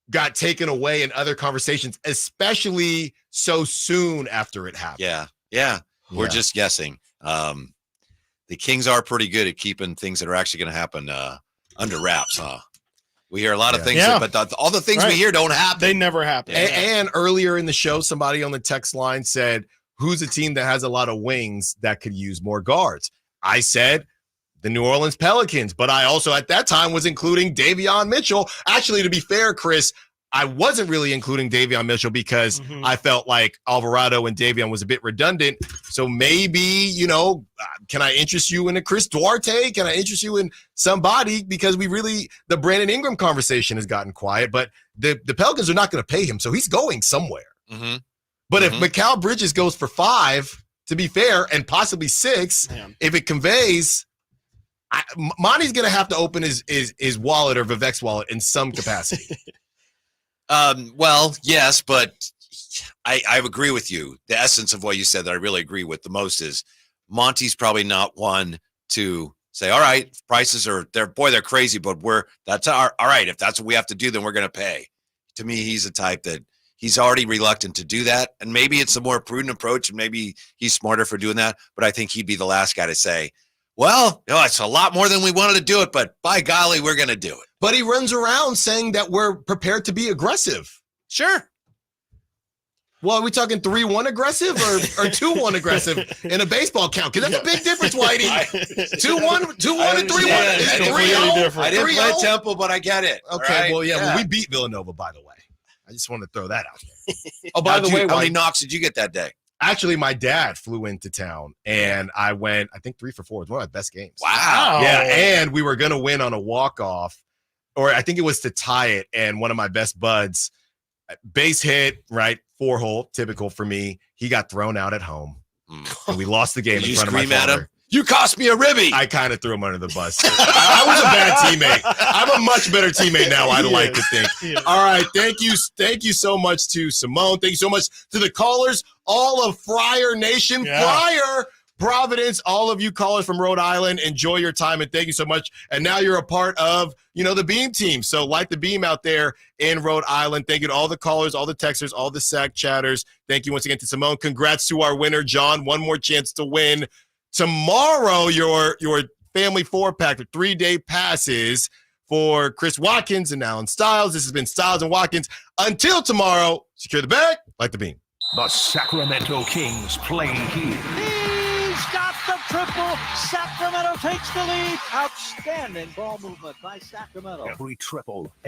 got taken away in other conversations, especially so soon after it happened. Yeah. We're just guessing. The Kings are pretty good at keeping things that are actually going to happen under wraps, huh? We hear a lot of things, but all the things we hear don't happen. They never happen. And earlier in the show, somebody on the text line said, who's a team that has a lot of wings that could use more guards? I said the New Orleans Pelicans, but I also at that time was including Davion Mitchell. Actually, to be fair, Chris, I wasn't really including Davion Mitchell because I felt like Alvarado and Davion was a bit redundant. So maybe, can I interest you in a Chris Duarte? Can I interest you in somebody? Because the Brandon Ingram conversation has gotten quiet, but the Pelicans are not going to pay him. So he's going somewhere. But if Mikal Bridges goes for 5, to be fair, and possibly 6, if it conveys, Monty's going to have to open his wallet or Vivek's wallet in some capacity. Well, yes, but I agree with you. The essence of what you said that I really agree with the most is Monty's probably not one to say, all right, prices are they're crazy, but that's all right. If that's what we have to do, then we're going to pay. To me, he's a type that he's already reluctant to do that. And maybe it's a more prudent approach and maybe he's smarter for doing that. But I think he'd be the last guy to say, well, it's a lot more than we wanted to do it, but by golly, we're going to do it. But he runs around saying that we're prepared to be aggressive. Sure. Well, are we talking 3-1 aggressive or 2-1 aggressive in a baseball count? Because that's a big difference, Whitey. 2-1 and 3-1 is 3-0. I didn't play Temple, but I get it. Okay, right? Well, we beat Villanova, by the way. I just wanted to throw that out there. Oh, by the way, how many knocks did you get that day? Actually, my dad flew into town, and I went, I think 3 for 4. It was one of my best games. Wow. Yeah, and we were going to win on a walk-off, or I think it was to tie it, and one of my best buds, base hit, right, 4-hole, typical for me. He got thrown out at home, and we lost the game in front of my father. At him? You cost me a ribby. I kind of threw him under the bus. I was a bad teammate. I'm a much better teammate now, I'd like to think. Yeah. All right, thank you so much to Simone. Thank you so much to the callers, all of Friar Nation, Friar, Providence, all of you callers from Rhode Island. Enjoy your time, and thank you so much. And now you're a part of, the Beam team. So light the beam out there in Rhode Island. Thank you to all the callers, all the texters, all the SAC chatters. Thank you once again to Simone. Congrats to our winner, John. One more chance to win. Tomorrow, your family 4-pack for 3-day passes for Chris Watkins and Alan Stiles. This has been Stiles and Watkins. Until tomorrow, secure the bag, light the beam. The Sacramento Kings play here. He's got the triple. Sacramento takes the lead. Outstanding ball movement by Sacramento. Every triple